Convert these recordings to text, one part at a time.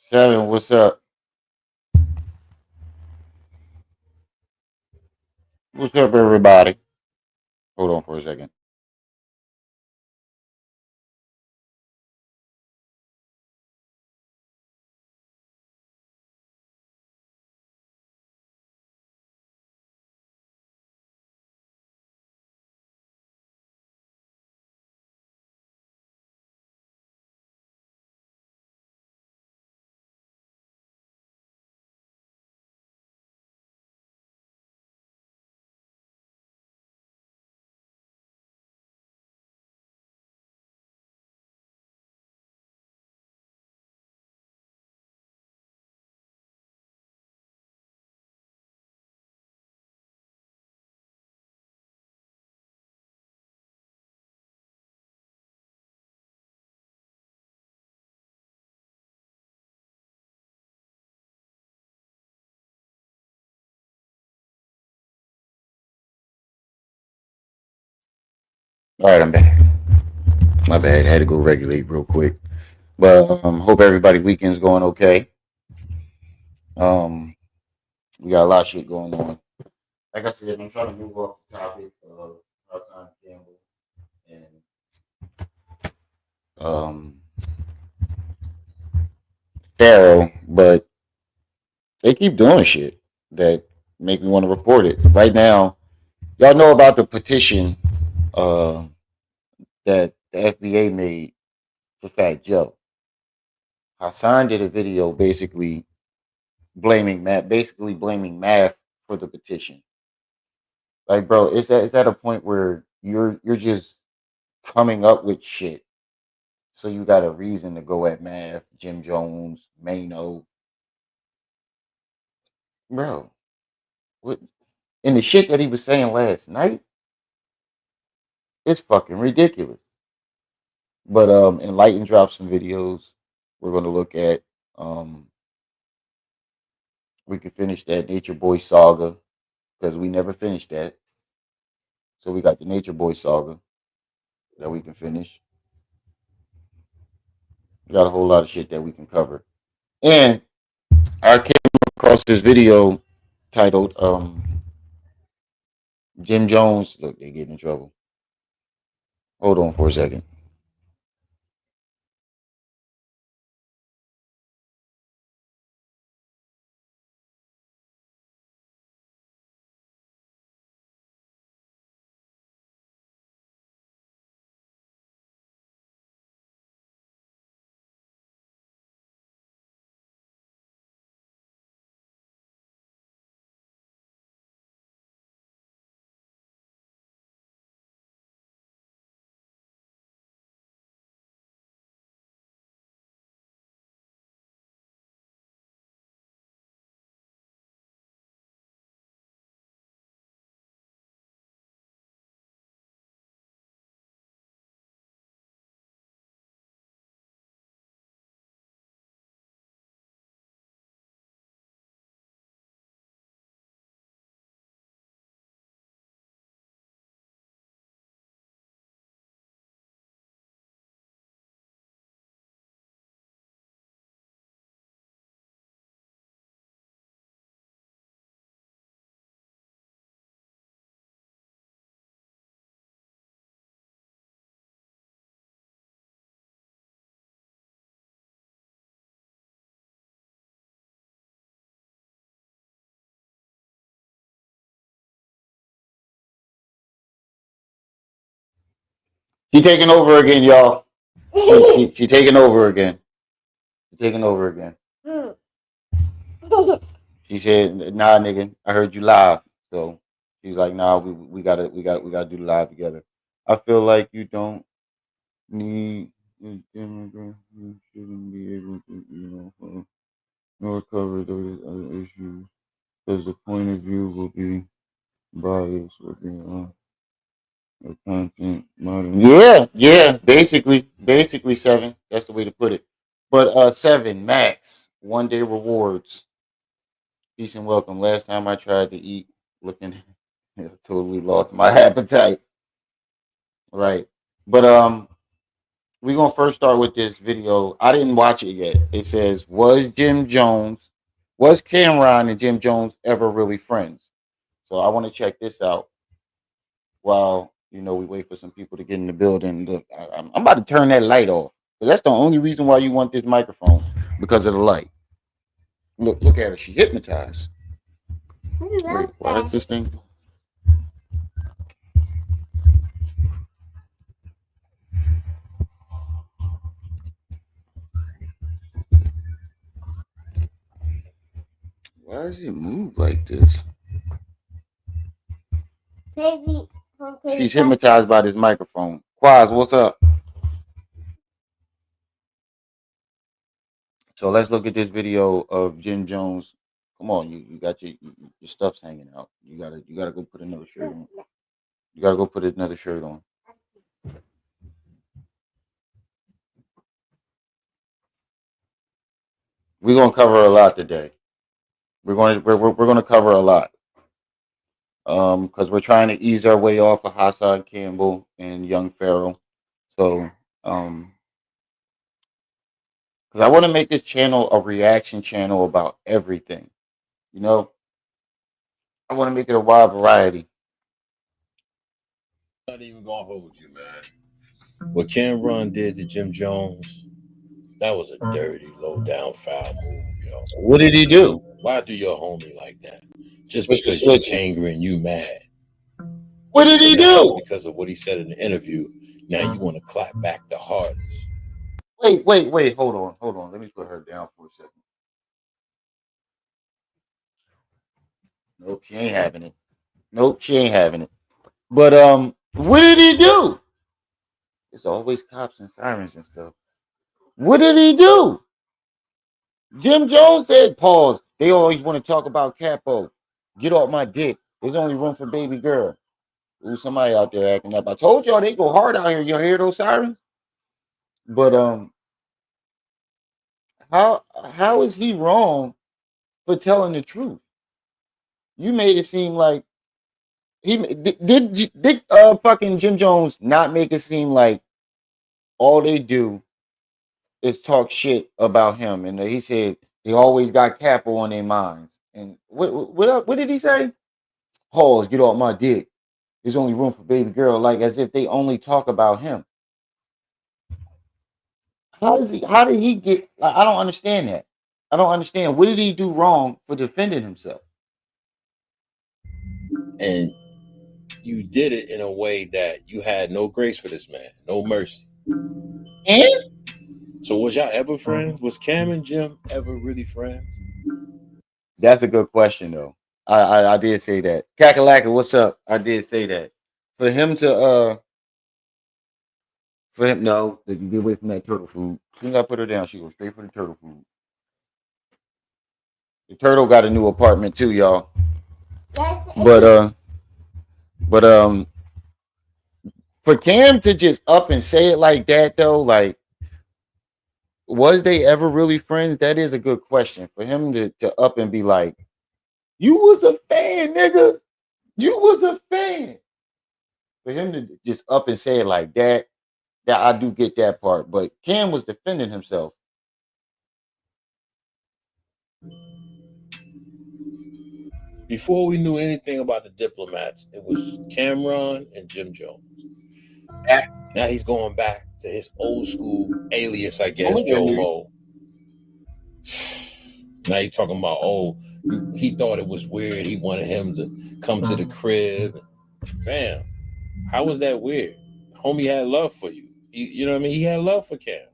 Seven, what's up? What's up, everybody? Hold on for a second. All right, I'm back. My bad. Had to go regulate real quick. But hope everybody weekend's going okay. Um, we got a lot of shit going on. Like I said, I'm trying to move off the topic of Hassan Campbell and um Pharaoh, but they keep doing shit that make me want to report it. Right now, y'all know about the petition uh, that the FBA made for Fat Joe. Hassan did a video basically blaming math for the petition. Like, bro, it's at a point where you're just coming up with shit. So you got a reason to go at math, Jim Jones, Mano. Bro, what and the shit that he was saying last night, it's fucking ridiculous. But Enlighten dropped some videos we're gonna look at. Um we could finish that Nature Boy saga because we never finished that. So we got the Nature Boy saga that we can finish. We got a whole lot of shit that we can cover. And I came across this video titled Jim Jones. Look, they getting in trouble. Hold on for a second. She taking over again, y'all. She taking over again. She taking over again. She said, "Nah, nigga, I heard you live." So she's like, "Nah, we gotta do the live together." I feel like you don't need you shouldn't be able to, nor cover those other issues because the point of view will be biased with the content modern. Yeah, yeah, basically seven. That's the way to put it. But seven max 1 day rewards. Peace and welcome. Last time I tried to eat, looking, totally lost my appetite. Right, but we're gonna first start with this video. I didn't watch it yet. It says, was Cameron and Jim Jones ever really friends? So I want to check this out while we wait for some people to get in the building. Look, I'm about to turn that light off. But that's the only reason why you want this microphone, because of the light. Look at her. She's hypnotized. Wait, why is this thing? Why does it move like this? She's hypnotized by this microphone. Quaz, what's up? So let's look at this video of Jim Jones. Come on, you got your stuff's hanging out. You gotta go put another shirt on. You gotta go put another shirt on. We're gonna cover a lot today. We're gonna cover a lot. Because we're trying to ease our way off of Hassan Campbell and young Pharaoh. So because I want to make this channel a reaction channel about everything. I want to make it a wide variety. Not even gonna hold you, man. What Cameron did to Jim Jones, that was a dirty, low down, foul move, yo. What did he do? Why do your homie like that? Just because you're angry and you mad. What did he do? Because of what he said in the interview, now you want to clap back the hardest. Wait, hold on. Let me put her down for a second. Nope, she ain't having it. But what did he do? It's always cops and sirens and stuff. What did he do? Jim Jones said, pause. They always want to talk about Capo. Get off my dick. There's only room for baby girl. Ooh, somebody out there acting up. I told y'all they go hard out here. You hear those sirens? But how is he wrong for telling the truth? You made it seem like he did fucking Jim Jones not make it seem like all they do is talk shit about him, and he said they always got Capo on their minds. And what did he say? Pause, get off my dick. There's only room for baby girl, like as if they only talk about him. How did he get, like, I don't understand that. I don't understand. What did he do wrong for defending himself? And you did it in a way that you had no grace for this man, no mercy. And so was y'all ever friends? Was Cam and Jim ever really friends? That's a good question, though. I did say that. Kakalaka, what's up? I did say that. For him to no, they can get away from that turtle food. As soon as I put her down, she goes straight for the turtle food. The turtle got a new apartment too, y'all. But for Cam to just up and say it like that, though, like, was they ever really friends? That is a good question. For him to up and be like, you was a fan, nigga. You was a fan. For him to just up and say it like that, I do get that part. But Cam was defending himself. Before we knew anything about the diplomats, it was Cameron and Jim Jones. Now he's going back to his old school alias, I guess, Joe Mo. Now you're talking about, he thought it was weird. He wanted him to come to the crib. Fam, how was that weird? Homie had love for you. You know what I mean? He had love for Cam.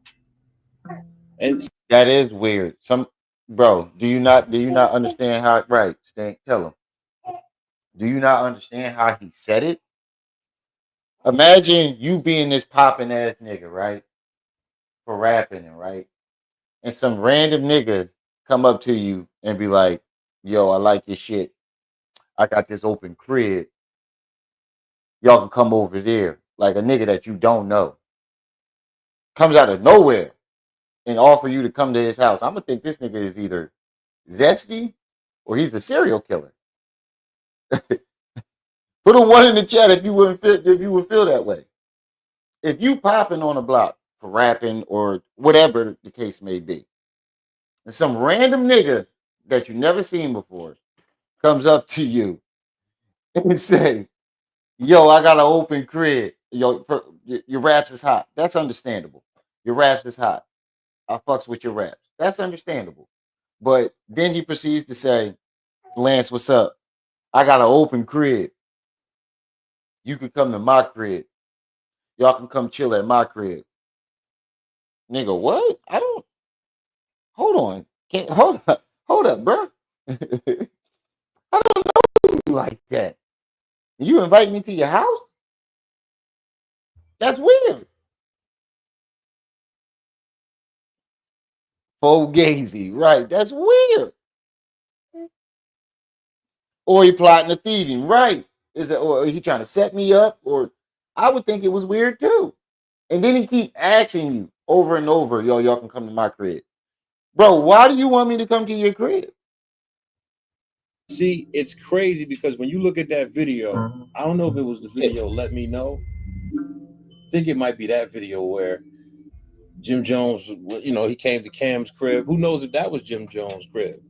And that is weird. Bro, do you not understand how? Right, Stank, tell him. Do you not understand how he said it? Imagine you being this popping ass nigga, right? For rapping, right? And some random nigga come up to you and be like, yo, I like your shit. I got this open crib. Y'all can come over there. Like a nigga that you don't know. Comes out of nowhere and offer you to come to his house. I'm going to think this nigga is either zesty or he's a serial killer. Put a 1 in the chat if you would feel that way. If you popping on a block, for rapping or whatever the case may be. And some random nigga that you never seen before comes up to you and say, yo, I got an open crib. Yo, your raps is hot. That's understandable. Your raps is hot. I fucks with your raps. That's understandable. But then he proceeds to say, Lance, what's up? I got an open crib. You can come to my crib. Y'all can come chill at my crib. Nigga, what? I don't. Hold on. Can't hold up. Hold up, bro. I don't know you like that. You invite me to your house? That's weird. Fugazi, right? That's weird. Or he plotting a thieving, right? Is it, or he trying to set me up? Or I would think it was weird too. And then he keep asking you over and over, yo, y'all can come to my crib. Bro, why do you want me to come to your crib? See, it's crazy because when you look at that video, I don't know if it was the video Let Me Know. I think it might be that video where Jim Jones, you know, he came to Cam's crib. Who knows if that was Jim Jones' crib?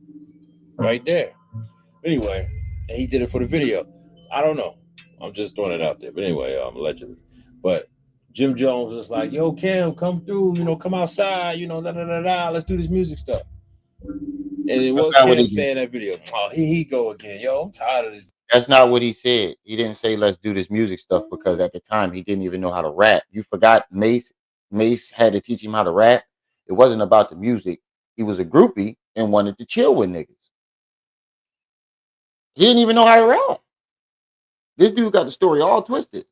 Right there. Anyway, and he did it for the video. I don't know. I'm just throwing it out there. But anyway, allegedly. But Jim Jones was like, yo, Cam, come through, you know, come outside, you know, let's do this music stuff. And it was Cam saying in that video, oh, here he go again. Yo, I'm tired of this. That's not what he said. He didn't say let's do this music stuff because at the time he didn't even know how to rap. You forgot Mace. Mace had to teach him how to rap. It wasn't about the music. He was a groupie and wanted to chill with niggas. He didn't even know how to rap. This dude got the story all twisted.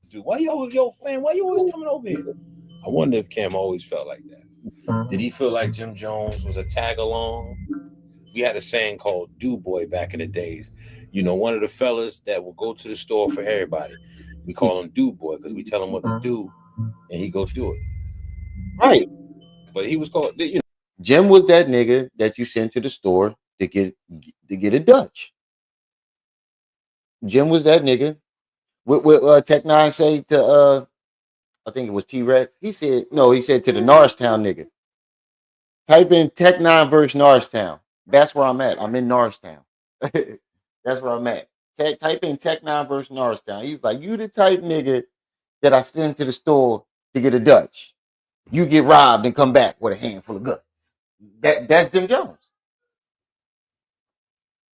Dude, why you always, fan, why you always coming over here? I wonder if Cam always felt like that. Did he feel like Jim Jones was a tag along? We had a saying called Do Boy back in the days. You know, one of the fellas that will go to the store for everybody. We call him Do Boy because we tell him what to do and he go do it. Right. But he was called, you know. Jim was that nigga that you sent to the store to get a Dutch. Jim was that nigga. What Tech Nine say to I think it was T-Rex. He said to the Norristown nigga. Type in Tech Nine versus Norristown. That's where I'm at. I'm in Norristown. That's where I'm at. Type in Tech Nine versus Norristown. He was like, you the type nigga that I send to the store to get a Dutch. You get robbed and come back with a handful of guns. That's Jim Jones.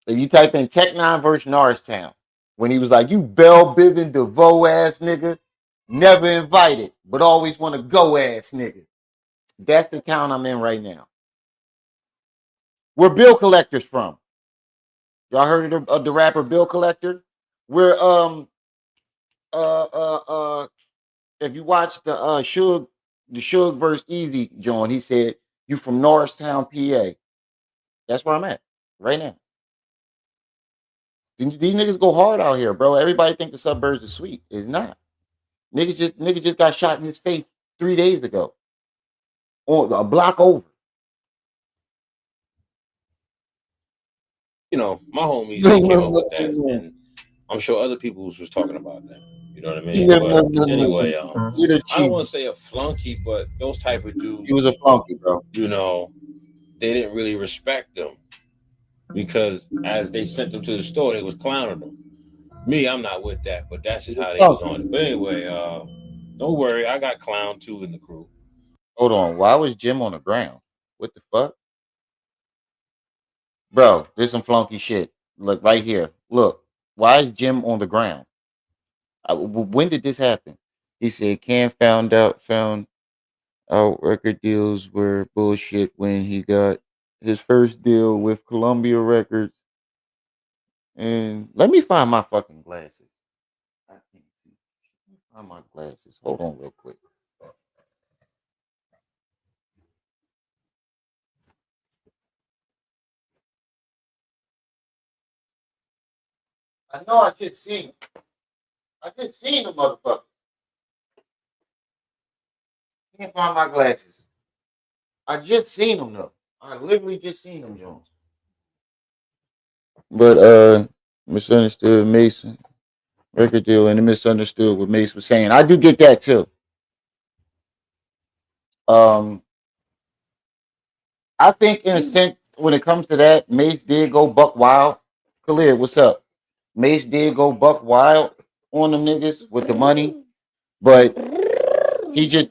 If you type in Tech Nine versus Norristown, when he was like, you Bell Bivin DeVoe ass nigga, never invited, but always want to go ass nigga. That's the town I'm in right now. Where bill collectors from? Y'all heard of the rapper Bill Collector? Where if you watch the Suge versus Easy John, he said, you from Norristown, PA. That's where I'm at right now. These niggas go hard out here, bro. Everybody think the suburbs is sweet. It's not. Nigga just got shot in his face 3 days ago. On a block over. You know, my homies, they came up with that. And I'm sure other people was talking about that. You know what I mean? But anyway, I don't want to say a flunky, but those type of dudes. He was a flunky, bro. You know, they didn't really respect them because as they sent them to the store, they was clowning them. Me, I'm not with that, but that's just how they was on it. But anyway, don't worry, I got clown too in the crew. Hold on, why was Jim on the ground? What the fuck? Bro, there's some flunky shit. Look right here. Look, why is Jim on the ground? When did this happen? He said Cam found out record deals were bullshit when he got his first deal with Columbia Records. And let me find my fucking glasses. I can't see. Find my glasses. Hold on real quick. I know I just seen him. I just seen the motherfucker. Can't find my glasses. I just seen him though. I literally just seen him, Jones. But misunderstood Mason record deal and misunderstood what Mace was saying. I do get that too. Um, I think in a sense, when it comes to that, Mace did go buck wild. Khalid, what's up? Mace did go buck wild on them niggas with the money, but he just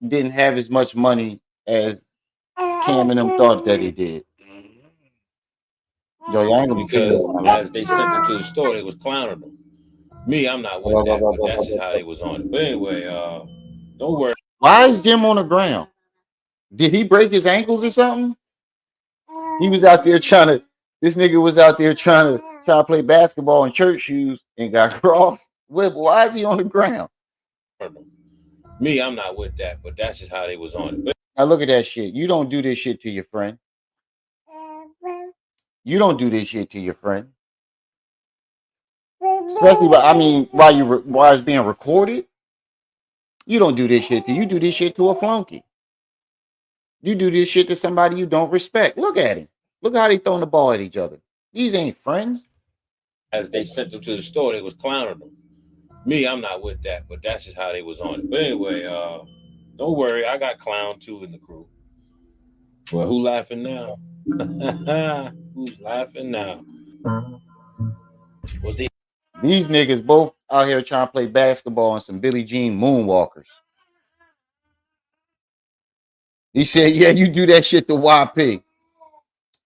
didn't have as much money as Cam and them thought that he did. Yo, y'all ain't gonna be because as they sent him to the store, they was clowning him. Me, I'm not with that, but that's just how they was on it. But anyway, don't worry. Why is Jim on the ground? Did he break his ankles or something? He was out there trying to. This nigga was out there trying to play basketball in church shoes and got crossed. Why is he on the ground? Me, I'm not with that, but that's just how they was on it. But now look at that shit. You don't do this shit to your friend. You don't do this shit to your friend. Especially, while it's being recorded. You don't do this shit to. You do this shit to a flunky. You do this shit to somebody you don't respect. Look at him. Look how they throwing the ball at each other. These ain't friends. As they sent him to the store, they was clowning him. Me, I'm not with that, but that's just how they was on it. But anyway, don't worry, I got clown too in the crew. Well, who laughing now? Who's laughing now? These niggas both out here trying to play basketball on some Billie Jean moonwalkers. He said, yeah, you do that shit to YP.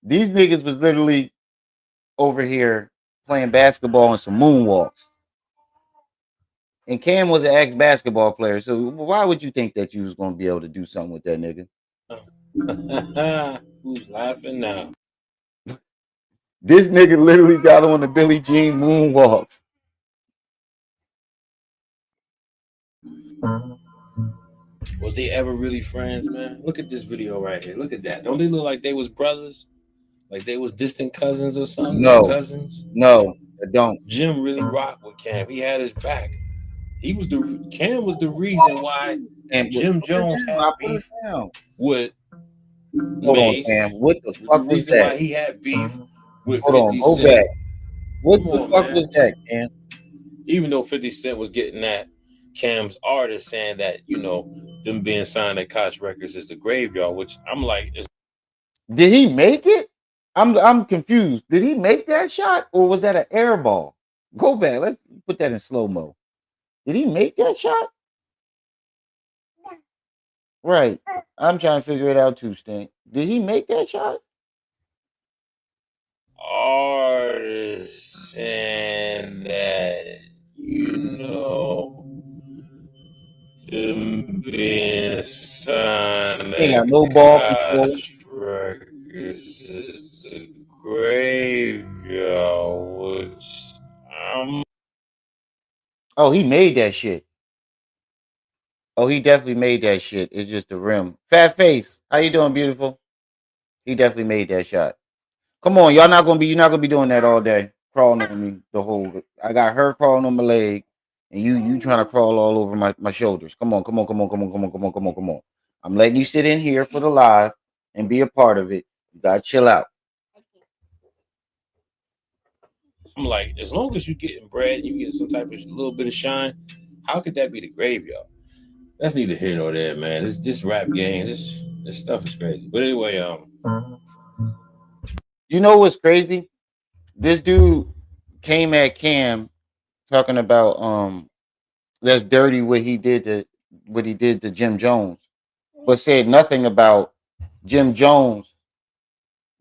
These niggas was literally over here playing basketball on some moonwalks. And Cam was an ex-basketball player, so why would you think that you was going to be able to do something with that nigga? Who's laughing now? This nigga literally got on the Billie Jean moonwalks. Was they ever really friends, man? Look at this video right here. Look at that. Don't they look like they was brothers? Like they was distant cousins or something? No. Cousins? No, I don't. Jim really rocked with Cam. He had his back. Cam was the reason why Jim Jones had beef with Mace. Hold on, Cam. What the fuck was that? Why he had beef with Hold 50 on, Cent. Go back. What the fuck was that, Cam? Even though 50 Cent was getting at Cam's artist saying that, them being signed at Koch Records is the graveyard, which I'm like, did he make it? I'm confused. Did he make that shot or was that an air ball? Go back. Let's put that in slow-mo. Did he make that shot? Right. I'm trying to figure it out too, Stink. Did he make that shot? Artist saying that, them being signed Ain't got no ball control. Records is the graveyard, which Oh, he made that shit. Oh, he definitely made that shit. It's just the rim. Fat face. How you doing, beautiful? He definitely made that shot. Come on, you're not gonna be doing that all day. Crawling on me the whole. I got her crawling on my leg, and you trying to crawl all over my shoulders. Come on. I'm letting you sit in here for the live and be a part of it. You gotta chill out. I'm like, as long as you getting bread, you get some type of little bit of shine. How could that be the graveyard? That's neither here nor there, man. This rap game, this stuff is crazy. But anyway, you know what's crazy? This dude came at Cam talking about that's dirty what he did to Jim Jones, but said nothing about Jim Jones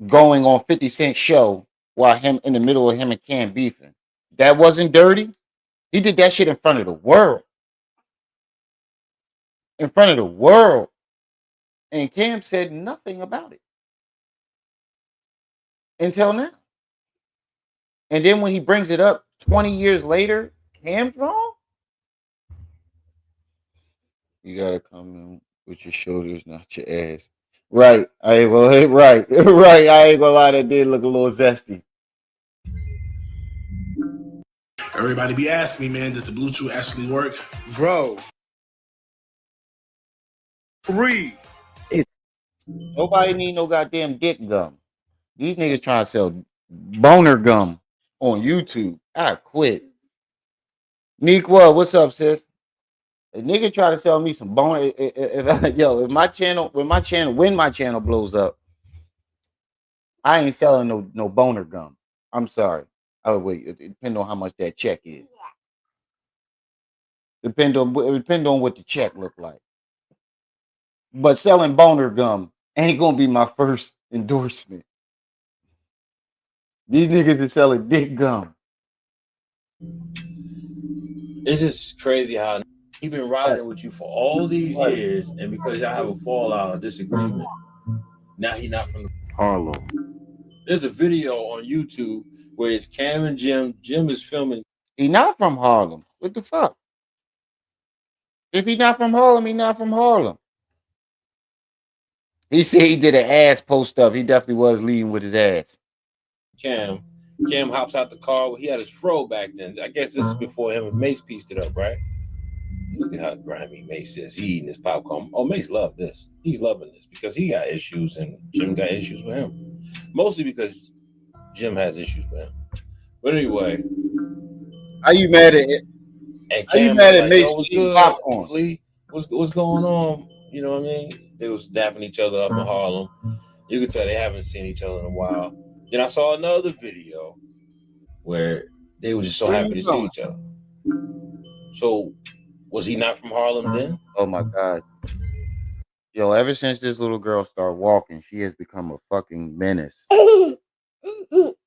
going on 50 Cent show while him in the middle of him and Cam beefing. That wasn't dirty. He did that shit in front of the world. In front of the world. And Cam said nothing about it. Until now. And then when he brings it up 20 years later, Cam's wrong? You gotta come in with your shoulders, not your ass. Right. Right. Right. I ain't gonna lie, that did look a little zesty. Everybody be asking me, man, does the Bluetooth actually work? Bro. Nobody need no goddamn dick gum. These niggas trying to sell boner gum on YouTube. I quit. Neekwa, what's up, sis? A nigga try to sell me some bone. If my channel, when my channel blows up, I ain't selling no boner gum. I'm sorry. Oh wait, it depends on how much that check is. Depend on what the check look like. But selling boner gum ain't gonna be my first endorsement. These niggas is selling dick gum. It's just crazy how he been riding with you for all these years, and because y'all have a fallout, a disagreement, now he not from Harlem. There's a video on YouTube where it's Cam and Jim. Jim is filming. He not from Harlem. What the fuck? If he not from Harlem, he not from Harlem. He said he did an ass post up. He definitely was leading with his ass. Cam hops out the car. He had his fro back then. I guess this is before him and Mace pieced it up, right? Look at how grimy Mace is. He eating his popcorn. Oh, Mace loved this. He's loving this because he got issues and Jim got issues with him. Mostly because Jim has issues with him. But anyway. Are you mad at it? And Cam was like, yo, what's good? Popcorn? Flea, what's going on? You know what I mean? They was dapping each other up in Harlem. You could tell they haven't seen each other in a while. Then I saw another video where they were just so happy to see each other. So, was he not from Harlem then? Oh my God. Yo, ever since this little girl started walking, she has become a fucking menace.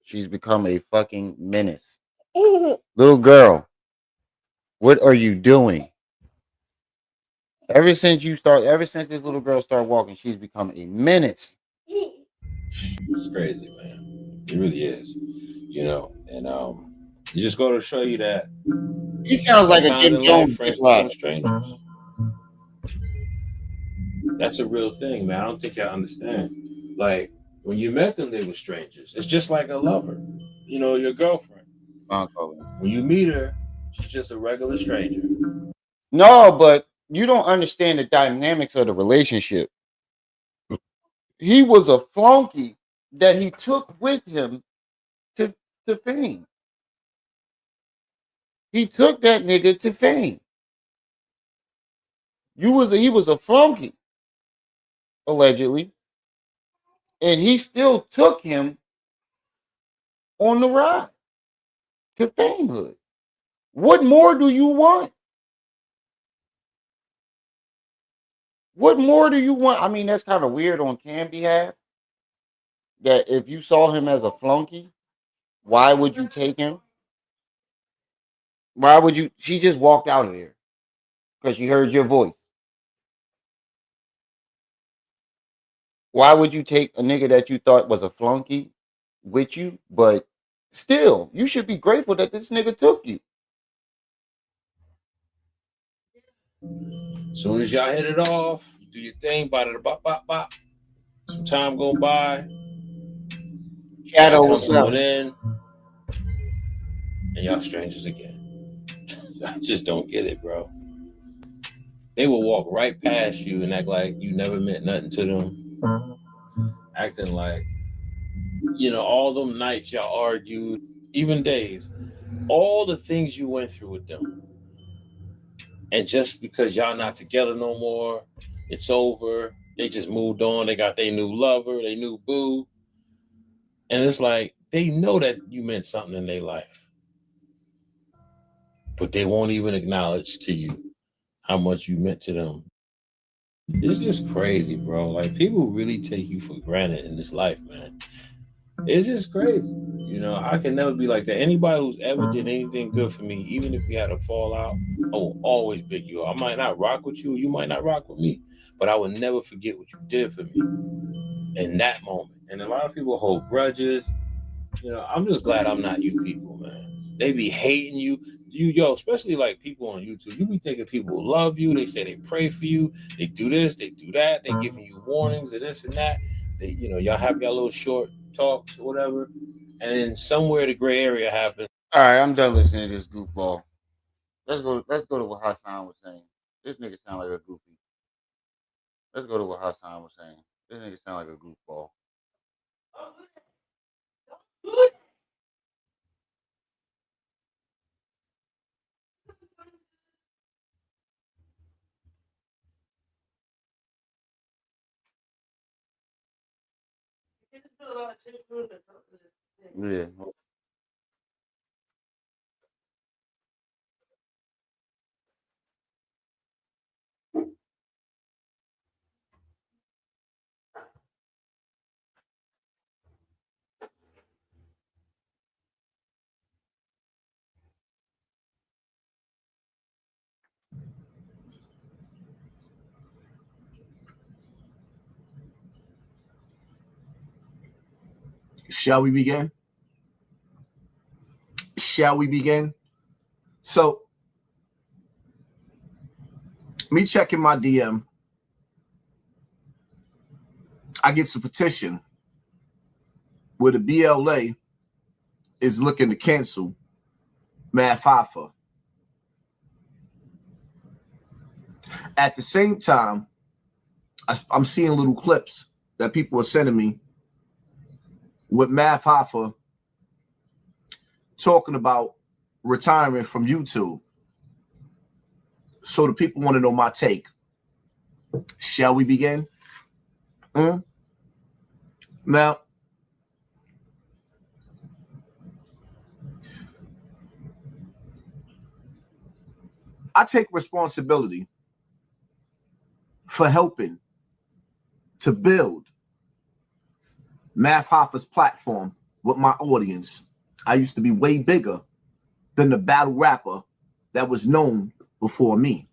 She's become a fucking menace. Little girl, what are you doing? Ever since this little girl started walking, she's become a menace. It's crazy, man. It really is. You know, and you just go to show you that he sounds like a Jim Jones friends become strangers. That's a real thing, man. I don't think I understand. Like when you met them, they were strangers. It's just like a lover, you know, your girlfriend. When you meet her, she's just a regular stranger. No, but you don't understand the dynamics of the relationship. He was a flunky that he took with him to fame. He took that nigga to fame. He was a flunky, allegedly, and he still took him on the ride to famehood. What more do you want? What more do you want? I mean, that's kind of weird on Cam's behalf. That if you saw him as a flunky, why would you take him? Why would you? She just walked out of there because she heard your voice. Why would you take a nigga that you thought was a flunky with you? But still, you should be grateful that this nigga took you. As soon as y'all hit it off, you do your thing, bop, bop, bop. Some time go by. Shadow comes someone in, and y'all strangers again. I just don't get it, bro. They will walk right past you and act like you never meant nothing to them. Acting like, you know, all them nights y'all argued, even days, all the things you went through with them. And just because y'all not together no more, it's over. They just moved on. They got their new lover, their new boo. And it's like, they know that you meant something in their life. But they won't even acknowledge to you how much you meant to them. It's just crazy, bro. Like, people really take you for granted in this life, man. It's just crazy. You know, I can never be like that. Anybody who's ever did anything good for me, even if we had a fallout, I will always pick you up. I might not rock with you, you might not rock with me, but I will never forget what you did for me in that moment. And a lot of people hold grudges. You know, I'm just glad I'm not you people, man. They be hating you. Especially like people on YouTube. You be thinking people love you. They say they pray for you. They do this, they do that. They giving you warnings of this and that. They, you know, y'all have y'all little short talks or whatever. And then somewhere the gray area happens. All right, I'm done listening to this goofball. Let's go to what Hassan was saying. This nigga sound like a goofy. Let's go to what Hassan was saying. This nigga sound like a goofball. Yeah. Shall we begin? Shall we begin? So, me checking my DM, I get a petition where the BLA is looking to cancel Math Hoffa. At the same time, I'm seeing little clips that people are sending me with Math Hoffa talking about retiring from YouTube. So the people want to know my take. Shall we begin? Now, I take responsibility for helping to build Math Hoffa's platform with my audience. I used to be way bigger than the battle rapper that was known before me.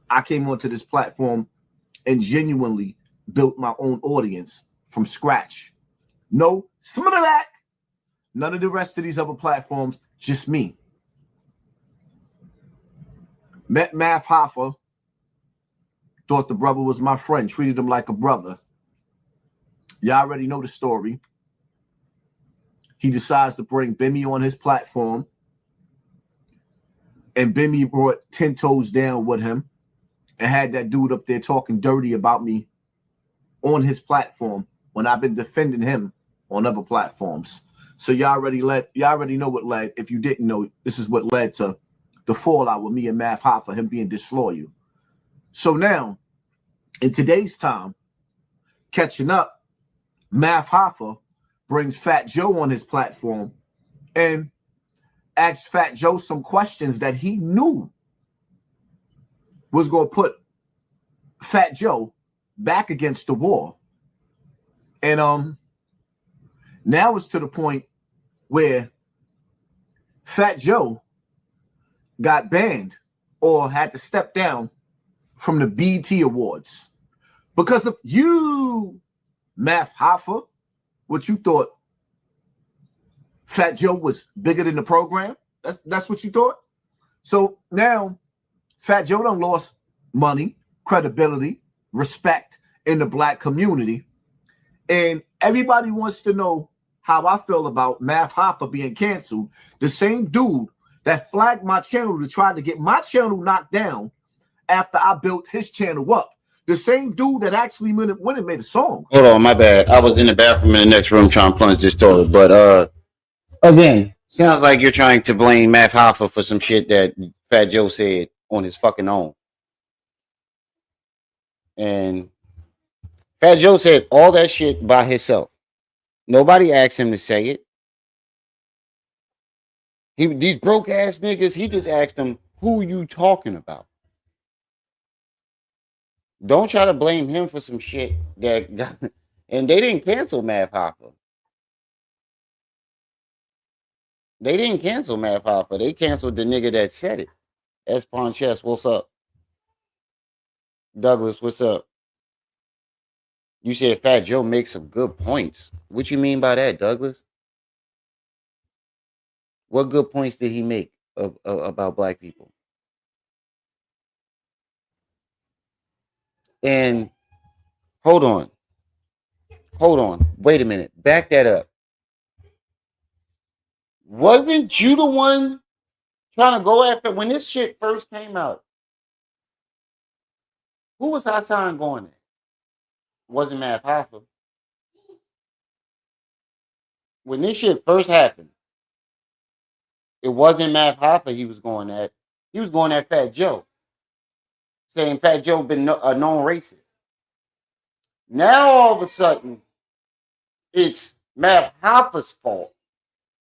I came onto this platform and genuinely built my own audience from scratch. No Smittalack, none of the rest of these other platforms, just me. Met Math Hoffa, thought the brother was my friend, treated him like a brother. Y'all already know the story. He decides to bring Bimmy on his platform, and Bimmy brought 10 Toes Down with him and had that dude up there talking dirty about me on his platform when I've been defending him on other platforms. So y'all already know what led. If you didn't know, this is what led to the fallout with me and Math Hoffa, him being disloyal. So now, in today's time, catching up, Math Hoffa brings Fat Joe on his platform and asks Fat Joe some questions that he knew was going to put Fat Joe back against the wall. And now it's to the point where Fat Joe got banned or had to step down from the BET Awards because of you, Math Hoffa. What you thought? Fat Joe was bigger than the program? That's what you thought? So now Fat Joe done lost money, credibility, respect in the black community. And everybody wants to know how I feel about Math Hoffa being canceled. The same dude that flagged my channel to try to get my channel knocked down after I built his channel up. The same dude that actually went and made a song. Hold on, my bad. I was in the bathroom in the next room trying to plunge this toilet. But again, sounds like you're trying to blame Math Hoffa for some shit that Fat Joe said on his fucking own. And Fat Joe said all that shit by himself. Nobody asked him to say it. These broke ass niggas, he just asked them, who you talking about? Don't try to blame him for some shit that got, and they didn't cancel Math Hoffa. They didn't cancel Math Hoffa. They canceled the nigga that said it. S. Ponchess, what's up? Douglas, what's up? You said Fat Joe makes some good points. What you mean by that, Douglas? What good points did he make about black people? And hold on. Wait a minute. Back that up. Wasn't you the one trying to go after when this shit first came out? Who was Hassan going at? Wasn't Math Hoffa. When this shit first happened, it wasn't Math Hoffa he was going at. He was going at Fat Joe, saying Fat Joe been a known racist. Now all of a sudden, It's Matt Hoffa's fault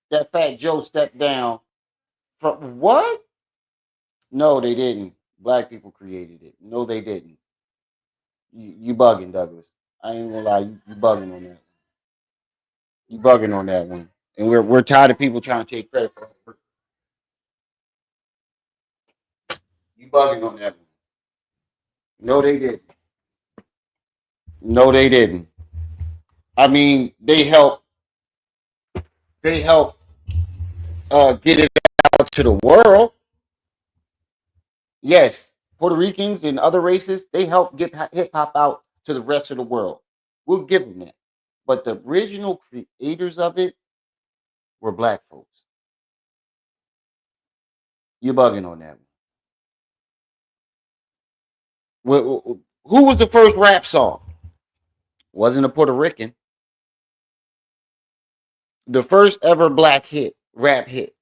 that Fat Joe stepped down from what? No, they didn't. Black people created it. No, they didn't. You bugging, Douglas. I ain't gonna lie, you bugging on that. You bugging on that one. And we're tired of people trying to take credit for it. You bugging on that one. No, they didn't. No, they didn't. I mean, they helped get it out to the world. Yes, Puerto Ricans and other races, they helped get hip hop out to the rest of the world. We'll give them that. But the original creators of it were black folks. You're bugging on that one. Who was the first rap song? Wasn't a Puerto Rican. The first ever black hit, rap hit.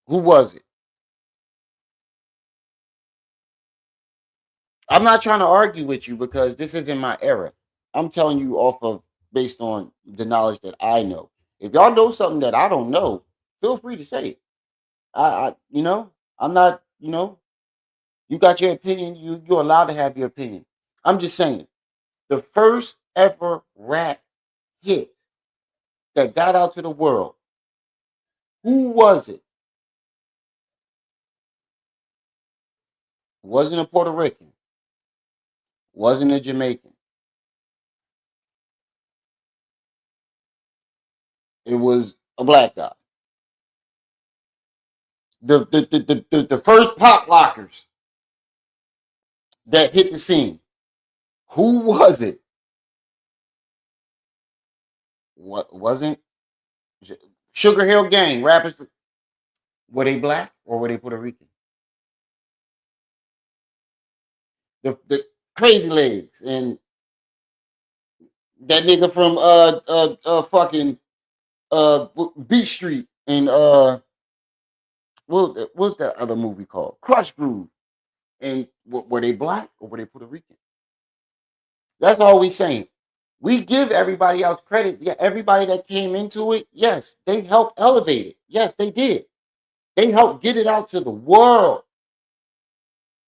Who was it? I'm not trying to argue with you because this isn't my era. I'm telling you based on the knowledge that I know. If y'all know something that I don't know, feel free to say it. I'm not, you got your opinion. You're allowed to have your opinion. I'm just saying, the first ever rap hit that got out to the world, who was it? Wasn't a Puerto Rican. Wasn't a Jamaican. It was a black guy. The first pop lockers that hit the scene. Who was it? What wasn't Sugar Hill Gang rappers? Were they black or were they Puerto Rican? The Crazy Legs and that nigga from fucking Beach Street and what's that other movie called? Crush Groove. And were they black or were they Puerto Rican? That's all we saying. We give everybody else credit. Yeah, everybody that came into it, yes, they helped elevate it. Yes, they did. They helped get it out to the world.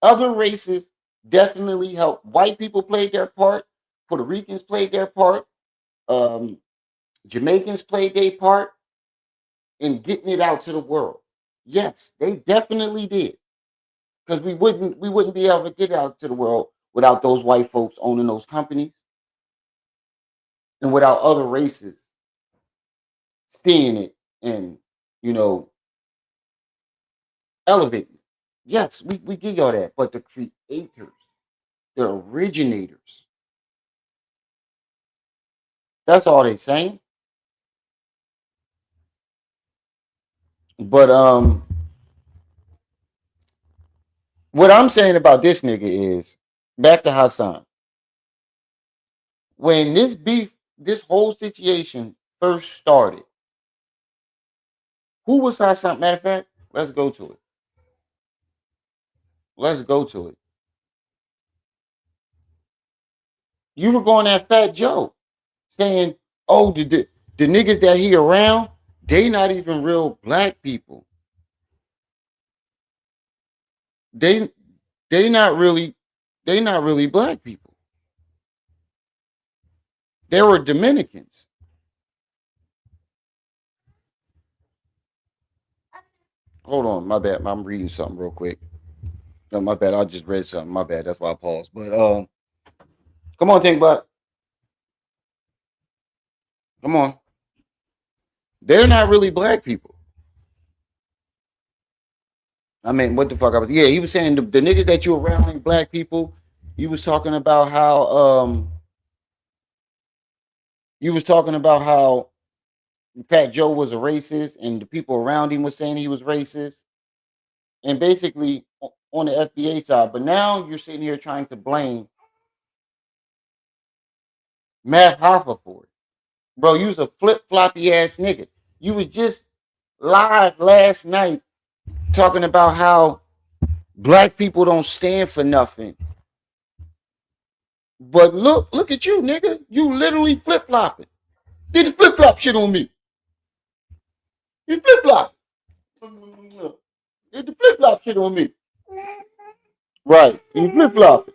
Other races definitely helped. White people played their part. Puerto Ricans played their part. Jamaicans played their part in getting it out to the world. Yes, they definitely did. Because we wouldn't be able to get out to the world without those white folks owning those companies and without other races seeing it and elevating it. Yes, we give y'all that. But the creators, the originators, that's all they saying. But what I'm saying about this nigga is back to Hassan. When this whole situation first started, who was Hassan? Matter of fact, let's go to it. Let's go to it. You were going at Fat Joe saying, oh, the niggas that he around, they not even real black people. They not really black people. They were Dominicans. Hold on, my bad. I'm reading something real quick. No, my bad. I just read something. My bad. That's why I paused. But come on, think about it. Come on. They're not really black people. I mean, what the fuck? Yeah, he was saying the niggas that you around ain't black people. He was talking about how Fat Joe was a racist and the people around him was saying he was racist. And basically on the FBA side. But now you're sitting here trying to blame Matt Hoffa for it. Bro, you was a flip-floppy ass nigga. You was just live last night talking about how black people don't stand for nothing. But look at you, nigga. You literally flip-flopping. Did the flip flop shit on me. He flip flop. Did the flip flop shit on me. Right. He flip flop.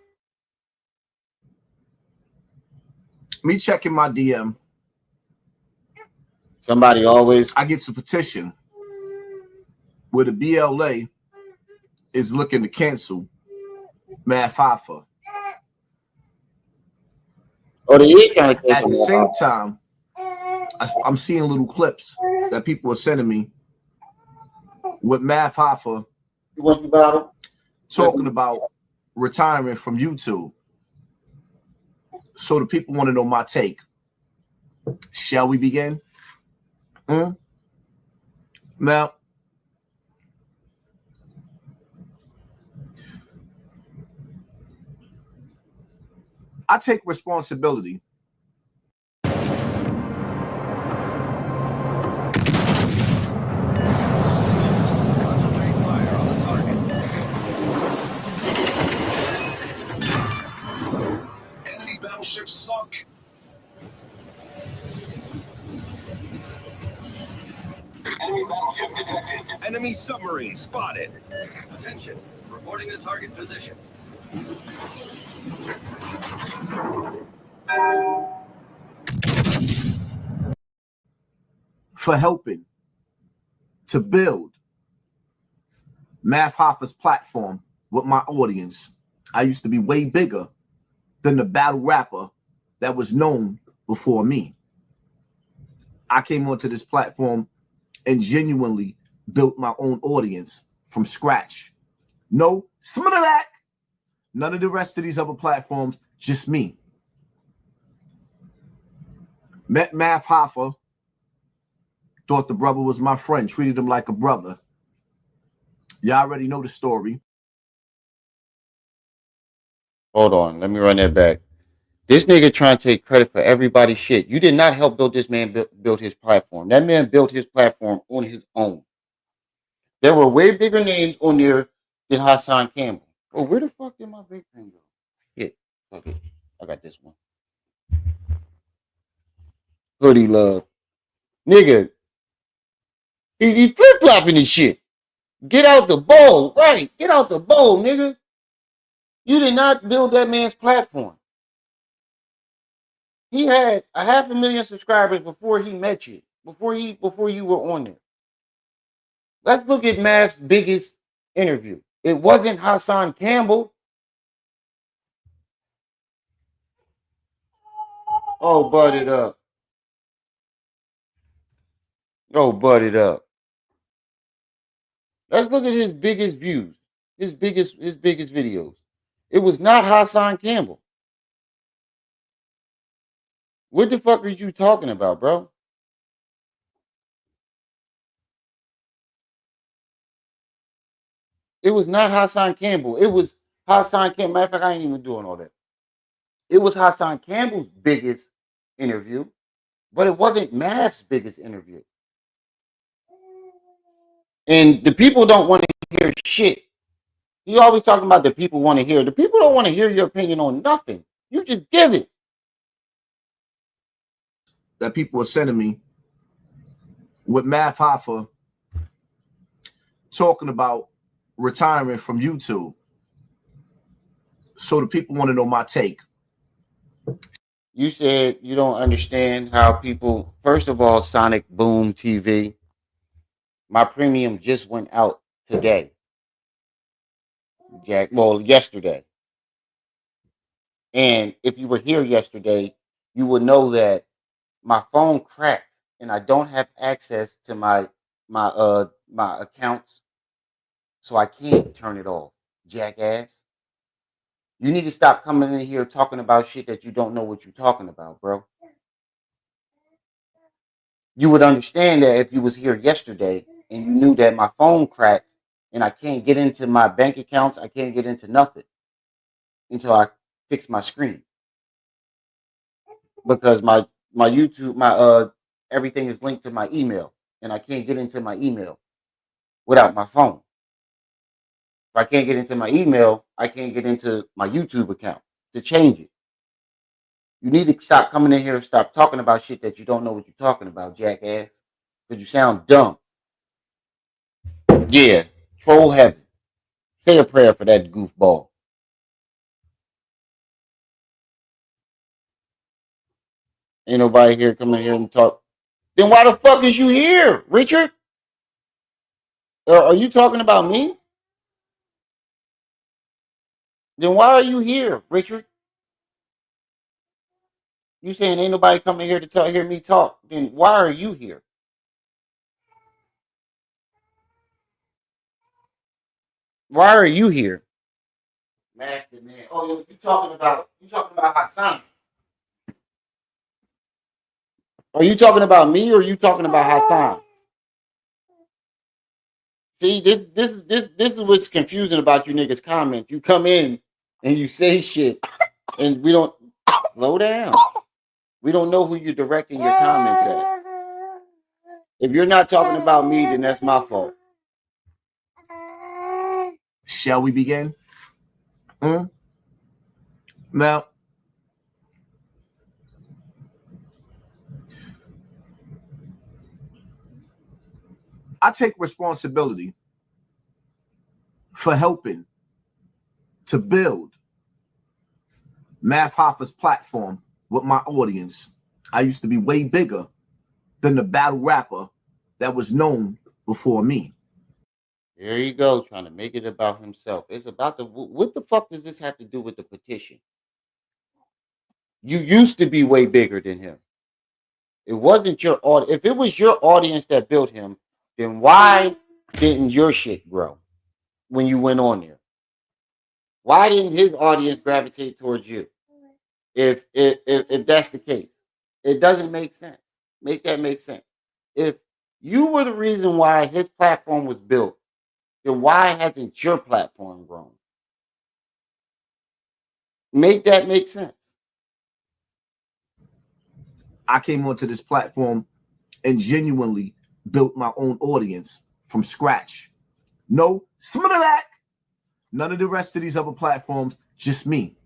Me checking my DM. Somebody always. I get some petition where the BLA is looking to cancel Math Hoffa. Or they is trying to At cancel the Math same Hoffa. time, I'm seeing little clips that people are sending me with Math Hoffa You want you about talking about retiring from YouTube. So the people want to know my take. Shall we begin? Now, I take responsibility. Concentrate fire on the target. Enemy battleship sunk. Enemy battleship detected. Enemy submarine spotted. Attention. Reporting the target position. For helping to build Math Hoffa's platform with my audience. I used to be way bigger than the battle rapper that was known before me. I came onto this platform and genuinely built my own audience from scratch. No Smittalack, none of the rest of these other platforms, just me. Met Math Hoffa, thought the brother was my friend, treated him like a brother. Y'all already know the story. Hold on, let me run that back. This nigga trying to take credit for everybody's shit. You did not help build this man build his platform. That man built his platform on his own. There were way bigger names on there than Hassan Campbell. Oh, where the fuck did my big pen go? Shit. Fuck it. I got this one. Hoodie love. Nigga. He flip-flopping this shit. Get out the bowl. Right. Get out the bowl, nigga. You did not build that man's platform. He had 500,000 subscribers before he met you. Before you were on there. Let's look at Mav's biggest interview. It wasn't Hassan Campbell. Oh, bud it up. Oh, bud it up. Let's look at his biggest views. His biggest videos. It was not Hassan Campbell. What the fuck are you talking about, bro? It was not Hassan Campbell. It was Hassan Campbell. Matter of fact, I ain't even doing all that. It was Hassan Campbell's biggest interview, but it wasn't Mav's biggest interview. And the people don't want to hear shit. You always talking about the people want to hear. The people don't want to hear your opinion on nothing. You just give it. That people are sending me with Math Hoffa talking about retiring from YouTube. So the people want to know my take. You said you don't understand how people, first of all, Sonic Boom TV, my premium just went out today. Jack, well, yesterday. And if you were here yesterday, you would know that my phone cracked and I don't have access to my accounts. So I can't turn it off, jackass. You need to stop coming in here talking about shit that you don't know what you're talking about, bro. You would understand that if you was here yesterday and you knew that my phone cracked and I can't get into my bank accounts, I can't get into nothing until I fix my screen. Because my YouTube, everything is linked to my email and I can't get into my email without my phone. If I can't get into my email, I can't get into my YouTube account to change it. You need to stop coming in here and stop talking about shit that you don't know what you're talking about, jackass. Because you sound dumb. Yeah, troll heaven. Say a prayer for that goofball. Ain't nobody here coming here and talk. Then why the fuck is you here, Richard? Are you talking about me? Then why are you here, Richard? You saying ain't nobody coming here to hear me talk? Then why are you here? Why are you here? Master man. Oh, you talking about Hassan? Are you talking about me or are you talking about Hassan? See, this is what's confusing about you niggas' comments. You come in and you say shit, and we don't slow down. We don't know who you're directing your comments at. If you're not talking about me, then that's my fault. Shall we begin? Now, I take responsibility for helping to build Math Hoffa's platform with my audience. I used to be way bigger than the battle rapper that was known before me. There you go, trying to make it about himself. It's about what the fuck does this have to do with the petition? You used to be way bigger than him. It wasn't your audience. If it was your audience that built him, then why didn't your shit grow when you went on there? Why didn't his audience gravitate towards you? If that's the case, it doesn't make sense. Make that make sense. If you were the reason why his platform was built, then why hasn't your platform grown? Make that make sense. I came onto this platform and genuinely built my own audience from scratch. No, some of that. None of the rest of these other platforms, just me.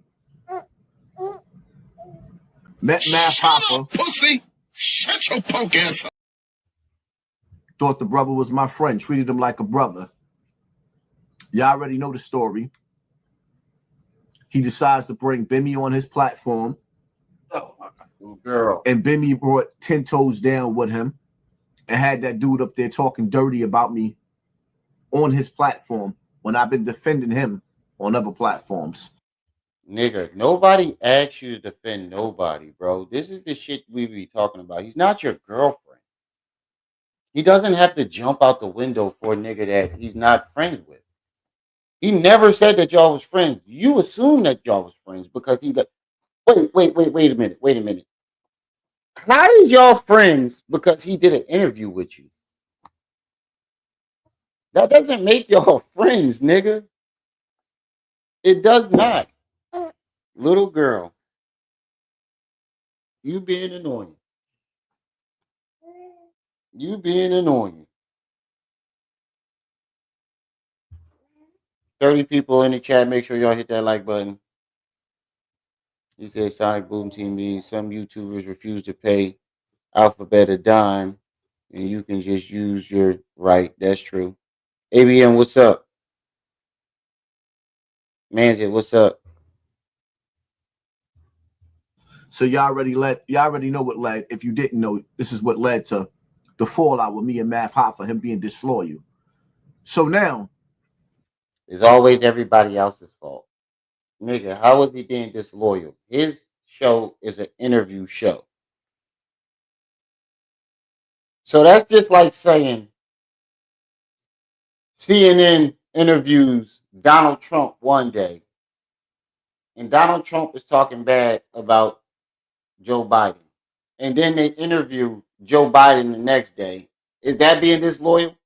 Met Math Hoffa. Pussy! Shut your punk ass up. Thought the brother was my friend, treated him like a brother. Y'all already know the story. He decides to bring Bimmy on his platform. Oh my God, girl. And Bimmy brought 10 toes down with him and had that dude up there talking dirty about me on his platform when I've been defending him on other platforms. Nigga, nobody asked you to defend nobody, bro. This is the shit we be talking about. He's not your girlfriend. He doesn't have to jump out the window for a nigga that he's not friends with. He never said that y'all was friends. You assume that y'all was friends because he wait a minute. How is y'all friends because he did an interview with you? That doesn't make y'all friends, nigga. It does not. Little girl, you being annoying. You being annoying. 30 people in the chat. Make sure y'all hit that like button. He said Sonic Boom TV. Some YouTubers refuse to pay Alphabet a dime, and you can just use your right. That's true. ABM, what's up? Manzit, what's up? So y'all already know what led. If you didn't know, this is what led to the fallout with me and Math Hoffa, him being disloyal. So now it's always everybody else's fault. Nigga, how is he being disloyal? His show is an interview show. So that's just like saying CNN interviews Donald Trump one day, and Donald Trump is talking bad about Joe Biden. And then they interview Joe Biden the next day. Is that being disloyal?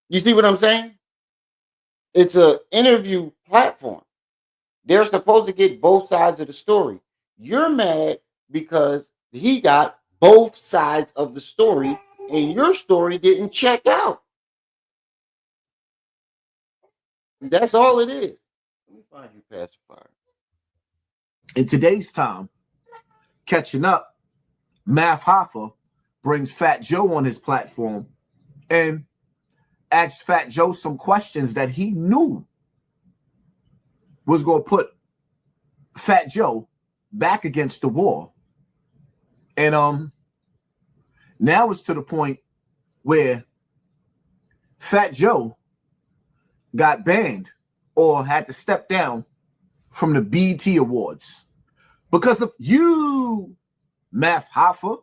You see what I'm saying? It's an interview platform. They're supposed to get both sides of the story. You're mad because he got both sides of the story and your story didn't check out. That's all it is. Let me find you, pacifier. In today's time, catching up, Math Hoffa brings Fat Joe on his platform and asks Fat Joe some questions that he knew was going to put Fat Joe back against the wall. And now it's to the point where Fat Joe got banned or had to step down from the BET Awards because of you, Math Hoffa.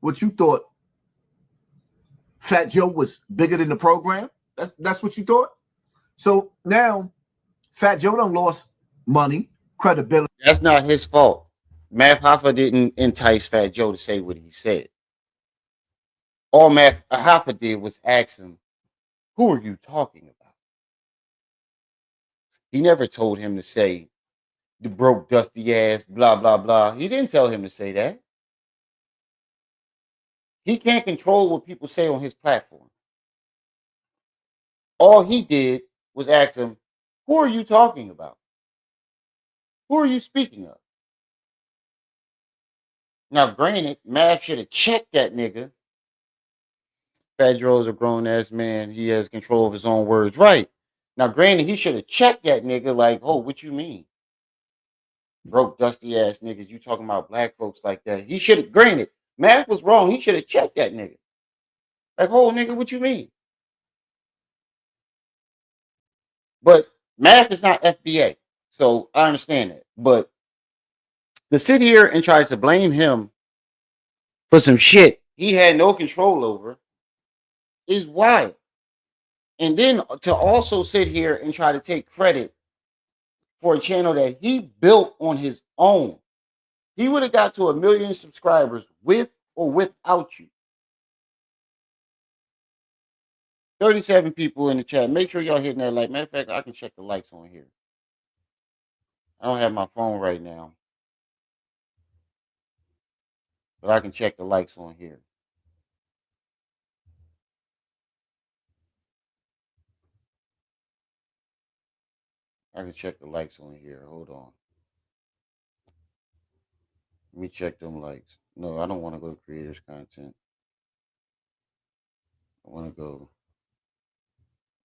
What you thought? Fat Joe was bigger than the program? That's what you thought? So now Fat Joe done lost money, credibility. That's not his fault. Math Hoffa didn't entice Fat Joe to say what he said. All Math Hoffa did was ask him, who are you talking about? He never told him to say, the broke, dusty ass, blah, blah, blah. He didn't tell him to say that. He can't control what people say on his platform. All he did was ask him, who are you talking about? Who are you speaking of? Now, granted, Math should have checked that nigga. Fat Joe's a grown-ass man. He has control of his own words. Right. Now, granted, he should have checked that nigga like, oh, what you mean? Broke, dusty-ass niggas, you talking about black folks like that. He should have, granted, Math was wrong. He should have checked that nigga. Like, oh, nigga, what you mean? But Math is not FBA. So I understand that. But to sit here and try to blame him for some shit he had no control over is wild. And then to also sit here and try to take credit for a channel that he built on his own. He would have got to 1 million subscribers with or without you. 37 people in the chat. Make sure y'all hitting that like. Matter of fact, I can check the likes on here. I don't have my phone right now, but I can check the likes on here. I can check the likes on here. Hold on. Let me check them likes. No, I don't want to go to creators content. I want to go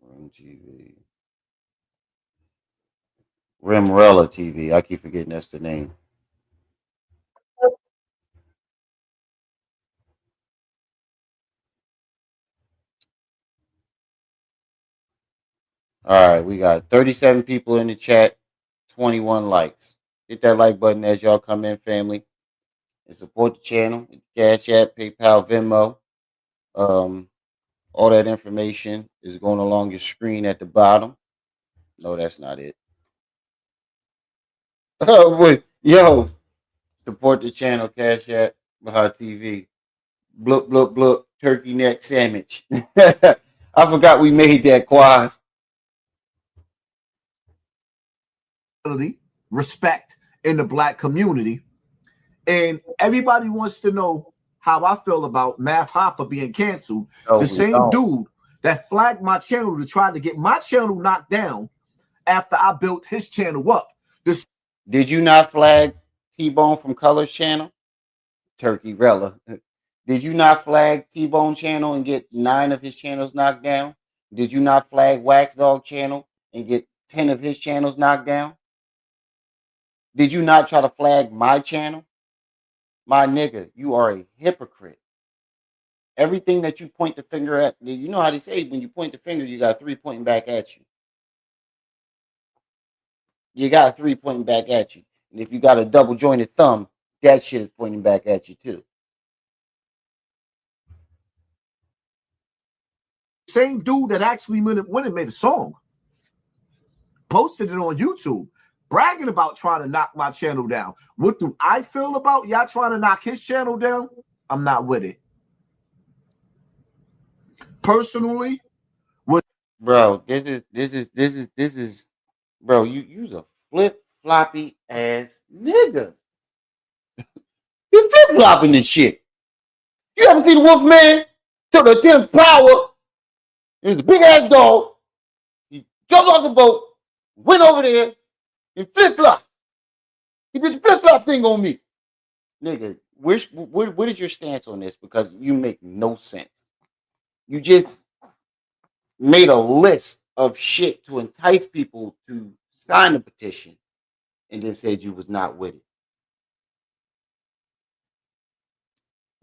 Rim TV. Rimrella TV. I keep forgetting that's the name. All right, we got 37 people in the chat, 21 likes. Hit that like button as y'all come in, family, and support the channel. Cash App, PayPal, Venmo. All that information is going along your screen at the bottom. No, that's not it. Yo, support the channel, Cash App, Baha TV. Blup, blup, blup, turkey neck sandwich. I forgot we made that, Quaz. Respect in the black community. And everybody wants to know how I feel about Math Hoffa being canceled. The same dude that flagged my channel to try to get my channel knocked down after I built his channel up. Did you not flag T-Bone from Colors channel? Turkey Rella. Did you not flag T-Bone channel and get 9 of his channels knocked down? Did you not flag Wax Dog channel and get 10 of his channels knocked down? Did you not try to flag my channel? My nigga, you are a hypocrite. Everything that you point the finger at, you know how they say when you point the finger, you got 3 pointing back at you. You got 3 pointing back at you. And if you got a double jointed thumb, that shit is pointing back at you too. Same dude that actually went and made a song, posted it on YouTube, bragging about trying to knock my channel down. What do I feel about y'all trying to knock his channel down? I'm not with it. Personally, bro, this is bro, you's a flip-floppy ass nigga. You flip-flopping this shit. You ever see the Wolf Man? Took a 10 power. It was a big ass dog. He jumped off the boat, went over there, and flip-flopped. He did the flip-flop thing on me. Nigga, what is your stance on this? Because you make no sense. You just made a list of shit to entice people to sign the petition and then said you was not with it.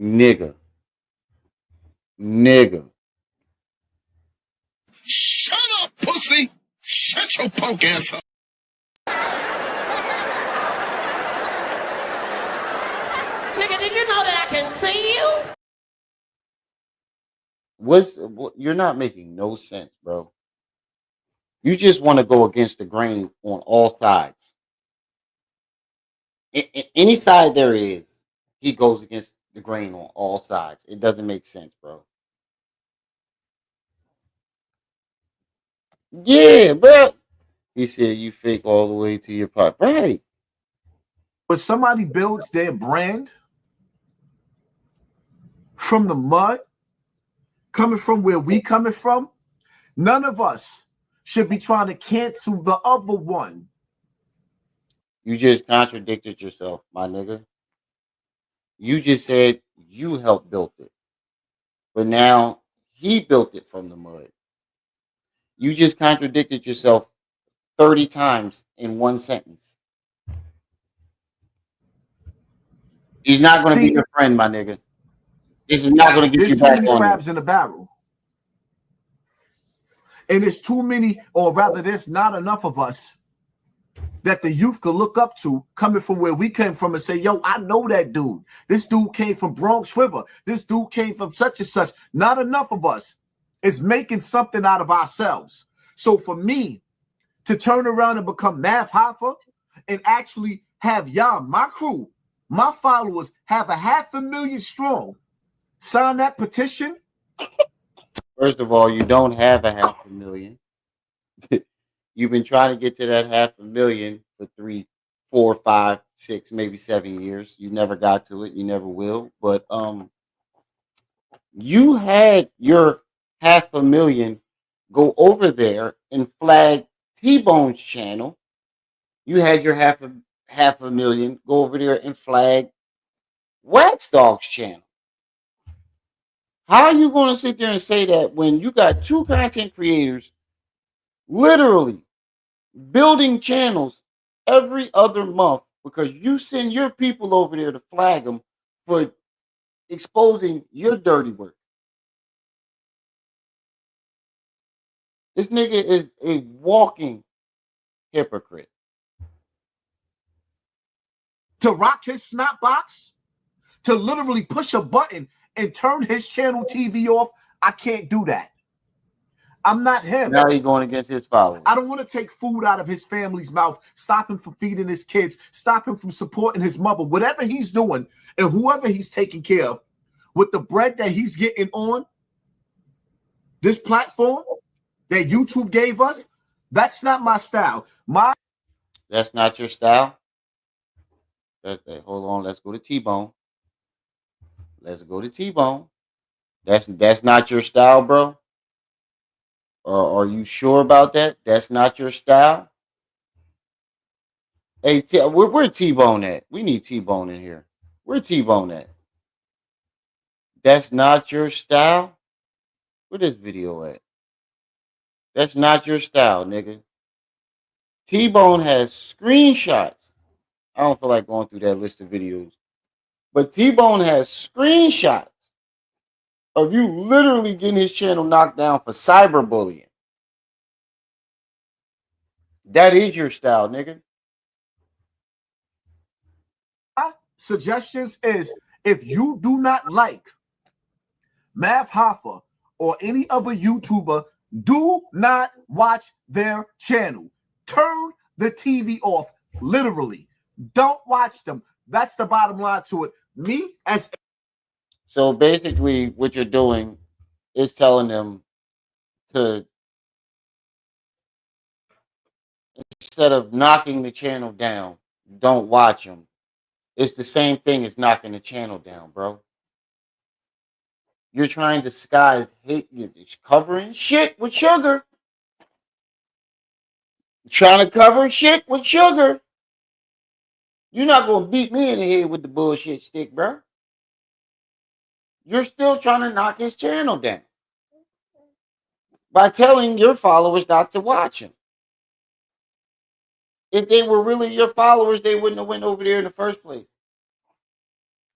Nigga. Shut up, pussy! Shut your punk ass up! Nigga, did you know that I can see you? You're not making no sense, bro. You just want to go against the grain on all sides. Any side there is, he goes against the grain on all sides. It doesn't make sense, bro. Yeah, bro. He said you fake all the way to your pot. Right. When somebody builds their brand from the mud, coming from where we coming from, none of us should be trying to cancel the other one. You just contradicted yourself, my nigga. You just said you helped build it. But now he built it from the mud. You just contradicted yourself 30 times in one sentence. He's not going to be your friend, my nigga. This is not going to get you back on. There's too many crabs in the barrel. And there's too many, or rather, there's not enough of us that the youth could look up to coming from where we came from and say, yo, I know that dude. This dude came from Bronx River. This dude came from such and such. Not enough of us is making something out of ourselves. So for me to turn around and become Math Hoffa and actually have y'all, my crew, my followers, have 500,000 strong, sign that petition. First of all, you don't have 500,000. You've been trying to get to that 500,000 for 3, 4, 5, 6, maybe 7 years. You never got to it. You never will. But you had your 500,000 go over there and flag T-Bone's channel. You had your 500,000 go over there and flag Wax Dog's channel. How are you going to sit there and say that when you got two content creators literally building channels every other month because you send your people over there to flag them for exposing your dirty work? This nigga is a walking hypocrite. To rock his snap box, to literally push a button and turn his channel TV off, I can't do that. I'm not him. Now he's going against his followers. I don't want to take food out of his family's mouth, stop him from feeding his kids, stop him from supporting his mother. Whatever he's doing and whoever he's taking care of, with the bread that he's getting on this platform that YouTube gave us, that's not my style. That's not your style? Hold on, let's go to T-Bone. Let's go to T-Bone. That's not your style, bro? Or are you sure about that? That's not your style? Hey, where T-Bone at? We need T-Bone in here. Where T-Bone at? That's not your style? Where this video at? That's not your style, nigga. T-Bone has screenshots. I don't feel like going through that list of videos. But T-Bone has screenshots of you literally getting his channel knocked down for cyberbullying. That is your style, nigga. My suggestions is if you do not like Math Hoffa or any other YouTuber, do not watch their channel. Turn the TV off, literally. Don't watch them. That's the bottom line to it. So basically what you're doing is telling them to, instead of knocking the channel down, don't watch them. It's the same thing as knocking the channel down, bro. You're trying to disguise hate. You're covering shit with sugar. You're trying to cover shit with sugar. You're not gonna beat me in the head with the bullshit stick, bro. You're still trying to knock his channel down by telling your followers not to watch him. If they were really your followers, they wouldn't have went over there in the first place.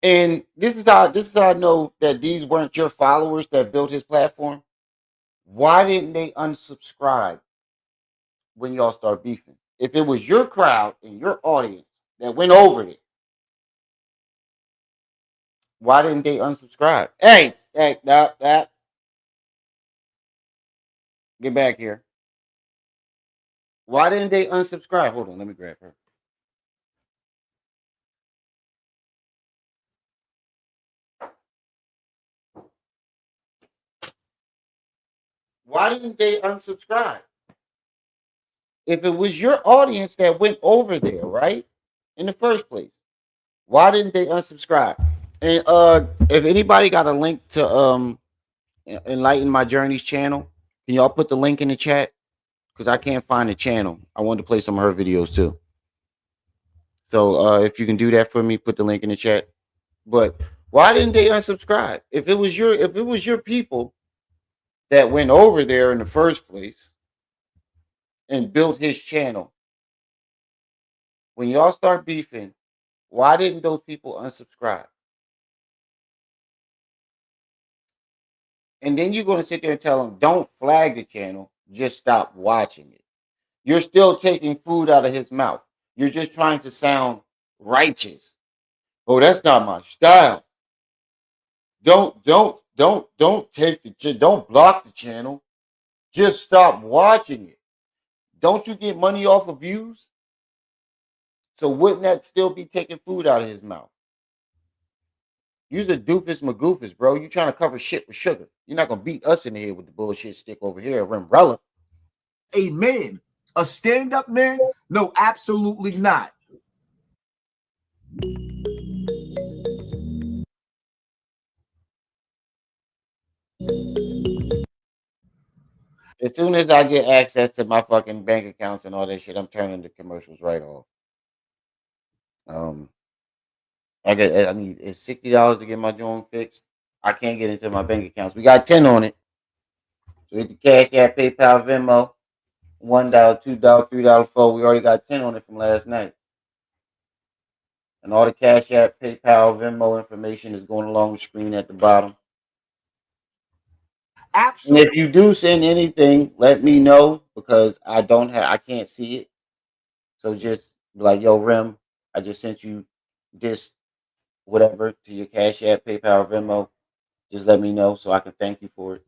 And this is how I know that these weren't your followers that built his platform. Why didn't they unsubscribe when y'all start beefing? If it was your crowd and your audience that went over it, why didn't they unsubscribe? Hey, that. Get back here. Why didn't they unsubscribe? Hold on, let me grab her. Why didn't they unsubscribe? If it was your audience that went over there, right, in the first place, why didn't they unsubscribe? And if anybody got a link to Enlighten My Journeys channel, can y'all put the link in the chat? Because I can't find the channel. I wanted to play some of her videos too. So if you can do that for me, put the link in the chat. But why didn't they unsubscribe? If it was your people that went over there in the first place and built his channel, when y'all start beefing, why didn't those people unsubscribe? And then you're going to sit there and tell them, don't flag the channel, just stop watching it. You're still taking food out of his mouth. You're just trying to sound righteous. Oh, that's not my style. Don't take don't block the channel. Just stop watching it. Don't you get money off of views? So wouldn't that still be taking food out of his mouth? You're a doofus magoofus, bro. You trying to cover shit with sugar. You're not gonna beat us in the head with the bullshit stick over here, umbrella. A man, a stand-up man? No, absolutely not. As soon as I get access to my fucking bank accounts and all that shit, I'm turning the commercials right off. I need it's $60 to get my joint fixed. I can't get into my bank accounts. We got 10 on it. So it's the Cash App, PayPal, Venmo, $1, $2, $3, $4. We already got 10 on it from last night. And all the Cash App, PayPal, Venmo information is going along the screen at the bottom. Absolutely. And if you do send anything, let me know because I can't see it. So just be like, yo, Rem, I just sent you this, whatever, to your Cash App, PayPal, Venmo. Just let me know so I can thank you for it.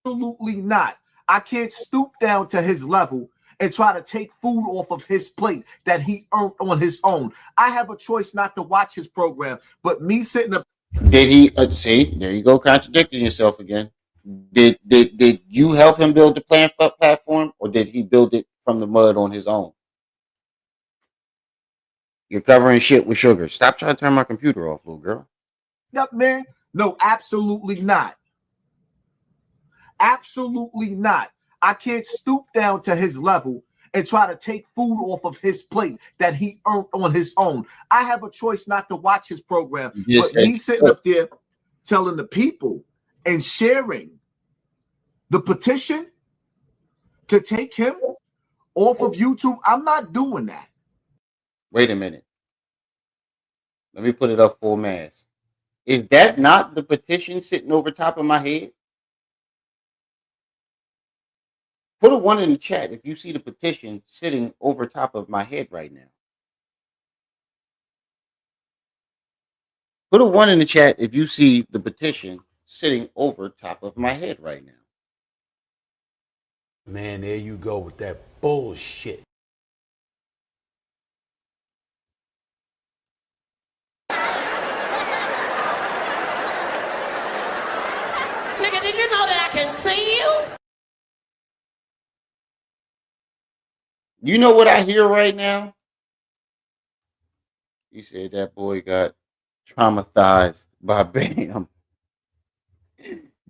Absolutely not. I can't stoop down to his level and try to take food off of his plate that he earned on his own. I have a choice not to watch his program, but me sitting up. Did he see? There you go, contradicting yourself again. Did you help him build the platform, or did he build it from the mud on his own? You're covering shit with sugar. Stop trying to turn my computer off, little girl. Up, man? No, absolutely not. Absolutely not. I can't stoop down to his level and try to take food off of his plate that he earned on his own. I have a choice not to watch his program, but me sitting up there telling the people and sharing the petition to take him off of YouTube, I'm not doing that. Wait a minute. Let me put it up full mass. Is that not the petition sitting over top of my head? Put a 1 in the chat if you see the petition sitting over top of my head right now. Put a 1 in the chat if you see the petition sitting over top of my head right now. Man, there you go with that bullshit. Nigga, did you know that I can see you? You know what I hear right now? You said that boy got traumatized by Bam.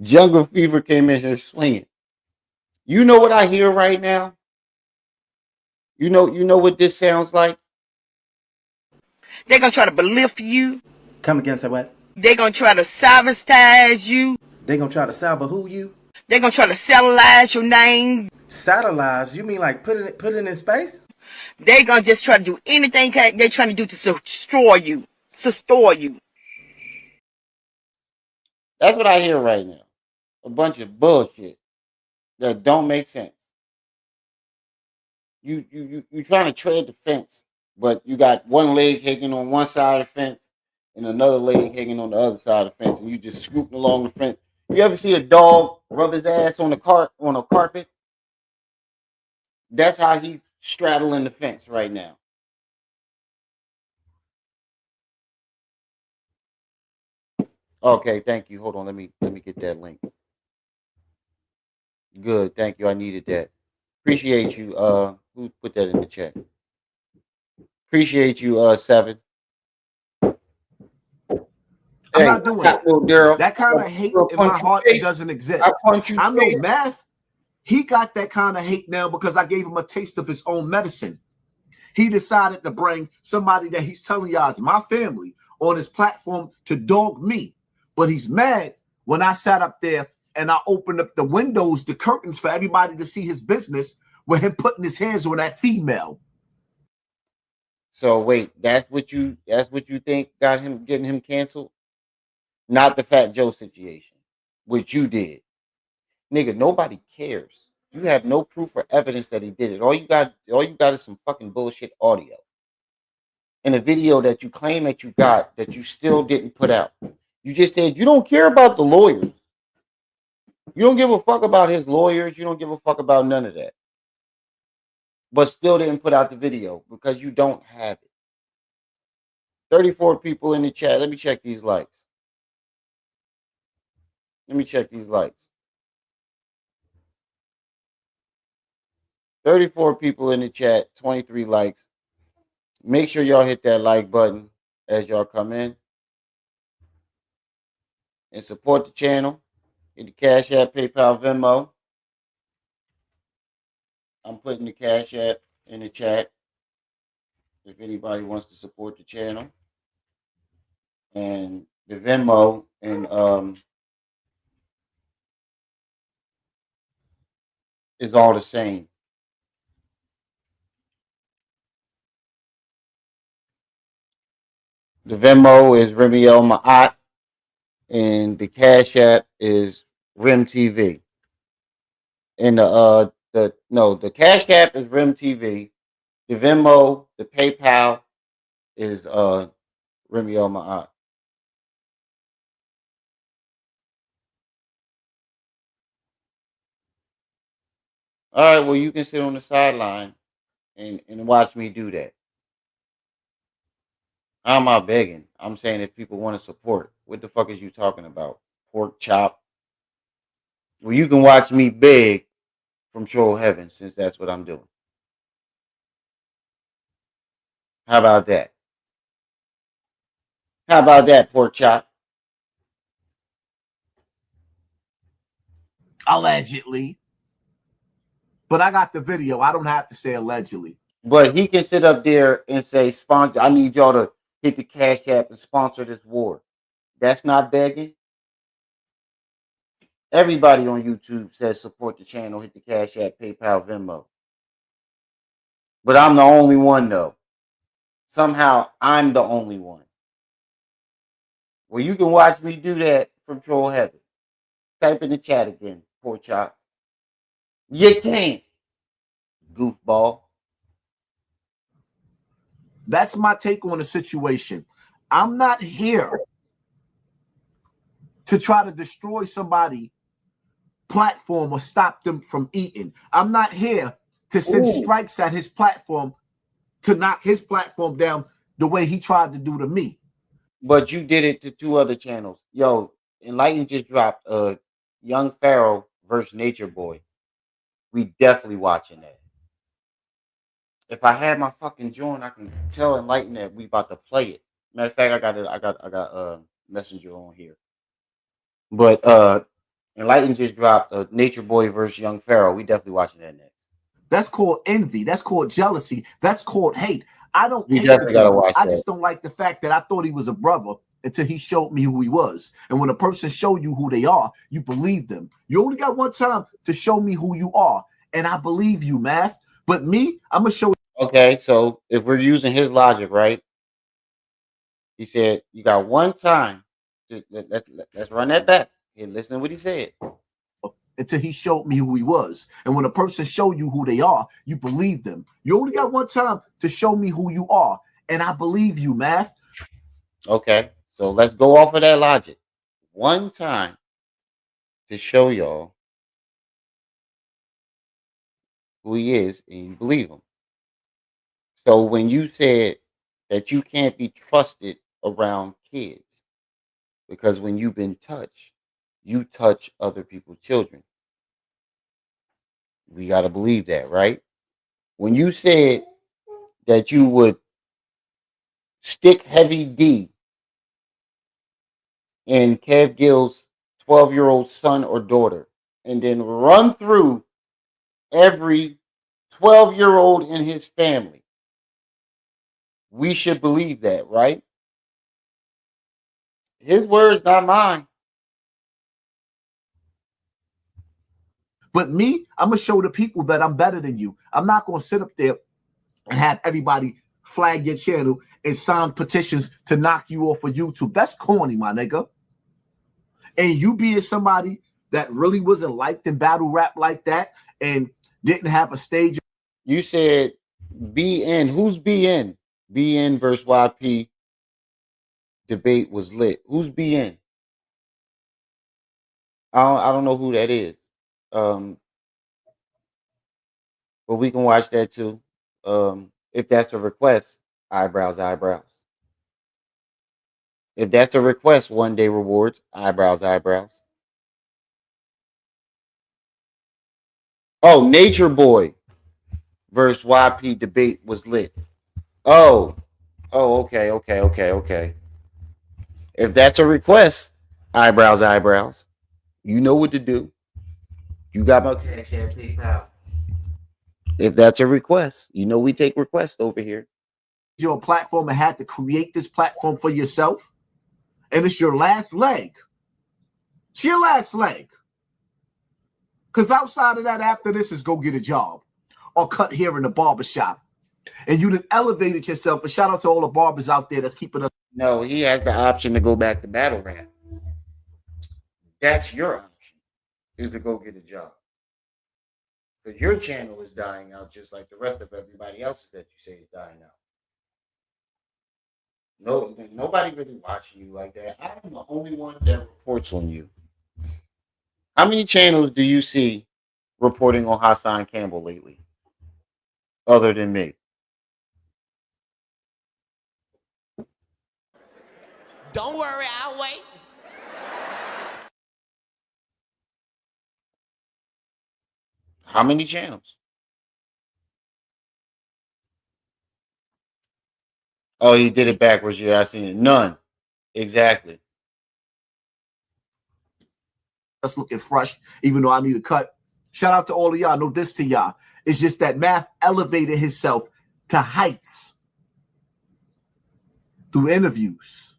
Jungle Fever came in here swinging. You know what I hear right now? You know what this sounds like? They're gonna try to belittle you. Come again, say what? They're gonna try to sabotage you. They gonna try to salva who you? They're gonna try to satellize your name. Satellize? You mean like put it in space? They're gonna just try to do anything they're trying to do to destroy you. To store you. That's what I hear right now. A bunch of bullshit that don't make sense. You trying to tread the fence, but you got one leg hanging on one side of the fence and another leg hanging on the other side of the fence, and you just scooting along the fence. You ever see a dog rub his ass on a carpet? That's how he's straddling the fence right now. Okay, thank you. Hold on, let me get that link. Good, thank you. I needed that. Appreciate you. Who put that in the chat? Appreciate you, Seven. I'm not doing it. Little girl. That kind of hate in my heart doesn't exist. I know Math. He got that kind of hate now because I gave him a taste of his own medicine. He decided to bring somebody that he's telling y'all is my family on his platform to dog me. But he's mad when I sat up there and I opened up the windows, the curtains for everybody to see his business with him putting his hands on that female. So wait, that's what you think got him getting him canceled? Not the Fat Joe situation, which you did. Nigga, nobody cares. You have no proof or evidence that he did it. All you got is some fucking bullshit audio. And a video that you claim that you got that you still didn't put out. You just said you don't care about the lawyers. You don't give a fuck about his lawyers. You don't give a fuck about none of that. But still didn't put out the video because you don't have it. 34 people in the chat. Let me check these likes. 34 people in the chat, 23 likes. Make sure y'all hit that like button as y'all come in. And support the channel. Hit the Cash App, PayPal, Venmo. I'm putting the Cash App in the chat if anybody wants to support the channel. And the Venmo and is all the same. The Venmo is Remiel Ma'at, and the Cash App is Rim TV. And the Cash App is Rim TV. The Venmo, the PayPal is Remiel Ma'at. All right, well, you can sit on the sideline and watch me do that. I'm not begging. I'm saying if people want to support, what the fuck is you talking about? Pork chop? Well, you can watch me beg from Troll Heaven since that's what I'm doing. How about that? How about that, pork chop? Allegedly. But I got the video. I don't have to say allegedly. But he can sit up there and say, "Sponsor, I need y'all to hit the Cash App and sponsor this war." That's not begging. Everybody on YouTube says support the channel, hit the Cash App, PayPal, Venmo. But I'm the only one, though. Somehow, I'm the only one. Well, you can watch me do that from Troll Heaven. Type in the chat again, pork chop. You can't, goofball. That's my take on the situation. I'm not here to try to destroy somebody's platform or stop them from eating. I'm not here to send strikes at his platform to knock his platform down the way he tried to do to me. But you did it to 2 other channels. Yo, Enlighten just dropped Young Pharaoh versus Nature Boy. We definitely watching that. If I had my fucking joint, I can tell Enlighten that we about to play it. Matter of fact, I got Messenger on here. But Enlighten just dropped Nature Boy versus Young Pharaoh. We definitely watching that next. That's called envy. That's called jealousy. That's called hate. I don't You hate definitely the gotta dude. watch I that. just don't like the fact that I thought he was a brother until he showed me who he was. And when a person show you who they are, you believe them. You only got one time to show me who you are, and I believe you, Math. But me, I'm gonna show. Okay, so if we're using his logic, right? He said you got one time. Let's run that back and listen to what he said. Until he showed me who he was. And when a person show you who they are, you believe them. You only got one time to show me who you are, and I believe you, Math. Okay, so let's go off of that logic. One time to show y'all who he is, and you believe him. So when you said that you can't be trusted around kids, because when you've been touched, you touch other people's children. We got to believe that, right? When you said that you would stick heavy D in Kev Gill's 12-year-old son or daughter and then run through every 12-year-old in his family, we should believe that, right? His words, not mine. But me, I'm gonna show the people that I'm better than you. I'm not gonna sit up there and have everybody flag your channel and sign petitions to knock you off of YouTube. That's corny, my nigga. And you being somebody that really wasn't liked in battle rap like that and didn't have a stage. You said BN. Who's BN? BN versus YP debate was lit. Who's BN? I don't know who that is. But we can watch that too. If that's a request, eyebrows, eyebrows. If that's a request, 1 day rewards, eyebrows, eyebrows. Oh, Nature Boy versus YP debate was lit. Oh, okay. If that's a request, eyebrows, eyebrows. You know what to do. You got my PayPal. If that's a request, you know we take requests over here. Your platform and had to create this platform for yourself, and it's your last leg. It's your last leg. Because outside of that, after this is go get a job or cut hair in the barbershop. And you done elevated yourself. And shout out to all the barbers out there that's keeping us. No, he has the option to go back to battle rap. That's your option, is to go get a job. Because your channel is dying out just like the rest of everybody else's that you say is dying out. No, nobody really watching you like that. I'm the only one that reports on you. How many channels do you see reporting on Hassan Campbell lately? Other than me. Don't worry, I'll wait. How many channels? Oh, he did it backwards. Yeah, I seen it. None. Exactly. Us looking fresh, even though I need a cut. Shout out to all of y'all. No diss to y'all. It's just that Math elevated himself to heights through interviews,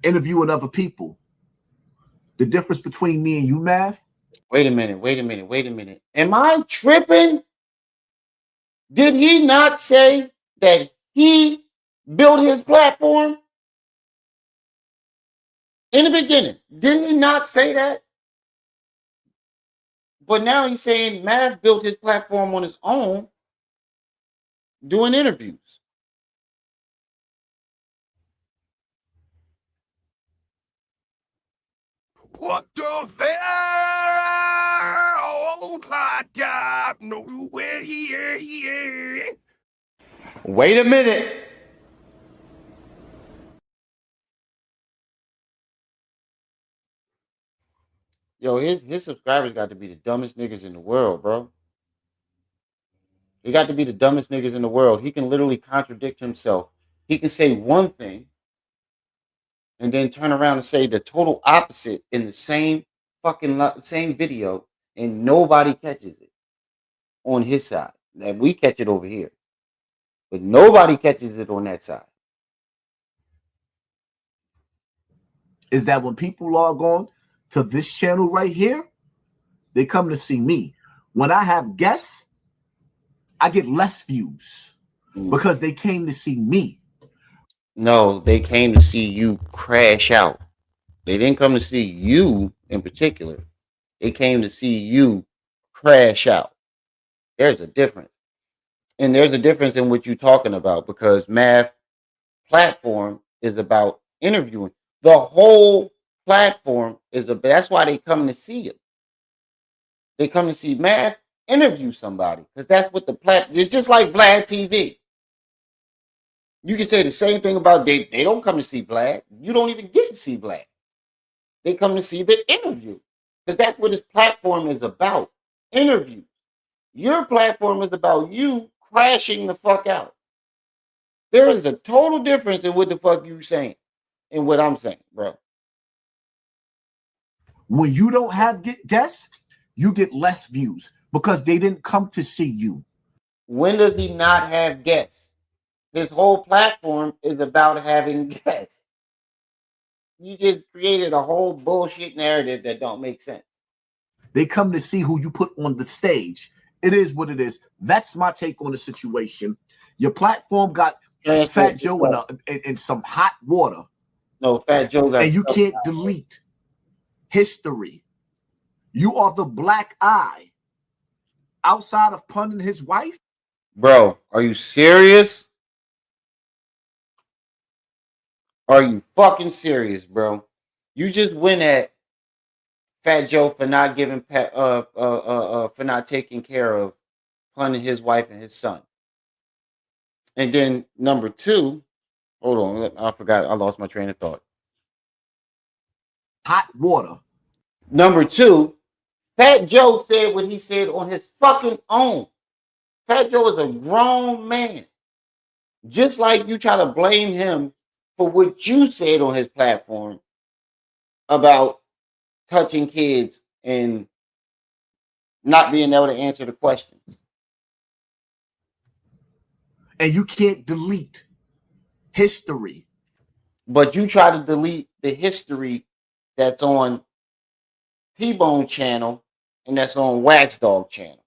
interviewing other people. The difference between me and you, Math. Wait a minute. Am I tripping? Did he not say that he built his platform in the beginning? Did he not say that? But now he's saying Mav built his platform on his own doing interviews. What the fair? Oh my God! Nowhere here. Wait a minute. Yo, his subscribers got to be the dumbest niggas in the world, bro. They got to be the dumbest niggas in the world. He can literally contradict himself. He can say one thing and then turn around and say the total opposite in the same same video, and nobody catches it on his side. And we catch it over here. but nobody catches it on that side. Is that when people log on to this channel right here, they come to see me. When I have guests, I get less views because they came to see me. No, they came to see you crash out. They didn't come to see you in particular. They came to see you crash out. There's a difference. And there's a difference in what you're talking about, because Math platform is about interviewing. The whole platform is that's why they come to see it. They come to see Math interview somebody, because that's what the platform. It's just like Vlad TV. You can say the same thing about they don't come to see Vlad. You don't even get to see Vlad. They come to see the interview, because that's what his platform is about. Interviews. Your platform is about you crashing the fuck out. There is a total difference in what the fuck you saying and what I'm saying, bro. When you don't have guests, you get less views because they didn't come to see you. When does he not have guests? His whole platform is about having guests. You just created a whole bullshit narrative that don't make sense. They come to see who you put on the stage. It is what it is. That's my take on the situation. Your platform got Fat Joe in some hot water. No, Fat Joe got, and you can't delete history. You are the black eye outside of punning his wife. Bro, are you serious? Are you fucking serious, bro? You just went at Fat Joe for not giving for not taking care of punning his wife and his son. And then number two, hold on, I forgot, I lost my train of thought. Hot water. Number two, Fat Joe said what he said on his fucking own. Fat Joe is a grown man. Just like you try to blame him for what you said on his platform about touching kids and not being able to answer the questions. And you can't delete history. But you try to delete the history that's on T-Bone channel and that's on Wax Dog channel.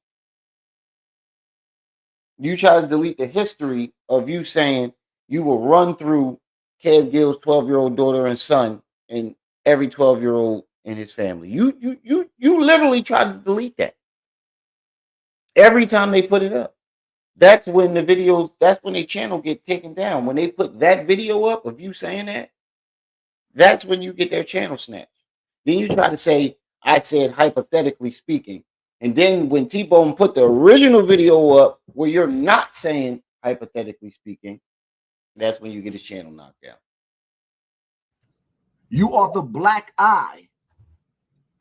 You try to delete the history of you saying you will run through Kev Gill's 12-year-old daughter and son and every 12-year-old in his family. You literally try to delete that every time they put it up. That's when the videos, that's when their channel get taken down. When they put that video up of you saying that, that's when you get their channel snatched. Then you try to say, I said hypothetically speaking. And then when T-Bone put the original video up where you're not saying hypothetically speaking, that's when you get his channel knocked out. You are the black eye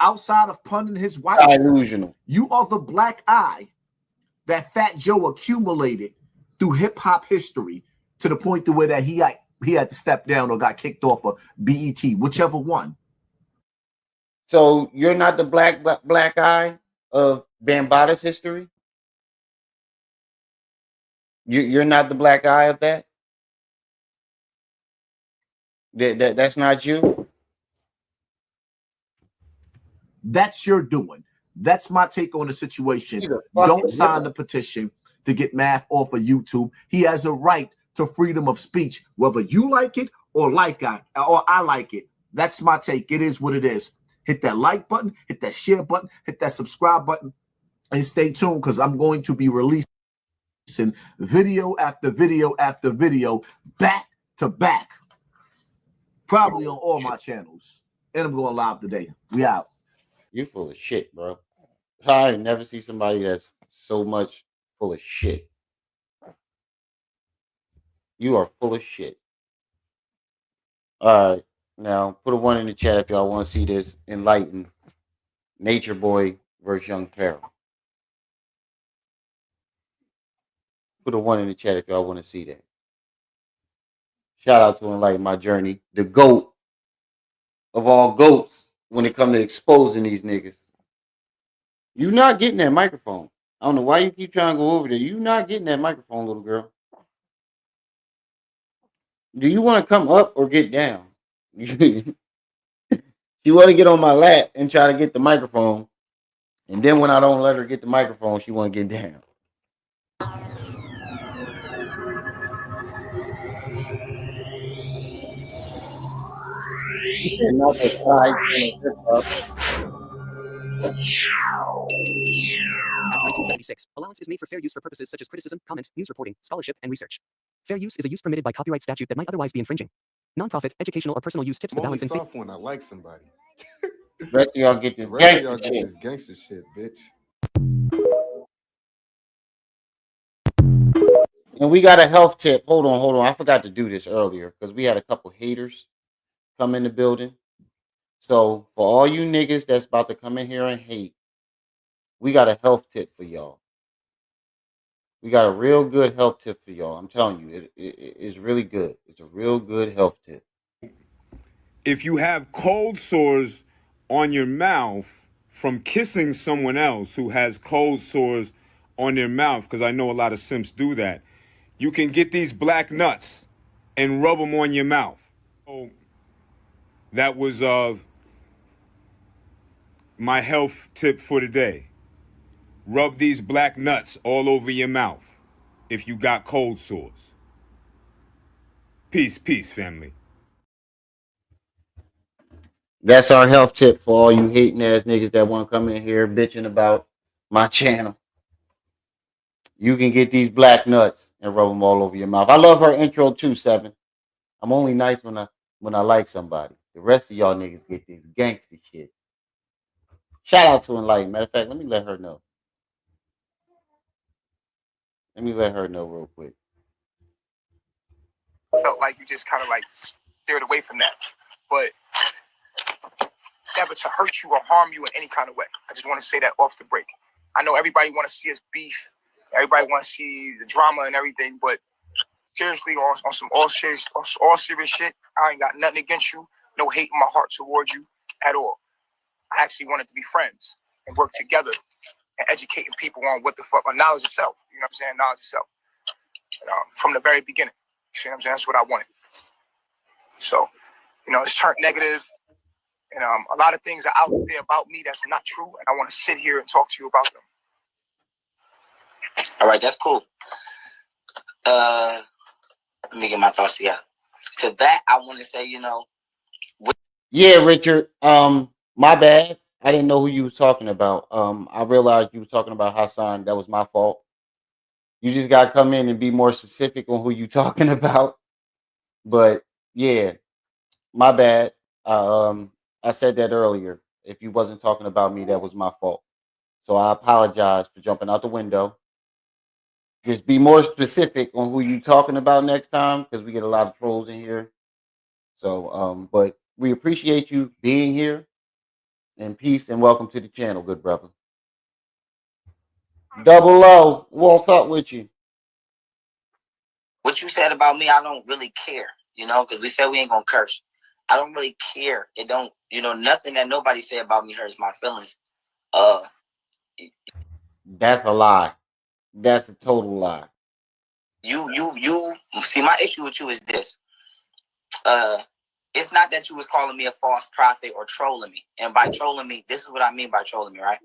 outside of punning his wife. Illusional. You are the black eye that Fat Joe accumulated through hip hop history to the point to where that he had to step down or got kicked off of BET, whichever one. So you're not the black eye of Bambaata's history? You're not the black eye of that? That's not you? That's your doing. That's my take on the situation. Don't sign the petition to get Math off of YouTube. He has a right to freedom of speech, whether you like it or I like it. That's my take. It is what it is. Hit that like button, hit that share button, hit that subscribe button, and stay tuned because I'm going to be releasing video after video after video back to back, probably on all my channels. And I'm going live today. We out. You full of shit, bro. I never see somebody that's so much full of shit. You are full of shit. All right. Now, put a 1 in the chat if y'all want to see this Enlighten Nature Boy versus Young Pharaoh. Put a 1 in the chat if y'all want to see that. Shout out to Enlighten My Journey, the GOAT of all GOATs when it comes to exposing these niggas. You not getting that microphone. I don't know why you keep trying to go over there. You not getting that microphone, little girl. Do you want to come up or get down? You want to get on my lap and try to get the microphone, and then when I don't let her get the microphone, she want to get down. Not the side hip hop. 1976. Allowance is made for fair use for purposes such as criticism, comment, news reporting, scholarship, and research. Fair use is a use permitted by copyright statute that might otherwise be infringing. Non-profit, educational, or personal use tips the balance in soft when I like somebody. The rest of y'all get this gangster shit, bitch. And we got a health tip. Hold on. I forgot to do this earlier because we had a couple haters come in the building. So for all you niggas that's about to come in here and hate, we got a health tip for y'all. We got a real good health tip for y'all. I'm telling you, it's really good. It's a real good health tip. If you have cold sores on your mouth from kissing someone else who has cold sores on their mouth, because I know a lot of simps do that, you can get these black nuts and rub them on your mouth. So that was my health tip for today. Rub these black nuts all over your mouth if you got cold sores. Peace, family. That's our health tip for all you hating ass niggas that want to come in here bitching about my channel. You can get these black nuts and rub them all over your mouth. I love her intro too, 7. I'm only nice when I like somebody. The rest of y'all niggas get this gangster shit. Shout out to Enlighten. Matter of fact, let me let her know. Let me let her know real quick. Felt like you just kind of like steered away from that, but never to hurt you or harm you in any kind of way. I just want to say that off the break. I know everybody want to see us beef. Everybody want to see the drama and everything, but seriously, on some all serious shit, I ain't got nothing against you. No hate in my heart towards you at all. I actually wanted to be friends and work together and educating people on what the fuck, on knowledge of self. You know what I'm saying? Knowledge of self. And, from the very beginning. You see what I'm saying? That's what I wanted. So, it's turned negative. And a lot of things are out there about me that's not true. And I want to sit here and talk to you about them. All right, that's cool. Let me get my thoughts together. To that, I want to say, yeah, Richard. My bad. I didn't know who you was talking about. I realized you was talking about Hassan. That was my fault. You just gotta come in and be more specific on who you talking about. But yeah, my bad. I said that earlier. If you wasn't talking about me, that was my fault. So I apologize for jumping out the window. Just be more specific on who you talking about next time, because we get a lot of trolls in here. So, but we appreciate you being here. And peace and welcome to the channel, good brother. Double O, what's up with you? What you said about me, I don't really care, because we said we ain't gonna curse. I don't really care. It don't, nothing that nobody say about me hurts my feelings. That's a lie. That's a total lie. You see, my issue with you is this. It's not that you was calling me a false prophet or trolling me. And by trolling me, this is what I mean by trolling me, right?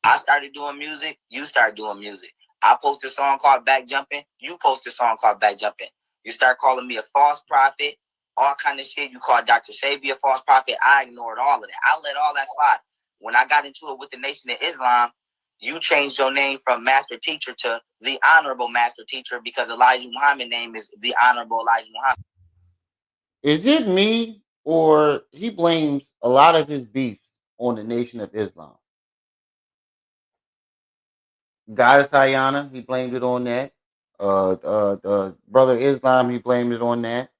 I started doing music, you started doing music. I posted a song called Back Jumping, you posted a song called Back Jumping. You start calling me a false prophet, all kind of shit. You called Dr. Shabi a false prophet. I ignored all of that. I let all that slide. When I got into it with the Nation of Islam, you changed your name from Master Teacher to the Honorable Master Teacher because Elijah Muhammad's name is the Honorable Elijah Muhammad. Is it me or he blames a lot of his beef on the Nation of Islam? Goddess Ayana, he blamed it on that. Brother Islam, he blamed it on that.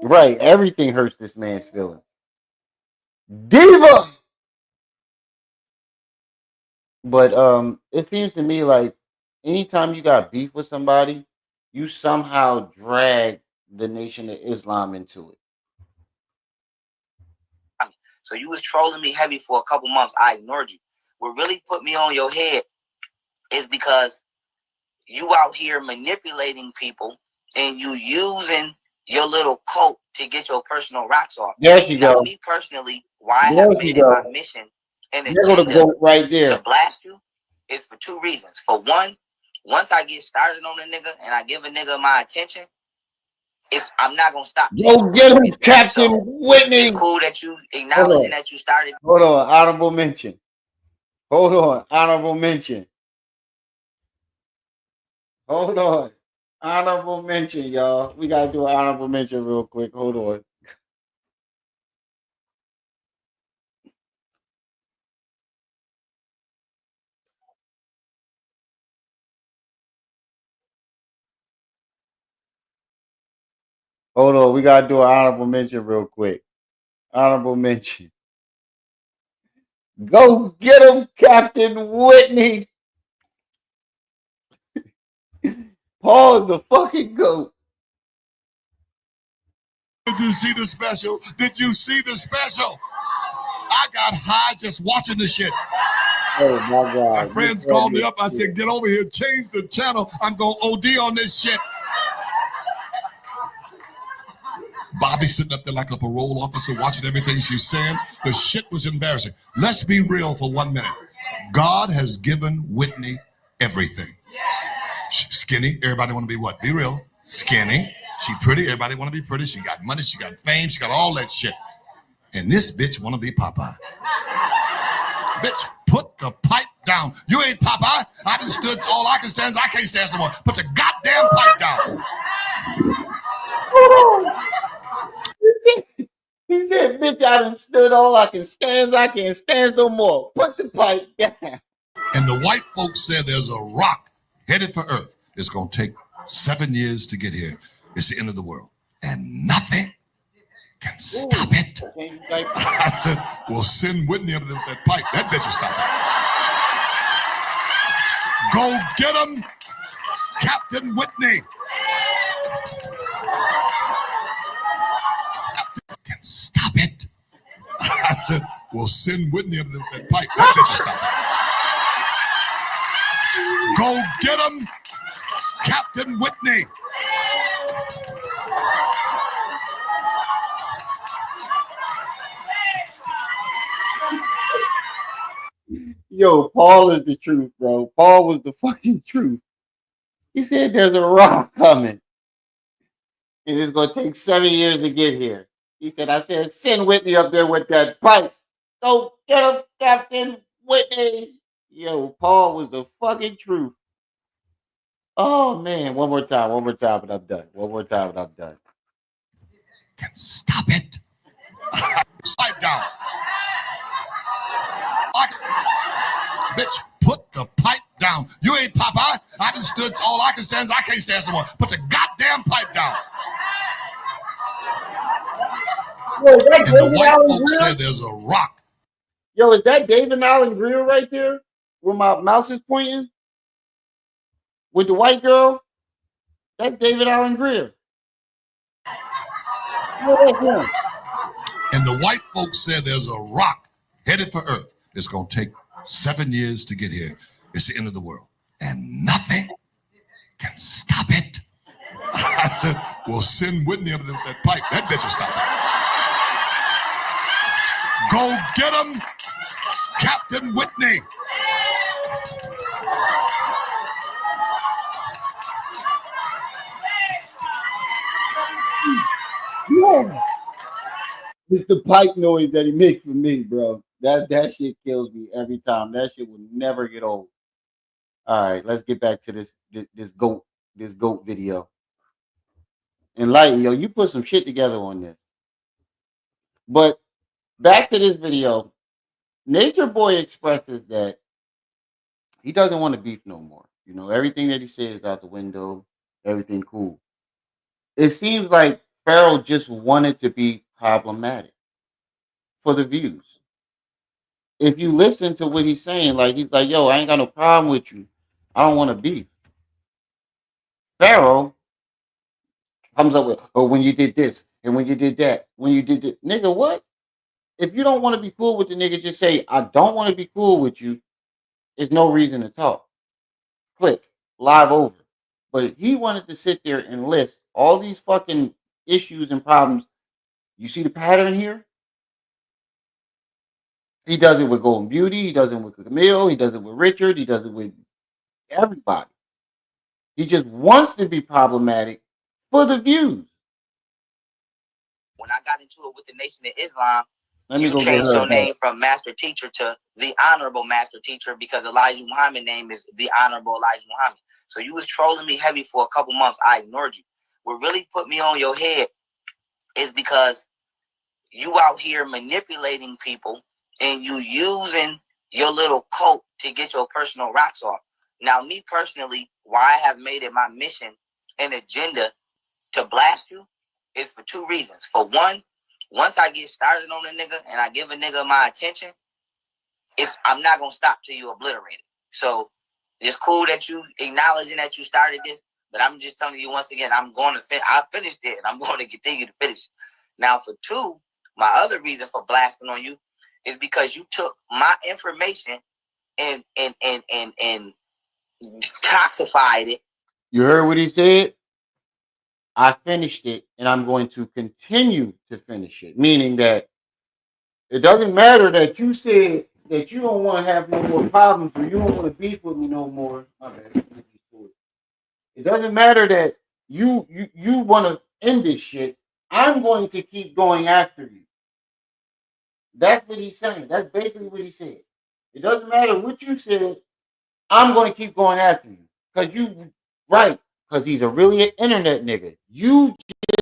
Right, everything hurts this man's feelings. Diva! But it seems to me like anytime you got beef with somebody, you somehow drag the Nation of Islam into it. So you was trolling me heavy for a couple months. I ignored you. What really put me on your head is because you out here manipulating people and you using your little coat to get your personal rocks off. There she Now, go. me personally, why I There have she made it go. my mission and There go the agenda goat right there. to blast you is for two reasons. For one, once I get started on a nigga and I give a nigga my attention, I'm not gonna stop. Go get him, Captain Whitney. It's cool that you acknowledging that you started. Hold on, honorable mention. Hold on, honorable mention. Hold on, honorable mention, y'all. We gotta do an honorable mention real quick. Hold on. Hold on, we gotta do an honorable mention real quick. Honorable mention. Go get him, Captain Whitney. Paul's the fucking goat. Did you see the special? Did you see the special? I got high just watching the shit. Oh my God. My friends called me up. I said, get over here, change the channel. I'm going to OD on this shit. Bobby sitting up there like a parole officer watching everything she's saying. The shit was embarrassing. Let's be real for 1 minute. God has given Whitney everything. She's skinny. Everybody want to be what? Be real. Skinny. She pretty. Everybody want to be pretty. She got money. She got fame. She got all that shit. And this bitch want to be Popeye. Bitch, put the pipe down. You ain't Popeye. I done stood all I can stand. I can't stand someone. Put the goddamn pipe down. He said, bitch, I done stood all I can stand. I can't stand no more. Put the pipe down. And the white folks said there's a rock headed for Earth. It's going to take 7 years to get here. It's the end of the world. And nothing can stop it. We'll send Whitney up that pipe. That bitch will stop it. Go get him, Captain Whitney. Can stop it. We'll send Whitney up that pipe. That bitch will stop it. Go get him, Captain Whitney. Yo, Paul is the truth, bro. Paul was the fucking truth. He said there's a rock coming. And it's going to take 7 years to get here. He said, I said, send Whitney up there with that pipe. Go get him, Captain Whitney. Yo, Paul was the fucking truth. Oh, man. One more time, and I'm done. One more time, and I'm done. Can stop it. Pipe down. Bitch, put the pipe down. You ain't Popeye. I done stood all I can stand. I can't stand someone. Put the goddamn pipe down. Yo, is that and David the white Allen folks Greer? said there's a rock. Yo, is that David Allen Greer right there? Where my mouse is pointing? With the white girl? That's David Allen Greer. And the white folks said there's a rock headed for Earth. It's going to take 7 years to get here. It's the end of the world. And nothing can stop it. We'll send Whitney up that pipe. That bitch will stop it. Go get him, Captain Whitney. Yeah. It's the pipe noise that he makes for me, bro. That shit kills me every time. That shit will never get old. All right, let's get back to this goat video. Enlighten, yo, you put some shit together on this. But back to this video. Nature Boy expresses that he doesn't want to beef no more. You know, everything that he said is out the window. Everything cool. It seems like Pharaoh just wanted to be problematic for the views. If you listen to what he's saying, like he's like, yo, I ain't got no problem with you. I don't want to beef. Pharaoh comes up with, oh, when you did this and when you did that, when you did this. Nigga, what? If you don't want to be cool with the nigga, just say, I don't want to be cool with you. There's no reason to talk. Click. Live over. But he wanted to sit there and list all these fucking issues and problems. You see the pattern here? He does it with Golden Beauty. He does it with Camille. He does it with Richard. He does it with everybody. He just wants to be problematic for the views. When I got into it with the Nation of Islam, Let me you go get changed her your back. name from Master Teacher to the Honorable Master Teacher because Elijah Muhammad's name is the Honorable Elijah Muhammad. So you was trolling me heavy for a couple months. I ignored you. What really put me on your head is because you out here manipulating people and you using your little cult to get your personal rocks off. Now, me personally, why I have made it my mission and agenda to blast you is for two reasons. For one, once I get started on a nigga and I give a nigga my attention, I'm not gonna stop till you obliterate it. So it's cool that you acknowledging that you started this, but I'm just telling you once again, I finished it and I'm going to continue to finish it. Now, for two, my other reason for blasting on you is because you took my information and toxified it. You heard what he said? I finished it and I'm going to continue to finish it. Meaning that it doesn't matter that you said that you don't want to have no more problems or you don't want to beef with me no more. Okay. It doesn't matter that you want to end this shit. I'm going to keep going after you. That's what he's saying. That's basically what he said. It doesn't matter what you said. I'm going to keep going after you. Because he's a really an internet nigga. You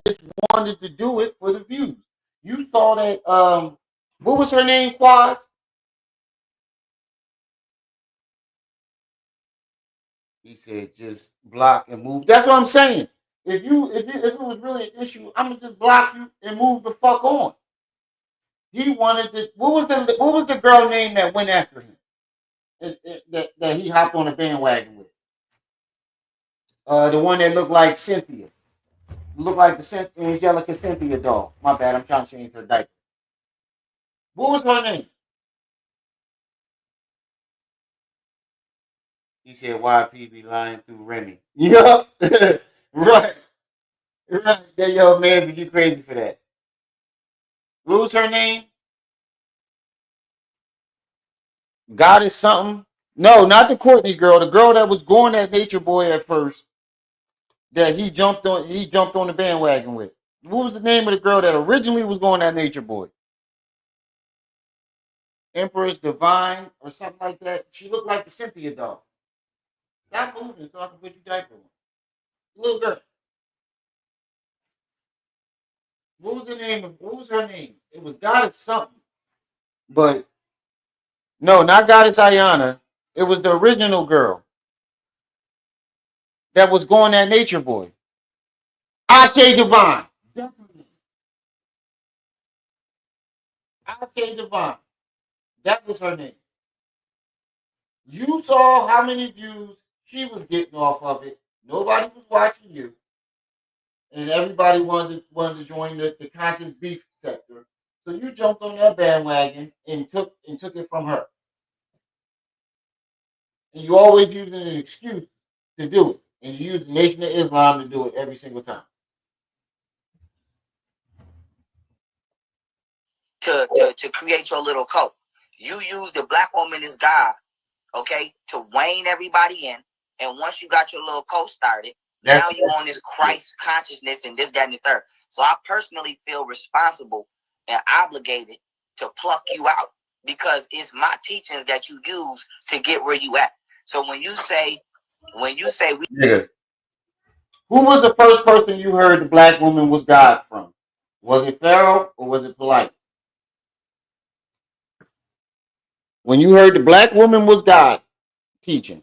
just wanted to do it for the views. You saw that, what was her name, Quaz? He said, just block and move. That's what I'm saying. If it was really an issue, I'm gonna just block you and move the fuck on. He wanted to. What was the girl name that went after him? That he hopped on a bandwagon with. The one that looked like Cynthia. Looked like the Angelica Cynthia doll. My bad. I'm trying to change her diaper. What was her name? He said YP be lying through Remy. Yup. Right. Right. That young man think you crazy for that. What was her name? Goddess something? No, not the Courtney girl. The girl that was going at Nature Boy at first. That he jumped on the bandwagon with. What was the name of the girl that originally was going at Nature Boy? Empress Divine or something like that. She looked like the Cynthia doll. Stop moving so I can put your diaper on. Little girl. What was her name? It was Goddess something. But no, not Goddess Ayana. It was the original girl that was going at Nature Boy. I say Divine. Definitely. I say Divine. That was her name. You saw how many views she was getting off of it. Nobody was watching you. And everybody wanted to join the conscious beef sector. So you jumped on that bandwagon and took it from her. And you always using an excuse to do it. And you use the Nation of Islam to do it every single time. To create your little cult. You use the black woman as God, okay, to wane everybody in. And once you got your little cult started, now you're on this Christ consciousness and this, that, and the third. So I personally feel responsible and obligated to pluck you out because it's my teachings that you use to get where you at. So when you say Nigga, who was the first person you heard the black woman was God from? Was it Pharaoh or was it Polite? When you heard the black woman was God teaching,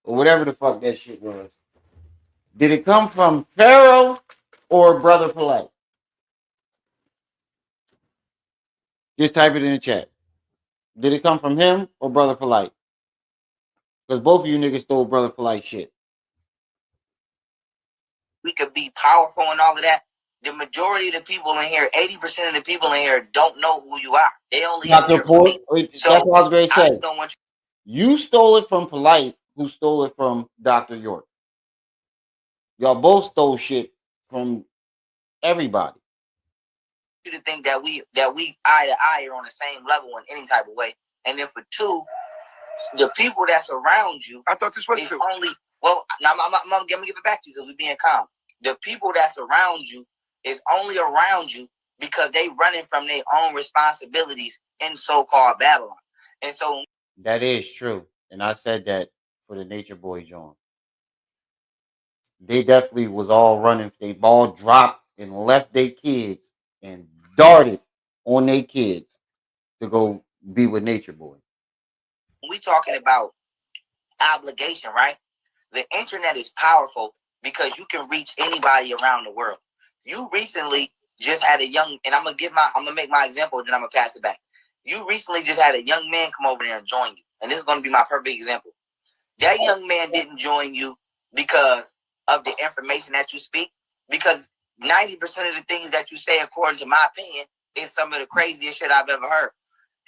or whatever the fuck that shit was, did it come from Pharaoh or Brother Polite? Just type it in the chat. Did it come from him or Brother Polite? Because both of you niggas stole Brother Polite shit. We could be powerful and all of that. The majority of the people in here, 80% of the people in here don't know who you are. They only in here for me. So that's what I was going to say. I just don't want you stole it from Polite, who stole it from Dr. York. Y'all both stole shit from everybody. You to think that we eye to eye are on the same level in any type of way. And then for two, the people that's around you, I thought this was two. Only now I'm gonna give it back to you because we're being calm. The people that's around you is only around you because they running from their own responsibilities in so-called Babylon. And so that is true. And I said that for the Nature Boy John. They definitely was all running. They ball dropped and left their kids and darted on their kids to go be with Nature Boy. We talking about obligation, right? The internet is powerful because you can reach anybody around the world. You recently just had a young, and I'm gonna make my example, then I'm gonna pass it back. You recently just had a young man come over there and join you, and this is gonna be my perfect example. That young man didn't join you because of the information that you speak, because 90% of the things that you say, according to my opinion, is some of the craziest shit I've ever heard.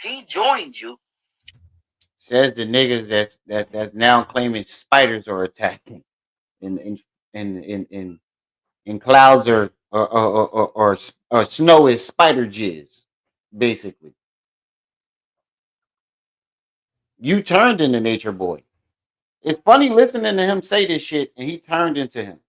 He joined you. Says the niggas that's now claiming spiders are attacking, in clouds or snow is spider jizz, basically. You turned into Nature Boy. It's funny listening to him say this shit, and he turned into him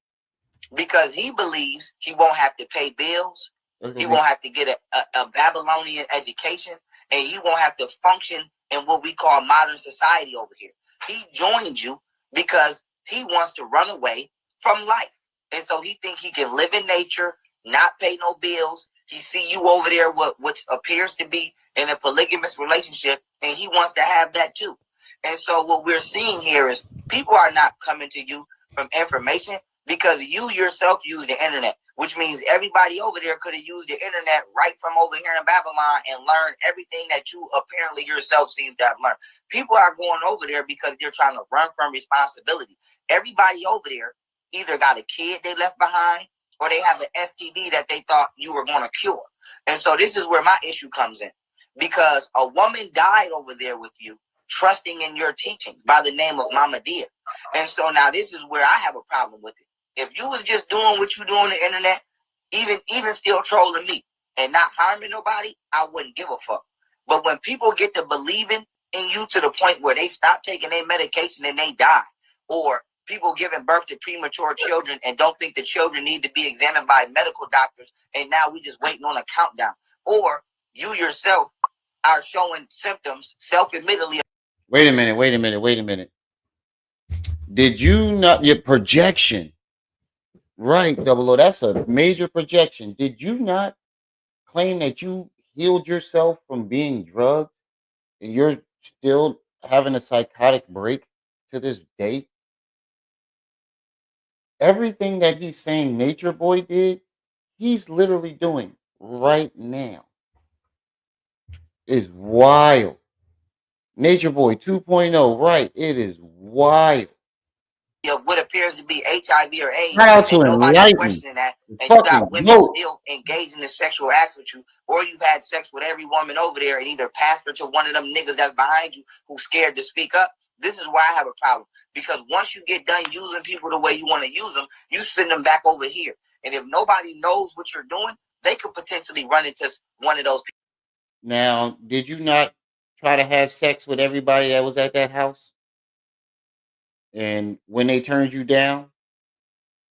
because he believes he won't have to pay bills. He won't have to get a Babylonian education, and he won't have to function in what we call modern society over here. He joined you because he wants to run away from life. And so he think he can live in nature, not pay no bills. He see you over there which appears to be in a polygamous relationship, and he wants to have that too. And so what we're seeing here is people are not coming to you from information because you yourself use the internet, which means everybody over there could have used the internet right from over here in Babylon and learned everything that you apparently yourself seem to have learned. People are going over there because they're trying to run from responsibility. Everybody over there either got a kid they left behind or they have an STD that they thought you were going to cure. And so this is where my issue comes in, because a woman died over there with you, trusting in your teaching by the name of Mama Dia. And so now this is where I have a problem with it. If you was just doing what you do on the internet, even still trolling me and not harming nobody, I wouldn't give a fuck. But when people get to believing in you to the point where they stop taking their medication and they die, or people giving birth to premature children and don't think the children need to be examined by medical doctors, and now we just waiting on a countdown, or you yourself are showing symptoms self-admittedly. Wait a minute. Did you not, your projection? Right, Double O, that's a major projection. Did you not claim that you healed yourself from being drugged and you're still having a psychotic break to this day? Everything that he's saying Nature Boy did, he's literally doing right now. It's wild. Nature Boy 2.0, right? It is wild. What appears to be HIV or AIDS, Shout out to and nobody's Enlighten. questioning that, and you got women still engaging in sexual acts with you, or you've had sex with every woman over there and either passed her to one of them niggas that's behind you who's scared to speak up. This is why I have a problem, because once you get done using people the way you want to use them, you send them back over here, and if nobody knows what you're doing, they could potentially run into one of those people. Now, did you not try to have sex with everybody that was at that house? And when they turned you down,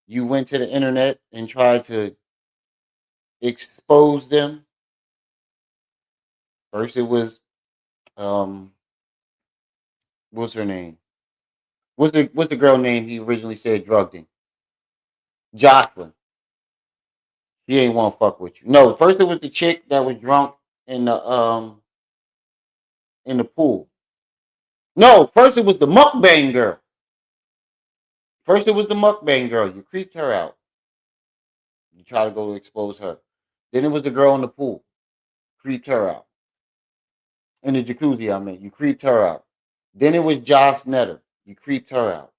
you went to the internet and tried to expose them. First, it was what's her name? What's the girl name he originally said drugged him? Jocelyn. She ain't want to fuck with you. No, first it was the chick that was drunk in the pool. No, first it was the mukbang girl. You creeped her out. You try to go to expose her. Then it was the girl in the pool. Creeped her out. In the jacuzzi, I mean. You creeped her out. Then it was Josh Netter. You creeped her out.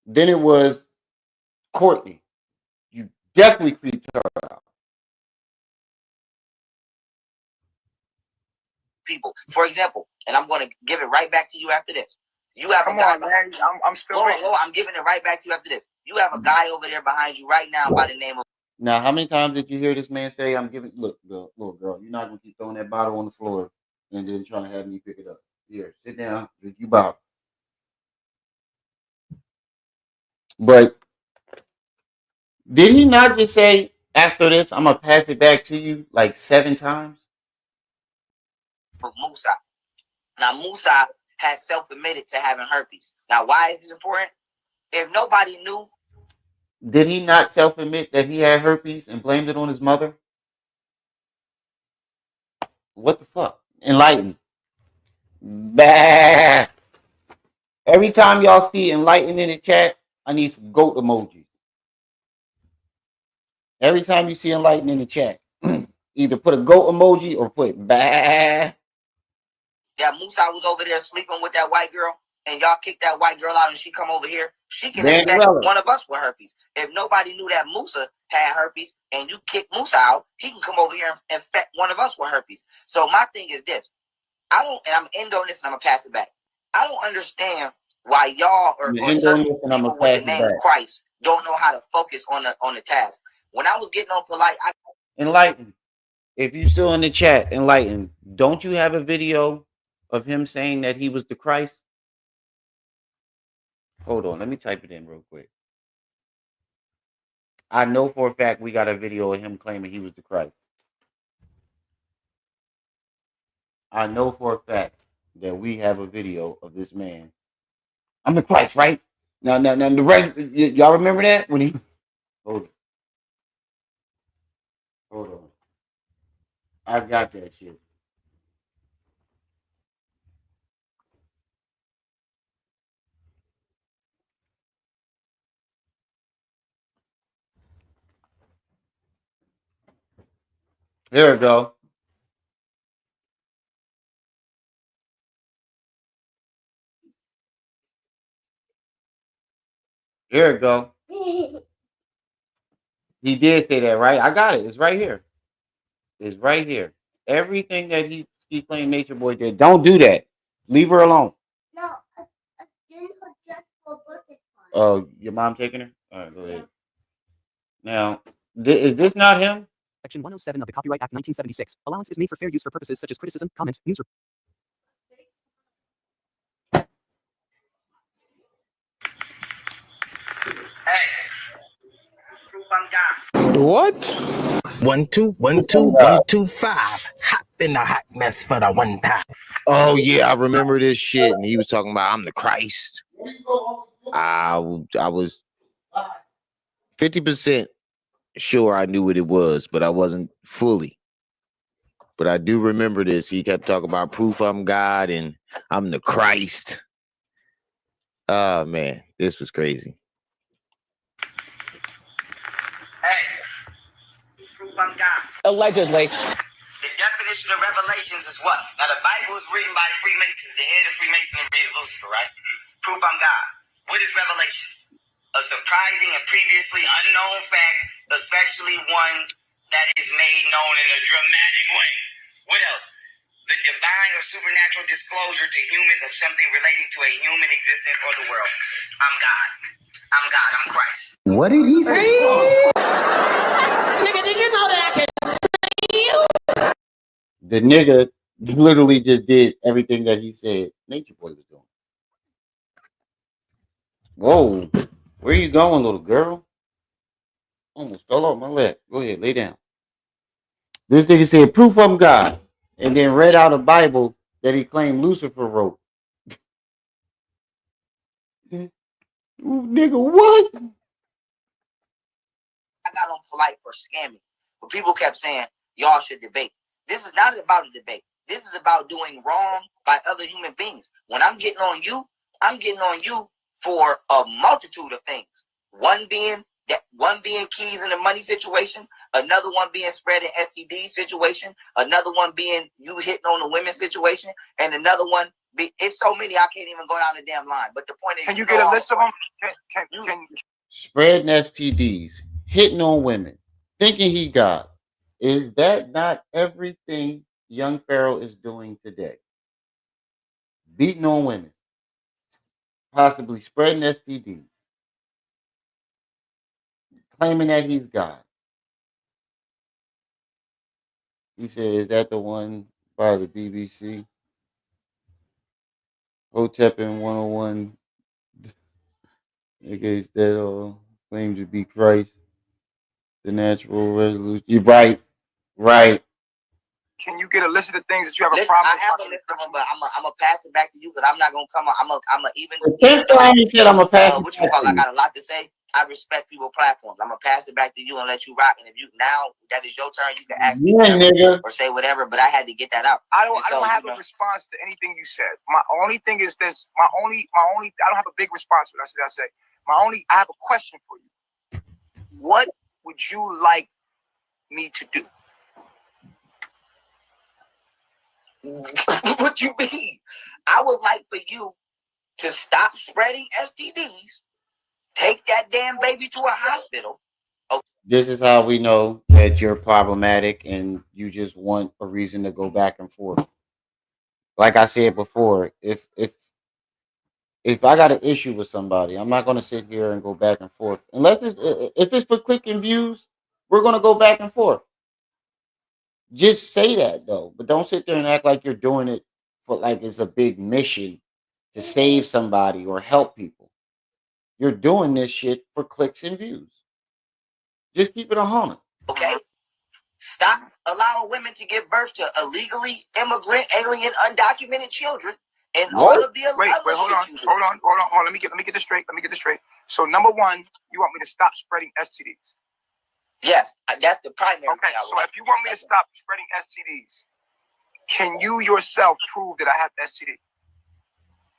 Then it was Courtney. You definitely creeped her out. People, for example, and I'm going to give it right back to you after this. You have Come a guy. on, man. I'm still waiting. I'm giving it right back to you after this. You have a guy over there behind you right now by the name of. Now, how many times did you hear this man say, I'm giving, look, little girl, you're not going to keep throwing that bottle on the floor and then trying to have me pick it up. Here, sit down, you bottle. But did he not just say, after this, I'm going to pass it back to you like 7 times? Musa. Now, Musa has self-admitted to having herpes. Now, why is this important? If nobody knew. Did he not self-admit that he had herpes and blamed it on his mother? What the fuck? Enlighten. Bah. Every time y'all see Enlighten in the chat, I need some goat emojis. Every time you see Enlighten in the chat, either put a goat emoji or put bah. Yeah, Musa was over there sleeping with that white girl, and y'all kicked that white girl out, and she come over here. She can infect one of us with herpes. If nobody knew that Musa had herpes, and you kick Musa out, he can come over here and infect one of us with herpes. So my thing is this: I don't, and I'm end on this, and I'm gonna pass it back. I don't understand why y'all or certain people with the name of Christ don't know how to focus on the task. When I was getting on polite, Enlighten. If you still in the chat, Enlighten, don't you have a video of him saying that he was the Christ? Hold on, let me type it in real quick. I know for a fact we got a video of him claiming he was the Christ. I know for a fact that we have a video of this man. I'm the Christ, right? Now, the right, y'all remember that when he? Hold on. I got that shit. There we go. There we go. He did say that, right? I got it. It's right here. It's right here. Everything that he claimed Nature Boy did. Don't do that. Leave her alone. No, I didn't just for birthday party. Oh, your mom taking her? All right, go ahead. Now, is this not him? Section 107 of the Copyright Act 1976. Allowance is made for fair use for purposes such as criticism, comment, news. What? 1 2 1 2 1 2 5. Hot in a hot mess for the one time. Oh yeah, I remember this shit. And he was talking about I'm the Christ. I was 50% sure I knew what it was, but I wasn't fully. But I do remember this. He kept talking about proof I'm God and I'm the Christ. Oh man, this was crazy. proof I'm God. Allegedly. The definition of revelations is what? Now, the Bible is written by Freemasons. The head of Freemasonry is Lucifer, right? Proof I'm God. What is revelations? A surprising and previously unknown fact, especially one that is made known in a dramatic way. What else? The divine or supernatural disclosure to humans of something relating to a human existence or the world. I'm God. I'm God. I'm Christ. What did he say? Nigga, did you know that I can see you? The nigga literally just did everything that he said Nature Boy was doing. Whoa, where you going, little girl? Almost fell off my leg. Go ahead, lay down. This nigga said, proof I'm God, and then read out a Bible that he claimed Lucifer wrote. Nigga, what? I got on polite for scamming. But people kept saying, y'all should debate. This is not about a debate. This is about doing wrong by other human beings. When I'm getting on you for a multitude of things. One being keys in the money situation, another one being spreading STD situation, another one being you hitting on the women situation, and another one it's so many I can't even go down the damn line. But the point is, can you get a list of them? Can spreading STDs, hitting on women, thinking he God. Is that not everything young Pharaoh is doing today? Beating on women. possibly spreading STDs, claiming that he's God. He said, "Is that the one by the BBC? Hotep in 101 niggas that claim to be Christ, the natural resolution." You're right, right. Can you get a list of the things that you have Listen, a problem I with? have a list of them, but I'm gonna pass it back to you because I'm not gonna come on. I'm a even. Tenth time he said, "I'm gonna pass it What you back call? to I you." got a lot to say. I respect people's platforms. I'm gonna pass it back to you and let you rock. And if you now that is your turn, you can ask me Yeah, nigga. or say whatever. But I had to get that out. I don't have a response to anything you said. My only thing is this. I don't have a big response to what I say. I have a question for you. What would you like me to do? What you mean? I would like for you to stop spreading STDs. Take that damn baby to a hospital. This is how we know that you're problematic and you just want a reason to go back and forth. Like I said before, if I got an issue with somebody, I'm not going to sit here and go back and forth. Unless if it's for clicking views, we're going to go back and forth. Just say that though, but don't sit there and act like you're doing it for like it's a big mission to save somebody or help people. You're doing this shit for clicks and views. Just keep it 100. Okay? Stop allowing women to give birth to illegally immigrant, alien, undocumented children, and all of the Wait, hold on. Let me get this straight. So number one, you want me to stop spreading STDs? Yes, that's the primary. Okay, so if you want me to stop spreading STDs, can you yourself prove that I have STD?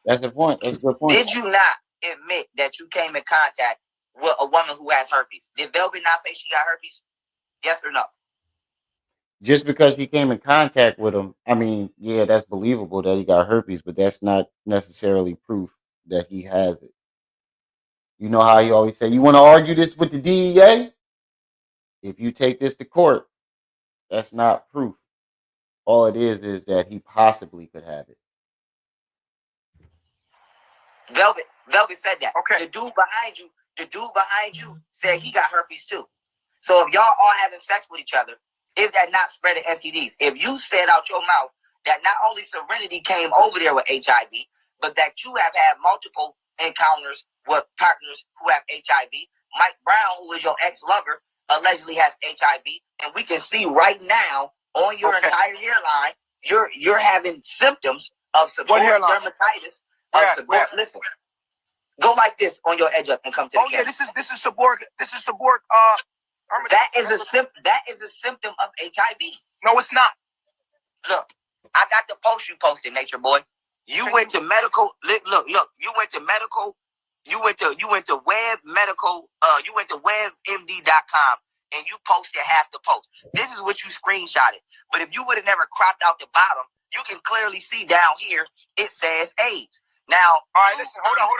That's the point. That's a good point. Did you not admit that you came in contact with a woman who has herpes? Did Velvet not say she got herpes? Yes or no? Just because you came in contact with him, I mean, yeah, that's believable that he got herpes, but that's not necessarily proof that he has it. You know how you always say, you want to argue this with the DEA? If you take this to court, that's not proof. All it is that he possibly could have it. Velvet said that. Okay. The dude behind you said he got herpes too. So if y'all all having sex with each other, is that not spreading STDs? If you said out your mouth that not only Serenity came over there with HIV, but that you have had multiple encounters with partners who have HIV, Mike Brown, who is your ex-lover, allegedly has HIV, and we can see right now on your entire hairline, you're having symptoms of seborrheic dermatitis. Listen, go like this on your edge up and come to the camera. This is seborrheic. That is a symptom of HIV. No, it's not. Look, I got the post you posted, Nature Boy. You went to medical. Look. You went to medical. You went to webmedical. You went to webmd.com and you posted half the post. This is what you screenshotted. But if you would have never cropped out the bottom, you can clearly see down here it says AIDS. Now, all right, listen. Hold on.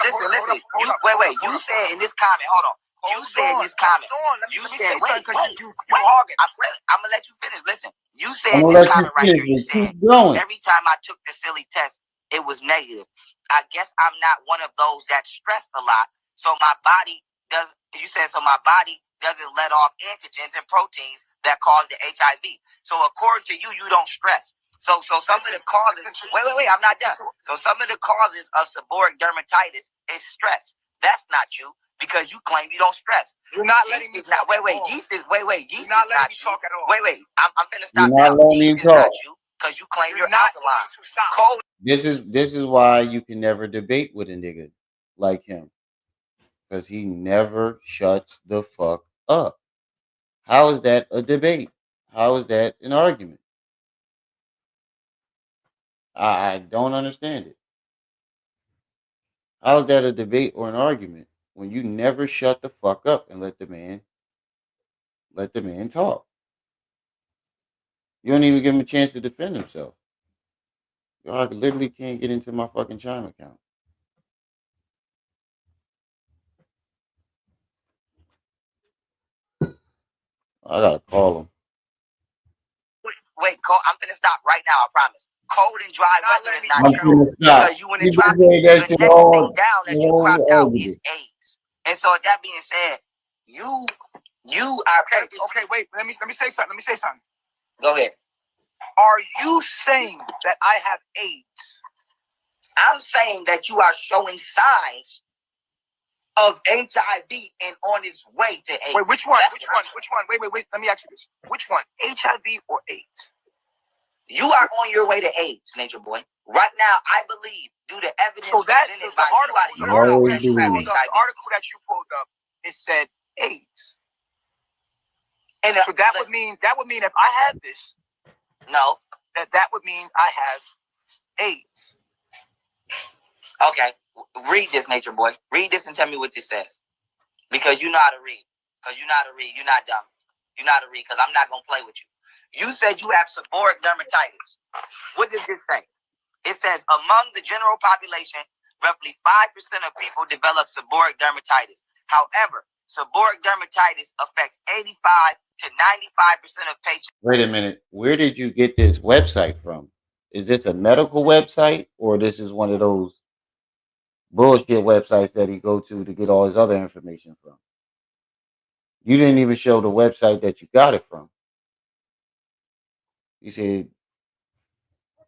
Wait. You said in this comment. Hold on. You said in this comment. You said, wait. I'm gonna let you finish. Listen. You said in this comment right here. You said every time I took the silly test, it was negative. I guess I'm not one of those that stress a lot, so my body does. You said so my body doesn't let off antigens and proteins that cause the HIV. So according to you, you don't stress. So some of the causes. Wait. I'm not done. So some of the causes of seborrheic dermatitis is stress. That's not you because you claim you don't stress. You're not letting me talk. Yeast is Yeast not is not you. Talk at all. Wait. I'm gonna You're stop not now. letting me Yeast is talk. not you because you claim you're alkaline. Cold. This is why you can never debate with a nigga like him. Because he never shuts the fuck up. How is that a debate? How is that an argument? I don't understand it. How is that a debate or an argument when you never shut the fuck up and let the man talk? You don't even give him a chance to defend himself. I literally can't get into my fucking Chime account. I gotta call him. Wait, I'm gonna stop right now. I promise. cold and dry weather is not I'm true. gonna stop. Because you in the You been tropics, saying that the shit next all thing down that you cropped out is argument. AIDS. And so with that being said, you are okay, wait. Let me say something. Go ahead. Are you saying that I have AIDS? I'm saying that you are showing signs of HIV and on its way to AIDS. Wait, which one? Wait. Let me ask you this. Which one? HIV or AIDS? You are on your way to AIDS, Nature Boy. Right now, I believe, due to evidence So that's presented the by article. the article that you have The HIV. article that you pulled up, it said AIDS. And so that would mean if I had this, no, that would mean I have AIDS. Okay, read this, Nature Boy. Read this and tell me what this says. Because you know how to read. You're not dumb. You know how to read, because I'm not going to play with you. You said you have seborrheic dermatitis. What does this say? It says, among the general population, roughly 5% of people develop seborrheic dermatitis. However, seborrheic dermatitis affects 85 to 95% of patients. Wait a minute. Where did you get this website from? Is this a medical website, or this is one of those bullshit websites that he go to get all his other information from? You didn't even show the website that you got it from. You said,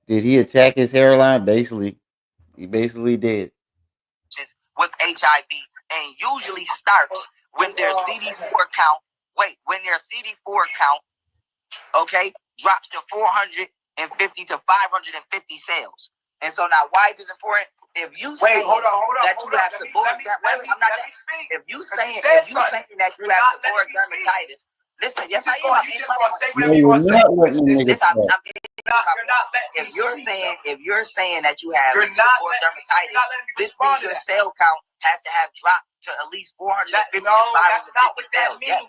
did he attack his hairline? Basically, he basically did. With HIV, and usually starts when their CD4 count. Wait, when their CD4 count, okay, drops to 450 to 550 cells. And so now, why is this important? If you say hold on, that you have seborrheic dermatitis, I'm not. If you saying that you have seborrheic dermatitis, listen, yes, I am. If you're saying that you have seborrheic dermatitis, this means your cell count has to have dropped to at least 450 to 550 cells. Yes.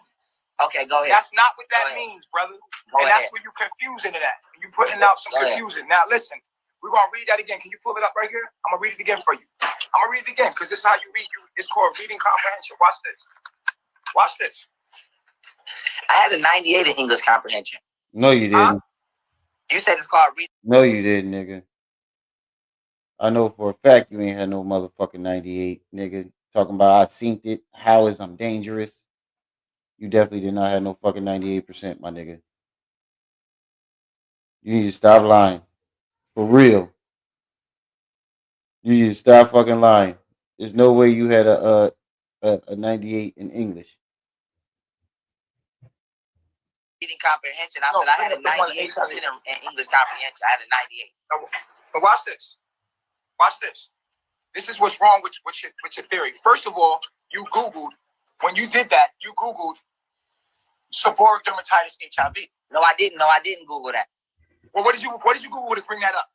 Okay, go ahead. That's not what that means, brother. That's where you confusing it at. You putting out some confusion. Now listen, we're gonna read that again. Can you pull it up right here? I'm gonna read it again for you. I'm gonna read it again because this is how you read. It's called reading comprehension. Watch this. Watch this. I had a 98 in English comprehension. No, you didn't. You said it's called reading. No, you didn't, nigga. I know for a fact you ain't had no motherfucking 98, nigga. Talking about I synced it. How is I'm dangerous? You definitely did not have no fucking 98%, my nigga. You need to stop lying. For real. You need to stop fucking lying. There's no way you had a 98 in English. Reading comprehension. I said I had a 98% in English comprehension. I had a 98. But watch this. Watch this. This is what's wrong with your theory. First of all, you Googled, when you did that, you Googled seborrheic dermatitis HIV. No, I didn't. No, I didn't Google that. Well, what did you Google to bring that up?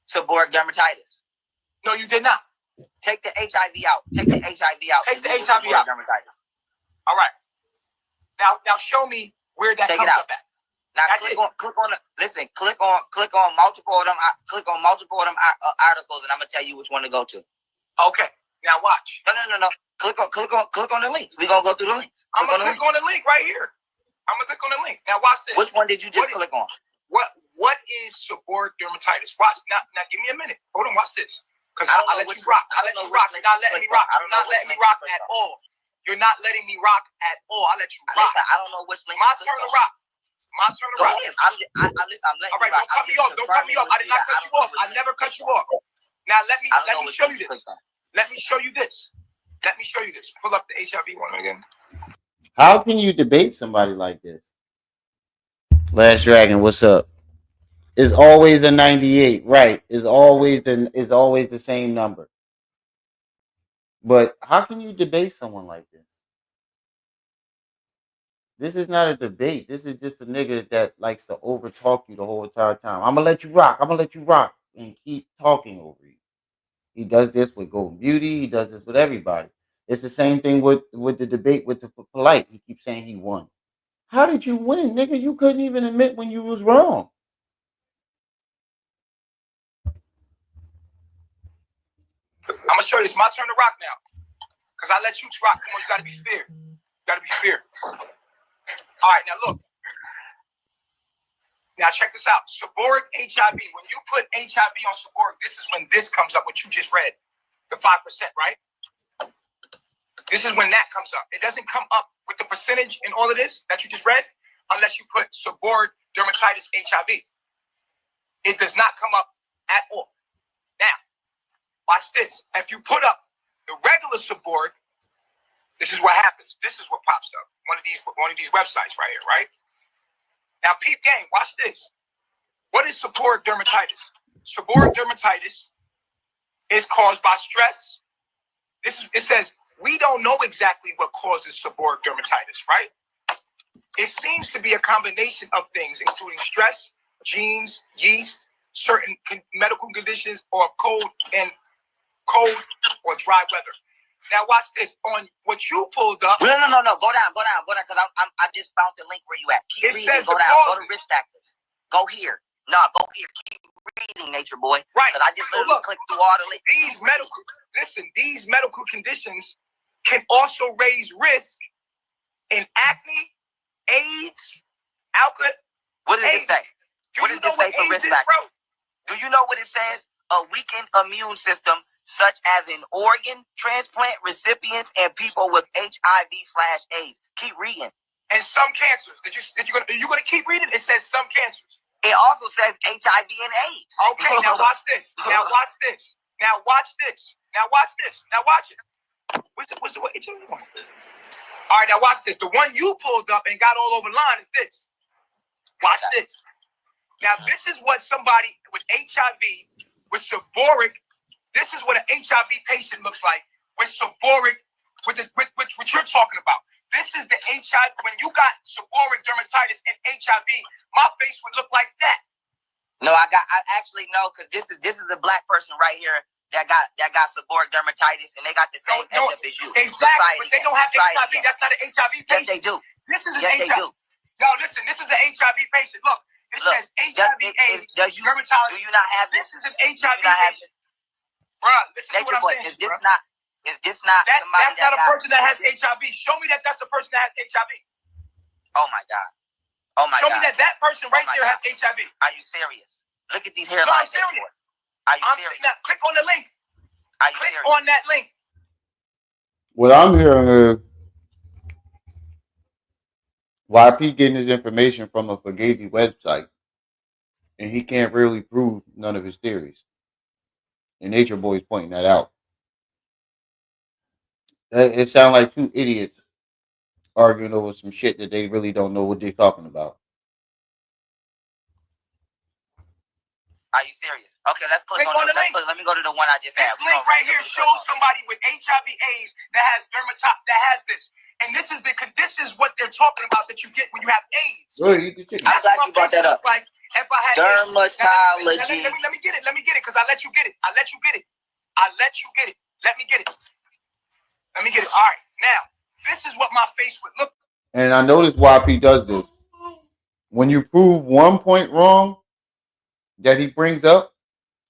Seborrheic dermatitis. No, you did not. Take the HIV out. Take the HIV out. Take the HIV out. Dermatitis. All right. Now show me where that comes up at. Now click on multiple of them. Click on multiple of them articles, and I'm gonna tell you which one to go to. Okay. Now watch. No. Click on the links. We're gonna go through the links. I'm gonna click on the link right here. I'm gonna click on the link. Now watch this. Which one did you just click on? What is seborrheic dermatitis? Watch now. Give me a minute. Hold on. Watch this. Because I'll let you rock. I'll let you rock. You're not letting me rock. You're not letting me rock at all. You're not letting me rock at all. I'll let you rock. Listen, I don't know which link. My turn to rock. My turn to rock. I'm letting all right, don't cut me off. Don't cut me off. I did not cut you off. I never cut you off. Now let me show you this. Let me show you this. Let me show you this. Pull up the HIV one again. How can you debate somebody like this? Last Dragon, what's up? It's always a 98, right? It's always the same number. But how can you debate someone like this? This is not a debate. This is just a nigga that likes to overtalk you the whole entire time. I'm gonna let you rock. I'm gonna let you rock, and keep talking over you. He does this with Golden Beauty. He does this with everybody. It's the same thing with the debate with the Polite. He keeps saying he won. How did you win, nigga? You couldn't even admit when you was wrong. I'm gonna show you this. My turn to rock now. Because I let you rock. Come on, you gotta be fair. You gotta be fair. All right, now look. Now check this out. Seborrheic HIV. When you put HIV on seborrheic, this is when this comes up, what you just read. The 5%, right? This is when that comes up. It doesn't come up with the percentage in all of this that you just read unless you put seborrheic dermatitis HIV. It does not come up at all. Now, watch this. If you put up the regular seborrheic, this is what happens. This is what pops up. One of these websites right here, right? Now, peep game, watch this. What is seborrheic dermatitis? Seborrheic dermatitis is caused by stress. It says, we don't know exactly what causes seborrheic dermatitis, right? It seems to be a combination of things, including stress, genes, yeast, certain medical conditions, or cold or dry weather. Now watch this. On what you pulled up. No. Go down, because I just found the link where you at. Keep reading. Go down. Go to risk factors. Go here. No, go here. Keep reading, Nature Boy. Right. Because I just literally clicked through all the links. These medical conditions can also raise risk in acne, AIDS, alcohol. What does it say? What does it say for risk factors? Do you know what it says? A weakened immune system, such as in organ transplant recipients and people with HIV/AIDS. Keep reading. And some cancers. Are you gonna keep reading? It says some cancers. It also says HIV and AIDS. Okay, now watch this. Now watch this. Now watch this. Now watch this. Now watch it. What's the what? All right, now watch this. The one you pulled up and got all over line is this. Watch this. Now this is what somebody with HIV, with seborrheic, this is what an HIV patient looks like with seborrheic, with what you're talking about. This is the HIV. When you got seborrheic dermatitis and HIV, my face would look like that. No, I actually know, because this is a black person right here that got seborrheic dermatitis, and they got the same as you. Exactly, but they don't have HIV. That's not an HIV patient. Yes, they do. This is an yes, HIV. They do. No, listen. This is an HIV patient. Look, it says HIV/AIDS dermatitis. Do you not have this? This is an HIV patient. Bruh, listen to what I'm saying. Is this not somebody that's not a person that has HIV? Show me that's a person that has HIV. Oh my God. Oh my God. Show me that person right there has HIV. Are you serious? Look at these hairlines. No, I'm serious. Are you serious? Now, click on the link. Are you click serious? on that link. What I'm hearing is YP getting his information from a Fugazi website, and he can't really prove none of his theories. And Nature Boy's pointing that out. It sounds like two idiots arguing over some shit that they really don't know what they're talking about. Are you serious? Okay, let's click on the link. Let me go to the one I just had. This link right here shows somebody with HIV/AIDS that has that has this. And this is what they're talking about that you get when you have AIDS. I'm glad you brought that up. Like if I had dermatology. Let me get it. Let me get it, because I let you get it. Let me get it. Let me get it. All right. Now, this is what my face would look like. And I notice YP does this. When you prove one point wrong that he brings up,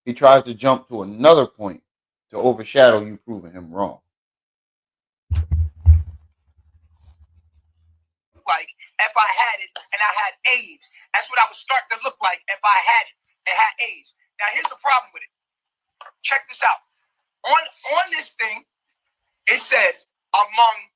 he tries to jump to another point to overshadow you proving him wrong. Like if I had it and I had AIDS, that's what I would start to look like if I had it and had AIDS. Now here's the problem with it. Check this out. On this thing, it says among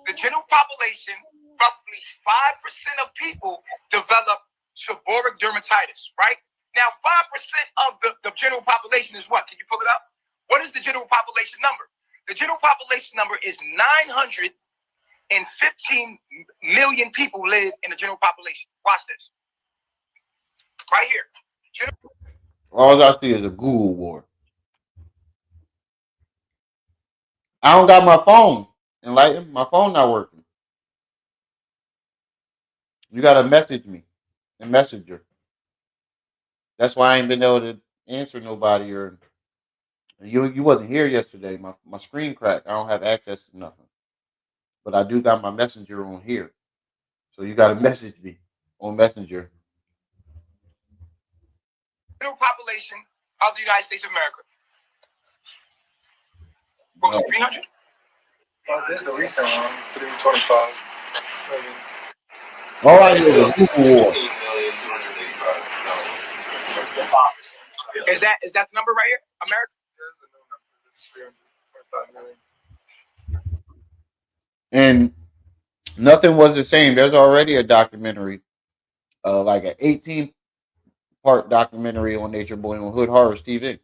the general population, roughly 5% of people develop seborrheic dermatitis, right? Now 5% of the general population is what? Can you pull it up? What is the general population number? The general population number is 915 million people live in the general population. Watch this. Right here. All I see is a Google war. I don't got my phone. Enlighten. My phone not working. You gotta message me in Messenger. That's why I ain't been able to answer nobody, or you wasn't here yesterday. My screen cracked. I don't have access to nothing. But I do got my Messenger on here. So you gotta message me on Messenger. General population of the United States of America. What was it, 300? Well, this is the recent one, 325. All I need is a Google war. Is that the number right here, America? And nothing was the same. There's already a documentary, like an 18-part documentary on Nature Boy on Hood Horrors TV.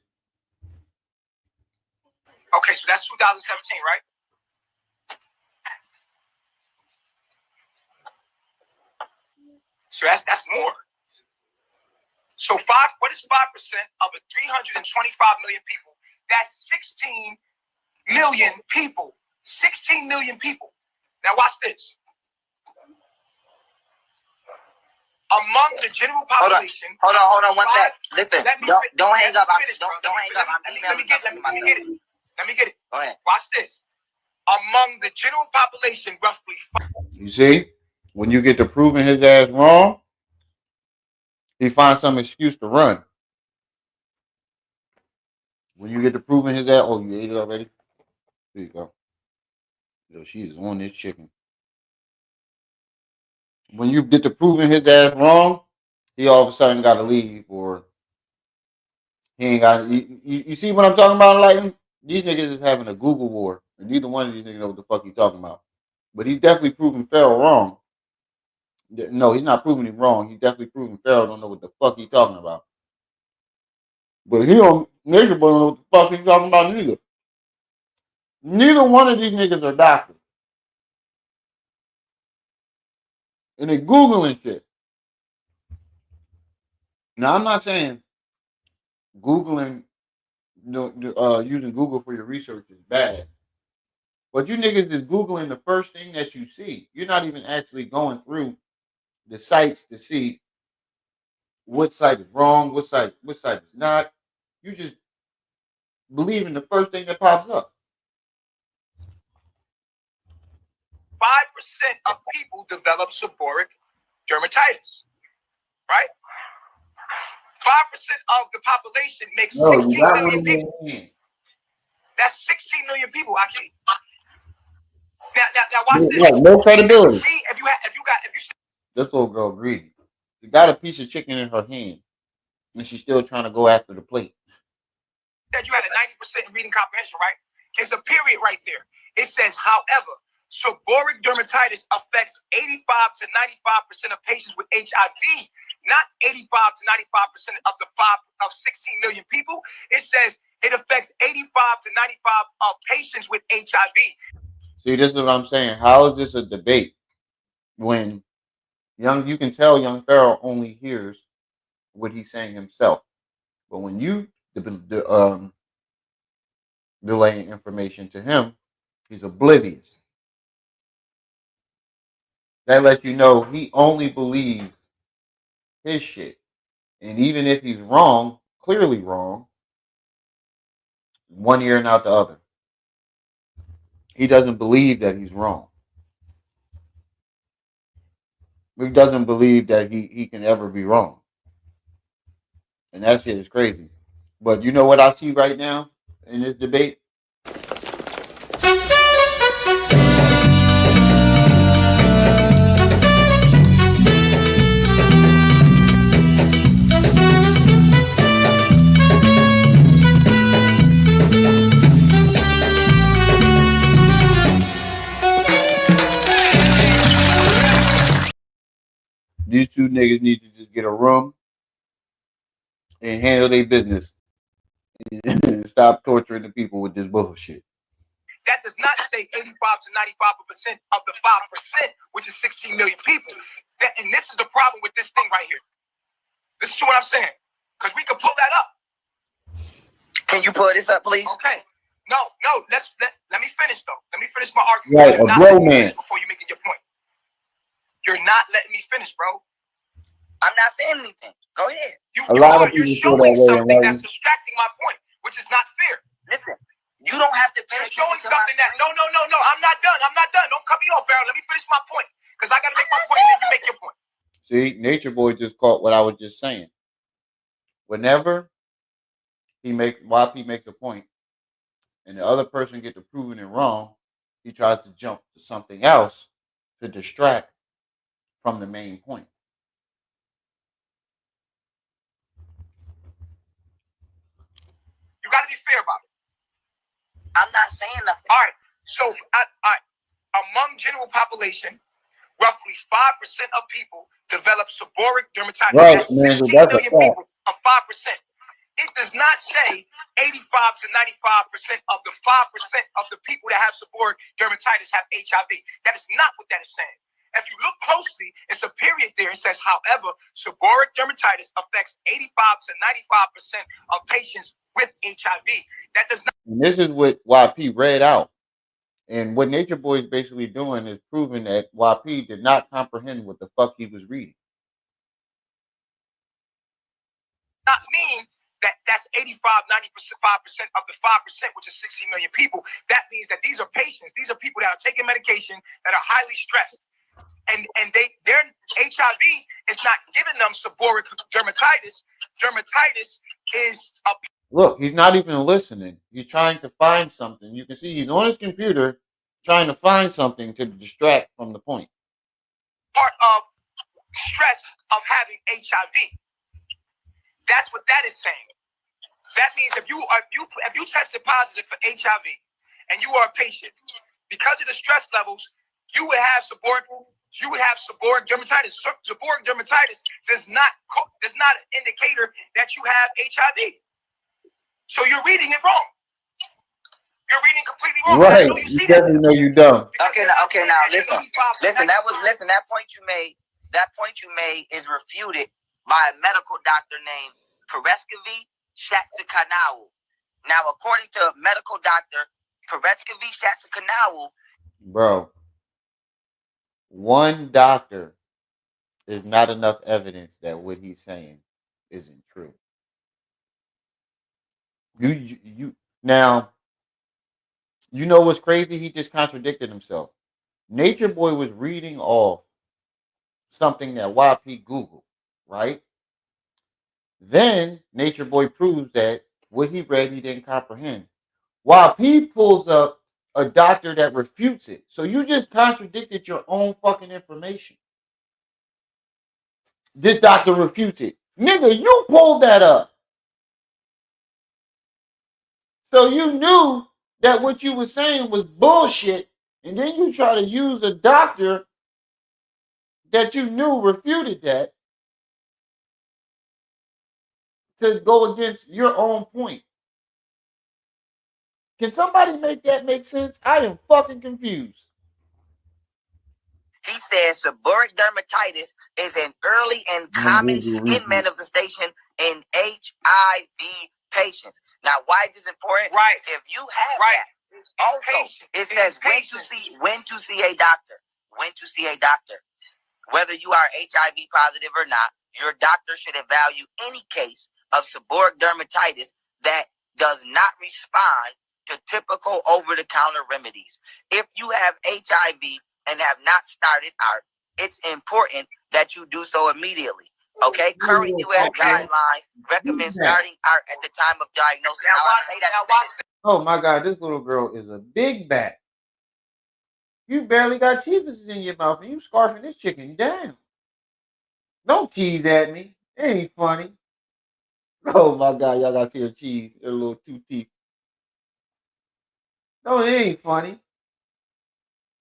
Okay, so that's 2017, right? So that's more. So what is 5% of a 325 million people? That's 16 million people. 16 million people. Now watch this. Among the general population. Hold on, 1 sec. Listen, don't hang up. Don't hang up. Let me get it. Go ahead. Watch this. Among the general population, roughly. You see, when you get to proving his ass wrong, he finds some excuse to run. When you get to proving his ass, oh, you ate it already? There you go. Yo, she is on this chicken. When you get to proving his ass wrong, he all of a sudden got to leave, or he ain't got. You see what I'm talking about? Like, these niggas is having a Google war, and neither one of these niggas know what the fuck he's talking about. But he's definitely proving Pharaoh wrong. No, he's not proving him wrong. He's definitely proving Pharaoh don't know what the fuck he's talking about. But he don't. Nature Boy don't know what the fuck he's talking about neither. Neither one of these niggas are doctors. And they Googling shit. Now, I'm not saying Googling, using Google for your research is bad. But you niggas is Googling the first thing that you see. You're not even actually going through the sites to see what site is wrong, what site is not. You just believe in the first thing that pops up. 5% of people develop seborrheic dermatitis, right? 5% of the population makes 16 million people. That's 16 million people, actually. Now watch this. No credibility. See, if you This little girl greedy. She got a piece of chicken in her hand, and she's still trying to go after the plate. said you had a 90% in reading comprehension, right? It's a period right there. It says, however, seborrheic dermatitis affects 85 to 95% of patients with HIV, not 85 to 95% of the 16 million people. It says it affects 85 to 95 of patients with HIV. See, this is what I'm saying. How is this a debate when you can tell young Pharaoh only hears what he's saying himself, but when you delaying information to him, he's oblivious. That lets you know he only believes his shit. And even if he's wrong, clearly wrong, one ear and out the other. He doesn't believe that he's wrong. He doesn't believe that he can ever be wrong. And that shit is crazy. But you know what I see right now in this debate? These two niggas need to just get a room and handle their business and stop torturing the people with this bullshit. That does not say 85 to 95% of the 5%, which is 16 million people. And this is the problem with this thing right here. This is what I'm saying. Because we can pull that up. Can you pull this up, please? Okay. No. Let me finish, though. Let me finish my argument. Right, a grown man. Before you making your point. You're not letting me finish, bro. I'm not saying anything. Go ahead. You're showing something that's distracting my point, which is not fair. Listen, you don't have to pay You're showing something that no. I'm not done. Don't cut me off, Pharaoh. Let me finish my point. Because I gotta make my point and then you make your point. See, Nature Boy just caught what I was just saying. Whenever YP makes a point and the other person gets to proving it wrong, he tries to jump to something else to distract from the main point. fair about it? I'm not saying nothing. All right. So, among general population, roughly 5% of people develop seborrheic dermatitis. Right, That's man. 16 That's a million fact. people of 5%. It does not say 85 to 95% of the 5% of the people that have seborrheic dermatitis have HIV. That is not what that is saying. If you look closely, it's a period there. It says, however, seborrheic dermatitis affects 85 to 95% of patients with HIV. That does not. And this is what YP read out. And what Nature Boy is basically doing is proving that YP did not comprehend what the fuck he was reading. Not mean that that's 85, 95% of the 5%, which is 60 million people. That means that these are patients. These are people that are taking medication that are highly stressed. And their HIV is not giving them seborrheic dermatitis. Dermatitis is a... Look, he's not even listening. He's trying to find something. You can see he's on his computer trying to find something to distract from the point. Part of stress of having HIV. That's what that is saying. That means if you tested positive for HIV and you are a patient, because of the stress levels, you would have seborrheic dermatitis. Seborrheic dermatitis does not an indicator that you have HIV. So you're reading it wrong. You're reading completely wrong. Right. You definitely know you dumb. Okay, now listen. That point you made is refuted by a medical doctor named Pareskevy Shatsukanawu. Now, according to medical doctor Pareskevy Shatsukanawu, Bro, one doctor is not enough evidence that what he's saying isn't true. You now, you know what's crazy? He just contradicted himself. Nature Boy was reading off something that YP Googled, right? Then Nature Boy proves that what he read he didn't comprehend. YP pulls up a doctor that refutes it. So you just contradicted your own fucking information. This doctor refutes it. Nigga, you pulled that up. So you knew that what you were saying was bullshit, and then you try to use a doctor that you knew refuted that to go against your own point. Can somebody make that make sense? I am fucking confused. he says seborrheic dermatitis is an early and common skin manifestation in HIV patients. Now, why is this important? Right. If you have that, also it says when to see a doctor. When to see a doctor. Whether you are HIV positive or not, your doctor should evaluate any case of seborrheic dermatitis that does not respond to typical over-the-counter remedies. If you have HIV and have not started ART, it's important that you do so immediately. Okay? Current U.S. guidelines recommend starting ART at the time of diagnosis. Now, I say that. Oh my God, this little girl is a big bat. You barely got teeth in your mouth and you scarfing this chicken down. Don't tease at me. It ain't funny. Oh my God, y'all gotta see her cheese, her little two teeth. No, it ain't funny.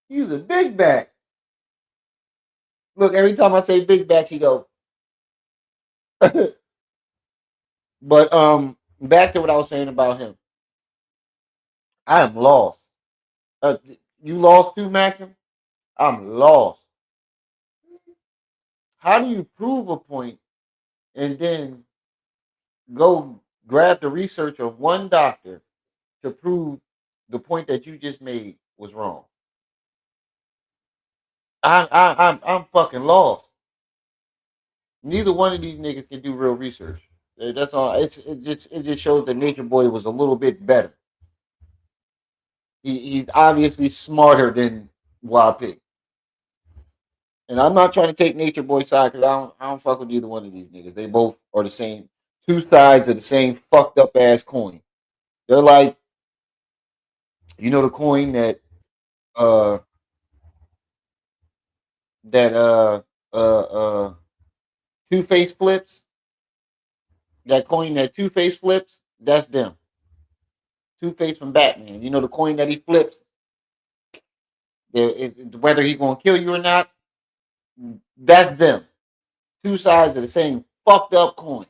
You's a big back. Look, every time I say big back, she go. But back to what I was saying about him. I am lost. You lost too, Maxim? I'm lost. How do you prove a point and then go grab the research of one doctor to prove the point that you just made was wrong? I'm fucking lost. Neither one of these niggas can do real research. That's all. It just shows that Nature Boy was a little bit better. He's obviously smarter than YP. And I'm not trying to take Nature Boy's side because I don't fuck with either one of these niggas. They both are the same. Two sides of the same fucked up ass coin. They're like, you know, the coin that Two-Face flips. That coin that Two-Face flips. That's them. Two-Face from Batman. You know the coin that he flips? Whether he's going to kill you or not, that's them. Two sides of the same fucked up coin.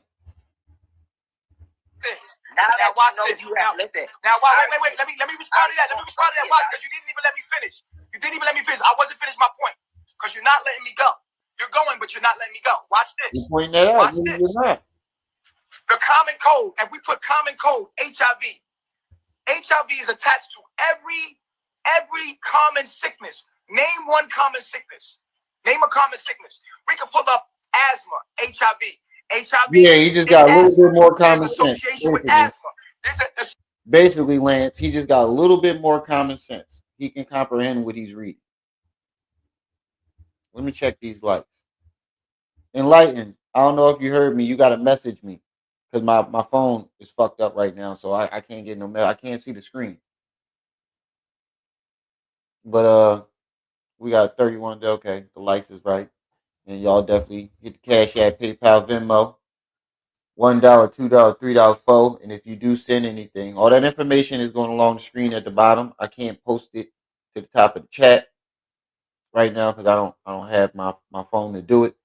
Now watch this. Listen. Now, wait. Let me respond to that. Watch, because you didn't even let me finish. I wasn't finished my point because you're not letting me go. You're going, but you're not letting me go. Watch this. You point that out. You're not. The common code, and we put common code HIV. HIV is attached to every common sickness. Name one common sickness. Name a common sickness. We can pull up asthma, HIV. Yeah, he just got a little bit more common sense. Basically, Lance, he just got a little bit more common sense. He can comprehend what he's reading. Let me check these likes. Enlighten. I don't know if you heard me. You got to message me because my phone is fucked up right now, so I can't get no mail. I can't see the screen. But we got 31. Okay, the likes is right. And y'all definitely hit the Cash App, PayPal, Venmo. $1, $2, $3, $4. And if you do send anything, all that information is going along the screen at the bottom. I can't post it to the top of the chat right now because I don't have my phone to do it.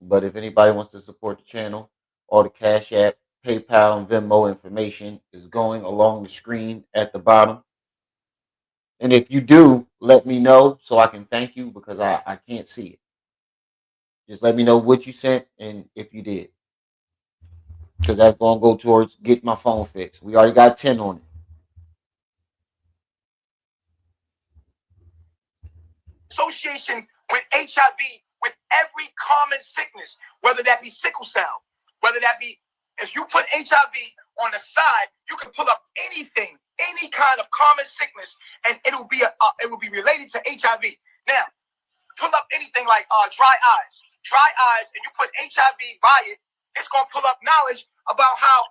But if anybody wants to support the channel, all the Cash App, PayPal, and Venmo information is going along the screen at the bottom. And if you do, let me know so I can thank you because I can't see it. Just let me know what you sent and if you did. Because that's going to go towards getting my phone fixed. We already got 10 on it. Association with HIV, with every common sickness, whether that be sickle cell, whether that be, if you put HIV on the side, you can pull up anything, any kind of common sickness, and it will be related to HIV. Now, pull up anything like dry eyes, and you put HIV by it, it's going to pull up knowledge about how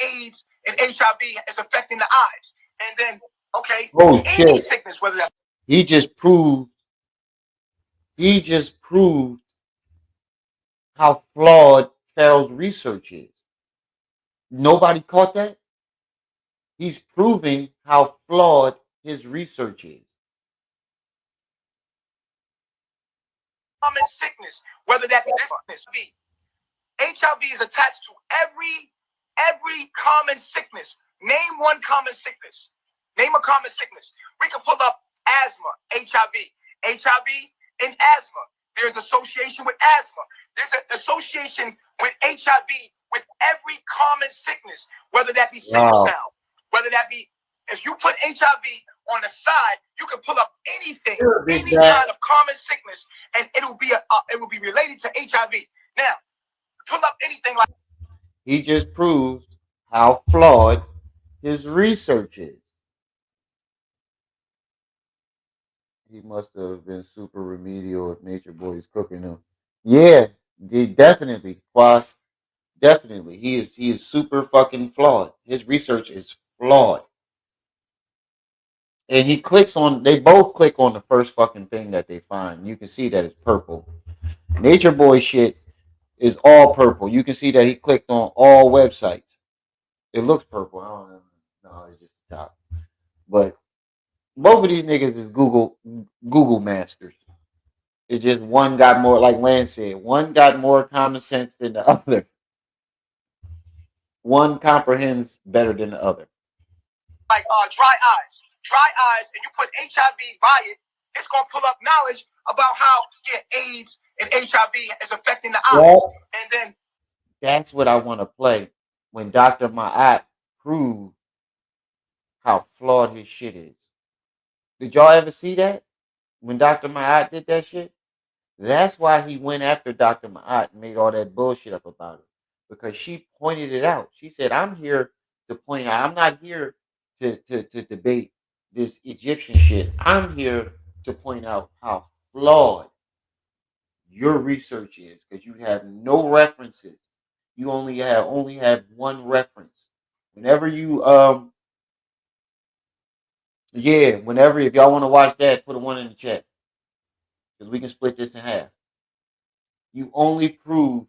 AIDS and HIV is affecting the eyes. And then, okay, any sickness, whether that's... He just proved how flawed Pharaoh's research is. Nobody caught that? He's proving how flawed his research is. Common sickness, whether that be this be. HIV is attached to every common sickness. Name one common sickness. Name a common sickness. We can pull up asthma, HIV and asthma. There's association with asthma. There's an association with HIV with every common sickness, whether that be sickle cell, whether that be, if you put HIV on the side, you can pull up anything, any kind of common sickness, and it will be related to HIV. Now, pull up anything like... He just proved how flawed his research is. He must have been super remedial if Nature Boy is cooking him. Yeah, definitely. Quas, definitely. He is super fucking flawed. His research is flawed. And they both click on the first fucking thing that they find. You can see that it's purple. Nature Boy shit is all purple. You can see that he clicked on all websites. It looks purple. I don't know. No, it's just the top. But both of these niggas is Google masters. It's just one got more, like Lance said, one got more common sense than the other. One comprehends better than the other. Like dry eyes, and you put HIV by it, it's gonna pull up knowledge about how AIDS and HIV is affecting the eyes. And then that's what I want to play when Dr. Ma'at proved how flawed his shit is. Did y'all ever see that? When Dr. Ma'at did that shit? That's why he went after Dr. Ma'at and made all that bullshit up about it. Because she pointed it out. She said, I'm here to point out, I'm not here to debate this Egyptian shit. I'm here to point out how flawed your research is because you have no references. You only have one reference. Whenever you if y'all want to watch that, put a 1 in the chat. Because we can split this in half. You only prove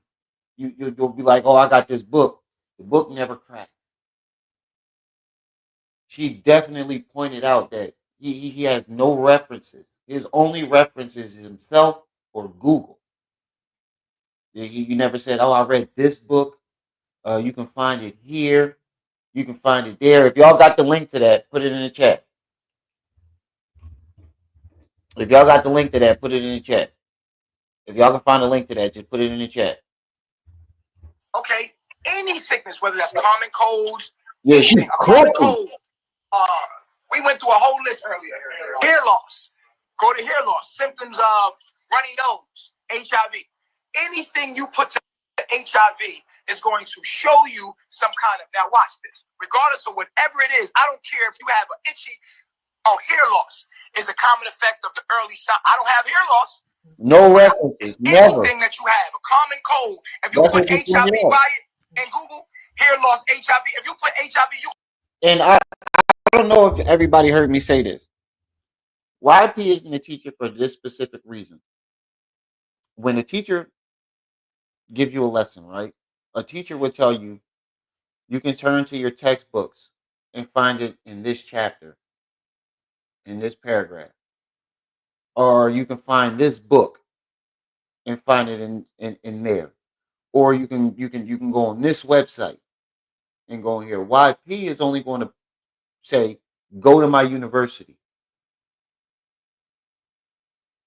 you'll be like, oh, I got this book. The book never cracked. she definitely pointed out that he has no references. His only references is himself or Google. He never said, "Oh, I read this book. You can find it here. You can find it there." If y'all got the link to that, put it in the chat. If y'all got the link to that, put it in the chat. If y'all can find a link to that, just put it in the chat. Okay, any sickness, whether that's common colds, Yeah, she's anything, a common cooking. cold. We went through a whole list earlier. Hair loss. Go to hair loss. Symptoms of runny nose, HIV. Anything you put to HIV is going to show you some kind of. Now watch this. Regardless of whatever it is, I don't care if you have an itchy. Oh, hair loss is a common effect of the early sign. I don't have hair loss. No references. Never. Anything that you have, a common cold. If you That's put what you HIV pointed out. by it in Google, hair loss, HIV. If you put HIV, you. And I don't know if everybody heard me say this. YP isn't a teacher for this specific reason. When a teacher give you a lesson, right? A teacher would tell you, you can turn to your textbooks and find it in this chapter, in this paragraph. Or you can find this book and find it in there. Or you can go on this website and go in here. YP is only going to say, go to my university.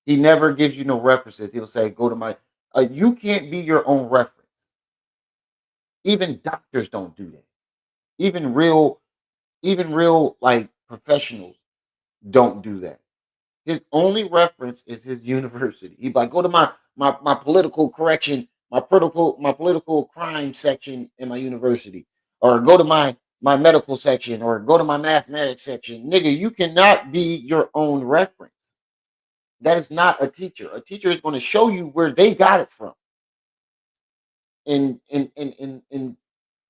He never gives you no references. He'll say, go to my, you can't be your own reference. Even doctors don't do that. Even real like professionals don't do that. His only reference is his university. He'd like, go to my political correction, my political crime section in my university, or go to my medical section, or go to my mathematics section. Nigga, you cannot be your own reference. That is not a teacher. A teacher is going to show you where they got it from, and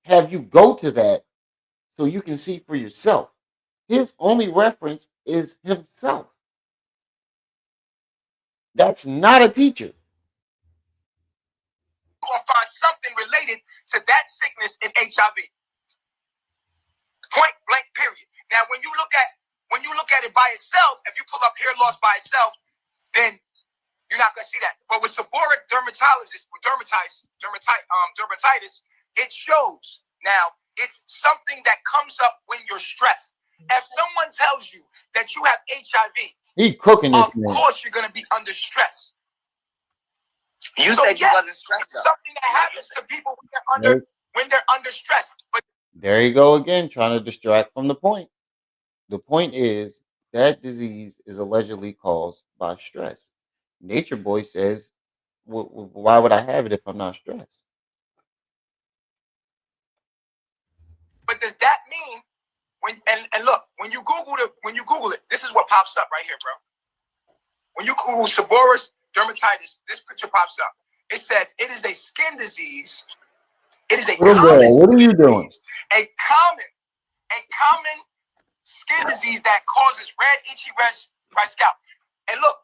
have you go to that so you can see for yourself. His only reference is himself. That's not a teacher. You're going to find something related to that sickness in HIV. Point blank, period. Now, when you look at it by itself, if you pull up hair loss by itself, then you're not going to see that. But with seborrheic dermatitis, it shows. Now, it's something that comes up when you're stressed. If someone tells you that you have HIV, he cooking this of course you're going to be under stress. You said you wasn't stressed. It's something that happens to people when they're under stress. But there you go again, trying to distract from the point. The point is that disease is allegedly caused by stress. Nature Boy says, why would I have it if I'm not stressed? But does that mean and look, when you Google it, this is what pops up right here, bro. When you Google seborrheic dermatitis, this picture pops up. It says it is a skin disease. It is a common. What are you doing? A common skin disease that causes red, itchy, red scalp. And look,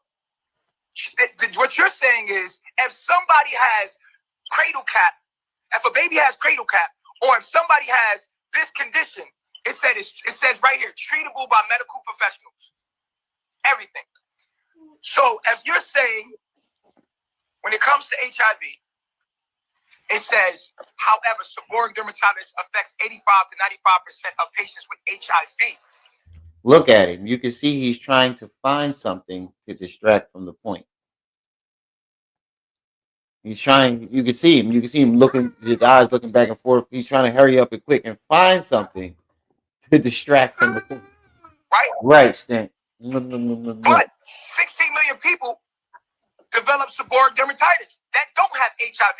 what you're saying is, if somebody has cradle cap, if a baby has cradle cap, or if somebody has this condition, it says right here, treatable by medical professionals. Everything. So if you're saying, when it comes to HIV, it says, however, seborrheic dermatitis affects 85 to 95% of patients with HIV. Look at him. You can see he's trying to find something to distract from the point. He's trying, you can see him looking, his eyes looking back and forth. He's trying to hurry up and quick and find something to distract from the point. Right, Stan. But 16 million people develop seborrheic dermatitis that don't have HIV.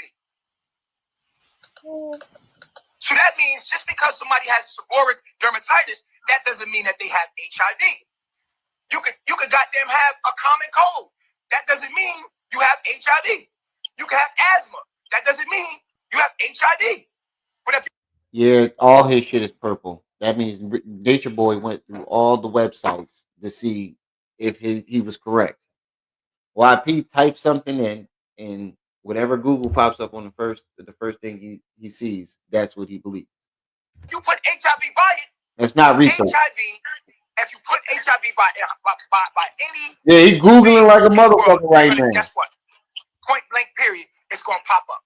So that means just because somebody has seborrheic dermatitis, that doesn't mean that they have HIV. You could goddamn have a common cold. That doesn't mean you have HIV. You can have asthma. That doesn't mean you have HIV. But if yeah, all his shit is purple. That means Nature Boy went through all the websites to see if he was correct. YP types something in, and whatever Google pops up on the first thing he sees, that's what he believes. You put HIV by it, It's not research. HIV, if you put HIV by any... Yeah, he Googling like a motherfucker right now. Guess what? Point blank period, it's going to pop up.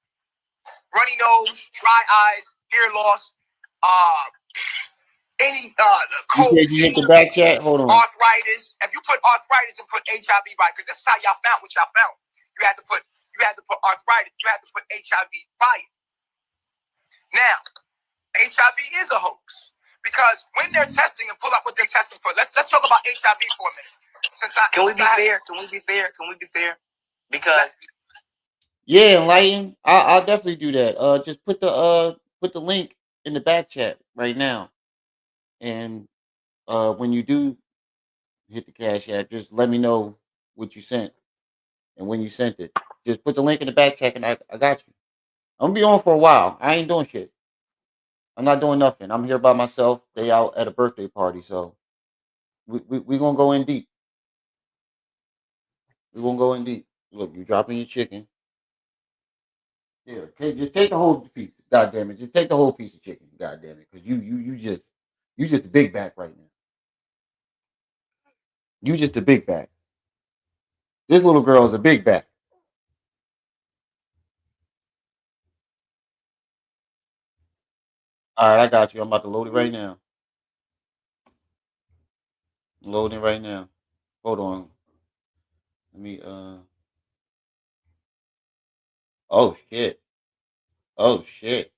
Runny nose, dry eyes, hair loss, any cold You hit the back chat? Hold on. arthritis. If you put arthritis and put HIV by, because this is how y'all found what y'all found. You had to put arthritis. You had to put HIV by it. Now, HIV is a hoax because when they're testing and pull up what they're testing for, let's talk about HIV for a minute. Can we be fair? Can we be fair? Because yeah, Enlighten. I'll definitely do that. Just put the link in the back chat right now, and when you do hit the Cash App, just let me know what you sent and when you sent it. Just put the link in the back chat, and I got you. I'm gonna be on for a while. I ain't doing shit. I'm not doing nothing. I'm here by myself. They out at a birthday party, so we gonna go in deep. We're gonna go in deep. Look, you dropping your chicken. Yeah, okay, just take the whole piece. God damn it. Just take the whole piece of chicken. God damn it. Because you just a big back right now. You just a big back. This little girl is a big back. All right, I got you. I'm about to load it right now. Loading right now. Hold on. Let me oh shit. Oh shit.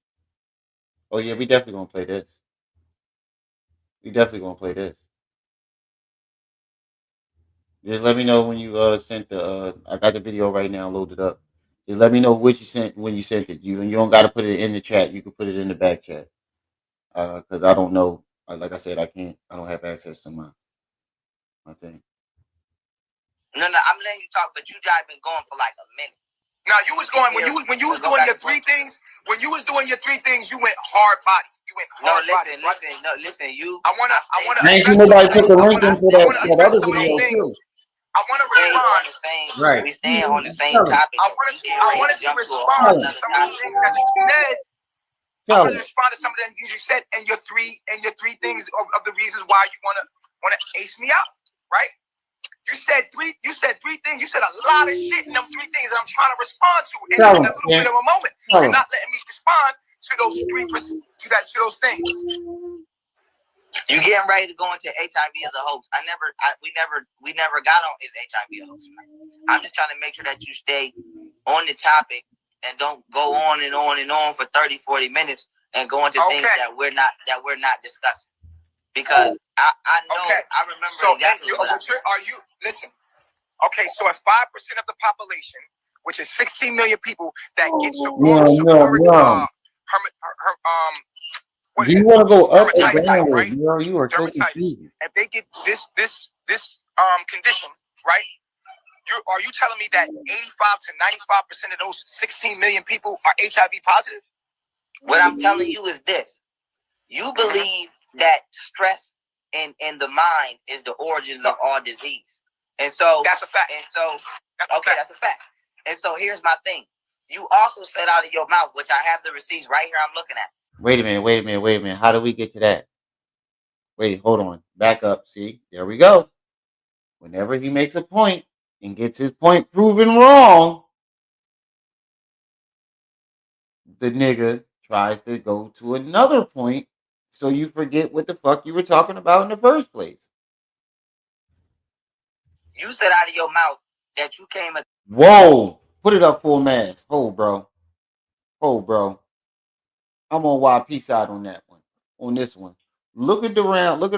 Oh yeah, we definitely gonna play this. We definitely gonna play this. Just let me know when you sent the I got the video right now loaded up. Just let me know what you sent when you sent it. You don't gotta put it in the chat. You can put it in the back chat. Because I don't know. Like I said, I don't have access to my thing. No, I'm letting you talk, but you guys been going for like a minute. Now you was going when you was doing your three things. When you was doing your three things, you went hard body. You went hard body. Listen. You. I wanna. I ain't see nobody put the link in for that other video too. I want to respond. Right. We staying on the same topic. I wanted to respond to some of the things that you said. I want to respond to some of the things you said and your three things of the reasons why you wanna ace me out, right? You said three things. You said a lot of shit in them three things that I'm trying to respond to in a little bit of a moment. You're not letting me respond to those to those things. You getting ready to go into HIV as a hoax. We never got on is HIV a hoax. I'm just trying to make sure that you stay on the topic and don't go on and on and on for 30, 40 minutes and go into things that we're not discussing. Because I know I remember exactly listen. Okay, so if 5% of the population, which is 16 million people that get do you want to go up or down, right? You are so confused. If they get this condition, right? Are you telling me that 85 to 95% of those 16 million people are HIV positive? What I'm telling you is this: you believe that stress in the mind is the origins of all disease, and so that's a fact. And so that's a fact. And so here's my thing: you also said out of your mouth, which I have the receipts right here. I'm looking at. Wait a minute. How do we get to that? Wait, hold on. Back up. See, there we go. Whenever he makes a point and gets his point proven wrong, the nigga tries to go to another point so you forget what the fuck you were talking about in the first place. You said out of your mouth that you came. Whoa! Put it up full mass. Hold, bro. I'm on YP side on that one. On this one. Look around at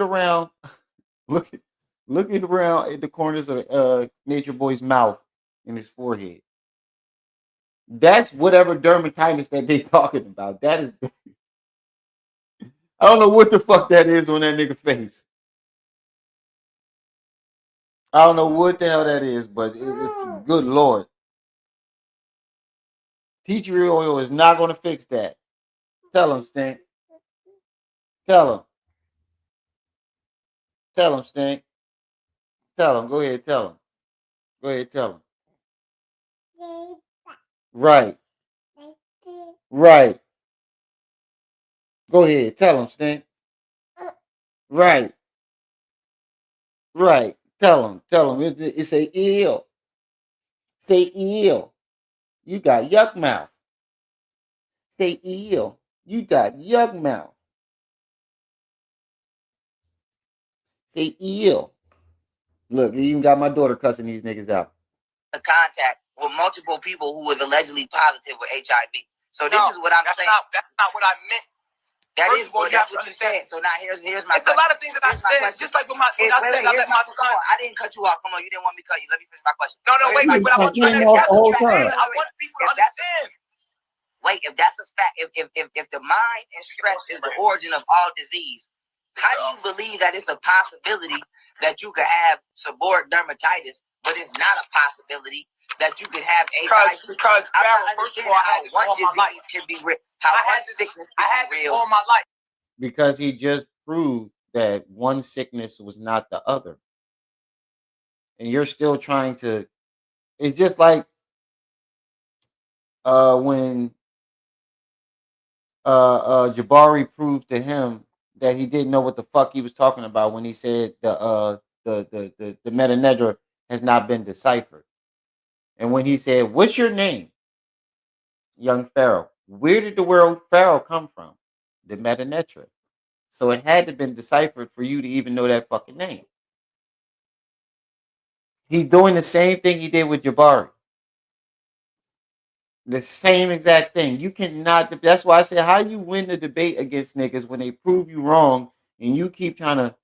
the corners of Nature Boy's mouth and his forehead. That's whatever dermatitis that they talking about. That is I don't know what the fuck that is on that nigga face. I don't know what the hell that is, but it's good Lord. Tea tree oil is not going to fix that. Tell him, Stink. Tell him, Stink. Tell him. Go ahead, tell him. Right. Go ahead, tell him, Stink. Right. Right. Tell him. It's a ill. Say ill. You got yuck mouth. Say ill. You got yuck mouth. Say ill. Look, you even got my daughter cussing these niggas out. A contact with multiple people who was allegedly positive with HIV. So this is what I'm saying. That's not what I meant. That's what you said. So now here's my. It's a lot of things that I said. Just like with my, when I said I let my son. I didn't cut you off. Come on, you didn't want me to cut you. Let me finish my question. No, wait. But I want you to understand. I want people to understand. Wait, if that's a fact, if the mind and stress is the origin of all disease, how do you believe that it's a possibility that you could have seborrheic dermatitis, but it's not a possibility that you could have HIV? Because Pharaoh, first of all, I had this all my life. Can be real. How one sickness can be real. All my life. Because he just proved that one sickness was not the other. And you're still trying to. It's just like when Jabari proved to him that he didn't know what the fuck he was talking about when he said the Meta Nedra has not been deciphered. And when he said, "What's your name?" Young Pharaoh. Where did the word Pharaoh come from? The Meta Nedra. So it had to been deciphered for you to even know that fucking name. He's doing the same thing he did with Jabari. The same exact thing. You cannot. That's why I said, how you win the debate against niggas when they prove you wrong, and you keep trying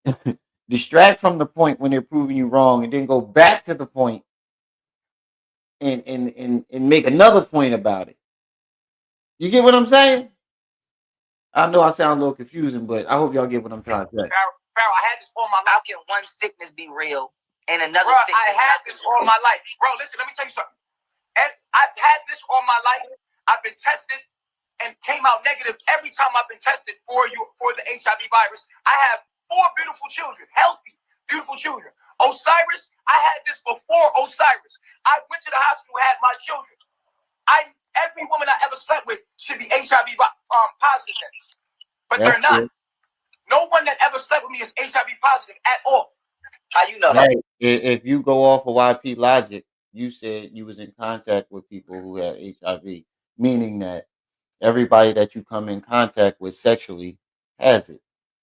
to distract from the point when they're proving you wrong, and then go back to the point and make another point about it. You get what I'm saying? I know I sound a little confusing, but I hope y'all get what I'm trying to say. Pharaoh, I had this all my life. How can one sickness be real and another sickness? I had this all my life. Bro, listen, let me tell you something. And I've had this all my life. I've been tested and came out negative every time I've been tested for the HIV virus. I have 4 beautiful children, healthy, beautiful children. Osiris, I had this before Osiris. I went to the hospital, had my children. Every woman I ever slept with should be HIV positive, but they're not. No one that ever slept with me is HIV positive at all. How you know? Right. If you go off of YP logic, you said you was in contact with people who had HIV, meaning that everybody that you come in contact with sexually has it.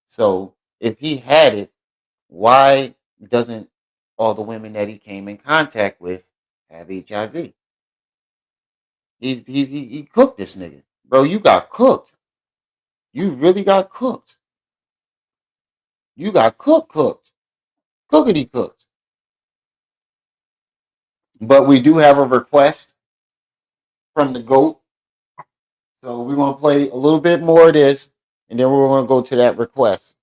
So if he had it, why doesn't all the women that he came in contact with have HIV? He cooked this nigga. Bro, you got cooked. You really got cooked. You got cooked. Cookity cooked. But we do have a request from the GOAT. So we're going to play a little bit more of this, and then we're going to go to that request.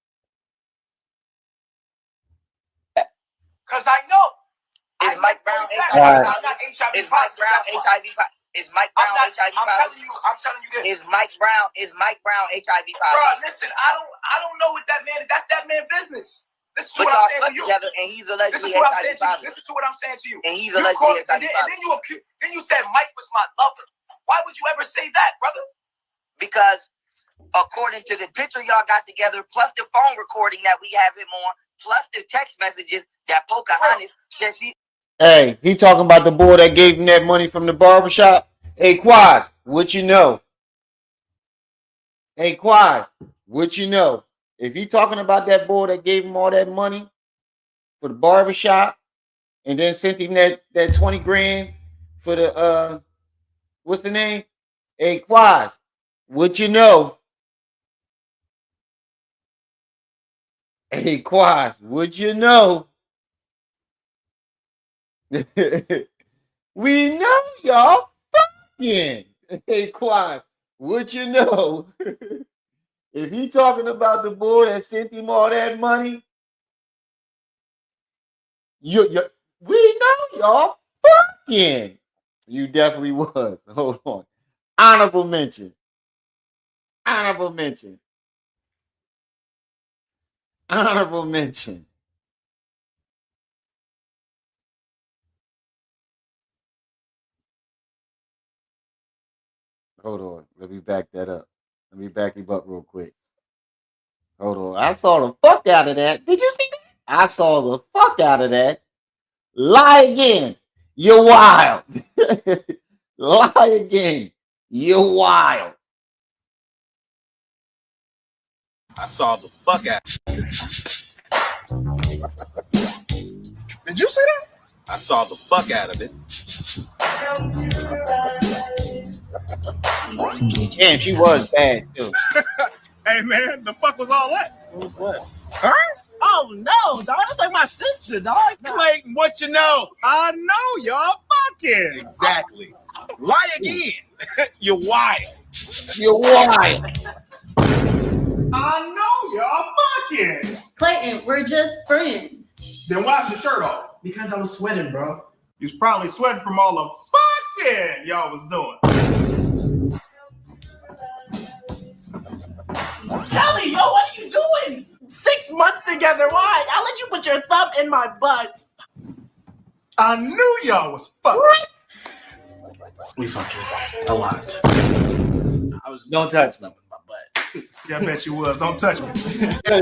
Because I know. Is Mike Brown HIV positive? Is Mike Brown HIV positive? Is Mike Brown HIV positive? I'm telling you this. Is Mike Brown HIV positive? Bro, listen, I don't know what that man. That's that man's business. This is but what I'm saying to you. Together, and he's allegedly HIV positive. Listen to what I'm saying to you. And he's allegedly HIV positive. And then you said Mike was my lover. Why would you ever say that, brother? Because according to the picture y'all got together, plus the phone recording that we have him on, plus the text messages that Pocahontas that she. Hey, he talking about the boy that gave him that money from the barbershop. Hey, Quaz, what you know? Hey, Quaz, what you know? If he talking about that boy that gave him all that money for the barbershop and then sent him that 20 grand for the what's the name? Hey, Quaz, what you know? Hey, Quaz, what you know? We know y'all fucking. Hey, Quaz, what you know? If he talking about the boy that sent him all that money, we know y'all fucking. You definitely was. Hold on. Honorable mention. Honorable mention. Honorable mention. Hold on. Let me back that up. Let me back him up real quick. Hold on. I saw the fuck out of that. Did you see that? I saw the fuck out of that. Lie again. You're wild. Lie again. You're wild. I saw the fuck out. Did you see that? I saw the fuck out of it. Damn, she was bad too. Hey man, the fuck was all that? What? Her? Oh no, dog. That's like my sister, dog. Clayton, what you know? I know y'all fucking. Exactly. Lie again. You're wild. You're wild. I know y'all fucking. Clayton, we're just friends. Then why's your shirt off? Because I was sweating, bro. You was probably sweating from all the fucking y'all was doing. Kelly, yo, what are you doing? 6 months together. Why? I let you put your thumb in my butt. I knew y'all was fucking. We fucking a lot. I was Don't touch me. My butt. Yeah, I bet you was. Don't touch me.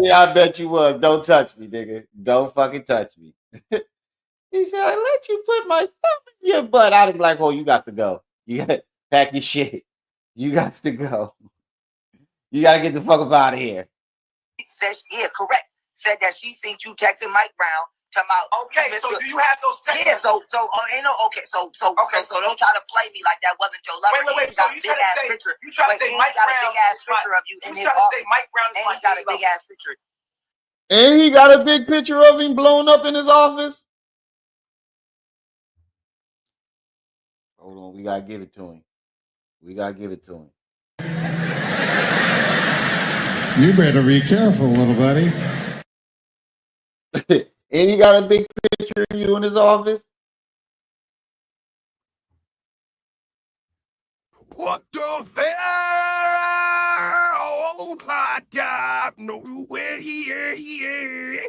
Yeah, I bet you was. Don't touch me, nigga. Don't fucking touch me. He said, I let you put my thumb in your butt. I'd be like, oh, you got to go. You got to pack your shit. You got to go. You got to get the fuck up out of here. Said, yeah, correct. Said that she seen you texting Mike Brown. Come out. Okay, so do you have those texts? Yeah, so ain't no okay. So don't try to play me like that wasn't your lover. Wait. So you try to say Mike got Brown? a big ass picture of you in his office. Say Mike Brown is and he got a big ass picture. And he got a big picture of him blown up in his office. Hold on, we gotta give it to him. You better be careful, little buddy. And he got a big picture of you in his office. What the fair old hot top nowhere here.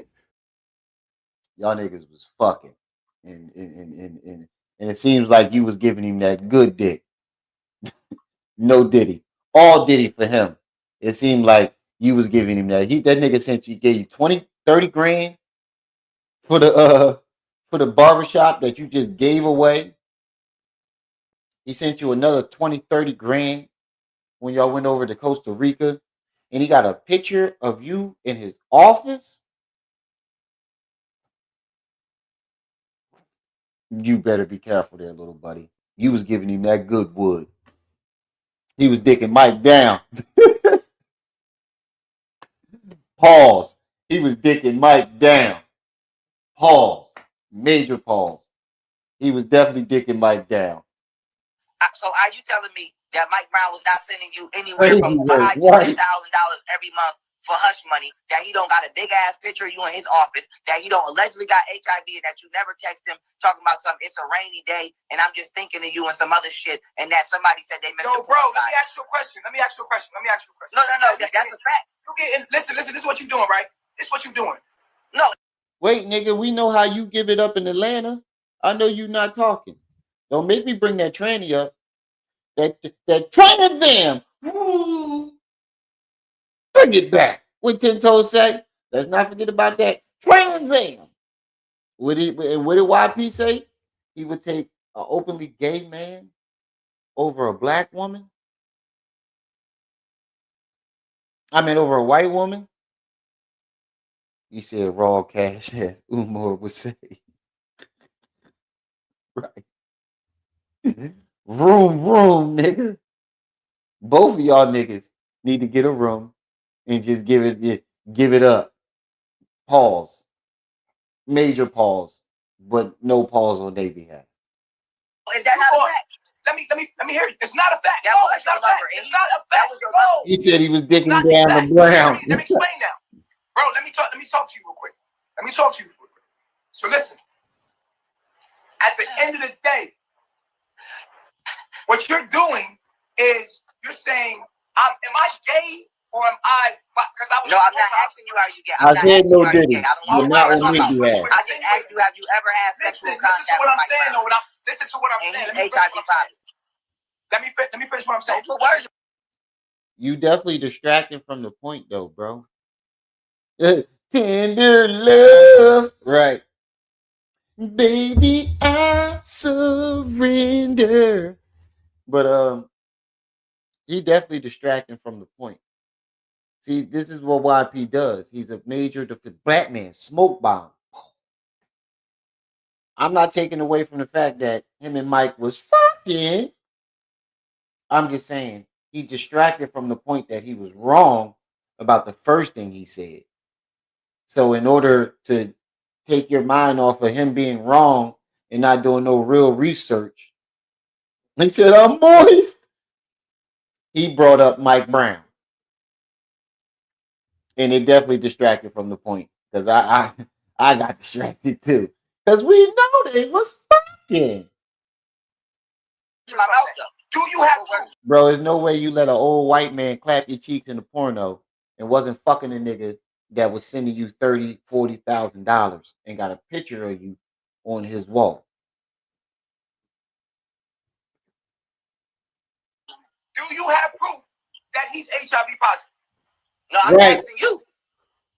Y'all niggas was fucking. And it seems like you was giving him that good dick. No diddy. All diddy for him. It seemed like you was giving him that. That nigga gave you 20, 30 grand for the barbershop that you just gave away. He sent you another 20, 30 grand when y'all went over to Costa Rica. And he got a picture of you in his office. You better be careful there, little buddy. You was giving him that good wood. He was dicking Mike down. Pause. He was dicking Mike down. Pause. Major pause. He was definitely dicking Mike down. So are you telling me that Mike Brown was not sending you anywhere from $5,000 to $10,000 every month for hush money? That he don't got a big ass picture of you in his office? That he don't allegedly got HIV and that you never text him talking about something? It's a rainy day and I'm just thinking of you and some other shit. And that somebody said they missed. Yo, bro, let me ask you a question. No, that's a fact. You getting? Listen. This is what you doing, right? This is what you doing. No. Wait, nigga, we know how you give it up in Atlanta. I know you not talking. Don't make me bring that tranny up. That Trans Am. Bring it back. What 10 Toes say? Let's not forget about that Trans Am. What did YP say? He would take an openly gay man over a black woman? I mean, over a white woman? He said raw cash, as Umar would say. Right. Room, nigga. Both of y'all niggas need to get a room and just give it up. Pause. Major pause, but no pause on their behalf. Is that not a fact? Let me hear you. It's not a fact. That was your lover. It's not a fact. No. He said he was dicking down the ground. Let me explain now. Bro, let me talk to you real quick. So listen. At the end of the day, what you're doing is you're saying, am I gay or am I? Because I was. No, I'm not asking you, are you gay? I said no diddy. You're not on me, you have. I just asked you, have you ever had sexual contact with Mike Brown? Listen to what I'm saying. And he's HIV positive. Let me finish what I'm saying. You definitely distracting from the point, though, bro. Tender love, right? Baby, I surrender. But he definitely distracting from the point. See, this is what YP does. He's a major Batman, smoke bomb. I'm not taking away from the fact that him and Mike was fucking. I'm just saying he distracted from the point that he was wrong about the first thing he said. So in order to take your mind off of him being wrong and not doing no real research, he said, I'm moist. He brought up Mike Brown. And it definitely distracted from the point. Because I got distracted too. Because we know they was fucking. Do you have proof? Bro, there's no way you let an old white man clap your cheeks in a porno and wasn't fucking a nigga that was sending you $30,000, $40,000 and got a picture of you on his wall. Do you have proof that he's HIV positive? No, I'm Right. asking you.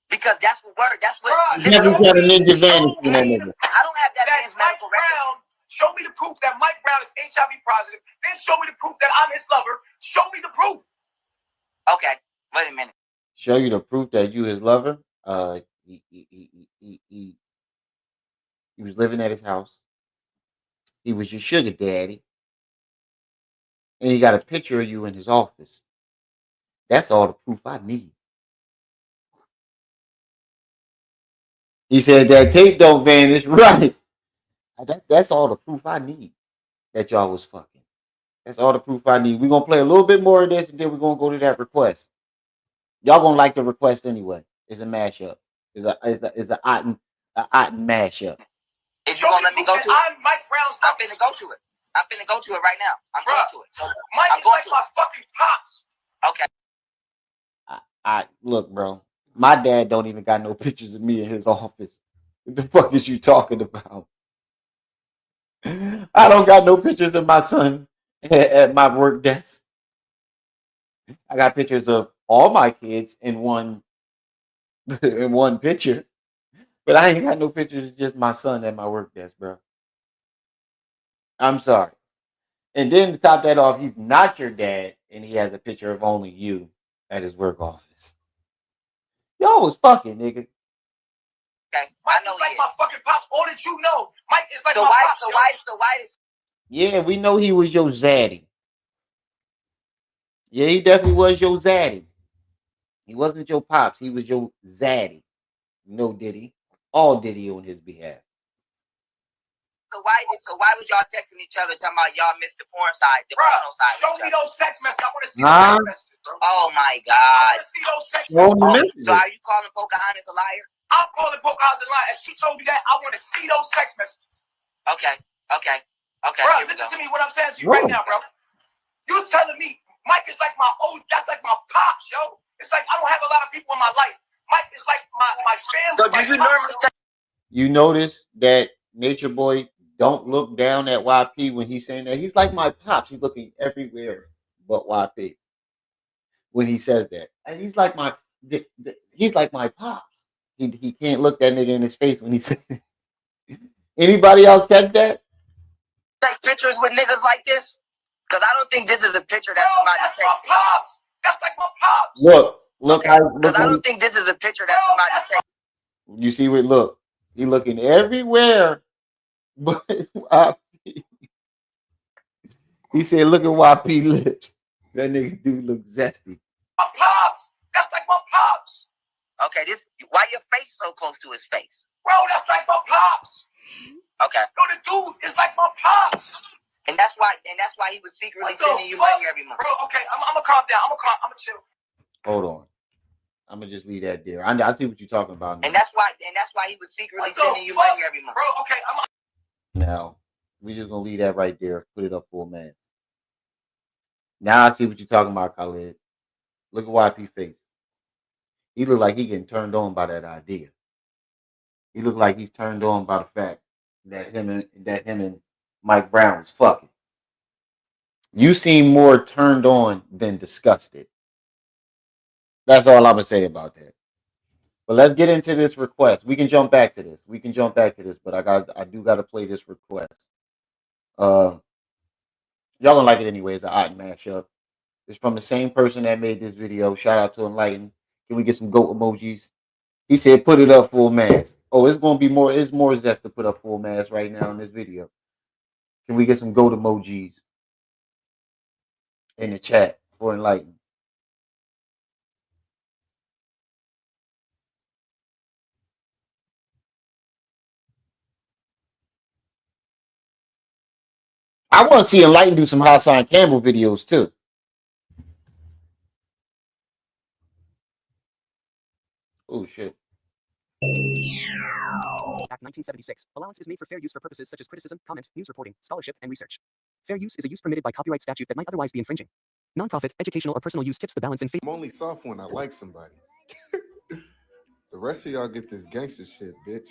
Because that's what that's what. Bruh, you got a ninja vantage from that nigga. I don't have that man's medical record. Show me the proof that Mike Brown is HIV positive. Then show me the proof that I'm his lover. Show me the proof. Okay, wait a minute. Show you the proof that you his lover. He was living at his house. He was your sugar daddy. And he got a picture of you in his office. That's all the proof I need. He said that tape don't vanish. Right. That's all the proof I need that y'all was fucking. That's all the proof I need. We're going to play a little bit more of this and then we're going to go to that request. Y'all going to like the request anyway. It's a mashup. It's a Otten mashup. Is you going to let me go to it? I'm Mike Brown's. I'm finna go to it. I'm finna go to it right now. I'm going to it. So Mike is like my fucking pops. Okay. Look, bro. My dad don't even got no pictures of me in his office. What the fuck is you talking about? I don't got no pictures of my son at my work desk. I got pictures of all my kids in one picture. But I ain't got no pictures of just my son at my work desk, bro. I'm sorry. And then to top that off, he's not your dad, and he has a picture of only you at his work office. Y'all was fucking, nigga. Okay, Mike is like my fucking pops. All that you know, Mike is like so my why, pops. So why is? Yeah, we know he was your zaddy. Yeah, he definitely was your zaddy. He wasn't your pops. He was your zaddy. No Diddy. All Diddy on his behalf. So why was y'all texting each other talking about y'all missed the porn side, the porno side? Show me those text messages. I want to see those text messages, bro. Oh my God. I want to see those text messages. So are you calling Pocahontas a liar? I'm calling Pocahontas a liar. If she told me that, I want to see those text messages. Okay. Bro, listen to me. What I'm saying to you right now, bro. You telling me Mike is like my old. That's like my pops, yo. It's like I don't have a lot of people in my life. Mike is like my family. So do you normally? You notice that Nature Boy don't look down at YP when he's saying that. He's like my pops. He's looking everywhere but YP when he says that. And he's like my pops. He can't look that nigga in his face when he says that. Anybody else catch that? Take pictures with niggas like this? Because I don't think this is a picture that somebody's taking. That's my pops. That's like my pops. Look. Because I don't think this is a picture that somebody's taking. You see what? Look, he looking everywhere, but YP. He said, "Look at YP lips. That nigga dude look zesty." My pops. That's like my pops. Okay, why your face so close to his face? Bro, that's like my pops. Okay. No, the dude is like my pops. And that's why he was secretly sending you money every month. Bro, okay, I'm gonna calm down. I'm gonna chill. Hold on. I'm gonna just leave that there. I see what you're talking about now. And that's why he was secretly sending you money every month. Bro, okay, Now, we just gonna leave that right there. Put it up for a man. Now I see what you're talking about, Khalid. Look at YP face. He look like he getting turned on by that idea. He look like he's turned on by the fact that him and Mike Brown was fucking. You seem more turned on than disgusted. That's all I'm gonna say about that. But let's get into this request. We can jump back to this. But I do gotta play this request. Y'all gonna like it anyway. It's an odd mashup. It's from the same person that made this video. Shout out to Enlighten. Can we get some goat emojis? He said, "Put it up full mass." Oh, it's gonna be more. It's more zest to put up full mass right now in this video. Can we get some goat emojis in the chat for Enlighten? I want to see Enlighten do some Hassan Campbell videos too. Oh shit. Act 1976. Allowance is made for fair use for purposes such as criticism, comment, news reporting, scholarship, and research. Fair use is a use permitted by copyright statute that might otherwise be infringing. Nonprofit, educational, or personal use tips the balance in favor. I'm only soft when I like somebody. The rest of y'all get this gangster shit, bitch.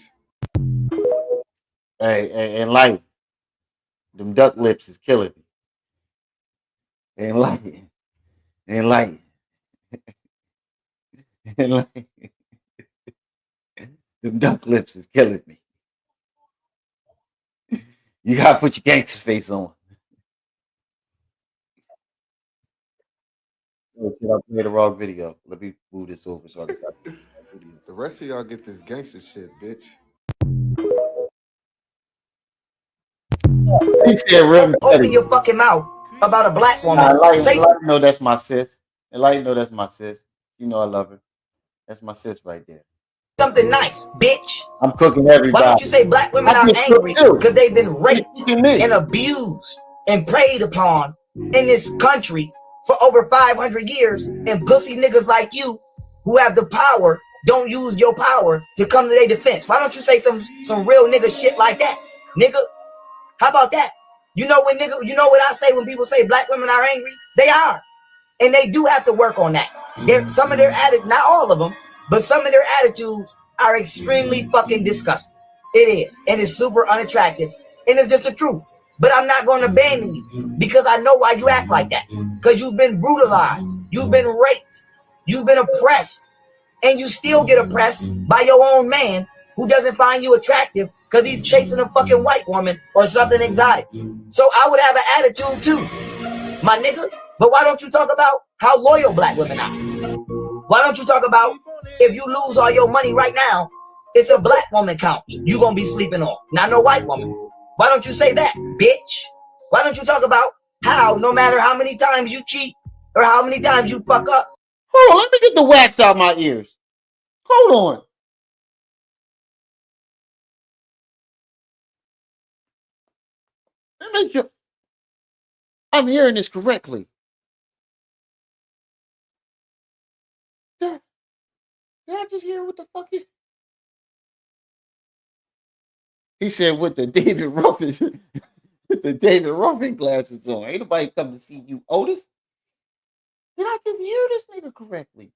Hey, Enlighten. Them duck lips is killing me. Enlighten. Them duck lips is killing me. You gotta put your gangster face on. Oh, shit, I played the wrong video. Let me move this over so I can stop. The rest of y'all get this gangster shit, bitch. He said, Open your fucking mouth about a black woman. Enlighten know that's my sis. Enlighten know that's my sis. You know I love her. That's my sis right there. Something nice, bitch. I'm cooking everybody. Why don't you say black women are angry because they've been raped and abused and preyed upon in this country for over 500 years, and pussy niggas like you who have the power don't use your power to come to their defense? Why don't you say some real nigga shit like that, nigga? How about that? You know when nigga, you know what I say when people say black women are angry? They are, and they do have to work on that. Some of their attitudes, not all of them, but some of their attitudes are extremely fucking disgusting. It is, and it's super unattractive, and it's just the truth. But I'm not going to abandon you because I know why you act like that. Because you've been brutalized, you've been raped, you've been oppressed, and you still get oppressed by your own man who doesn't find you attractive because he's chasing a fucking white woman or something exotic. So I would have an attitude too, my nigga. But why don't you talk about how loyal black women are? Why don't you talk about if you lose all your money right now, it's a black woman couch you gonna be sleeping on, not no white woman. Why don't you say that, bitch? Why don't you talk about how no matter how many times you cheat or how many times you fuck up? Hold on, let me get the wax out my ears. Hold on. Let me make sure I'm hearing this correctly. Did I just hear what the fuck he said with the David Ruffin with the David Ruffin glasses on? Ain't nobody come to see you, Otis. Did I just hear this nigga correctly?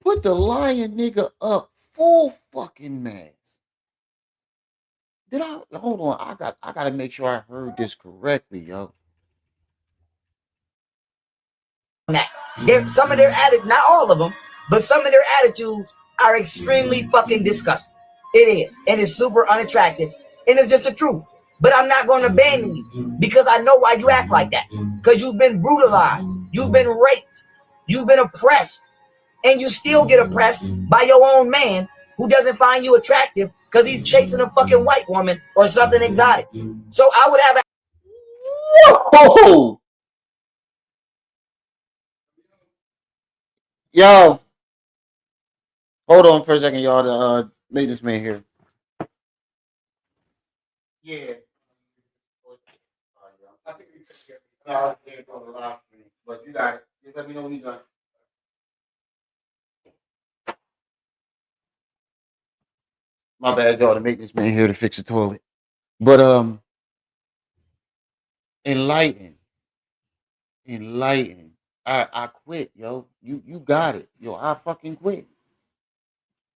Put the lion nigga up full fucking mask. Did I hold on? I gotta make sure I heard this correctly, yo. Some of their attitudes, not all of them, but some of their attitudes are extremely fucking disgusting. It is, and it's super unattractive, and it's just the truth. But I'm not going to abandon you because I know why you act like that. Because you've been brutalized, you've been raped, you've been oppressed, and you still get oppressed by your own man who doesn't find you attractive because he's chasing a fucking white woman or something exotic. So I would have a Whoa! Yo, hold on for a second, y'all. To make this man here. Yeah. But you got it. Just let me know when you're done. My bad, y'all, to make this man here to fix the toilet. But Enlighten. I quit, yo. You got it. Yo, I fucking quit.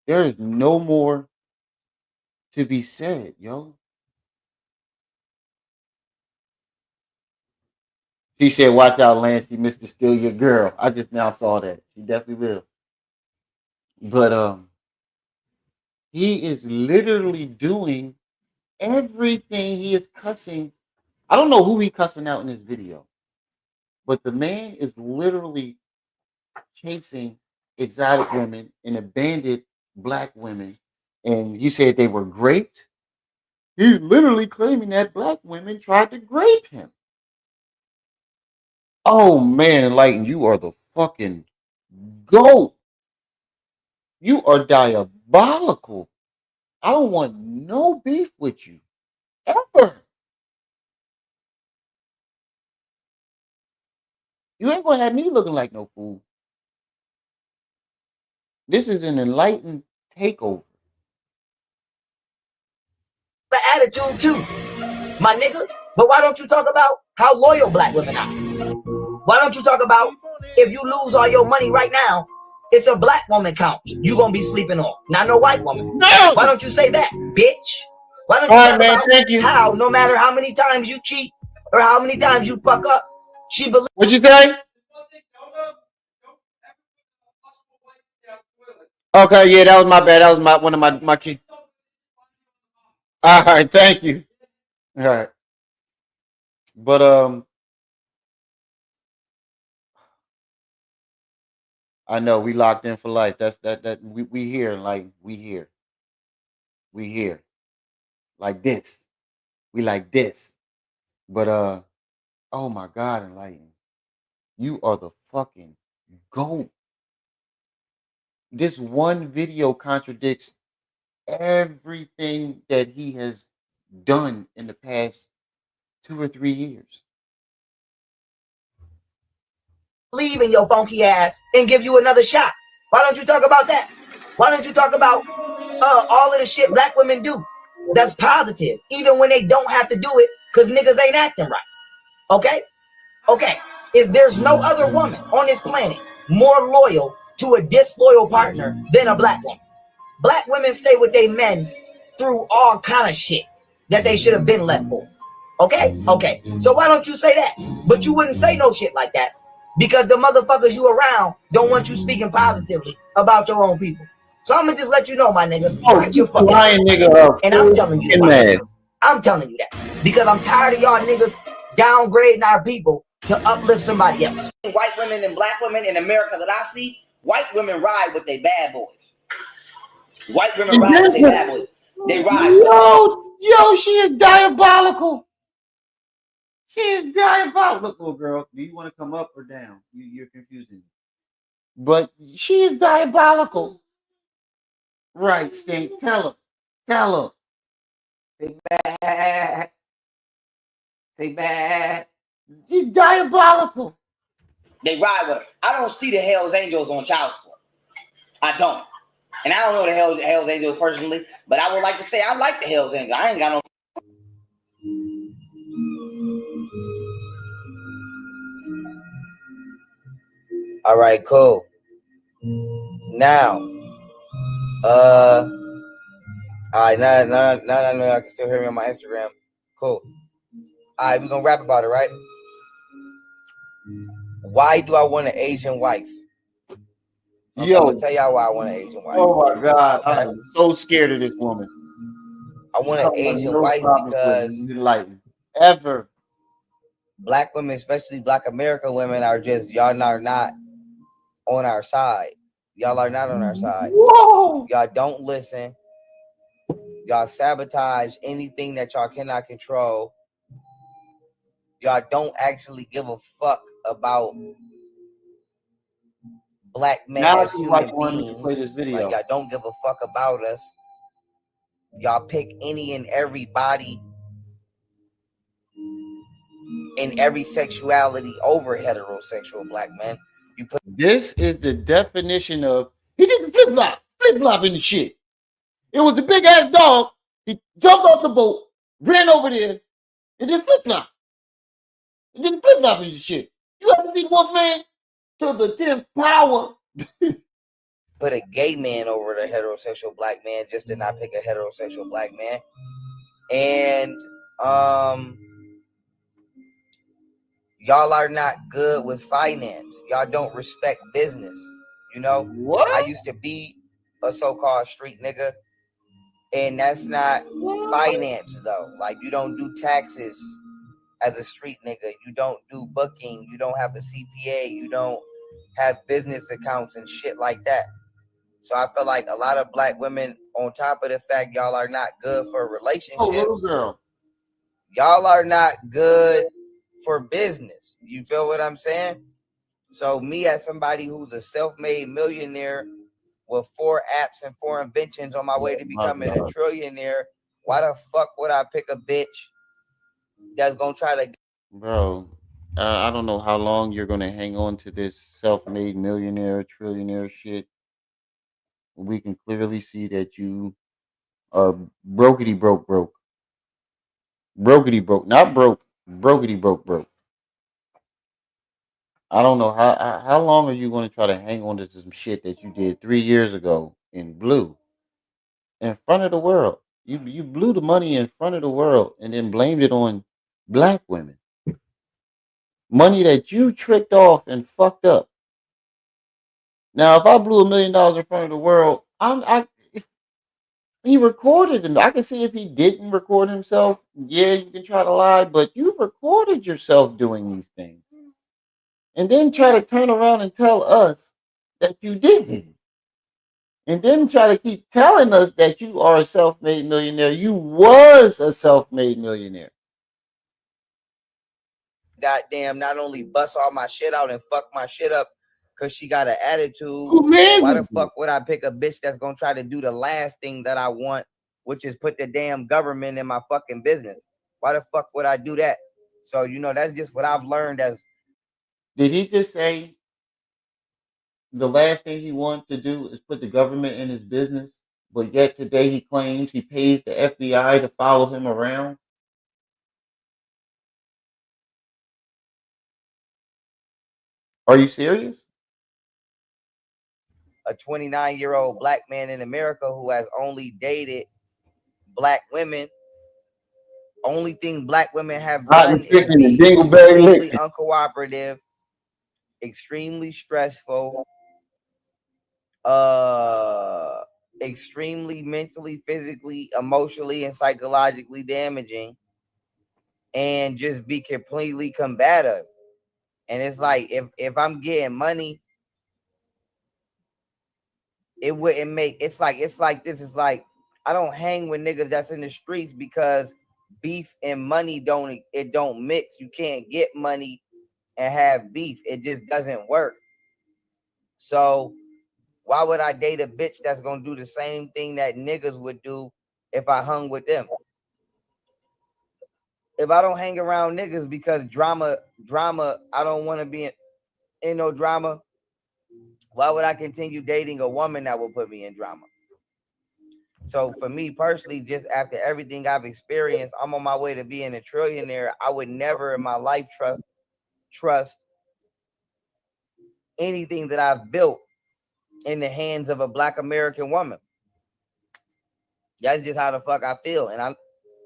There is no more to be said, yo. He said, "Watch out, Lance. She missed to steal your girl." I just now saw that. She definitely will. But he is literally doing everything. He is cussing. I don't know who he cussing out in this video, but the man is literally chasing exotic women and abandoned black women, and he said they were raped. He's literally claiming that black women tried to grape him. Oh man, Enlighten, you are the fucking GOAT. You are diabolical. I don't want no beef with you ever. You ain't gonna have me looking like no fool. This is an Enlightened takeover. The attitude too, my nigga. But why don't you talk about how loyal black women are? Why don't you talk about if you lose all your money right now, it's a black woman couch you gonna be sleeping on, not no white woman. No! Why don't you say that, bitch? Why don't you talk about how no matter how many times you cheat or how many times you fuck up, she believes. What'd you say? Okay, yeah, that was my bad. That was one of my kids. All right, thank you. All right, but I know we locked in for life. That's that we here, like we here like this. We like this. But oh my God, Enlighten, you are the fucking GOAT. This one video contradicts everything that he has done in the past 2 or 3 years. Leave in your funky ass and give you another shot. Why don't you talk about that? Why don't you talk about all of the shit black women do that's positive, even when they don't have to do it because niggas ain't acting right? Okay? Okay. If there's no other woman on this planet more loyal to a disloyal partner than a black woman. Black women stay with their men through all kind of shit that they should have been left for. Okay? Okay. So why don't you say that? But you wouldn't say no shit like that because the motherfuckers you around don't want you speaking positively about your own people. So I'm gonna just let you know, my nigga. Watch your fucking lying nigga. And I'm telling you that. I'm telling you that because I'm tired of y'all niggas downgrading our people to uplift somebody else. White women and black women in America that I see, white women ride with their bad boys. White women ride with their bad boys. They ride. Yo, she is diabolical. She is diabolical. Look, little girl, do you want to come up or down? You're confusing me. But she is diabolical. Right, Stink. Tell her. Tell her. Say bad. Say bad. She's diabolical. They ride with her. I don't see the Hells Angels on child support. I don't. And I don't know the Hells Angels personally, but I would like to say I like the Hells Angels. I ain't got no. All right, cool. Now, all right, now I know y'all can still hear me on my Instagram. Cool. All right, we're gonna rap about it, right? Why do I want an Asian wife? I'm gonna tell y'all why I want an Asian wife. Oh my God, okay? I'm so scared of this woman. I want an Asian wife because ever black women, especially black American women, are just y'all are not on our side. Y'all are not on our side. Whoa. Y'all don't listen. Y'all sabotage anything that y'all cannot control. Y'all don't actually give a fuck about black men now as human beings. Play this video. Like y'all don't give a fuck about us. Y'all pick any and everybody in every sexuality over heterosexual black men. You put this is the definition of he didn't flip flop in the shit. It was a big ass dog. He jumped off the boat, ran over there, and then flip flop. It didn't flip flop in the shit. You ever seen Wolfman to the 10th power? Put a gay man over the heterosexual black man just to not pick a heterosexual black man. And y'all are not good with finance. Y'all don't respect business. You know, what? I used to be a so-called street nigga, and that's not finance though. Like, you don't do taxes as a street nigga. You don't do booking. You don't have a CPA. You don't have business accounts and shit like that. So I feel like a lot of black women, on top of the fact y'all are not good for relationships, Oh, little girl. y'all are not good for business. You feel what I'm saying? So me, as somebody who's a self-made millionaire with 4 apps and 4 inventions on my way to becoming a trillionaire, why the fuck would I pick a bitch that's gonna try to... Bro, I don't know how long you're gonna hang on to this self-made millionaire, trillionaire shit. We can clearly see that you are brokety broke. Brokety broke. Not broke. Brokety broke. I don't know how long are you going to try to hang on to some shit that you did 3 years ago in blue in front of the world. You blew the money in front of the world and then blamed it on black women. Money that you tricked off and fucked up. Now, if I blew $1 million in front of the world, if he recorded him. I can see if he didn't record himself. Yeah, you can try to lie, but you recorded yourself doing these things. And then try to turn around and tell us that you didn't. And then try to keep telling us that you are a self-made millionaire. You was a self-made millionaire. Goddamn, not only bust all my shit out and fuck my shit up because she got an attitude. Why the fuck would I pick a bitch that's gonna try to do the last thing that I want, which is put the damn government in my fucking business? Why the fuck would I do that? So, you know, that's just what I've learned as... Did he just say the last thing he wants to do is put the government in his business, but yet today he claims he pays the FBI to follow him around? Are you serious? A 29-year-old black man in America who has only dated black women. Only thing black women have done is be extremely uncooperative, extremely stressful, extremely mentally, physically, emotionally, and psychologically damaging, and just be completely combative. And it's like, if I'm getting money, it wouldn't make... it's like this. It's like, I don't hang with niggas that's in the streets because beef and money don't mix. You can't get money and have beef. It just doesn't work. So why would I date a bitch that's gonna do the same thing that niggas would do if I hung with them? If I don't hang around niggas because drama, I don't want to be in no drama, why would I continue dating a woman that will put me in drama? So for me personally, just after everything I've experienced, I'm on my way to being a trillionaire. I would never in my life trust anything that I've built in the hands of a black American woman. That's just how the fuck I feel. And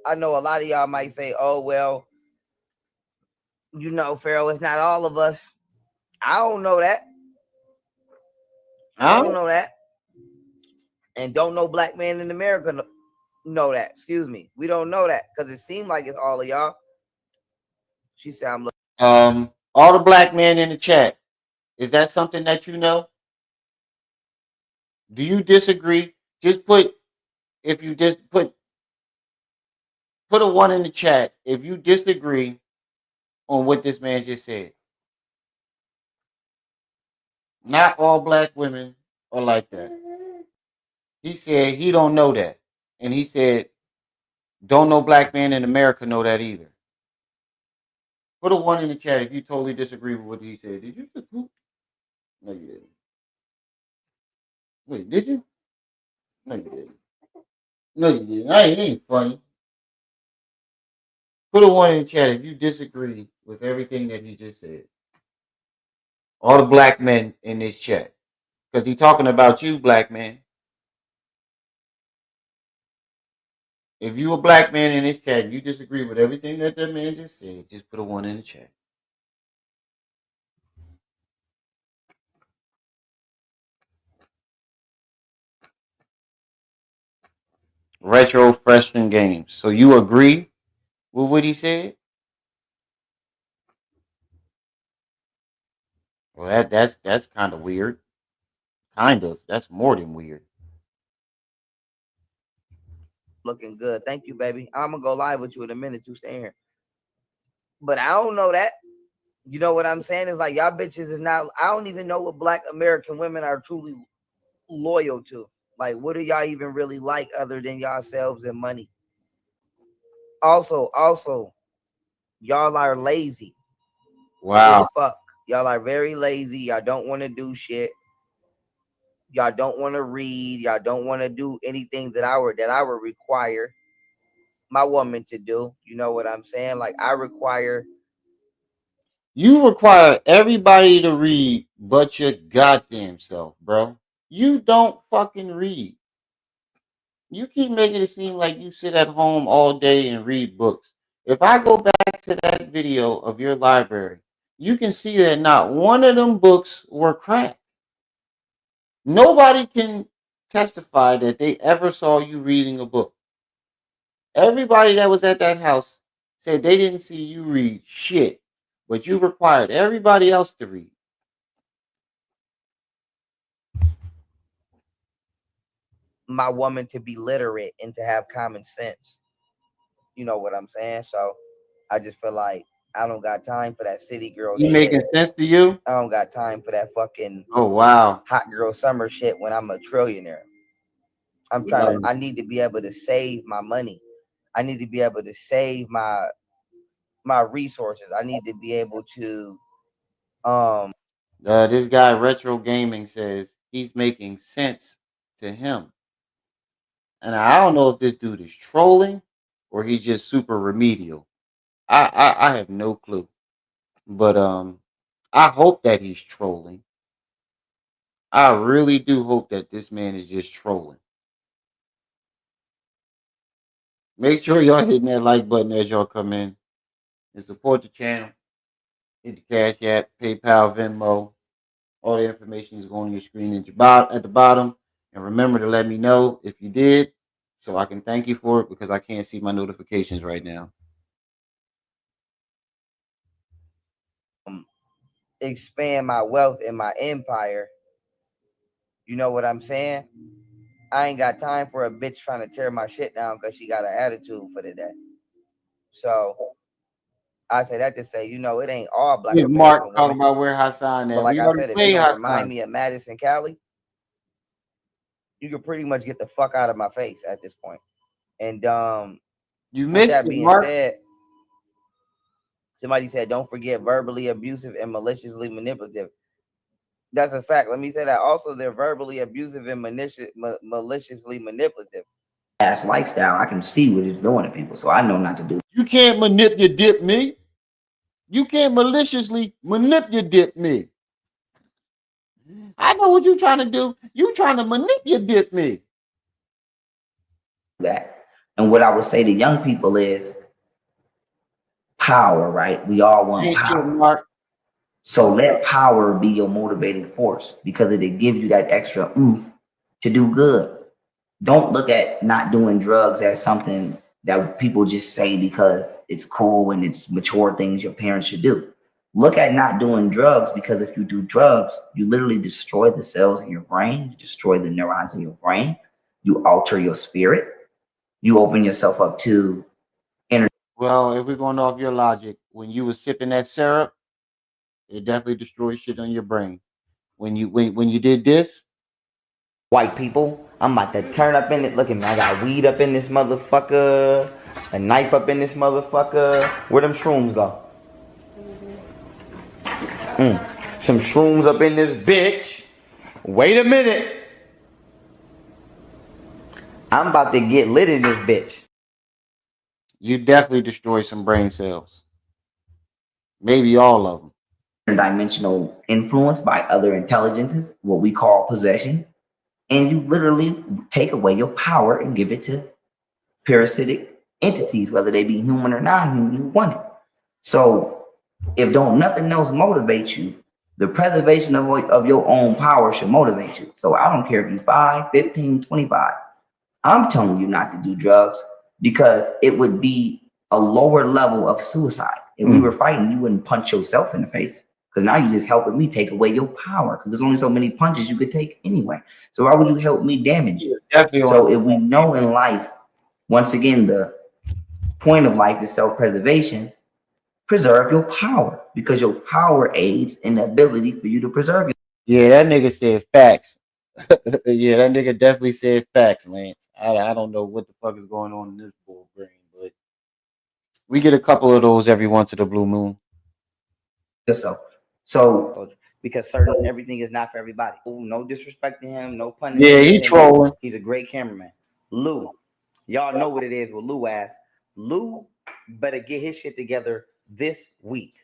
I know a lot of y'all might say, oh, well, you know, Pharaoh, it's not all of us. I don't know that. I don't know that. And don't no black man in America know that. Excuse me. We don't know that because it seemed like it's all of y'all. She said, I'm looking. All the black men in the chat, is that something that you know? Do you disagree? Just put, if you just put a 1 in the chat if you disagree on what this man just said. Not all black women are like that. He said he don't know that. And he said, don't no black man in America know that either. Put a 1 in the chat if you totally disagree with what he said. Did you just poop? No, you didn't. Wait, did you? No, you didn't. No, you didn't. It ain't funny. Put a 1 in the chat if you disagree with everything that he just said. All the black men in this chat. Because he's talking about you, black man. If you a black man in this chat and you disagree with everything that man just said, just put a 1 in the chat. Retro freshman games. So you agree with what he said? Well, that's kind of weird. Kind of. That's more than weird. Looking good. Thank you, baby. I'm gonna go live with you in a minute. You stay here. But I don't know that. You know what I'm saying? It's like y'all bitches is not. I don't even know what Black American women are truly loyal to. Like, what do y'all even really like other than yourselves and money? Also, y'all are lazy. Wow. As fuck. Y'all are very lazy. Y'all don't want to do shit. Y'all don't want to read. Y'all don't want to do anything that I would require my woman to do. You know what I'm saying? Like, I require. You require everybody to read but your goddamn self, bro. You don't fucking read. You keep making it seem like you sit at home all day and read books. If I go back to that video of your library, you can see that not one of them books were cracked. Nobody can testify that they ever saw you reading a book. Everybody that was at that house said they didn't see you read shit, but you required everybody else to read. My woman to be literate and to have common sense. You know what I'm saying? So I just feel like I don't got time for that city girl You shit. making sense to you? I don't got time for that fucking wow hot girl summer shit when I'm a trillionaire. I'm trying to. I need to be able to save my money. I need to be able to save my resources. I need to be able to. This guy Retro Gaming says he's making sense to him, and I don't know if this dude is trolling or he's just super remedial. I have no clue, but I hope that he's trolling. I really do hope that this man is just trolling. Make sure y'all hitting that like button as y'all come in and support the channel. Hit the Cash App, PayPal, Venmo. All the information is going on your screen at the bottom. And remember to let me know if you did so I can thank you for it because I can't see my notifications right now. Expand my wealth and my empire. You know what I'm saying? I ain't got time for a bitch trying to tear my shit down because she got an attitude for the day. So I say that to say, you know, it ain't all Black American Mark women. talking about where Hassan at. But like we I already said, if played you Hassan. remind me of Madison, Cali, you can pretty much get the fuck out of my face at this point. And you missed that it, being Mark. said, somebody said, don't forget verbally abusive and maliciously manipulative. That's a fact. Let me say that. Also, they're verbally abusive and maliciously manipulative. Ass lifestyle, I can see what it's doing to people, so I know not to do. You can't manipulate me. You can't maliciously manipulate me. I know what you're trying to do. You trying to manipulate me. That. And what I would say to young people is power, right? We all want power. So let power be your motivating force because it'll give you that extra oomph to do good. Don't look at not doing drugs as something that people just say because it's cool and it's mature things your parents should do. Look at not doing drugs because if you do drugs, you literally destroy the cells in your brain, you destroy the neurons in your brain, you alter your spirit, you open yourself up to energy. Well, if we're going off your logic, when you was sipping that syrup, it definitely destroys shit on your brain. When you did this, white people, I'm about to turn up in it. Look at me, I got weed up in this motherfucker, a knife up in this motherfucker. Where them shrooms go? Some shrooms up in this bitch. Wait a minute. I'm about to get lit in this bitch. You definitely destroy some brain cells. Maybe all of them. Interdimensional influence by other intelligences, what we call possession. And you literally take away your power and give it to parasitic entities, whether they be human or non-human, who want it. So if nothing else motivates you, the preservation of your own power should motivate you. So I don't care if you're 5, 15, 25. I'm telling you not to do drugs because it would be a lower level of suicide. If we were fighting, you wouldn't punch yourself in the face because now you're just helping me take away your power because there's only so many punches you could take anyway. So why would you help me damage you? So if we know in life, once again, the point of life is self-preservation, preserve your power because your power aids in the ability for you to preserve. Yeah, that nigga said facts. Yeah, that nigga definitely said facts, Lance. I don't know what the fuck is going on in this bull brain, but we get a couple of those every once in a blue moon. So because certain everything is not for everybody. No disrespect to him, no pun. Yeah, he trolling. He's a great cameraman. Lou, y'all know what it is with Lou ass. Lou better get his shit together this week.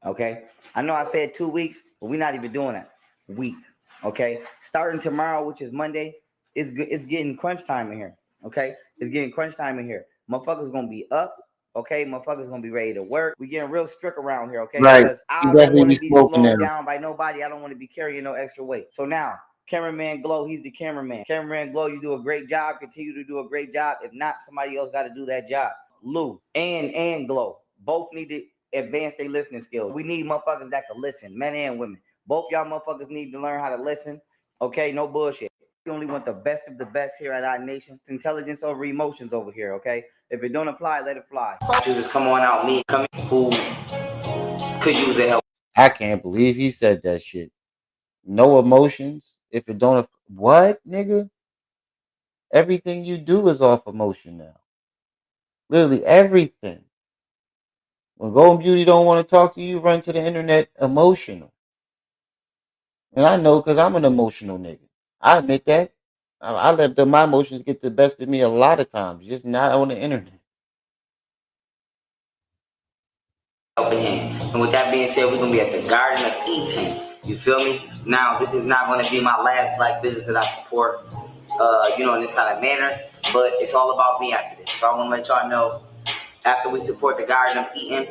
Okay, I know I said 2 weeks, but we're not even doing that. Week. Okay, starting tomorrow, which is Monday, it's good. It's getting crunch time in here. Okay, it's getting crunch time in here. Motherfuckers gonna be up. Okay, motherfuckers gonna be ready to work. We getting real strict around here, okay? Right. Because I You don't definitely want be to be smoking slowed there. down by nobody. I don't want to be carrying no extra weight. So now, cameraman Glow, he's the cameraman. Cameraman Glow, you do a great job. Continue to do a great job. If not, somebody else got to do that job. Lou and Glow both need to advance their listening skills. We need motherfuckers that can listen, men and women. Both y'all motherfuckers need to learn how to listen. Okay, no bullshit. We only want the best of the best here at our nation. It's intelligence over emotions over here, okay? If it don't apply, let it fly. You just come on out, me, come in, who could use the help. I can't believe he said that shit. No emotions. If it don't, what, nigga? Everything you do is off emotion now. Literally everything. When Golden Beauty don't want to talk to you, run to the internet emotional. And I know because I'm an emotional nigga. I admit that. I let my emotions get the best of me a lot of times, just not on the internet. And with that being said, we're gonna be at the Garden of Eden. You feel me? Now, this is not gonna be my last black business that I support, in this kind of manner. But it's all about me after this. So I want to let y'all know, after we support the Garden of Eden,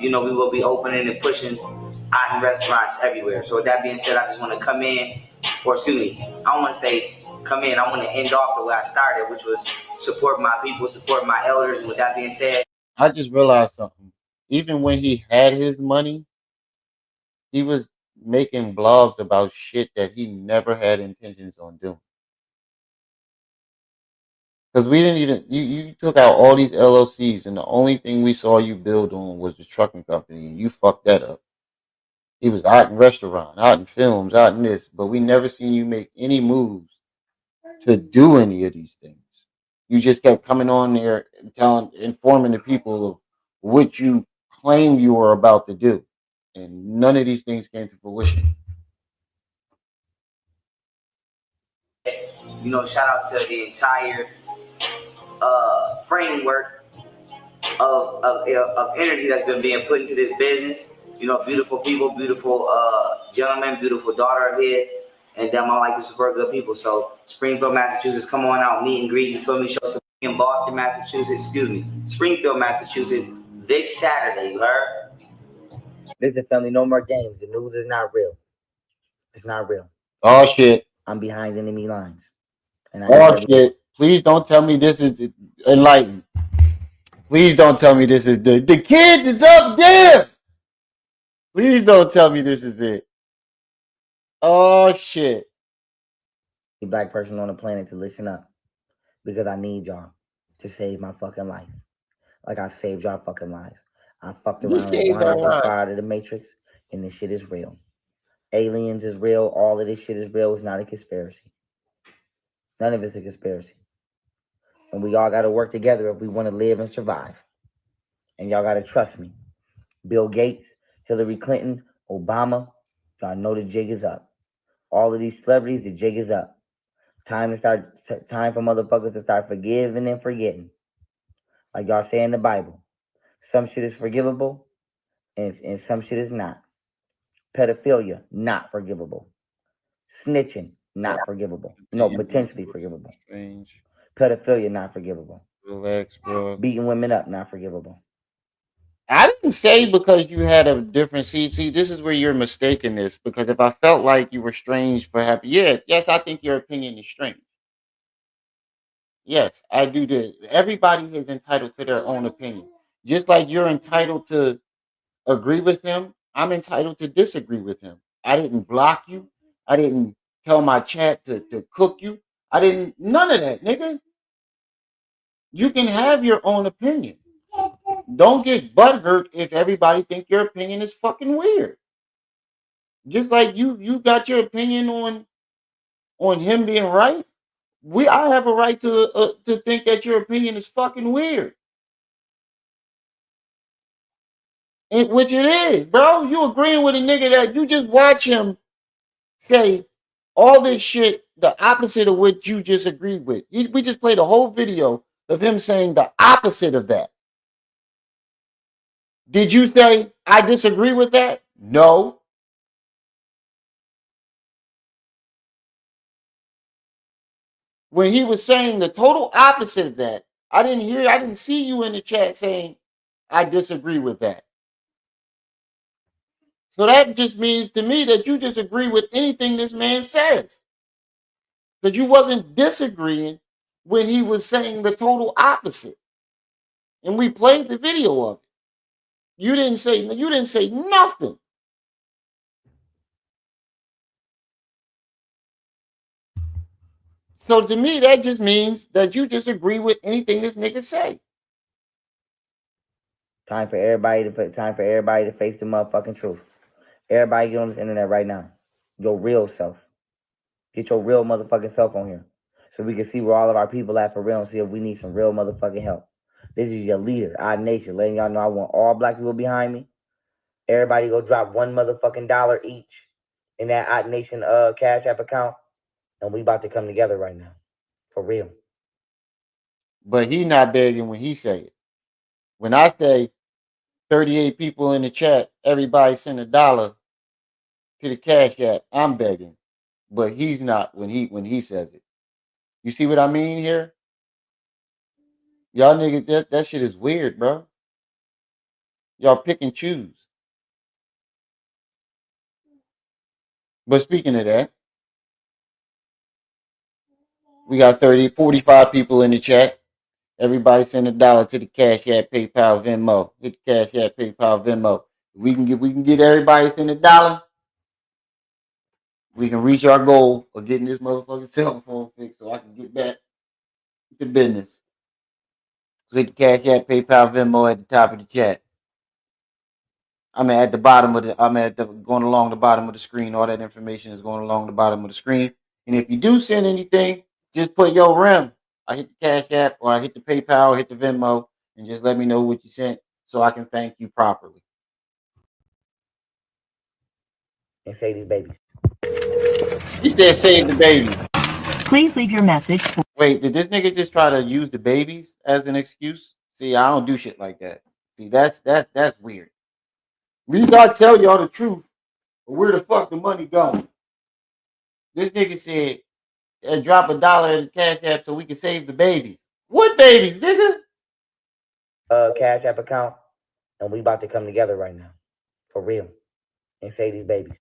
we will be opening and pushing Eden restaurants everywhere. So with that being said, I just want to come in, or excuse me, I don't want to say come in. I want to end off the way I started, which was support my people, support my elders. And with that being said, I just realized something. Even when he had his money, he was making blogs about shit that he never had intentions on doing. Because we didn't even, you took out all these LLCs, and the only thing we saw you build on was the trucking company, and you fucked that up. He was out in restaurant, out in films, out in this, but we never seen you make any moves to do any of these things. You just kept coming on there and informing the people of what you claim you were about to do. And none of these things came to fruition. Shout out to the entire framework of energy that's been being put into this business. Beautiful people, beautiful gentleman, beautiful daughter of his, and them I like to support good people. So Springfield, Massachusetts, come on out, meet and greet. You feel me? Show some in Boston, Massachusetts. Springfield, Massachusetts, this Saturday. You heard? Listen, family, no more games. The news is not real. It's not real. Oh shit. I'm behind enemy lines. Oh shit. Please don't tell me this is Enlighten. Please don't tell me this is the kids is up there. Please don't tell me this is it. Oh shit. The black person on the planet to listen up. Because I need y'all to save my fucking life. Like I saved y'all fucking lives. I fucked around and wanted to fire out of the Matrix, and this shit is real. Aliens is real. All of this shit is real. It's not a conspiracy. None of it's a conspiracy. And we all got to work together if we want to live and survive. And y'all got to trust me. Bill Gates, Hillary Clinton, Obama, y'all know the jig is up. All of these celebrities, the jig is up. Time for motherfuckers to start forgiving and forgetting. Like y'all say in the Bible. Some shit is forgivable and some shit is not. Pedophilia, not forgivable. Snitching, not forgivable. No, potentially forgivable. Strange. Pedophilia, not forgivable. Relax, bro. Beating women up, not forgivable. I didn't say because you had a different seat. See, this is where you're mistaken this. Because if I felt like you were strange for happy, yes, I think your opinion is strange. Yes, I do this. Everybody is entitled to their own opinion. Just like you're entitled to agree with him, I'm entitled to disagree with him. I didn't block you. I didn't tell my chat to cook you. I didn't, none of that, nigga. You can have your own opinion. Don't get butthurt if everybody think your opinion is fucking weird. Just like you got your opinion on him being right. I have a right to think that your opinion is fucking weird. Which it is, bro. You agreeing with a nigga that you just watch him say all this shit, the opposite of what you just agreed with. We just played a whole video of him saying the opposite of that. Did you say, I disagree with that? No. When he was saying the total opposite of that, I didn't see you in the chat saying, I disagree with that. So that just means to me that you just agree with anything this man says. Because you wasn't disagreeing when he was saying the total opposite. And we played the video of it. You didn't say nothing. So to me, that just means that you just agree with anything this nigga say. Time for everybody to face the motherfucking truth. Everybody get on this internet right now. Your real self. Get your real motherfucking self on here. So we can see where all of our people at for real and see if we need some real motherfucking help. This is your leader, our nation, letting y'all know I want all black people behind me. Everybody go drop $1 motherfucking dollar each in that Odd Nation Cash App account. And we about to come together right now. For real. But he not begging when he say it. When I say 38 people in the chat, everybody send $1 to the Cash App, I'm begging. But he's not when he says it. You see what I mean here? Y'all niggas, that shit is weird, bro. Y'all pick and choose. But speaking of that, we got 45 people in the chat. Everybody send $1 to the Cash App, PayPal, Venmo. Hit the Cash App, PayPal, Venmo. We can get everybody send $1. We can reach our goal of getting this motherfucking cell phone fixed so I can get back to business. So hit the Cash App, PayPal, Venmo at the top of the chat. Going along the bottom of the screen. All that information is going along the bottom of the screen. And if you do send anything, just put your REM. I hit the Cash App or I hit the PayPal or hit the Venmo and just let me know what you sent so I can thank you properly. And save these babies. He said save the baby. Please leave your message. Wait, did this nigga just try to use the babies as an excuse? See, I don't do shit like that. See, that's weird. At least I tell y'all the truth. But where the fuck the money going? This nigga said, drop $1 in the Cash App so we can save the babies. What babies, nigga? Cash App account. And we about to come together right now. For real. And save these babies.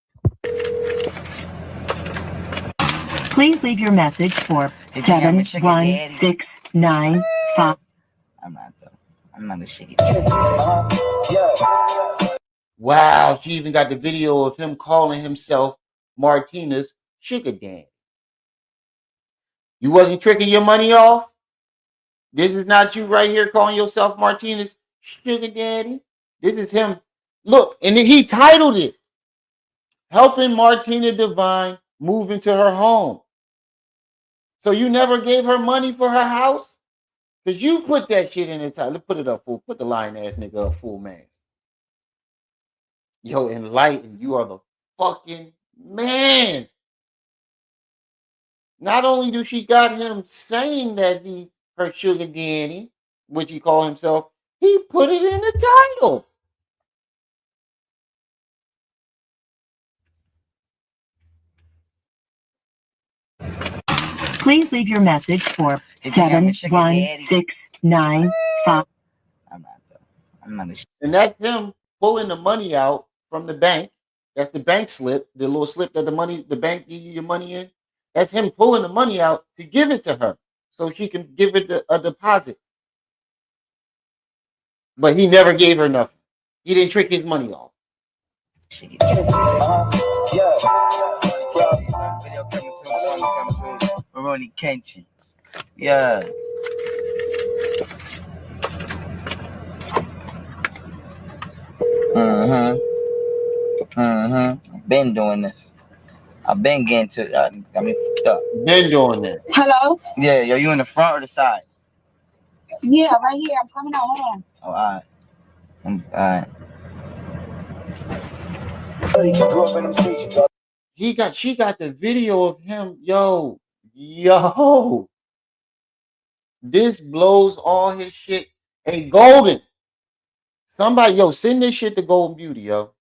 Please leave your message for 71695. I'm not a shitty. Wow, she even got the video of him calling himself Martina's sugar daddy. You wasn't tricking your money off? This is not you right here calling yourself Martina's sugar daddy? This is him. Look, and then he titled it, Helping Martina Divine Move into Her Home. So you never gave her money for her house? Because you put that shit in the title. Let's put it up, fool. Put the lying ass nigga up, full man. Yo, Enlighten, you are the fucking man. Not only do she got him saying that he her sugar daddy, which he called himself, he put it in the title. Please leave your message for 71695. And that's him pulling the money out from the bank. That's the bank slip, the little slip that the bank give you your money in. That's him pulling the money out to give it to her. so she can give it a deposit. But he never gave her nothing. He didn't trick his money off. Maroni Kenshin. Yeah. Been doing this. I've been getting to. I mean, fucked up. Been doing this. Hello? Yeah, yo, you in the front or the side? Yeah, right here. I'm coming out. Hold on. Oh, all right. She got the video of him. Yo. This blows all his shit. Hey, Golden. Somebody, send this shit to Golden Beauty, yo.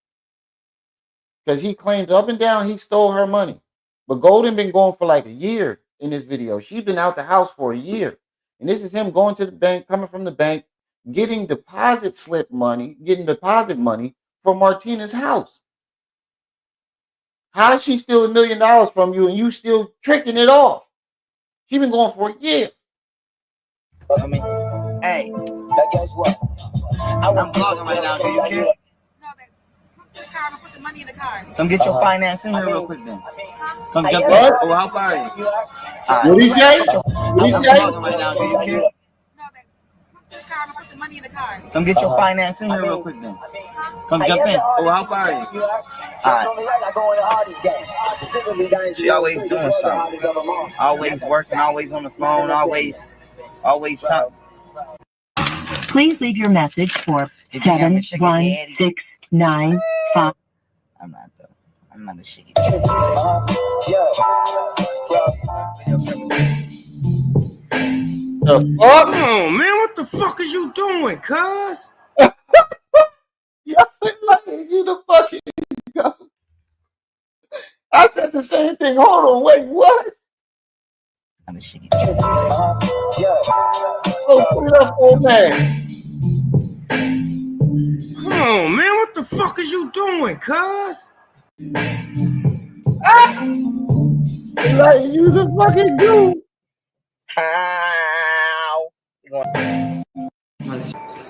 Because he claims up and down he stole her money. But Golden been going for like a year in this video. She's been out the house for a year. And this is him going to the bank, coming from the bank, getting deposit money from Martina's house. How is she steal $1 million from you and you still tricking it off? She been going for a year. I mean, hey, guess what? I'm vlogging right now. Do you care? Put the money in the car. Come get your finance in here real quick then. Come jump in. What? Oh, how far are you? What he say? What he say? I'm vlogging right now. Do you care? Put the money in the car. Come get your finance in here real quick then. Come jump in. Oh, how far are you? Alright. She always doing something. Always working, always on the phone, always something. Please leave your message for 71695. I'm not a shitty. The fuck? Come on, man. What the fuck is you doing, cuz? You the fucking go. I said the same thing. Hold on, wait, what? I'm a shitty. Oh, put it up, old man. Come on, man. What the fuck is you doing, cuz? Like you the fucking dude.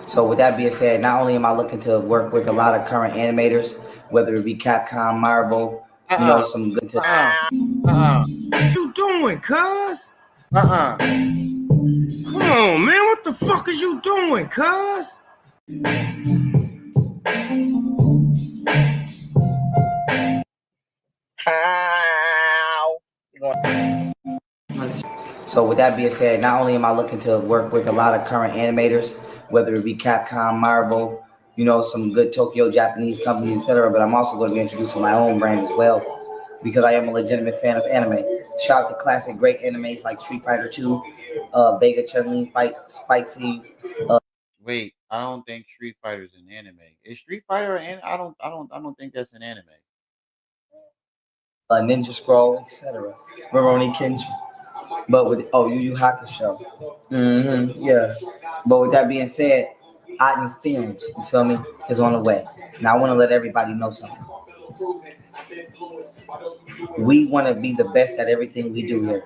So with that being said, not only am I looking to work with a lot of current animators, whether it be Capcom, Marvel, some good What you doing, cuz? Come on, man. What the fuck is you doing, cuz? So with that being said, not only am I looking to work with a lot of current animators, whether it be Capcom, Marvel, some good Tokyo Japanese companies, etc., but I'm also going to be introducing my own brand as well, because I am a legitimate fan of anime. Shout out to classic great animes like Street Fighter 2, Vega Chun-Li, Spicy. Wait, I don't think Street Fighter is an anime. Is Street Fighter an? I don't think that's an anime. Ninja Scroll, etc. Maroni Kenshin. But with Yu Yu Hakusho. Yeah. But with that being said, Otten Films, you feel me, is on the way. Now I want to let everybody know something. We want to be the best at everything we do here.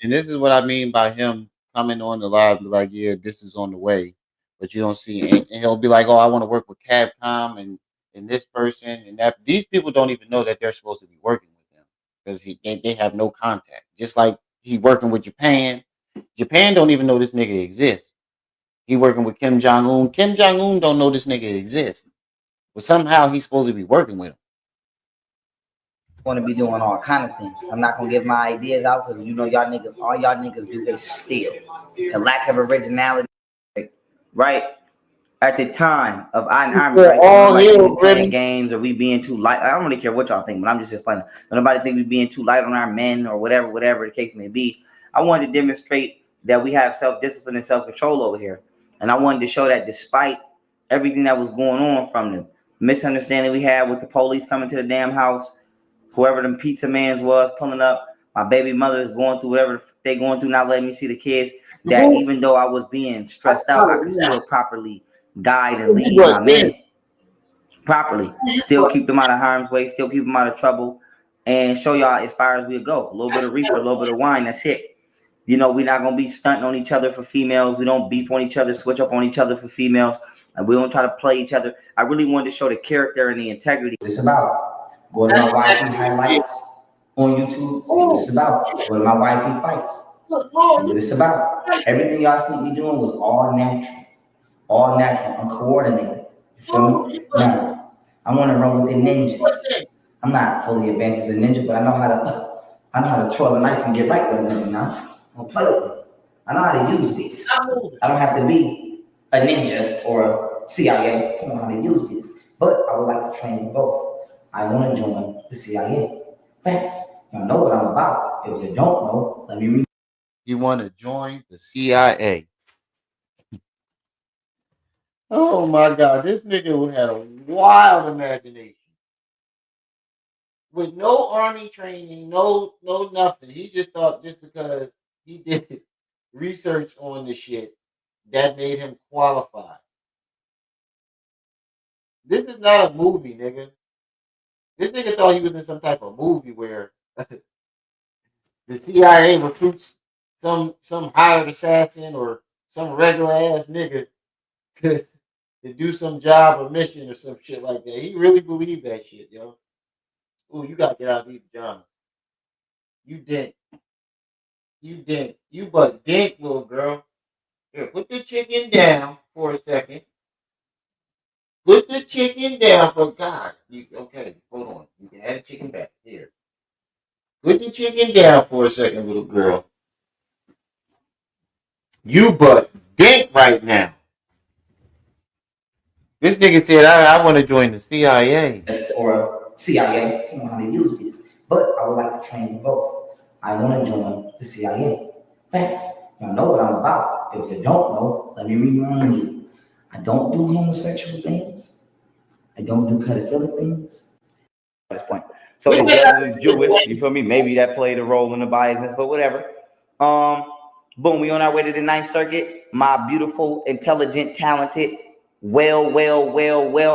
And this is what I mean by him coming on the live, be like, yeah, this is on the way. But you don't see, and he'll be like, oh, I want to work with Capcom and this person and that. These people don't even know that they're supposed to be working with him because they have no contact. Just like he working with Japan. Japan don't even know this nigga exists. He working with Kim Jong-un. Kim Jong-un don't know this nigga exists. But somehow he's supposed to be working with him. Want to be doing all kind of things. I'm not gonna give my ideas out because all y'all niggas do is steal. The lack of originality, right? At the time of playing games or we being too light. I don't really care what y'all think, but I'm just explaining. Don't nobody think we being too light on our men or whatever the case may be. I wanted to demonstrate that we have self-discipline and self-control over here. And I wanted to show that despite everything that was going on, from the misunderstanding we had with the police coming to the damn house, whoever them pizza mans was pulling up, my baby mother is going through whatever they going through, not letting me see the kids, that even though I was being stressed out, I could still properly guide and lead my men properly, still keep them out of harm's way, still keep them out of trouble, and show y'all as far as we go. A little bit of reefer, a little bit of wine. That's it. You know, we're not gonna be stunting on each other for females. We don't beef on each other, switch up on each other for females, and we don't try to play each other. I really wanted to show the character and the integrity. It's about go to my wifey highlights on YouTube. See what it's about. Go to my wifey fights. See what it's about. Everything y'all see me doing was all natural, uncoordinated. You feel me? Now I want to run with the ninjas. I'm not fully advanced as a ninja, but I know how to twirl a knife and get right with a ninja now. I don't play with it. I know how to use these. I don't have to be a ninja or a CIA to know how to use these. But I would like to train you both. I want to join the CIA. Thanks. Y'all know what I'm about. If you don't know, let me read. You want to join the CIA? Oh my God, this nigga had a wild imagination. With no army training, no nothing. He just thought just because he did research on the shit, that made him qualified. This is not a movie, nigga. This nigga thought he was in some type of movie where the CIA recruits some hired assassin or some regular ass nigga to do some job or mission or some shit like that. He really believed that shit, yo. Ooh, you gotta get out of these pajamas. You dink. You but dink, little girl. Here, put the chicken down for a second. Put the chicken down for God. Okay, hold on. You can add the chicken back. Here. Put the chicken down for a second, little girl. You but dink right now. This nigga said, I want to join the CIA. Or CIA to know how to use these. But I would like to train you both. I want to join the CIA. Thanks. Y'all know what I'm about. If you don't know, let me remind you. I don't do homosexual things. I don't do pedophilic things. At this point. So the judge is Jewish, you feel me? Maybe that played a role in the biasness, but whatever. Boom, we on our way to the Ninth Circuit. My beautiful, intelligent, talented, well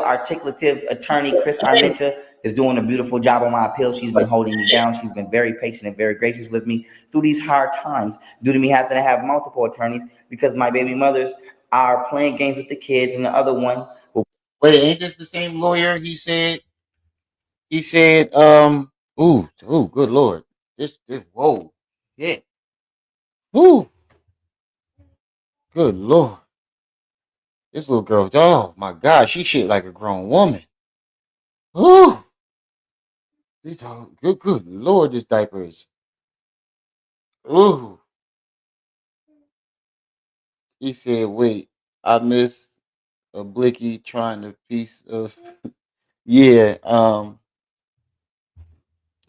articulative attorney, Chris Armenta, is doing a beautiful job on my appeal. She's been holding me down. She's been very patient and very gracious with me through these hard times, due to me having to have multiple attorneys because my baby mothers are playing games with the kids, and the other one will. Wait, ain't this the same lawyer? He said, ooh, good Lord. This, whoa, yeah. Woo. Good Lord. This little girl, oh my God, she shit like a grown woman. Ooh. Good Lord, this diaper is. Ooh. He said, wait, I missed a blicky trying to piece of. Yeah,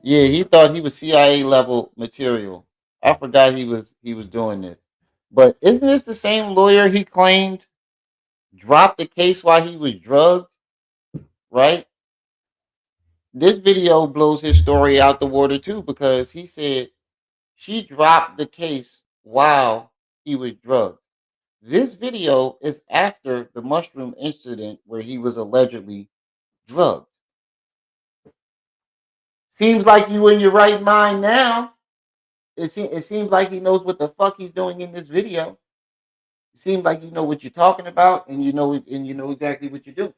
yeah, he thought he was CIA level material. I forgot he was doing this. But isn't this the same lawyer he claimed dropped the case while he was drugged? Right? This video blows his story out the water too, because he said she dropped the case while he was drugged. This video is after the mushroom incident where he was allegedly drugged. Seems like you in your right mind now. It seems like he knows what the fuck he's doing in this video. It seems like you know what you're talking about, and you know exactly what you're doing.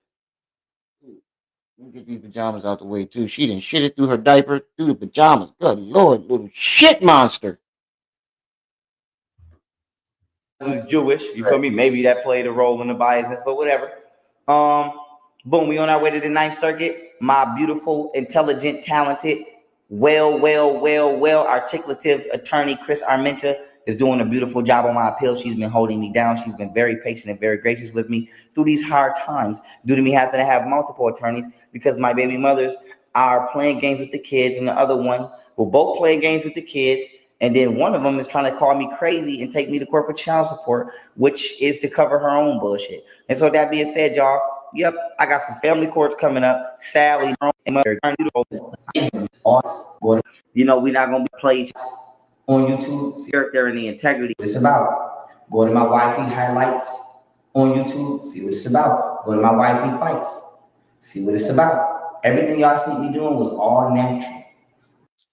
Let me get these pajamas out the way too. She didn't shit it through her diaper, through the pajamas. Good Lord, little shit monster. Was Jewish, you feel me? Maybe that played a role in the biasness, but whatever. Boom, we on our way to the Ninth Circuit. My beautiful, intelligent, talented, well articulative attorney, Chris Armenta, is doing a beautiful job on my appeal. She's been holding me down. She's been very patient and very gracious with me through these hard times, due to me having to have multiple attorneys because my baby mothers are playing games with the kids, and the other one will both play games with the kids. And then one of them is trying to call me crazy and take me to corporate child support, which is to cover her own bullshit. And so that being said, y'all, yep, I got some family courts coming up. Sally, mother, you know, we're not gonna be played on YouTube. See character and the integrity. It's about. Go to my wifey highlights on YouTube. See what it's about. Go to my wifey fights. See what it's about. Everything y'all see me doing was all natural,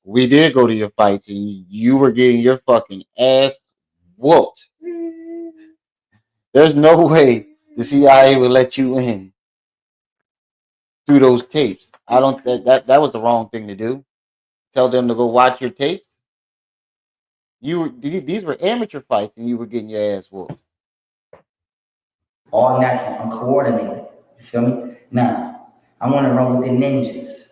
We did go to your fights, and you were getting your fucking ass whooped. There's no way the CIA would let you in through those tapes. I don't. That was the wrong thing to do. Tell them to go watch your tapes. These were amateur fights, and you were getting your ass whooped. All natural, uncoordinated. You feel me? Now, I want to run with the ninjas.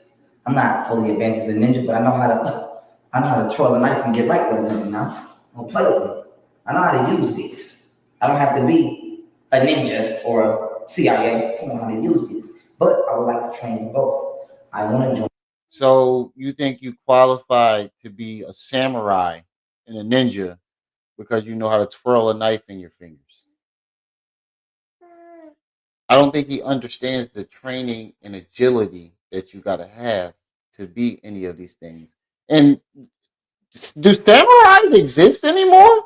I'm not fully advanced as a ninja, but I know how to twirl a knife and get right with them now. I don't play with them. I know how to use these. I don't have to be a ninja or a CIA to know how to use these. But I would like to train both. I want to join. So you think you qualify to be a samurai and a ninja because you know how to twirl a knife in your fingers? I don't think he understands the training and agility that you got to have to be any of these things. And do samurais exist anymore?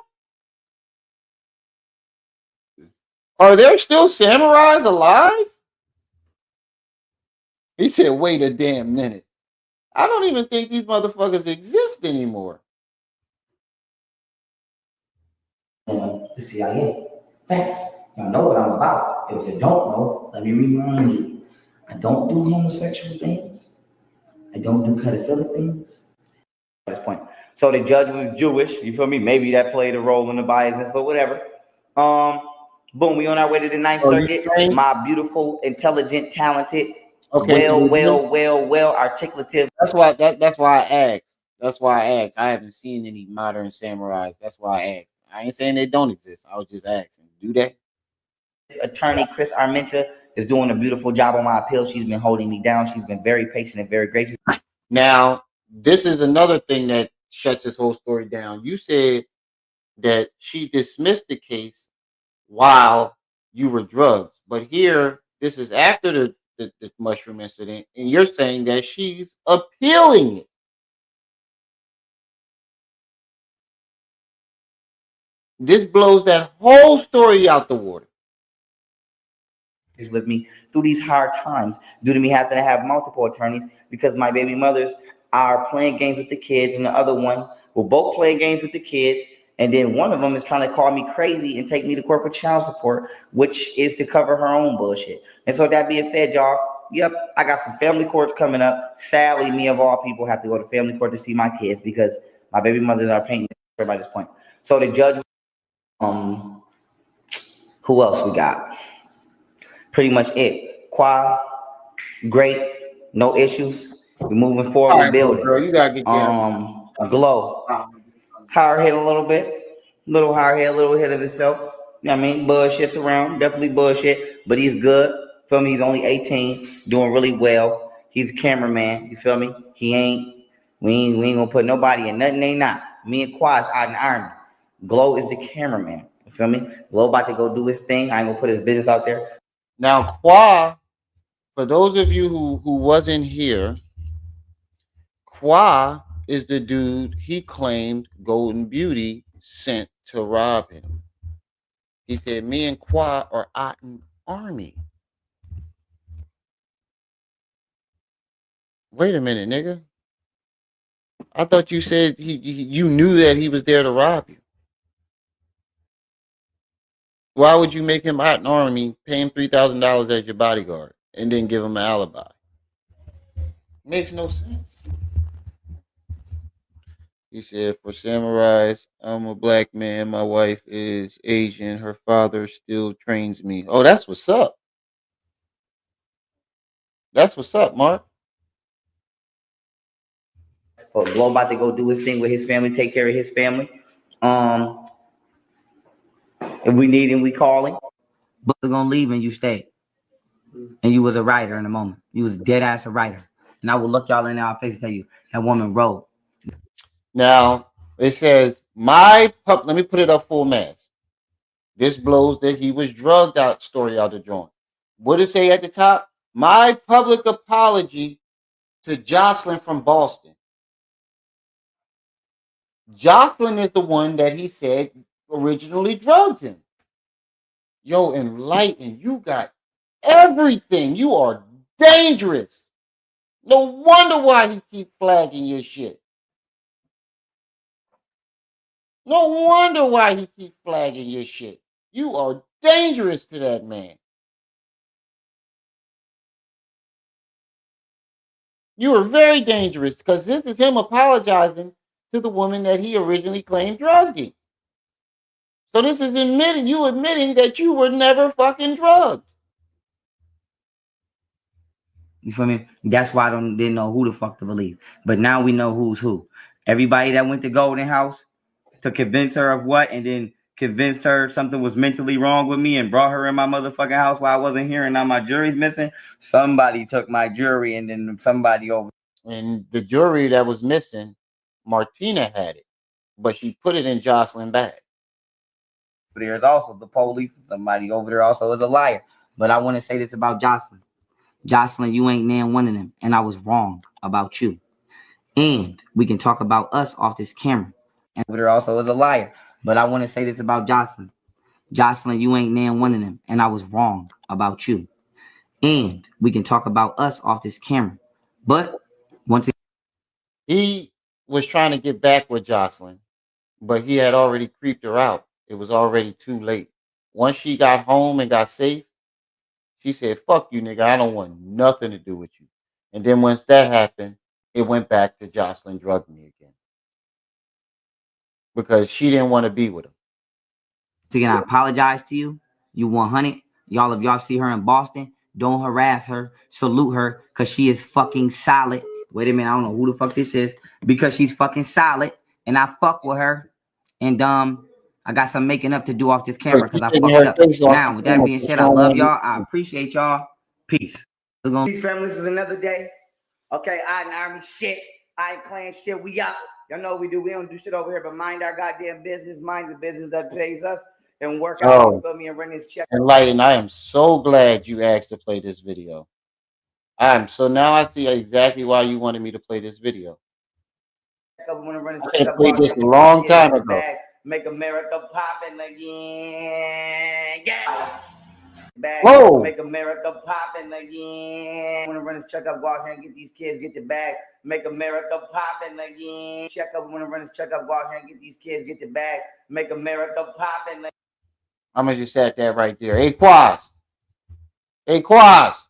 Are there still samurais alive? He said, wait a damn minute. I don't even think these motherfuckers exist anymore. The CIA. Thanks. Y'all know what I'm about. If you don't know, let me remind you. I don't do homosexual things. I don't do pedophilic things. At this point. So the judge was Jewish, you feel me? Maybe that played a role in the biasness, but whatever. Boom, we on our way to the Ninth Circuit. My beautiful, intelligent, talented, well articulative. That's why I asked. That's why I asked. I haven't seen any modern samurais. That's why I asked. I ain't saying they don't exist. I was just asking. Do they? Attorney Chris Armenta is doing a beautiful job on my appeal. She's been holding me down. She's been very patient and very gracious. Now, this is another thing that shuts this whole story down. You said that she dismissed the case while you were drugged. But here, this is after the mushroom incident, and you're saying that she's appealing it. This blows that whole story out the water. With me through these hard times due to me having to have multiple attorneys because my baby mothers are playing games with the kids and the other one will both play games with the kids, and then one of them is trying to call me crazy and take me to corporate child support, which is to cover her own bullshit. And so that being said, y'all, yep, I got some family courts coming up. Sadly, me of all people have to go to family court to see my kids because my baby mothers are paying by this point. So the judge, who else we got? Pretty much it. Qua, great, no issues. We're moving forward with building. Girl, you gotta get Glow. Higher head a little bit. Little higher head, a little ahead of himself. You know what I mean? Bullshit's around. Definitely bullshit. But he's good. Feel me? He's only 18, doing really well. He's a cameraman. You feel me? We ain't gonna put nobody in nothing they not. Me and Qua's out in the army. Glow is the cameraman. You feel me? Glow about to go do his thing. I ain't gonna put his business out there. Now, Qua, for those of you who wasn't here, Qua is the dude he claimed Golden Beauty sent to rob him. He said, me and Qua are out in army. Wait a minute, nigga. I thought you said you knew that he was there to rob you. Why would you make him out in army, pay him $3,000 as your bodyguard, and then give him an alibi? Makes no sense. He said, for samurais, I'm a black man. My wife is Asian. Her father still trains me. Oh, that's what's up. That's what's up, Mark. But Glow about to go do his thing with his family, take care of his family. If we need him, we call him. But we're gonna leave and you stay. And you was a writer in a moment. You was dead ass a writer. And I will look y'all in our face and tell you that woman wrote. Now it says let me put it up full mass. This blows that he was drugged out story out the joint. What did it say at the top? My public apology to Jocelyn from Boston. Jocelyn is the one that he said originally drugged him. Yo, Enlighten, you got everything. You are dangerous. No wonder why he keep flagging your shit. No wonder why he keeps flagging your shit. You are dangerous to that man. You are very dangerous because this is him apologizing to the woman that he originally claimed drugged him. So this is admitting that you were never fucking drugged. You feel me? That's why I didn't know who the fuck to believe. But now we know who's who. Everybody that went to Golden House to convince her of what, and then convinced her something was mentally wrong with me and brought her in my motherfucking house while I wasn't here and now my jury's missing. Somebody took my jury and then somebody over. And the jury that was missing, Martina had it, but she put it in Jocelyn's bag. There's also the police. Somebody over there also is a liar. But I want to say this about Jocelyn. Jocelyn, you ain't nan one of them, and I was wrong about you. And we can talk about us off this camera. And over there also is a liar. But I want to say this about Jocelyn. Jocelyn, you ain't nan one of them, and I was wrong about you. And we can talk about us off this camera. But once again, he was trying to get back with Jocelyn, but he had already creeped her out. It was already too late. Once she got home and got safe, she said, fuck you, nigga. I don't want nothing to do with you. And then once that happened, it went back to Jocelyn drugged me again. Because she didn't want to be with him. again, I apologize to you. You 100. Y'all, if y'all see her in Boston, don't harass her. Salute her because she is fucking solid. Wait a minute. I don't know who the fuck this is. Because she's fucking solid. And I fuck with her. And I got some making up to do off this camera because I fucked up. Now, with that being said, I love y'all. I appreciate y'all. Peace. Peace, family. This is another day. Okay, I ain't army shit. I ain't playing shit. We out. Y'all know what we do. We don't do shit over here, but mind our goddamn business. Mind the business that pays us and work out. You feel me? And run this check. Enlighten, I am so glad you asked to play this video. So now I see exactly why you wanted me to play this video. I could have played this a long time ago. Make America poppin' again. Yeah. Whoa. Make America poppin' again. Wanna run this checkup, go out here and get these kids, get the bag. Make America poppin' again. Checkup, wanna run this checkup, go out here and get these kids, get the bag. Make America poppin' again. How much you sat that right there? Hey, Quaz. Hey, Quaz.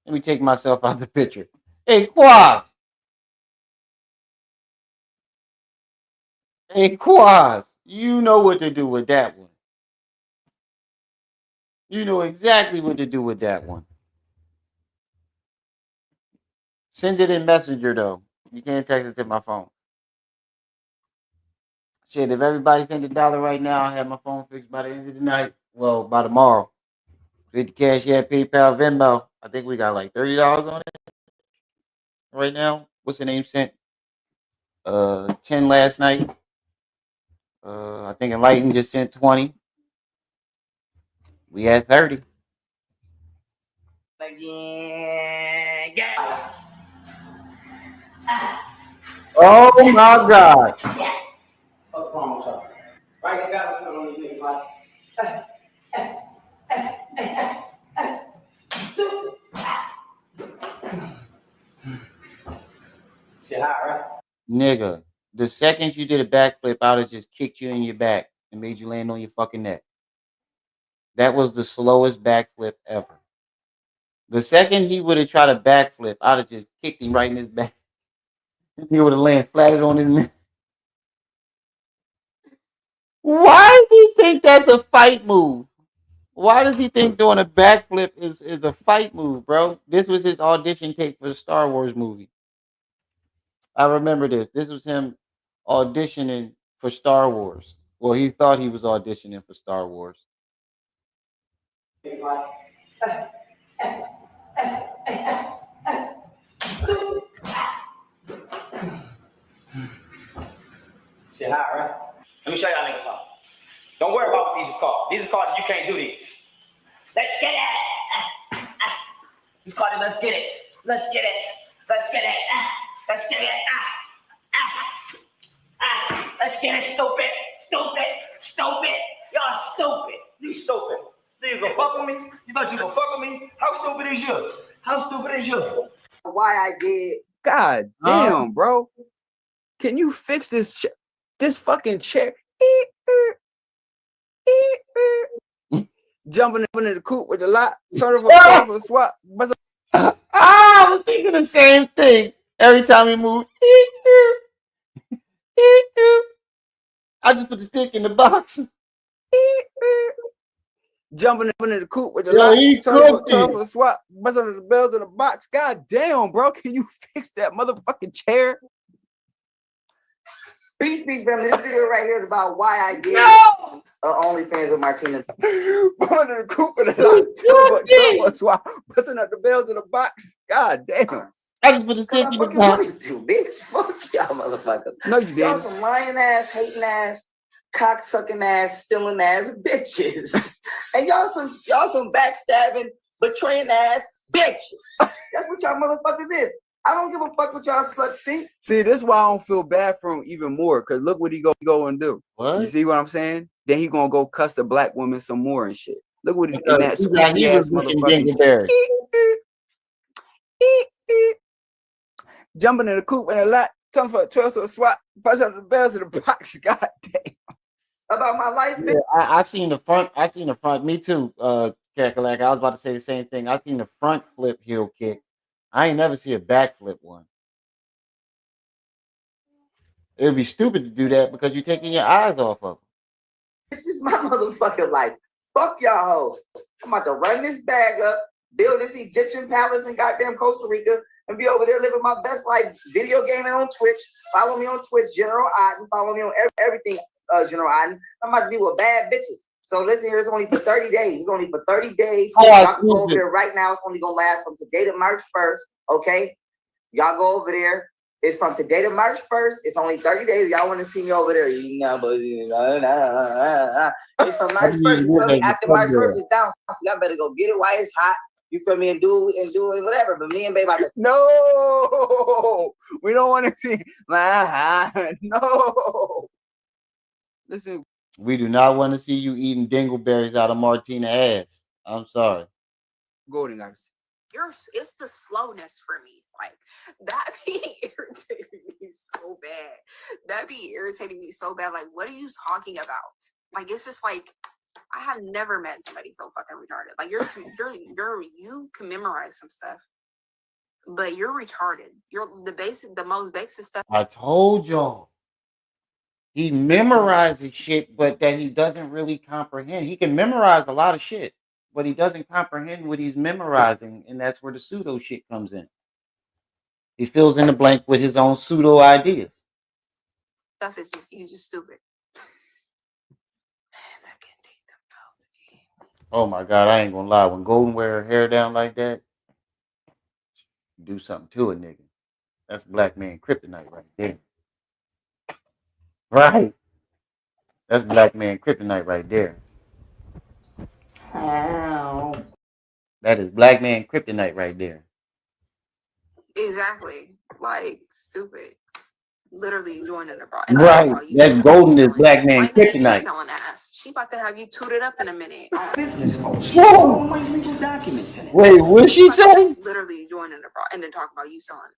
Let me take myself out the picture. Hey, Quaz. Hey, Quaz. You know what to do with that one. You know exactly what to do with that one. Send it in Messenger, though. You can't text it to my phone. Shit, if everybody send $1 right now, I'll have my phone fixed by the end of the night. Well, by tomorrow. 50 cash, yeah, PayPal, Venmo. I think we got like $30 on it right now. What's the name sent? 10 last night. I think Enlighten just sent 20. We had 30. Again. Yeah. Oh my God. What's wrong with y'all? Right, you gotta put on these niggas like. Shit hot, right? Nigga, the second you did a backflip, I would have just kicked you in your back and made you land on your fucking neck. That was the slowest backflip ever. The second he would have tried a backflip, I'd have just kicked him right in his back. He would have landed flatted on his neck. Why does he think that's a fight move? Why does he think doing a backflip is a fight move, bro? This was his audition tape for the Star Wars movie. I remember this. This was him auditioning for Star Wars. Well, he thought he was auditioning for Star Wars. Shit hot, right? Let me show y'all niggas something. Don't worry about what these is called. These is called you can't do these. Let's get it. It's called it. Let's get it. Let's get it. Let's get it. Let's get it. Let's get it. Stupid. Stupid. Stupid. Y'all stupid. You stupid. You gonna fuck with me? You thought you gonna fuck with me? How stupid is you? How stupid is you? Why I did. God damn, bro. Can you fix this shit? this fucking chair. Jumping in the coop with the lot. Turn for a swap. I was thinking the same thing. Every time he moved, I just put the stick in the box. Jumping in the coop with the Yo, lot. he Turn cooked for a swap. Bust under the bells in the box. God damn, bro. Can you fix that motherfucking chair? Peace, family. This video right here is about why I did OnlyFans with Martina. Under the coop with the lot. Turn for a swap. Busting up the bells in the box. God damn. I just put the stick in the box. Bitch, fuck y'all motherfuckers. No, you didn't. Y'all some lying ass, hating ass, cock sucking ass, stealing ass bitches. And y'all some backstabbing, betraying ass bitches. That's what y'all motherfuckers is. I don't give a fuck what y'all sluts think. See, this is why I don't feel bad for him even more. Cause look what he go and do. What? You see what I'm saying? Then he gonna go cuss the black woman some more and shit. Look what he did. That squeaky ass motherfucker. Jumping in the coop in a lot. Something for a 12 swap. Punch up the bells in the box. God damn. About my life. Yeah, I seen the front. Me too, Kakalak. I was about to say the same thing. I seen the front flip heel kick. I ain't never see a back flip one. It would be stupid to do that because you're taking your eyes off of them. This is my motherfucking life. Fuck y'all hoes. I'm about to run this bag up, build this Egyptian palace in goddamn Costa Rica, and be over there living my best life, video gaming on Twitch. Follow me on Twitch, General Otten. Follow me on everything, General Otten. I'm about to be with bad bitches. So listen here, it's only for 30 days. It's only for 30 days. Y'all can go over there right now. It's only going to last from today to March 1st, okay? Y'all go over there. It's from today to March 1st. It's only 30 days. Y'all want to see me over there. It's from March 1st. You feel me? After March 1st, it's down. So y'all better go get it while it's hot. You feel me? And do it, whatever. But me and babe, no, we don't want to see. No. Listen. We do not want to see you eating dingleberries out of Martina ass. I'm sorry. Golden guys. It's the slowness for me. Like that be irritating me so bad. That be irritating me so bad. Like, what are you talking about? Like, it's just like I have never met somebody so fucking retarded. Like you can memorize some stuff, but you're retarded. You're the most basic stuff. I told y'all. He memorizes shit, but that he doesn't really comprehend. He can memorize a lot of shit, but he doesn't comprehend what he's memorizing, and that's where the pseudo shit comes in. He fills in the blank with his own pseudo ideas. Stuff is he's just stupid. Oh my God, I ain't gonna lie. When Golden wear her hair down like that, do something to a nigga. That's black man kryptonite right there. Right. That's black man kryptonite right there. Ow. That is black man kryptonite right there. Exactly. Like, stupid. Literally joining the bra. Right. That Golden is black man kryptonite. Selling ass. She about to have you tooted up in a minute. Business folks. Whoa. My legal documents in it. Wait, what she say? Literally joining the bra and then talk about you selling.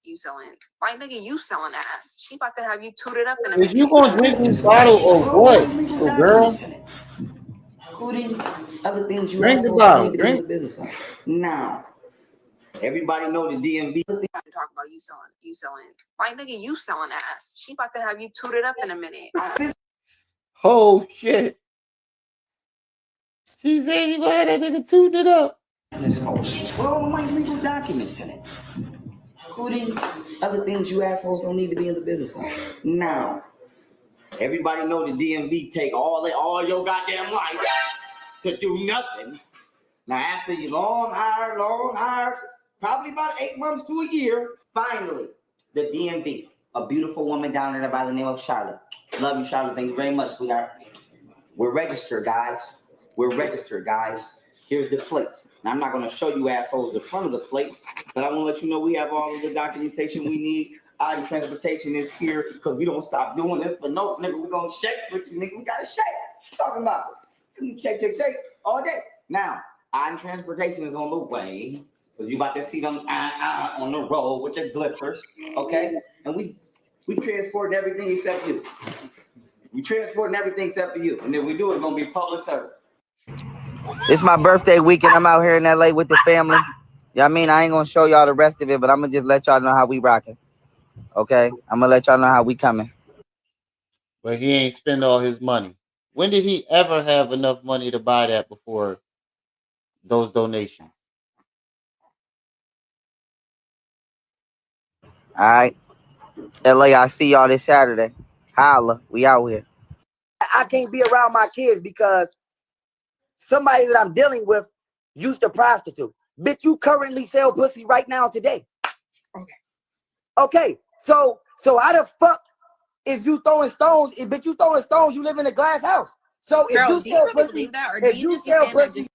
Like, nigga, you selling ass. She about to have you tooted up in a minute. Is you gonna drink this bottle or what? Oh, girl. Including other things you drink the also bottle. need to Drink. do in business. Now, everybody know the DMV. Talk about you selling. Like, nigga, you selling ass. She about to have you tooted up in a minute. Oh shit. She said you gonna have that nigga tooted up. Business folks. Well, my legal documents in it. Including other things you assholes don't need to be in the business. Now, everybody know the DMV take all your goddamn life to do nothing. Now, after you long hire, probably about 8 months to a year, finally, the DMV, a beautiful woman down there by the name of Charlotte. Love you, Charlotte. Thank you very much, sweetheart. We're registered, guys. Here's the plates. Now, I'm not going to show you assholes the front of the plates, but I want to let you know we have all of the documentation we need. Our transportation is here because we don't stop doing this. But no, nigga, we're going to shake with you, nigga. We got to shake. Talking about shake all day. Now, our transportation is on the way. So you about to see them on the road with the glippers, okay? And we transport everything except you. We transporting everything except for you. And if we do, it's gonna be public service. It's my birthday weekend. I'm out here in LA with the family. Yeah, I mean, I ain't gonna show y'all the rest of it, but I'm gonna just let y'all know how we rocking. Okay? I'm gonna let y'all know how we coming. But he ain't spend all his money. When did he ever have enough money to buy that before those donations? All right. LA, I see y'all this Saturday. Holla, we out here. I can't be around my kids because somebody that I'm dealing with used to prostitute. Bitch, you currently sell pussy right now today. Okay. So how the fuck is you throwing stones? Bitch, you throwing stones, you live in a glass house. So if Girl, you do you sell really pussy, believe that, or if do you you just be sell saying that pussy,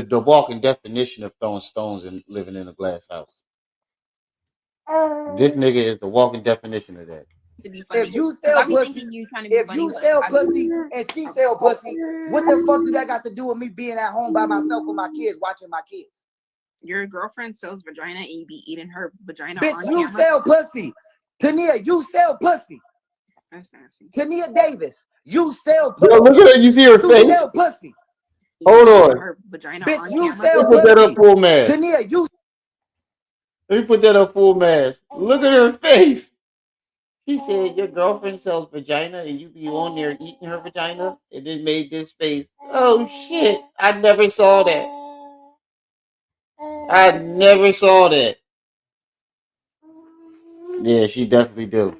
The walking definition of throwing stones and living in a glass house. This nigga is the walking definition of that. to be funny? if you 'Cause sell I be pussy, thinking you trying to be if funny. you but sell I pussy and she sell pussy, what the fuck do that got to do with me being at home by myself with my kids, watching my kids? Your girlfriend sells vagina and you be eating her vagina Bitch, on you camera. sell pussy. Tania, you sell pussy. That's nasty. Tania Davis, you sell pussy. Yo, look at her. You see her You face? sell pussy. Hold on. Her vagina Bitch, on you camera. sell Let me put that pussy. up full mask. Tania, you. Let me put that up full mask. Look at her face. She said your girlfriend sells vagina and you be on there eating her vagina, and then made this face. Oh shit! I never saw that. I never saw that. Yeah, she definitely do.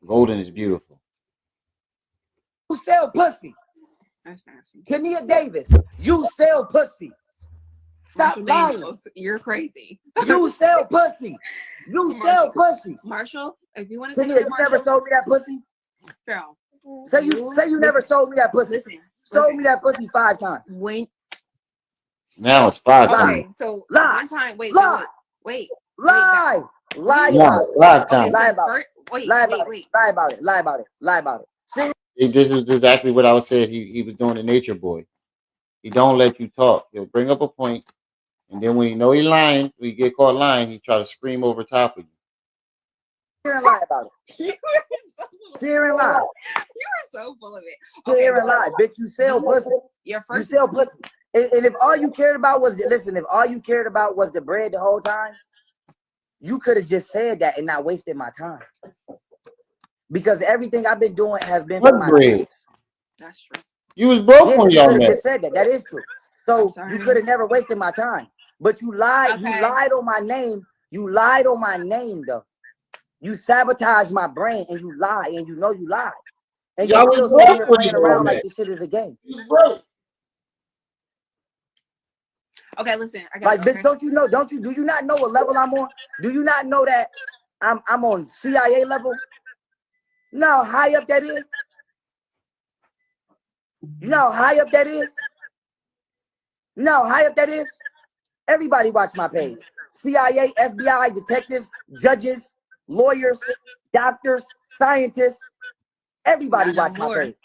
Golden is beautiful. You sell pussy. That's nasty. Tania Davis, you sell pussy. Stop Marshall lying. You're crazy. You sell pussy. You sell pussy. Marshall, if you want to say Tania, that, you never sold me that pussy. Pharaoh, Say you never sold me that pussy. Sold me that pussy 5 times. When Now it's 5 okay, times. so Lie. one time, wait, Lie. Lie. Lie No, about it. 5 times. Lie about it. wait, Lie wait, about wait. it. Lie about it. Lie about it. Lie about it. See? This is exactly what I was saying. He was doing the nature boy. He don't let you talk. He'll bring up a point, and then when you know he's lying, when you get caught lying, he try to scream over top of you. Here and lie about it. Here and lie. You are so full of it. Here and lie, bitch. You sell pussy. Your first You sell pussy. And if all you cared about was if all you cared about was the bread the whole time, you could have just said that and not wasted my time. Because everything I've been doing has been for my kids. That's true. You was broke when You y'all could have met. just said that. That is true. So you could have never wasted my time. But you lied. Okay. You lied on my name. You lied on my name, though. You sabotaged my brain, and you lie, and you know you lied. And Y'all you're still was sitting broke here when playing you around met. like this shit is a game. You was broke. Okay, listen. I got Like, bitch, don't you know? Do you not know what level I'm on? Do you not know that I'm on CIA level? You know how high up that is? You know how high up that is? You know how high up that is? Everybody watch my page. CIA, FBI, detectives, judges, lawyers, doctors, scientists. Everybody watch my page.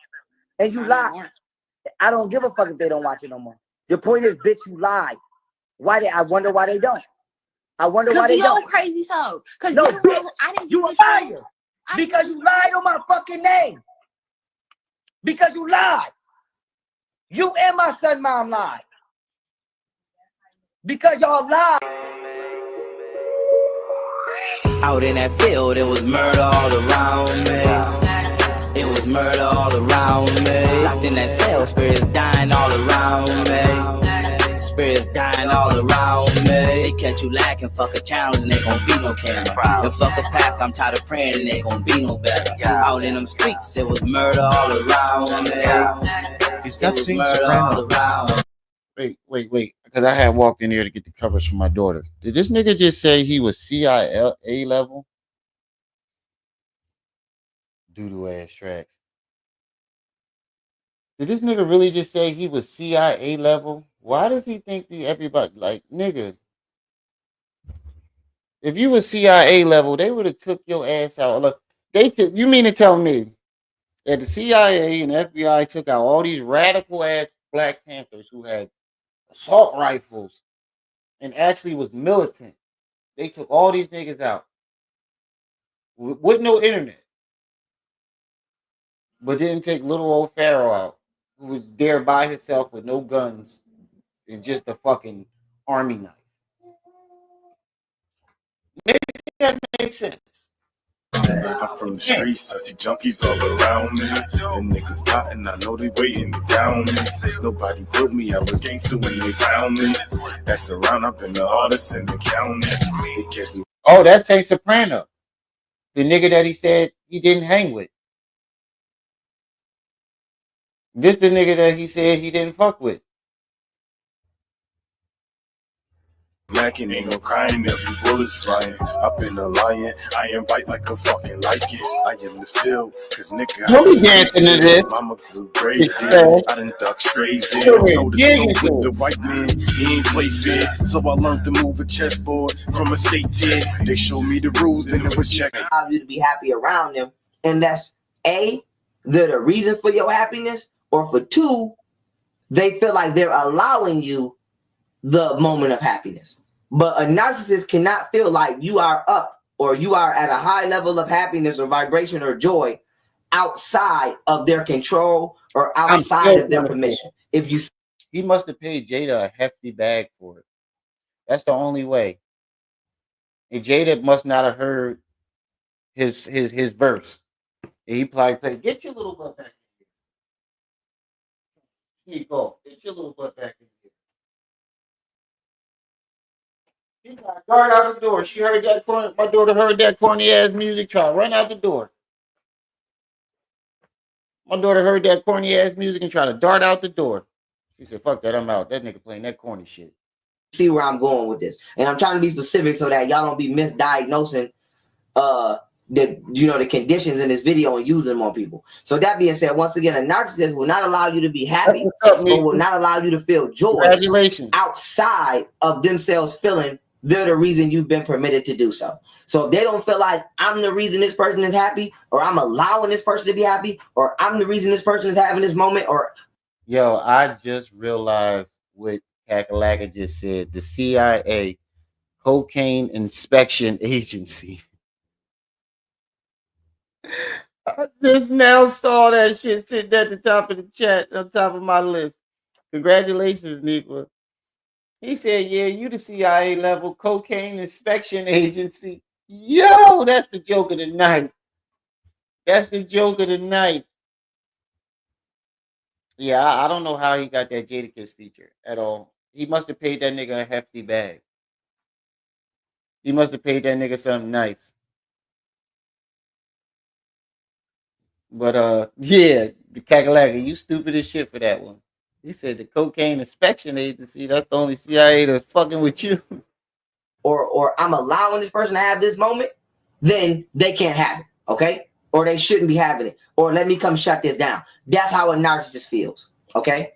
And you lie. I don't give a fuck if they don't watch it no more. The point is, bitch, you lied. I wonder why they don't. I wonder why they don't. Crazy so. No, bitch, you a liar. Because you lied on my fucking name. Because you lied. You and my son mom lied. Because y'all lied. Out in that field, it was murder all around me. It was murder all around me. Locked in that cell, spirits dying all around me. Spirits dying all around me. They catch you lacking, fuck a challenge, and they gon' be no camera. And fuck a past, I'm tired of praying, and they gon' be no better. Out in them streets, it was murder all around me. Is It was murder all around. Wait. Because I had walked in here to get the covers for my daughter. Did this nigga just say he was CIA level? Doo-doo ass tracks. Did this nigga really just say he was CIA level? Why does he think that everybody, like, nigga, if you was CIA level, they would have took your ass out. Look, you mean to tell me that the CIA and FBI took out all these radical ass Black Panthers who had assault rifles and actually was militant? They took all these niggas out with no internet. but didn't take little old Pharaoh out, who was there by himself with no guns and just a fucking army knife. Maybe that makes sense. I'm from the streets, I see junkies all around me. The niggas plotting, I know they waiting to down me. Nobody built me, I was gangster when they found me. That's around, I've been the hardest in the county. They catch me. Oh, that's Saint Soprano. The nigga that he said he didn't hang with. This the nigga that he said he didn't fuck with. Mackin' ain't no crying, every bullet's flying. I've been a lion, I invite like a fucking like it. I am the field, cause nigga, Don't be dancing to this. Mama could raise it. I done duck strays in. So the white man, he ain't play fair. So I learned to move a chessboard from a state tier. They showed me the rules, then it was checked. Allow you to be happy around them, and that's A, they're the reason for your happiness, or for two, they feel like they're allowing you the moment of happiness. But a narcissist cannot feel like you are up or you are at a high level of happiness or vibration or joy outside of their control or outside of their permission. If you, he must have paid Jada a hefty bag for it. That's the only way. And Jada must not have heard his verse. And he probably played, "Get your little butt back in here. Go. Get your little butt back in here." She got guard out the door. She heard that corny. My daughter heard that corny ass music. Try to run out the door. My daughter heard that corny ass music and tried to dart out the door. She said, "Fuck that, I'm out. That nigga playing that corny shit." see where I'm going with this, and I'm trying to be specific so that y'all don't be misdiagnosing the conditions in this video and using them on people. So that being said, once again, a narcissist will not allow you to be happy, but will not allow you to feel joy. Congratulations. Outside of themselves feeling they're the reason you've been permitted to do so. So if they don't feel like I'm the reason this person is happy, or I'm allowing this person to be happy, or I'm the reason this person is having this moment, or yo, I just realized what Kakalaka just said. The CIA, Cocaine Inspection Agency. I just now saw that shit sitting at the top of the chat, on top of my list. Congratulations, Nicola. He said, "Yeah, you the CIA level Cocaine Inspection Agency." Yo, that's the joke of the night. That's the joke of the night. Yeah, I don't know how he got that Jadakiss feature at all. He must have paid that nigga a hefty bag. He must have paid that nigga something nice. But yeah, the Kakalaka, you stupid as shit for that one. He said the Cocaine Inspection Agency, that's the only CIA that's fucking with you. Or I'm allowing this person to have this moment, then they can't have it, okay? Or they shouldn't be having it. Or let me come shut this down. That's how a narcissist feels, okay?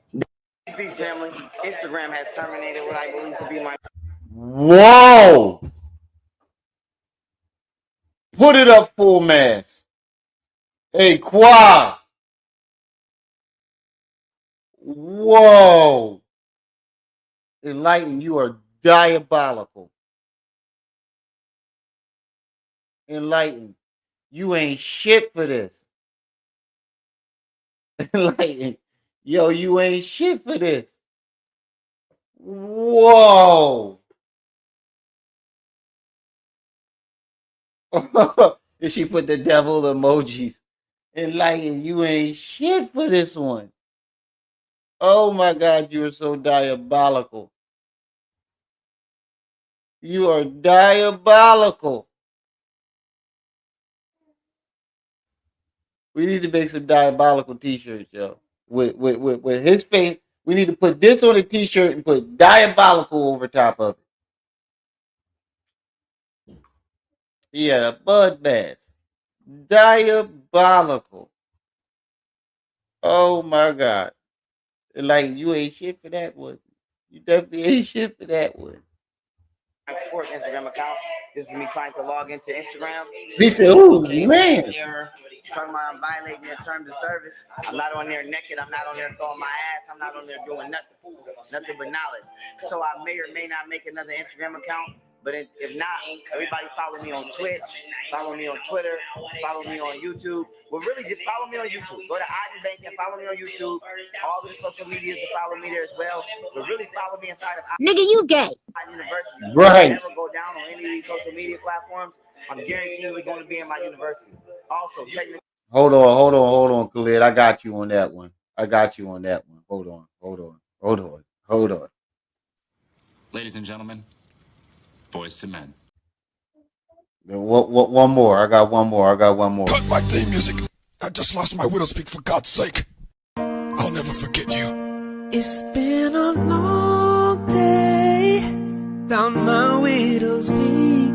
Peace, family. Instagram has terminated what I believe to be my... Whoa! Put it up full mass. Hey, Quaz. Whoa. Enlighten, you are diabolical. Enlighten, you ain't shit for this. Enlighten, yo, you ain't shit for this. Whoa. And she put the devil emojis. Enlighten, you ain't shit for this one. Oh my God, you are so diabolical. You are diabolical. We need to make some diabolical t-shirts, yo. With his face. We need to put this on a t-shirt and put diabolical over top of it. Yeah, a bud bass. Diabolical. Oh my God. Like, you ain't shit for that one. You definitely ain't shit for that one. My fourth Instagram account. This is me trying to log into Instagram. He said, "Oh man, Talking about I'm violating their terms of service. I'm not on there naked. I'm not on there throwing my ass. I'm not on there doing nothing but knowledge. So I may or may not make another Instagram account. But if not, everybody follow me on Twitch, Follow me on Twitter. Follow me on YouTube. Well, really, just follow me on YouTube. Go to Iden Bank and follow me on YouTube. All of the social medias to follow me there as well. But really, follow me inside of Nigga, you gay. University. Right. If I ever go down on any of these social media platforms, I'm guaranteed going to be in my university. Also, check the Hold on, Khalid. I got you on that one. Hold on. Ladies and gentlemen, boys to men. What? One more. I got one more. Cut my theme music. I just lost my widow's peak, for God's sake. I'll never forget you. It's been a long day down my widow's peak,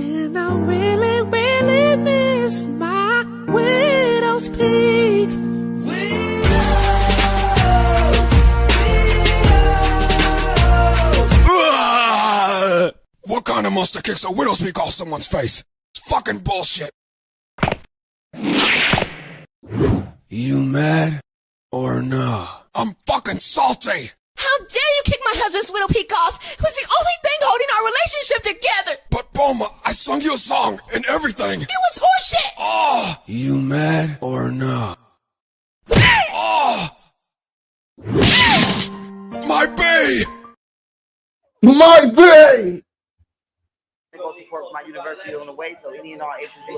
and I really, really miss my widow's peak. What kind of monster kicks a widow's peak off someone's face? It's fucking bullshit. You mad or nah? I'm fucking salty. How dare you kick my husband's widow peak off? It was the only thing holding our relationship together. But Boma, I sung you a song and everything. It was horseshit. Oh, you mad or nah? Oh, my bae. My bae. Go support my university on the way, so any and all issues you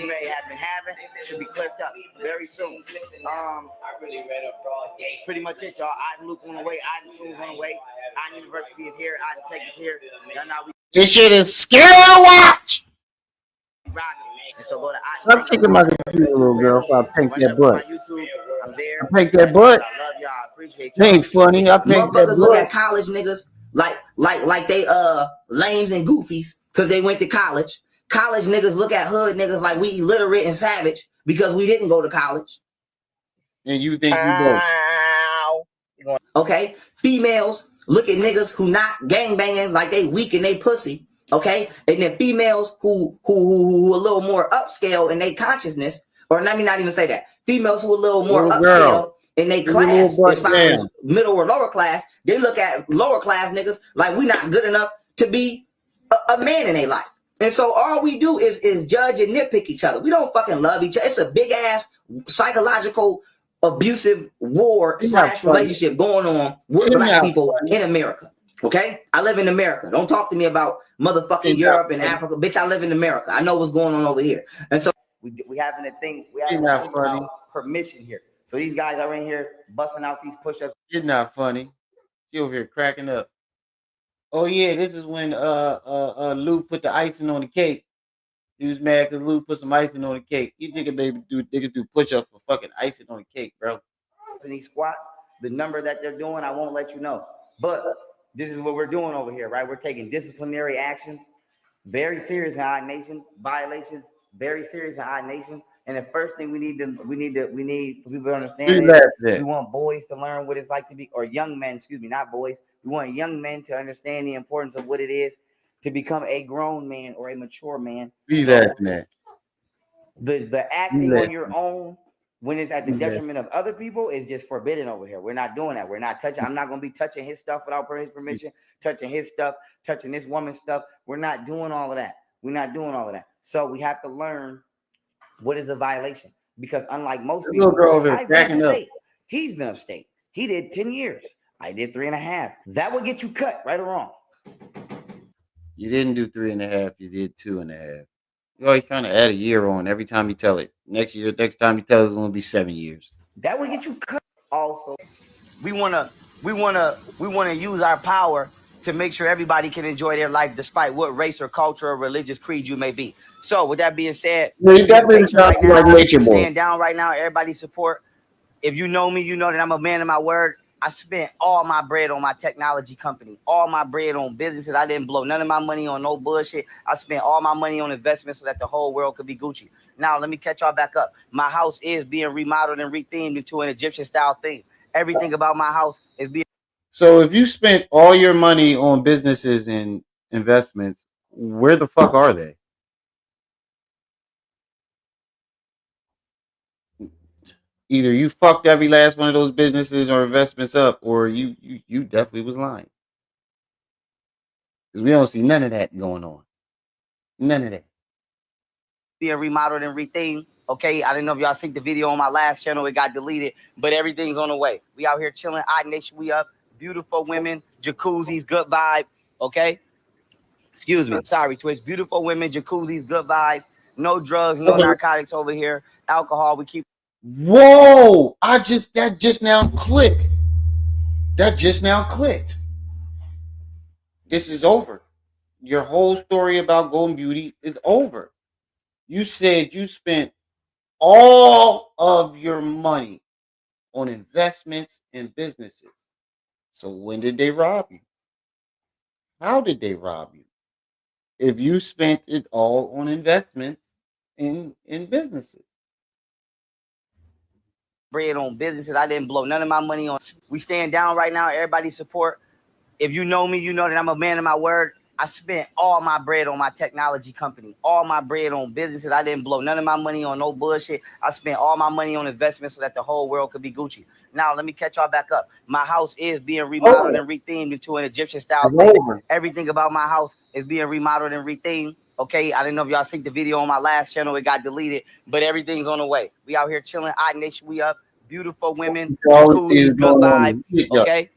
may have been having should be cleared up very soon. That's pretty much it, y'all. Iden Luke on the way, Iden Tunes on the way, Iden University is here, Iden Tech is here. This shit is scary to watch. And so go to I'm taking my computer, little girl, so I'll paint that butt. I'm there. I paint that butt. I love y'all. I appreciate It ain't funny. I paint that Motherfuckers look butt. at college niggas like they lames and goofies because they went to college. College niggas look at hood niggas like we illiterate and savage because we didn't go to college. And you think you go? Okay, females look at niggas who not gangbanging like they weak and they pussy. Okay, and then females who a little more upscale in their consciousness, or let me not even say that. Females who a little more upscale in their class, as far as middle or lower class, they look at lower class niggas like we not good enough to be a man in their life. And so all we do is judge and nitpick each other. We don't fucking love each other. It's a big ass psychological abusive war / relationship going on with black people in America. Okay, I live in America. Don't talk to me about motherfucking Europe and Africa, bitch. I live in America. I know what's going on over here. And so we having a thing. We having a thing about permission here. So these guys are in here busting out these push-ups. It's not funny. You over here cracking up. Oh yeah, this is when Lou put the icing on the cake. He was mad because Lou put some icing on the cake. You think niggas do push-ups for fucking icing on the cake, bro? And these squats, the number that they're doing, I won't let you know. But this is what we're doing over here, right? We're taking disciplinary actions, very serious in our nation, violations, very serious in our nation. And the first thing we need for people to understand is we want boys to learn what it's like to be, or young men, excuse me, not boys. We want young men to understand the importance of what it is to become a grown man or a mature man. Man. The acting on your own when it's at the detriment of other people is just forbidden over here. We're not doing that. We're not touching. I'm not going to be touching his stuff without his permission, touching his stuff, touching this woman's stuff. We're not doing all of that. We're not doing all of that. So we have to learn what is a violation, because unlike most people, I've been upstate. He's been upstate. He did 10 years. I did 3.5. That would get you cut, right or wrong. You didn't do 3.5. You did 2.5. You're always trying to add a year on every time you tell it. Next time you tell it, it's going to be 7 years. That would get you cut. Also, we wanna use our power to make sure everybody can enjoy their life despite what race or culture or religious creed you may be. So with that being said, you definitely stand down right now. Everybody support. If you know me, you know that I'm a man of my word. I spent all my bread on my technology company, all my bread on businesses. I didn't blow none of my money on no bullshit. I spent all my money on investments so that the whole world could be Gucci. Now, let me catch y'all back up. My house is being remodeled and rethemed into an Egyptian style theme. Everything about my house is being. So if you spent all your money on businesses and investments, where the fuck are they? Either you fucked every last one of those businesses or investments up, or you definitely was lying. Because we don't see none of that going on. None of that. being remodeled and rethemed. Okay, I didn't know if y'all seen the video on my last channel. It got deleted, but everything's on the way. We out here chilling. I Nation, we up. Beautiful women, jacuzzis, good vibe. Okay, excuse me. Sorry, Twitch. Beautiful women, jacuzzis, good vibes. No drugs, no narcotics over here. Alcohol, we keep. Whoa! That just now clicked. That just now clicked. This is over. Your whole story about Golden Beauty is over. You said you spent all of your money on investments and businesses. So when did they rob you? How did they rob you? If you spent it all on investments in businesses. Bread on businesses. I didn't blow none of my money on. We stand down right now. Everybody support. If you know me, you know that I'm a man of my word. I spent all my bread on my technology company, all my bread on businesses. I didn't blow none of my money on no bullshit. I spent all my money on investments so that the whole world could be Gucci. Now, let me catch y'all back up. My house is being remodeled and rethemed into an Egyptian style. Everything about my house is being remodeled and rethemed. Okay, I didn't know if y'all seen the video on my last channel. It got deleted, but everything's on the way. We out here chilling. I Nation, we up. Beautiful women, jacuzzis, good vibe. Okay.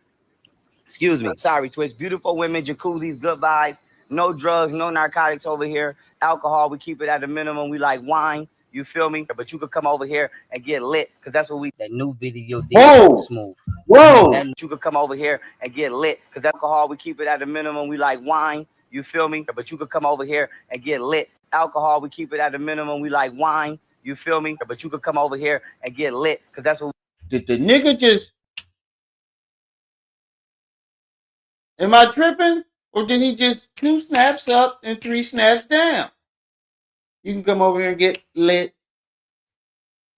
Excuse me. Sorry, Twitch. Beautiful women, jacuzzis, good vibes. No drugs, no narcotics over here. Alcohol, we keep it at a minimum. We like wine. You feel me? But you could come over here and get lit because that's what we. That new video did so smooth. Whoa! And you could come over here and get lit because alcohol, we keep it at a minimum. We like wine. You feel me? But you could come over here and get lit. Alcohol, we keep it at a minimum. We like wine. You feel me? But you could come over here and get lit because that's what. Did the nigga just? Am I tripping? Or did he just 2 snaps up and 3 snaps down? You can come over here and get lit.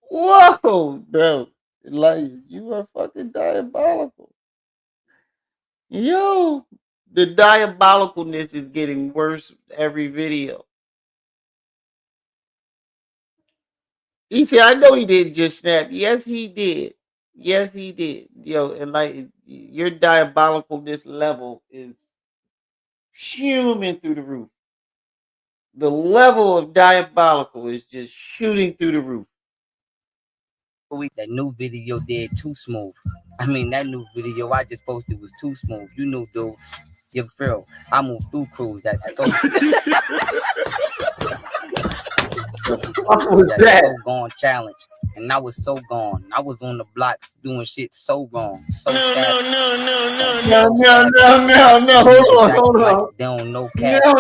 Whoa, bro. Like, you are fucking diabolical. Yo, the diabolicalness is getting worse every video. He said, I know he didn't just snap. Yes, he did. Yes, he did. Yo, and like, your diabolicalness level is shooting through the roof. The level of diabolical is just shooting through the roof. That new video did too smooth. I mean, that new video I just posted was too smooth. You know, dude, your Pharaoh. I moved through crews. That's so. What was that? So gone challenge. And I was so gone. I was on the blocks doing shit so wrong. So sad. No. Hold on. They don't know cat. No.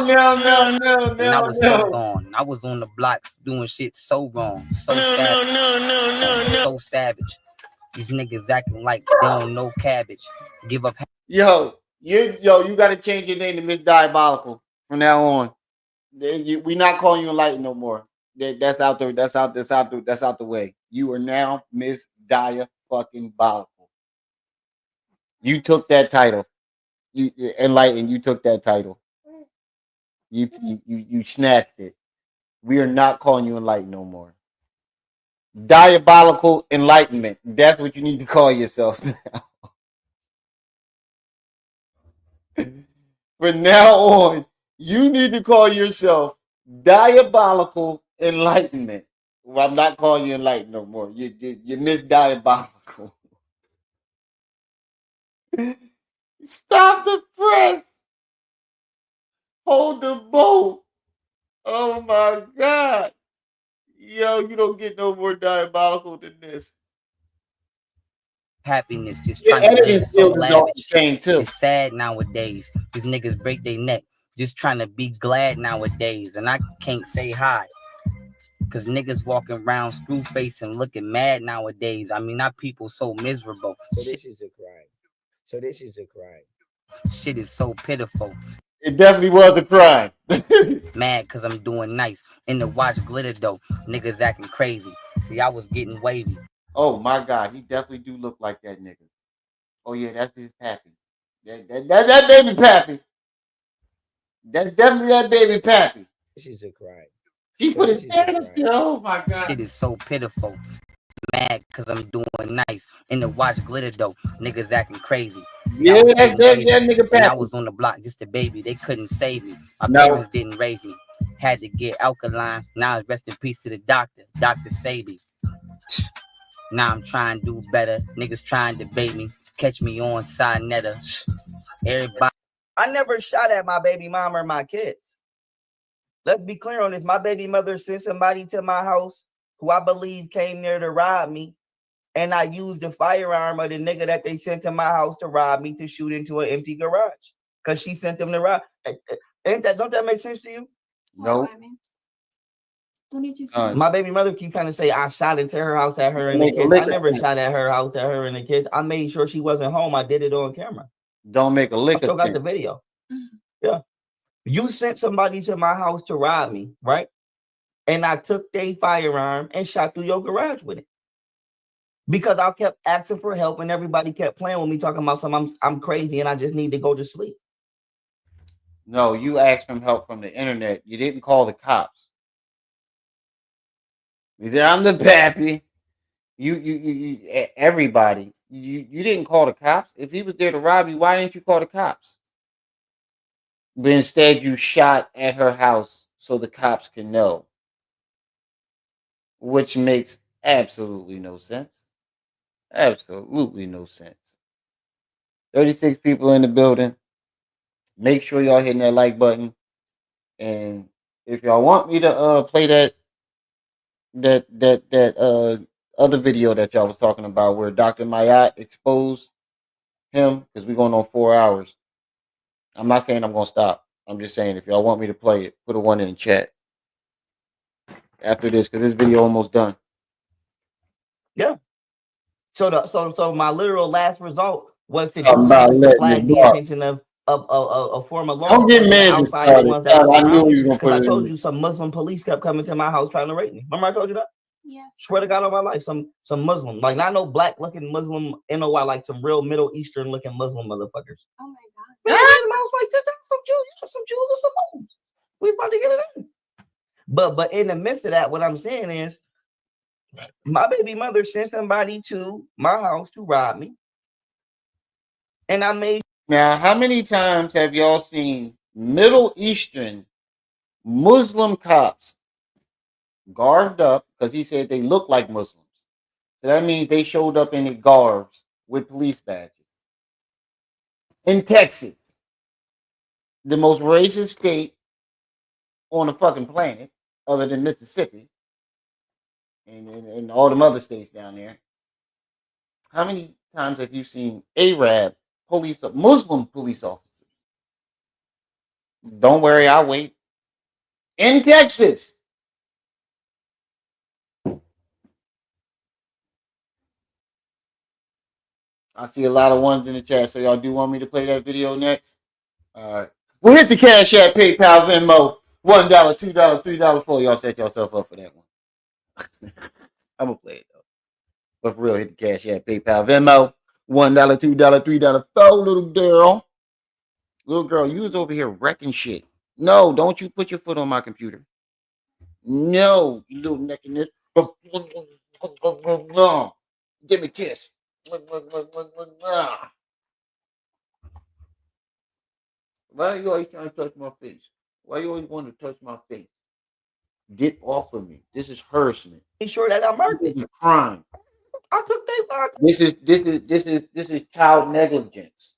And I was so gone. I was on the blocks doing shit so wrong. So savage. So savage. These niggas acting like they don't know cabbage. Give up. You gotta change your name to Miss Diabolical from now on. We not calling you Enlighten no more. That's out there. That's out the way. You are now Miss Diabolical. You took that title. You Enlighten. You took that title. You snatched it. We are not calling you Enlighten no more. Diabolical Enlightenment. That's what you need to call yourself now. From now on, you need to call yourself Diabolical Enlightenment. Well, I'm not calling you Enlighten no more. You miss Diabolical. Stop the press. Hold the boat. Oh my God. Yo, you don't get no more diabolical than this. Happiness, just trying to live so lavish. It's sad nowadays. These niggas break their neck just trying to be glad nowadays. And I can't say hi because niggas walking around screw face and looking mad nowadays. I mean, our people so miserable. So this is a crime. Shit is so pitiful. It definitely was a crime. Mad because I'm doing nice. In the watch glitter though. Niggas acting crazy. See, I was getting wavy. Oh my God, he definitely do look like that nigga. Oh yeah, that's his pappy. That baby pappy. That's definitely that baby pappy. This is a crime. He put his hand up there. Oh my God. Shit is so pitiful. Mad because I'm doing nice. In the watch glitter though. Niggas acting crazy. See, yeah, that nigga pappy. I was on the block just a baby. They couldn't save me. My parents didn't raise me. Had to get alkaline. Now it's rest in peace to the doctor. Dr. Sabi. Now I'm trying to do better. Niggas trying to debate me. Catch me on side netter. Everybody. I never shot at my baby mama or my kids. Let's be clear on this. My baby mother sent somebody to my house who I believe came there to rob me. And I used the firearm of the nigga that they sent to my house to rob me to shoot into an empty garage. Because she sent them to rob. Don't that make sense to you? No. My baby mother keep trying to say I shot into her house at her and the kids. I never shot at her house at her and the kids. I made sure she wasn't home. I did it on camera. Don't make a lick I still of got sense. the video. Yeah. You sent somebody to my house to rob me, right? And I took their firearm and shot through your garage with it. Because I kept asking for help and everybody kept playing with me, talking about something I'm crazy and I just need to go to sleep. No, you asked for help from the internet. You didn't call the cops. I'm the pappy. You everybody. You didn't call the cops. If he was there to rob you, why didn't you call the cops? But instead you shot at her house so the cops can know. Which makes absolutely no sense. Absolutely no sense. 36 people in the building. Make sure y'all hitting that like button. And if y'all want me to play that other video that y'all was talking about where Dr. Mayat exposed him, because we're going on 4 hours. I'm not saying I'm gonna stop. I'm just saying if y'all want me to play it, put a 1 in the chat after this, because this video almost done. Yeah. So my literal last result was to do something to flag the attention of a former law enforcement outside the ones that I knew he was gonna put it. I told you some Muslim police kept coming to my house trying to rape me. Remember I told you that? Yes. Swear to God on my life, some Muslim, like not no black looking Muslim, NOI, like some real Middle Eastern looking Muslim motherfuckers. Oh my God. Man, I was like, some Jews or some Muslims. We was about to get it in. But in the midst of that, what I'm saying is my baby mother sent somebody to my house to rob me. And I made. Now, how many times have y'all seen Middle Eastern Muslim cops garbed up, because he said they look like Muslims? So that means they showed up in the garbs with police badges. In Texas, the most racist state on the fucking planet, other than Mississippi, and all them other states down there. How many times have you seen Arab police, Muslim police officers? Don't worry, I'll wait. In Texas. I see a lot of ones in the chat, so y'all do want me to play that video next? All right. We'll hit the Cash App, PayPal, Venmo, $1, $2, $3, $4. Y'all set yourself up for that one. I'm going to play it, though. But for real, hit the Cash App, PayPal, Venmo, $1, $2, $3, $4, little girl. Little girl, you was over here wrecking shit. No, don't you put your foot on my computer. No, you little neck in this. Give me a kiss. Why are you always trying to touch my face? Why you always want to touch my face? Get off of me. This is harassment. Make sure that I'm murdered. This is crime. I took that. This is child negligence.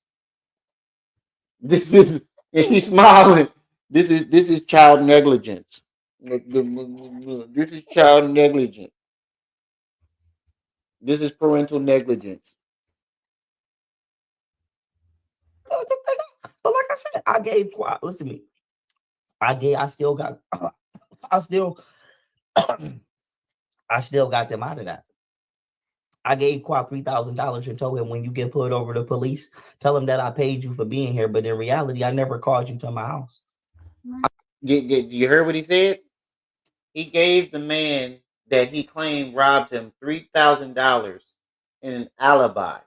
This is, and she's smiling. This is child negligence. This is child negligence. This is parental negligence. But like I said, I gave Quad. Listen to me. I still got them out of that. I gave Quad $3,000 and told him when you get pulled over to police, tell him that I paid you for being here. But in reality, I never called you to my house. You heard what he said? He gave the man that he claimed robbed him $3,000 in an alibi,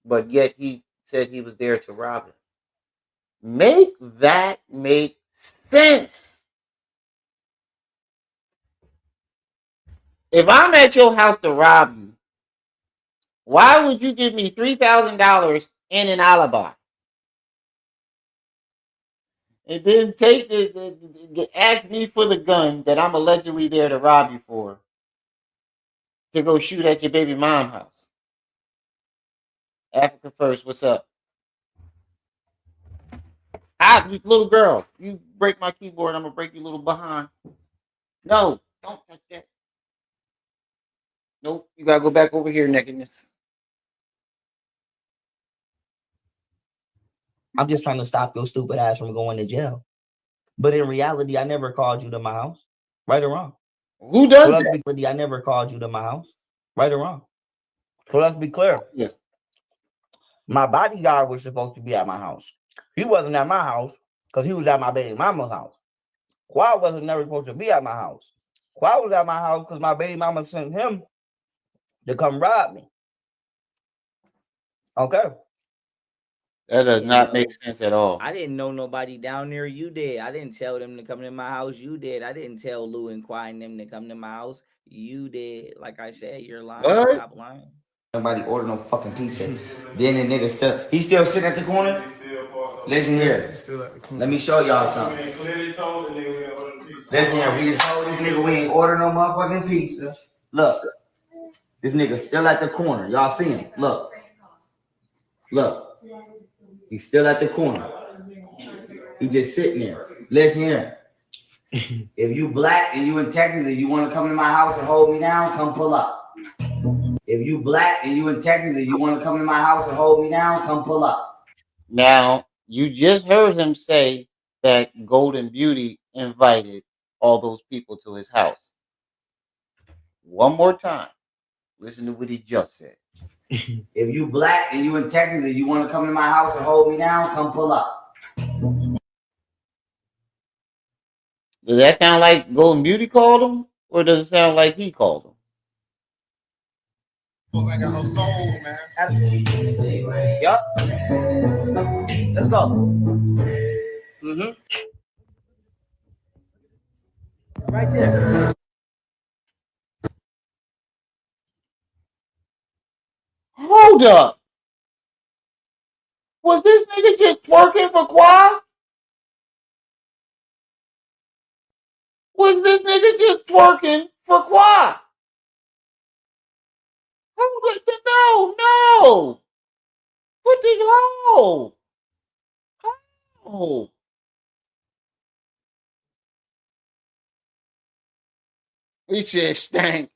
but yet he said he was there to rob him. Make that make sense. If I'm at your house to rob you, why would you give me $3,000 in an alibi? and then ask me for the gun that I'm allegedly there to rob you for, to go shoot at your baby mom house. Africa First, what's up? Little girl, you break my keyboard, I'm gonna break your little behind. No, don't touch that. Nope, you gotta go back over here, nakedness. I'm just trying to stop your stupid ass from going to jail. But in reality, I never called you to my house. Right or wrong? Who does that? I never called you to my house. Right or wrong? So let's be clear. Yes. My bodyguard was supposed to be at my house. He wasn't at my house because he was at my baby mama's house. Quad wasn't never supposed to be at my house. Quad was at my house because my baby mama sent him to come rob me. Okay. That does not make sense at all. I didn't know nobody down there. You did. I didn't tell them to come to my house. You did. I didn't tell Lou and Quai and them to come to my house. You did. Like I said, you're lying. What? Stop lying. Nobody ordered no fucking pizza. Then the nigga he's still sitting at the corner. Listen here. Let me show y'all something. Listen here. We just told this nigga we ain't order no motherfucking pizza. Look. This nigga still at the corner. Y'all see him. Look. Look. He's still at the corner. He just sitting there. Listen here. If you black and you in Texas and you want to come to my house and hold me down, come pull up. If you black and you in Texas and you want to come to my house and hold me down, come pull up. Now, you just heard him say that Golden Beauty invited all those people to his house. One more time. Listen to what he just said. If you black and you in Texas and you want to come to my house and hold me down, come pull up. Does that sound like Golden Beauty called him? Or does it sound like he called him? I got no soul, man. Yup. Let's go. Mm-hmm. Right there. Hold up. Was this nigga just twerking for Quad? Was this nigga just twerking for Quad? No. What the hell? Oh. He said stank.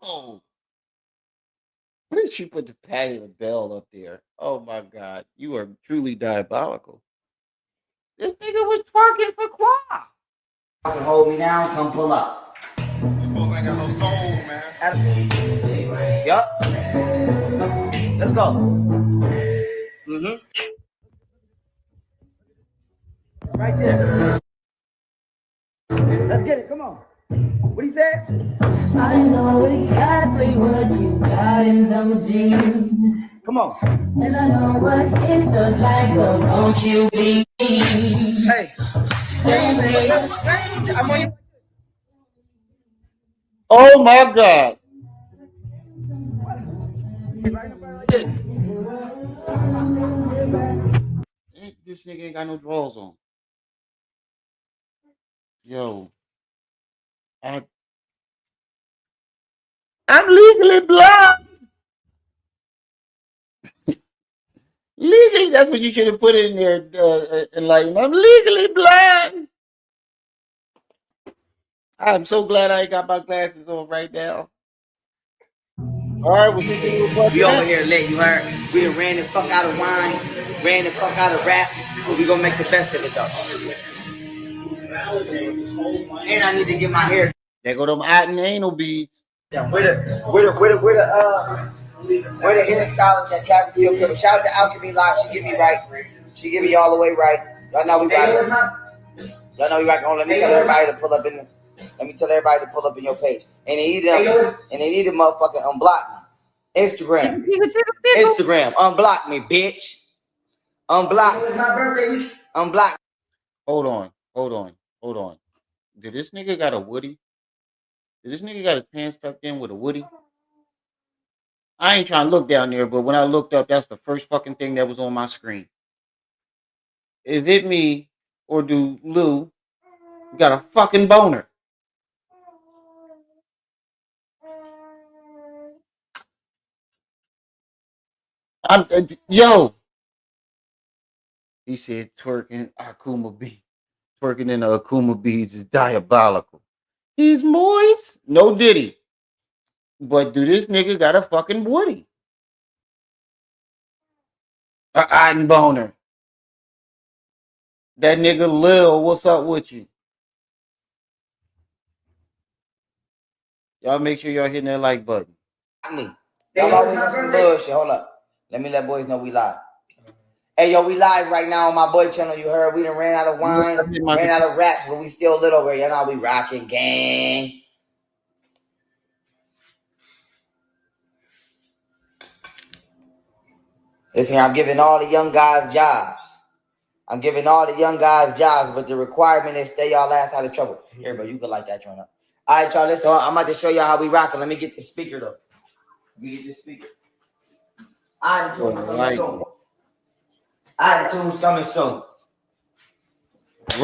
Oh. Where did she put the Patty LaBelle up there? Oh my God. You are truly diabolical. This nigga was twerking for Quad. Hold me down, come pull up. Folks ain't got no soul, man. Yup. Let's go. Mm-hmm. Right there. Let's get it. Come on. What he said? I know exactly what you got in those jeans. Come on. And I know what it feels like, so don't you be mean. Hey. I'm on you. Oh my God. This nigga ain't got no drawers on. Yo. I'm legally blind. Legally, that's what you should have put in there, Enlighten. I'm legally blind. I'm so glad I ain't got my glasses on right now. All right, we'll see you. We over here lit, you heard? We done ran the fuck out of wine, ran the fuck out of raps, but we gonna make the best of it though. And I need to get my hair. There go them Atten anal beads. Yeah, where the inner stylist that Captain Field Killer. Shout out to Alchemy Live. She get me right. She get me all the way right. Y'all know we right. Y'all know we right. Let me tell everybody to pull up in the. Let me tell everybody to pull up in your page. And they need to motherfucking unblock me. Instagram, unblock me, bitch. Unblock me. Unblock. Hold on. Did this nigga got a Woody? Did this nigga got his pants tucked in with a Woody? I ain't trying to look down there, but when I looked up, that's the first fucking thing that was on my screen. is it me or do Lou got a fucking boner? Yo. He said twerking Akuma bead. Twerking in the Akuma beads is diabolical. He's moist. No diddy. But do this nigga got a fucking woody? A Iden boner. That nigga Lil, what's up with you? Y'all make sure y'all hitting that like button. Y'all always on some bullshit. Hold up. Let me let boys know we live. Hey, yo, we live right now on my boy channel. You heard we done ran out of wine, ran out of raps, but we still lit over here. Y'all know we rocking, gang. Listen, I'm giving all the young guys jobs. I'm giving all the young guys jobs, but the requirement is stay y'all ass out of trouble. Here, bro, you could like that joint up. All right, y'all, listen, I'm about to show y'all how we rocking. Let me get the speaker, though. Let me get this speaker. iTunes coming soon. iTunes coming soon.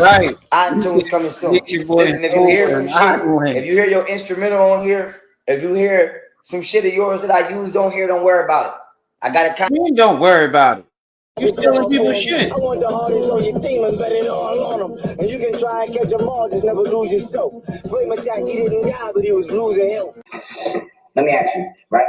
Right. iTunes coming soon. Listen, if you hear some shit, if you hear your instrumental on here, if you hear some shit of yours that I use, don't worry about it. I got a don't worry about it. You're stealing people's shit. I want the hardest on your team and bet it all on them. And you can try and catch them all, just never lose yourself. Flame attack, he didn't die, but he was losing health. Let me ask you, right?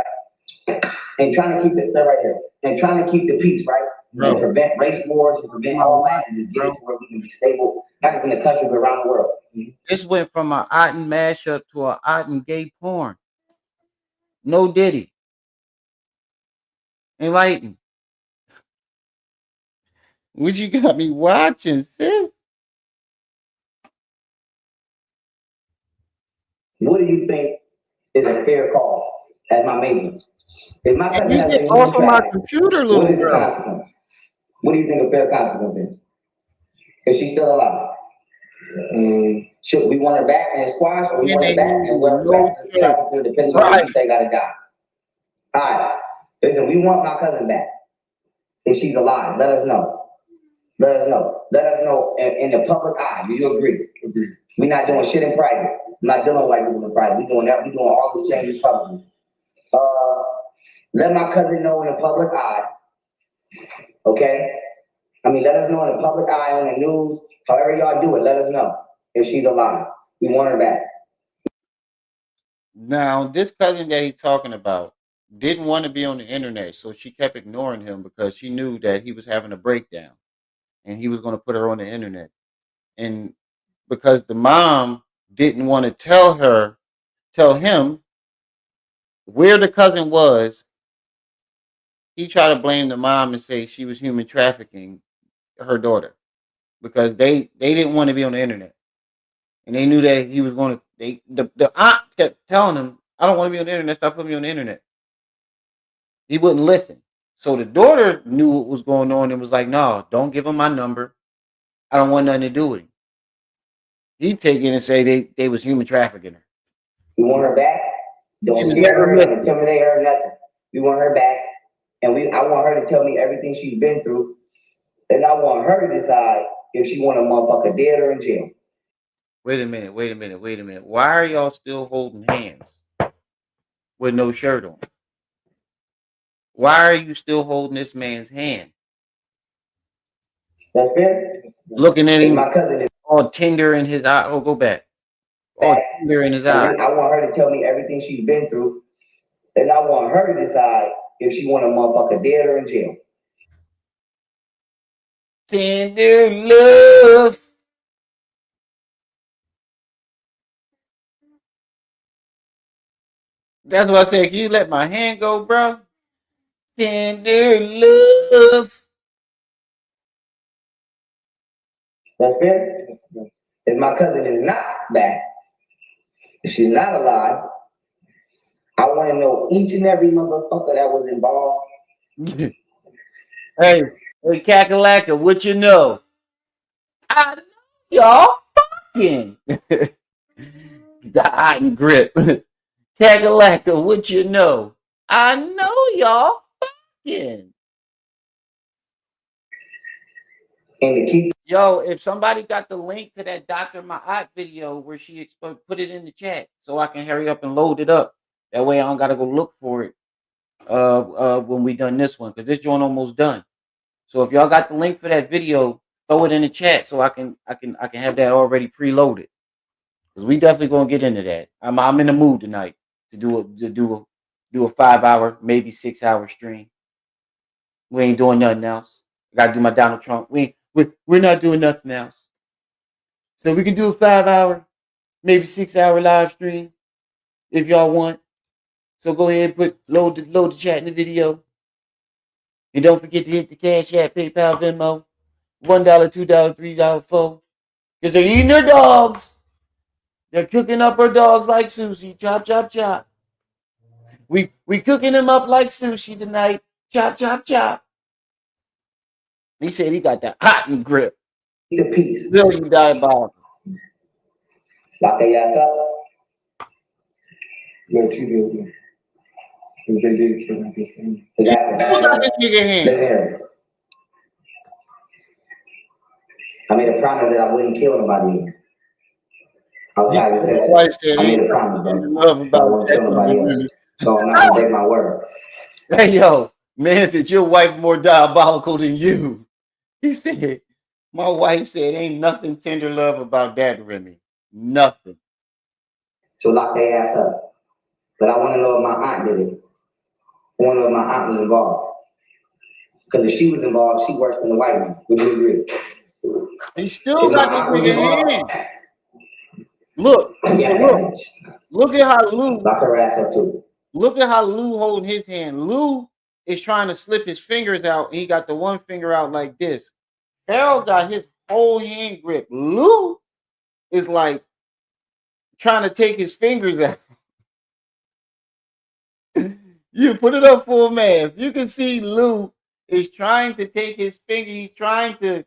And trying to keep this right here, and trying to keep the peace, right? And prevent race wars, and prevent all that, and just get it to where we can be stable, not just in the country, but around the world. This went from an Otten mashup to an Otten gay porn. No diddy. Enlighten. What you got me watching, sis? What do you think is a fair call as my major? If my cousin has been off of my computer, little what is the girl. consequence? What do you think a fair consequence is? Is she still alive? Should we want her back and squash, or we want her back and wear her depending on what she say gotta die? All right. Listen, we want my cousin back. If she's alive, let us know. Let us know. Let us know in the public eye. Do you agree? We're not doing shit in private. I'm not dealing with white people in private. We're doing that. We're doing all these changes publicly. Let my cousin know in the public eye. Okay? I mean, let us know in the public eye, on the news, however y'all do it, let us know if she's alive. We want her back. Now, this cousin that he's talking about didn't want to be on the internet, so she kept ignoring him because she knew that he was having a breakdown and he was going to put her on the internet. And because the mom didn't want to tell him where the cousin was, he tried to blame the mom and say she was human trafficking her daughter because they didn't want to be on the internet. And they knew that he was going to, the aunt kept telling him, I don't want to be on the internet, stop putting me on the internet. He wouldn't listen. So the daughter knew what was going on and was like, no, don't give him my number. I don't want nothing to do with him. He'd take it and say they was human trafficking her. We want her back. Don't scare her, don't intimidate her, nothing. We want her back. And I want her to tell me everything she's been through. And I want her to decide if she want a motherfucker dead or in jail. Wait a minute. Why are y'all still holding hands with no shirt on? Why are you still holding this man's hand? That's fair. Looking at him, my cousin is all tender in his eye. Oh, go back. All tender in his eye. I want her to tell me everything she's been through. And I want her to decide if she want a motherfucker dead or in jail. Tender love. That's what I said. Can you let my hand go, bro? Tender love. That's fair. If my cousin is not back, if she's not alive, I want to know each and every motherfucker that was involved. Hey, Kakalaka, what you know? I know y'all fucking. The iron grip. Kakalaka, what you know? I know y'all fucking. Yo, if somebody got the link to that Dr. Ma'at video where she put it in the chat so I can hurry up and load it up. That way I don't gotta go look for it when we done this one, because this joint almost done. So if y'all got the link for that video, throw it in the chat so I can have that already preloaded. Because we definitely gonna get into that. I'm in the mood tonight to do a 5 hour, maybe 6 hour stream. We ain't doing nothing else. I gotta do my Donald Trump. We're not doing nothing else. So we can do a 5 hour, maybe 6 hour live stream if y'all want. So go ahead and load the chat in the video. And don't forget to hit the Cash App, PayPal, Venmo. $1, $2, $3, $4. Because they're eating their dogs. They're cooking up our dogs like sushi. Chop, chop, chop. We cooking them up like sushi tonight. Chop, chop, chop. He said he got that hot and grip. The piece. Will you diabolical? Lock their ass up. Go to the Look at this nigga hand. I made a promise that I wouldn't kill nobody. I made a promise that I wouldn't kill nobody else. So I'm not gonna break my word. Hey yo, man said your wife more diabolical than you. He said, my wife said ain't nothing tender love about that, Remy. Nothing. So lock their ass up. But I want to know if my aunt did it. I want to know if my aunt was involved. Because if she was involved, she worse than the white man. Would you agree? He still got this nigga hand. Look at how Lou. Lock her ass up too. Look at how Lou holding his hand. Lou is trying to slip his fingers out. And he got the one finger out like this. Pharaoh got his whole hand grip. Lou is like trying to take his fingers out. You put it up full mass. You can see Lou is trying to take his finger. He's trying to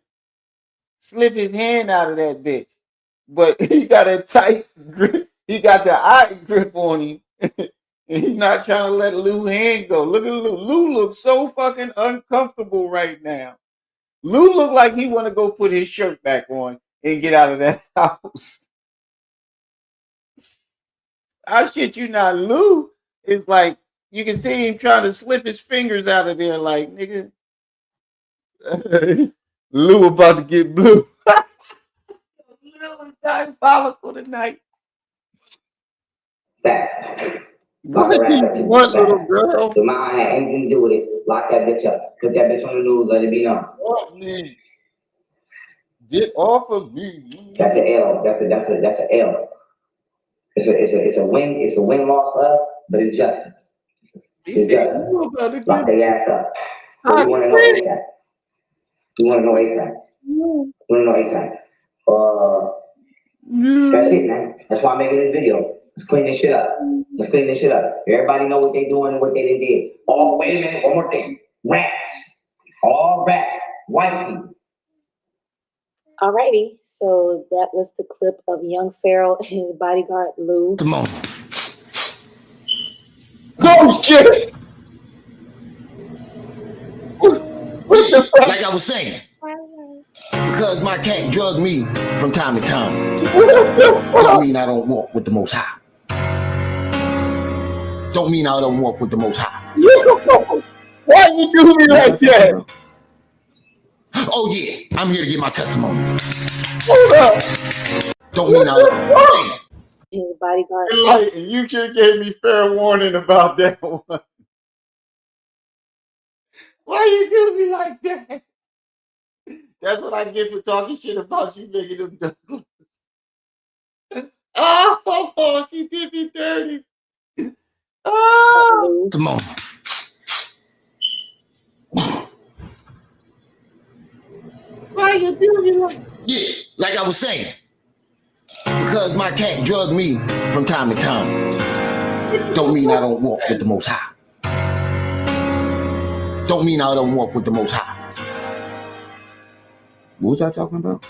slip his hand out of that bitch. But he got a tight grip. He got the eye grip on him. And he's not trying to let Lou's hand go. Look at Lou. Lou looks so fucking uncomfortable right now. Lou look like he want to go put his shirt back on and get out of that house. I shit you not. Lou is like, you can see him trying to slip his fingers out of there like, nigga. Lou about to get blue. Lou is diabolical tonight. What do you want, little girl? If my aunt had anything to do with it, lock that bitch up. Put that bitch on the news, let it be known. Me. Get off of me. That's an L. That's an L. It's a win loss for us, but it's justice. It's justice. Lock their ass up. We want to know ASAP. We want to know ASAP. That's it, man. That's why I'm making this video. Let's clean this shit up. Everybody know what they doing and what they did. Oh, wait a minute. One more thing. Rats. All rats. White people. Alrighty, so that was the clip of young Pharaoh and his bodyguard Lou. Come on. Go shit! What the fuck? Like I was saying, because my cat drugged me from time to time, don't mean I don't walk with the Most High. Don't mean I don't walk with the Most High. Why you do me like that? Oh yeah, I'm here to get my testimony. Hold up. Don't mean I don't. His bodyguard. Enlighten, you should have gave me fair warning about that one. Why you do me like that? That's what I get for talking shit about you making them dumb. Oh, she did me dirty. Oh. Come on. Why you do me like that? Yeah, like I was saying, because my cat drugged me from time to time, don't mean I don't walk with the Most High. Don't mean I don't walk with the Most High. What was I talking about?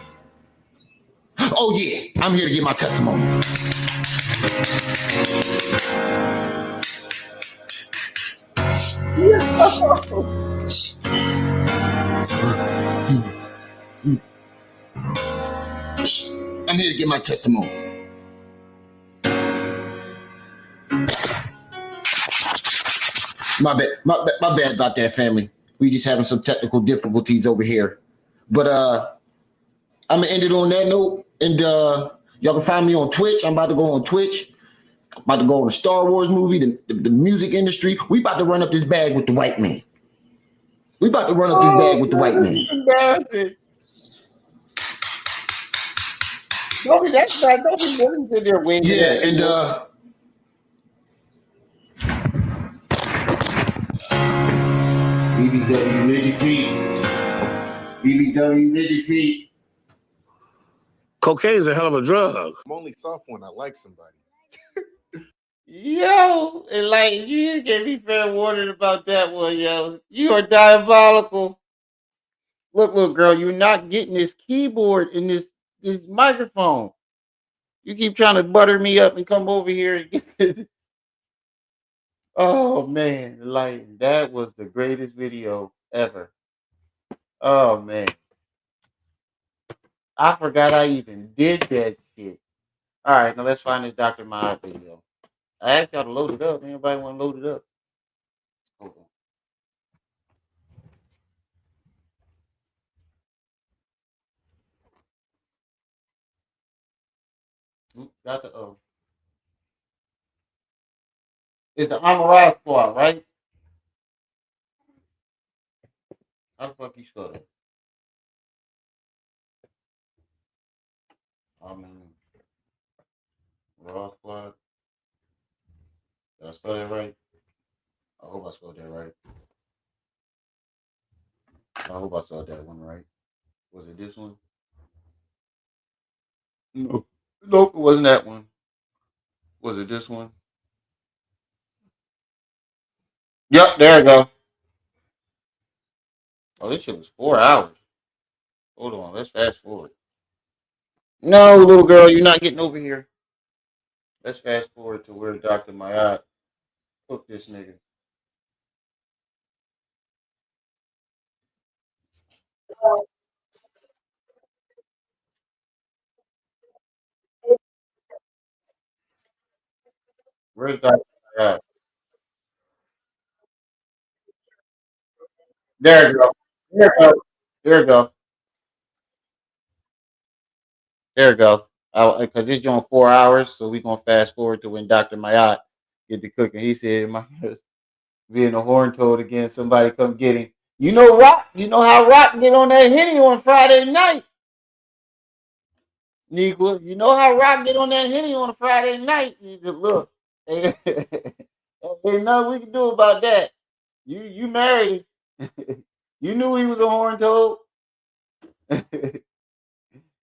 Oh yeah, I'm here to get my testimony. I'm here to get my testimony. My bad about that, family. We just having some technical difficulties over here. But I'm gonna end it on that note. And y'all can find me on Twitch. I'm about to go on Twitch. I'm about to go on the Star Wars movie, the music industry. We about to run up this bag with the white man. We about to run up this bag with the white man. Embarrassing. Don't be sitting there waving. Yeah, and BBW Midget Feet. BBW Midget Feet. Cocaine's a hell of a drug. I'm only soft when I like somebody. Yo, and like you gave me fair warning about that one, yo. You are diabolical. Look, girl, you're not getting this keyboard and this microphone. You keep trying to butter me up and come over here and get this. Oh man, like that was the greatest video ever. Oh man. I forgot I even did that shit. All right, now let's find this Dr. Maya video. I asked y'all to load it up. Anybody want to load it up? Hold on. Got the It's the Amarai squad, right? How the fuck you spell that? Raw squad. Did I spell that right? I hope I spelled that right. I hope I spelled that one right. Was it this one? No. Nope, it wasn't that one. Was it this one? Yep, there we go. Oh, this shit was 4 hours. Hold on, let's fast forward. No, little girl, you're not getting over here. Let's fast forward to where Dr. Mayat hooked this nigga. Where's Dr. Mayat? There you go. There you go. There you go. There you go. Because it's doing 4 hours, so we're going to fast forward to when Dr. Mayat get to cooking. He said, my being a horn toad again, somebody come get him. You know Rock? You know how Rock get on that Henny on Friday night? Nequa, you know how Rock get on that Henny on a Friday night? You just look. Ain't nothing we can do about that. You married him. You knew he was a horn toad.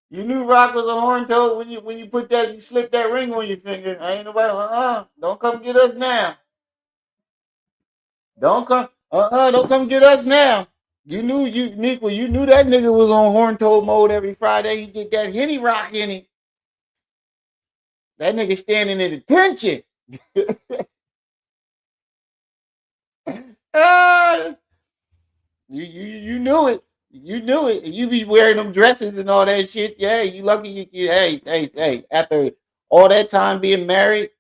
You knew Rock was a horn toad when you put that, you slip that ring on your finger. Ain't nobody, don't come get us now. Don't come get us now. You knew Nequa, you knew that nigga was on horn toad mode every Friday. He get that Henny Rock in him. That nigga standing at attention. You knew it. You knew it. You be wearing them dresses and all that shit. Yeah, you lucky. Hey. After all that time being married,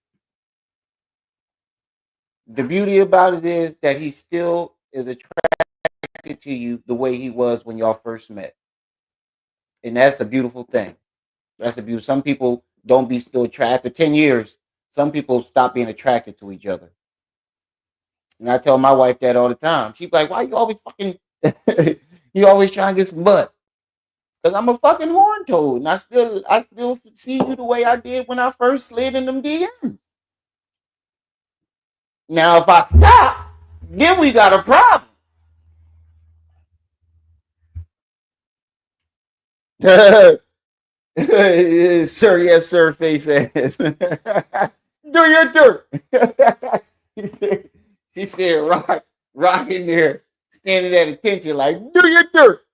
the beauty about it is that he still is attracted to you the way he was when y'all first met, and that's a beautiful thing. That's a beautiful. Some people don't be still attracted. After 10 years, some people stop being attracted to each other. And I tell my wife that all the time. She's like, why you always fucking, you always trying to get some butt? Because I'm a fucking horn toad. And I still see you the way I did when I first slid in them DMs. Now, if I stop, then we got a problem. Sir, yes, sir, face ass. Do your dirt. She said, rock in there, standing at attention, like, do your dirt.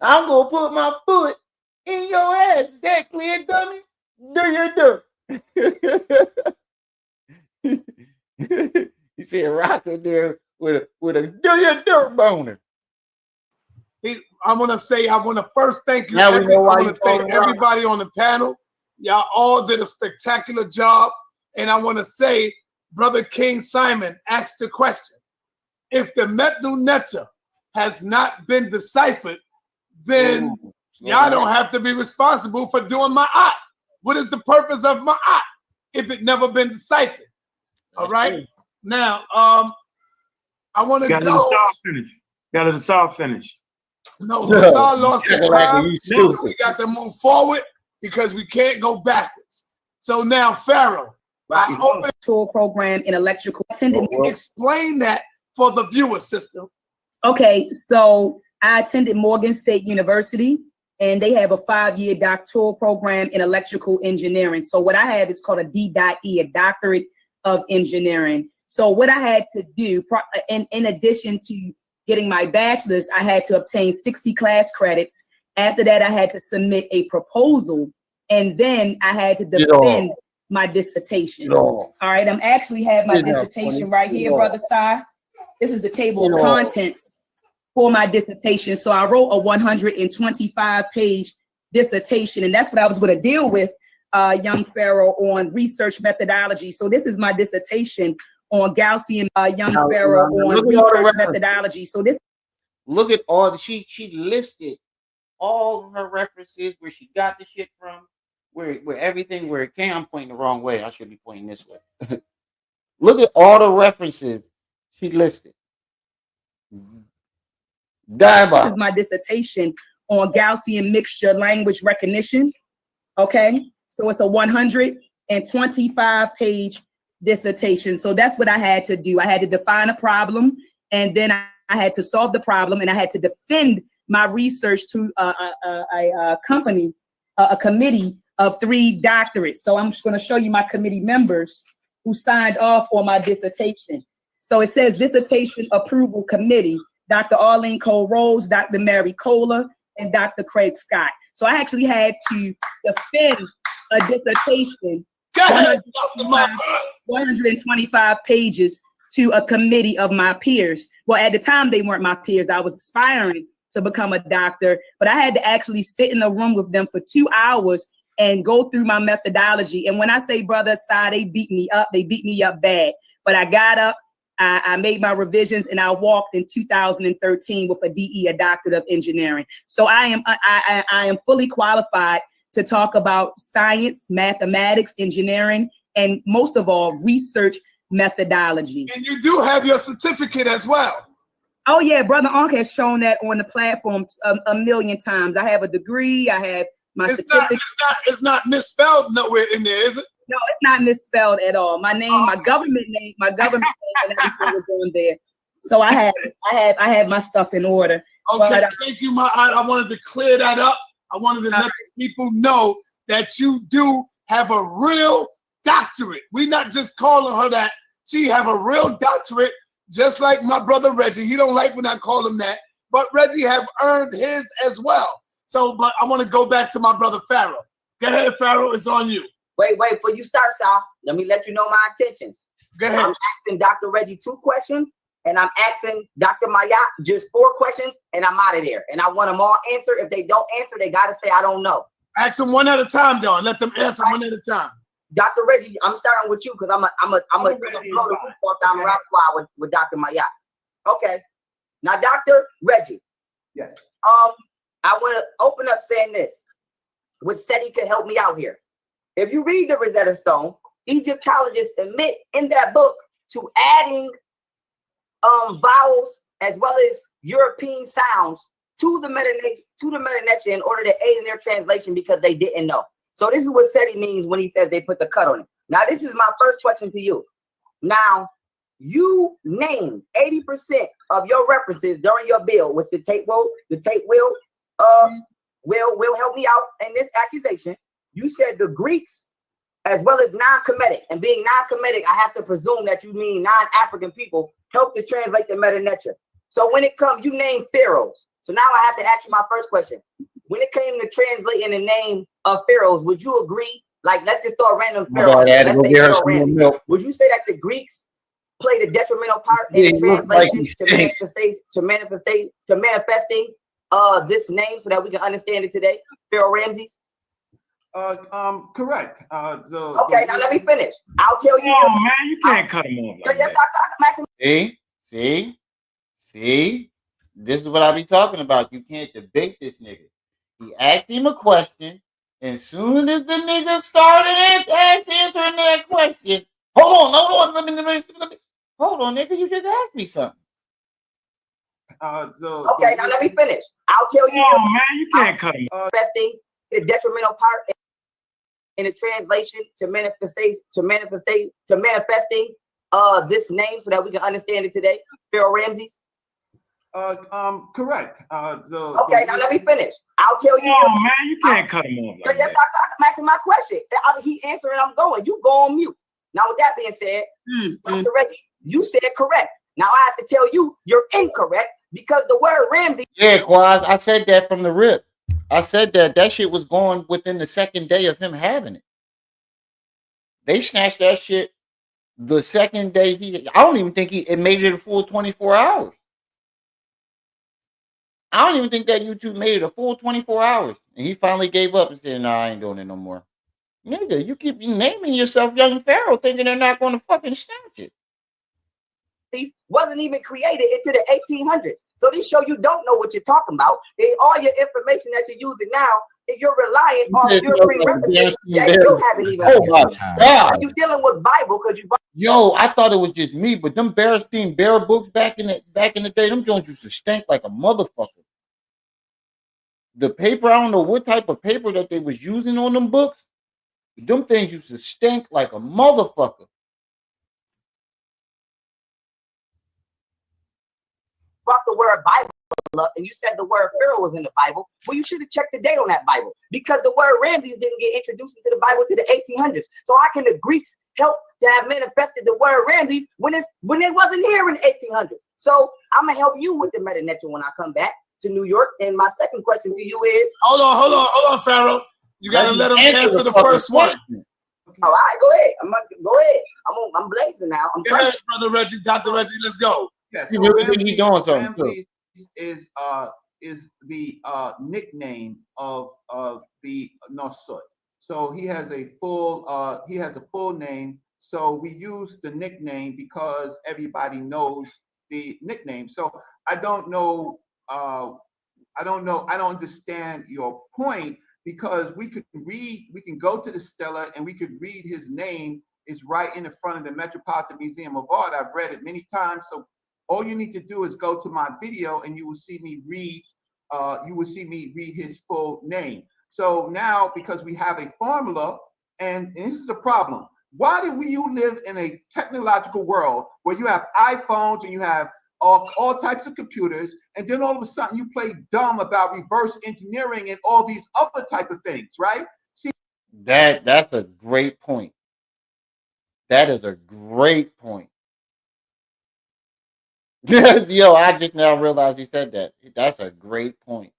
I'm going to put my foot in your ass. Is that clear, dummy? Do your dirt. He said, rock in there with a do your dirt boner. I want to first thank you. Now we know why I want to thank everybody on the panel. Y'all all did a spectacular job. And I want to say, Brother King Simon asked the question. If the Metnu Netta has not been deciphered, then y'all don't have to be responsible for doing my art. What is the purpose of my art if it never been deciphered? All right. Now, I want to go. Got to start finish. No, Hassan lost his time. So we got to move forward because we can't go backwards. So now, Pharaoh, I open tool program in electrical. Explain that for the viewer system. Okay, so I attended Morgan State University, and they have a 5-year doctoral program in electrical engineering. So what I have is called a D.E, a doctorate of engineering. So what I had to do, in addition to getting my bachelor's, I had to obtain 60 class credits. After that, I had to submit a proposal, and then I had to defend my dissertation. All right, I'm actually have my dissertation right here, Brother Sai. This is the table of contents for my dissertation. So I wrote a 125-page dissertation, and that's what I was going to deal with, young Pharaoh, on research methodology. So this is my dissertation on Gaussian, young Pharaoh, on research methodology. So this. Look at all the she listed all of her references, where she got the shit from, where everything where it came. I'm pointing the wrong way. I should be pointing this way. Look at all the references she listed. This is my dissertation on Gaussian mixture language recognition. Okay, so it's a 125-page dissertation. So that's what I had to do. I had to define a problem, and then I had to solve the problem, and I had to defend my research to a committee of 3 doctorates. So I'm just going to show you my committee members who signed off on my dissertation. So it says Dissertation Approval Committee, Dr. Arlene Cole Rose, Dr. Mary Kohler, and Dr. Craig Scott. So I actually had to defend a dissertation, 125 pages, to a committee of my peers. Well, at the time, they weren't my peers. I was aspiring to become a doctor, but I had to actually sit in a room with them for 2 hours and go through my methodology. And when I say, Brother Sai, they beat me up. They beat me up bad. But I got up, I made my revisions, and I walked in 2013 with a DE, a doctorate of engineering. So I am fully qualified to talk about science, mathematics, engineering, and most of all, research methodology. And you do have your certificate as well. Oh yeah, Brother Ankh has shown that on the platform a million times. I have a degree. I have my certificate. It's not misspelled nowhere in there, is it? No, it's not misspelled at all. My name, my government name, and everything was on there. So I have my stuff in order. Okay, thank you, I wanted to clear that up. I wanted to let people know that you do have a real doctorate. We're not just calling her that. She have a real doctorate, just like my brother Reggie. He don't like when I call him that, but Reggie have earned his as well. So, but I want to go back to my brother Pharaoh. Go ahead, Pharaoh, it's on you. Wait, before you start, Sal, let me let you know my intentions. Go ahead. I'm asking Dr. Reggie 2 questions, and I'm asking Dr. Mayat just 4 questions, and I'm out of there. And I want them all answered. If they don't answer, they got to say, I don't know. Ask them one at a time, though, and let them answer one at a time. Dr. Reggie, I'm starting with you because I'm a blow the roof off down the rock squad with Dr. Mayat. Okay. Now, Dr. Reggie. Yes. I want to open up saying this, which said he could help me out here. If you read the Rosetta Stone, Egyptologists admit in that book to adding vowels as well as European sounds to the Meta Netia in order to aid in their translation because they didn't know. So this is what SETI means when he says they put the cut on it. Now, this is my first question to you. Now, you named 80% of your references during your bill with the tape will help me out in this accusation. You said the Greeks as well as non-Kemetic, and being non-Kemetic, I have to presume that you mean non-African people help to translate the Meta Netia. So when it comes, you named pharaohs. So now I have to ask you my first question. When it came to translating the name of pharaohs, would you agree? Like, let's just throw a random pharaoh. Would you say that the Greeks played a detrimental part in the translation to manifesting this name so that we can understand it today? Pharaoh Ramses? Correct. Okay, now let me finish. I'll tell you. Oh man, you can't cut him off like yes, that. See, this is what I be talking about. You can't debate this nigga. He asked him a question, and soon as the nigga started answering that question, hold on, let me. Hold on, nigga, you just asked me something. Okay, now let me finish. I'll tell you. Oh man, you can't cut him off. Manifesting the detrimental part in the translation to manifesting this name so that we can understand it today. Pharaoh Ramses? Correct. Okay, now let me finish. I'll tell you. Oh man, you can't cut him off like yes, that. I'm asking my question. He answering, I'm going. You go on mute. Now, with that being said, Dr. Reggie, you said correct. Now I have to tell you you're incorrect because the word Ramsey. Yeah, Quaz, I said that from the rip. I said that shit was going within the second day of him having it. They snatched that shit the second day I don't even think it made it a full 24 hours. I don't even think that YouTube made it a full 24 hours. And he finally gave up and said, "Nah, I ain't doing it no more." Nigga, you keep naming yourself Young Pharaoh thinking they're not going to fucking snatch it. Wasn't even created into the 1800s. So this show you don't know what you're talking about. All your information that you're using now, you're relying on your prerequisites that you haven't even. Oh my God! You're dealing with Bible because you. Yo, I thought it was just me, but them Bearstein Bear books back in the day, them joints used to stink like a motherfucker. The paper, I don't know what type of paper that they was using on them books. Them things used to stink like a motherfucker. Brought the word Bible up and you said the word Pharaoh was in the Bible. Well, you should have checked the date on that Bible because the word Ramses didn't get introduced into the Bible to the 1800s. So how can the Greeks help to have manifested the word Ramses when it wasn't here in the 1800s? So I'm gonna help you with the meta nature when I come back to New York. And my second question to you is: Hold on, Pharaoh. You gotta let him answer the first one. All right, go ahead. Go ahead. I'm blazing now. Go ahead, Brother Reggie, Dr. Reggie. Let's go. Yeah, so Ramses is the nickname of the Nosut. So he has a full name. So we use the nickname because everybody knows the nickname. So I don't understand your point because we can go to the Stela and we could read his name. It's right in the front of the Metropolitan Museum of Art. I've read it many times. So all you need to do is go to my video and you will see me read his full name. So now, because we have a formula, and this is the problem. Why do you live in a technological world where you have iPhones and you have all types of computers, and then all of a sudden you play dumb about reverse engineering and all these other type of things, right? See, that's a great point. That is a great point. Yo, I just now realized he said that. That's a great point.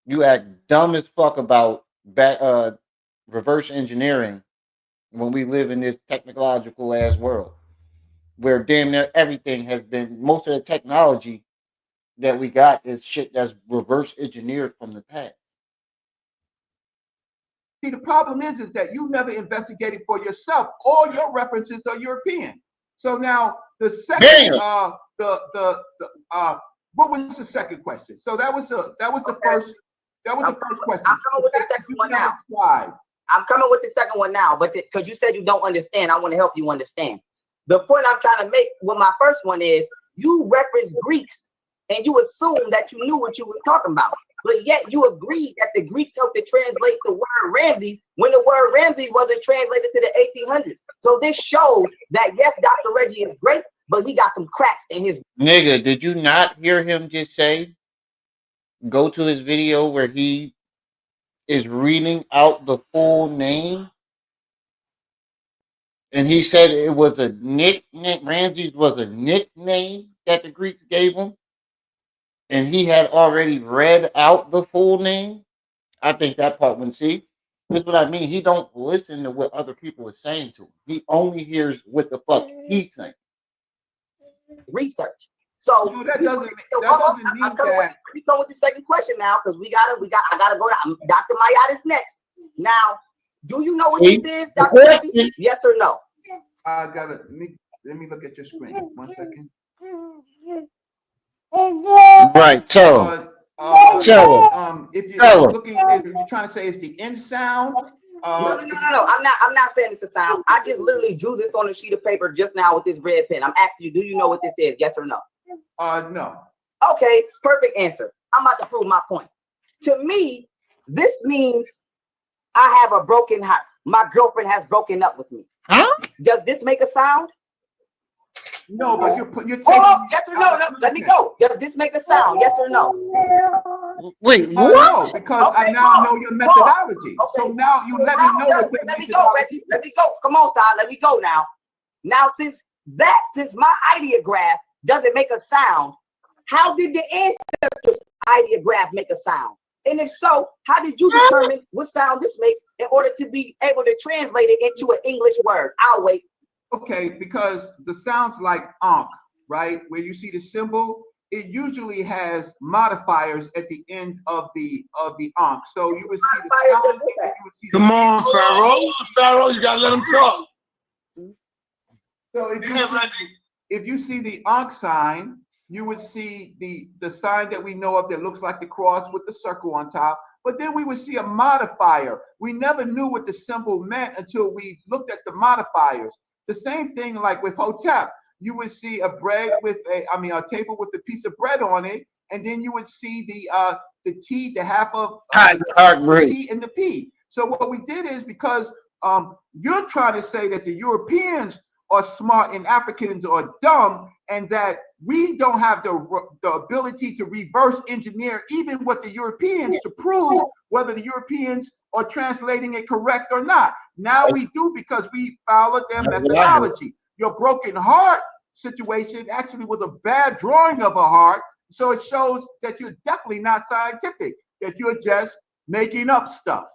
You act dumb as fuck about reverse engineering when we live in this technological ass world where damn near everything has been, most of the technology that we got is shit that's reverse engineered from the past. See, the problem is that you never investigated for yourself. All your references are European. So now the second, what was the second question? So that was the first question. I'm coming with the second one now. I'm coming with the second one now, but because you said you don't understand, I want to help you understand. The point I'm trying to make with my first one is you reference Greeks and you assume that you knew what you was talking about, but yet you agreed that the Greeks helped to translate the word Ramses when the word Ramses wasn't translated to the 1800s. So this shows that yes, Dr. Reggie is great, but he got some cracks in his. Nigga, did you not hear him just say, go to his video where he is reading out the full name? And he said it was a nickname. Ramses was a nickname that the Greeks gave him. And he had already read out the full name. I think that part when see, this is what I mean. He don't listen to what other people are saying to him. He only hears what the fuck he's saying. Research. So no, that doesn't mean that. We go with the second question now, because I gotta go down. Dr. Mayat is next. Now, do you know what this is, Dr. Yes or no? I gotta let me look at your screen. 1 second. Right, tell if you're looking, if you're trying to say it's the end sound. No. I'm not saying it's a sound. I just literally drew this on a sheet of paper just now with this red pen. I'm asking you, do you know what this is? Yes or no? No. Okay, perfect answer. I'm about to prove my point. To me, this means I have a broken heart. My girlfriend has broken up with me. Huh? Does this make a sound? No, but you're taking. Yes or no? Let me go. Does this make a sound? Yes or no? Wait, what? No, because I now know your methodology. Okay. So now you let me know what your Let me go, Reggie. Let me go. Come on, Sai. Let me go now. Now, since my ideograph doesn't make a sound, how did the ancestors' ideograph make a sound? And if so, how did you determine what sound this makes in order to be able to translate it into an English word? I'll wait. Okay, because the sounds like ankh, right? Where you see the symbol, it usually has modifiers at the end of the ankh. So you would see the sound. Come on, Pharaoh. Pharaoh, you gotta let him talk. So if you see the ankh sign, you would see the sign that we know of that looks like the cross with the circle on top. But then we would see a modifier. We never knew what the symbol meant until we looked at the modifiers. The same thing like with Hotep. You would see a table with a piece of bread on it, and then you would see the T, the half of the T and the P. So what we did is, because you're trying to say that the Europeans are smart and Africans are dumb, and that we don't have the ability to reverse engineer even what the Europeans to prove whether the Europeans are translating it correct or not. Now we do, because we followed their methodology. Your broken heart situation actually was a bad drawing of a heart, so it shows that you're definitely not scientific, that you're just making up stuff.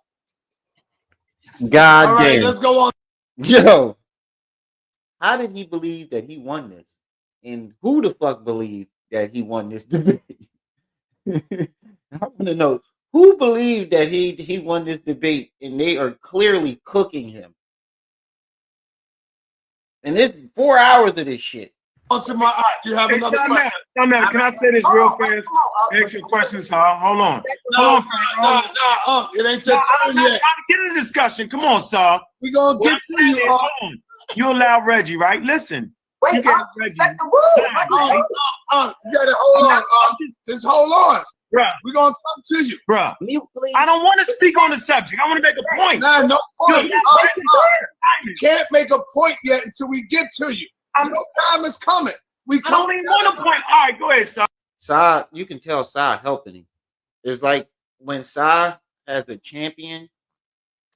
God All right, damn. let's go on. Yo, how did he believe that he won this? And who the fuck believed that he won this debate? I want to know who believed that he won this debate, and they are clearly cooking him. And it's 4 hours of this shit. Onto my eye. You have another question. Can I say this real fast? Ask your question, sir. Hold on. It ain't your turn yet. Get in the discussion. Come on, sir. We gonna get to you. You allow Reggie, right? Listen. Wait, you got Reggie. You gotta hold on. Just hold on. Bruh. We're gonna come to you. Bruh. I don't want to speak on the subject. I want to make a point. Nah, no point. You can't make a point yet until we get to you. Time is coming. I don't even want a point. All right, go ahead, Sai. Sai, you can tell Sai helping him. It's like when Sai has a champion,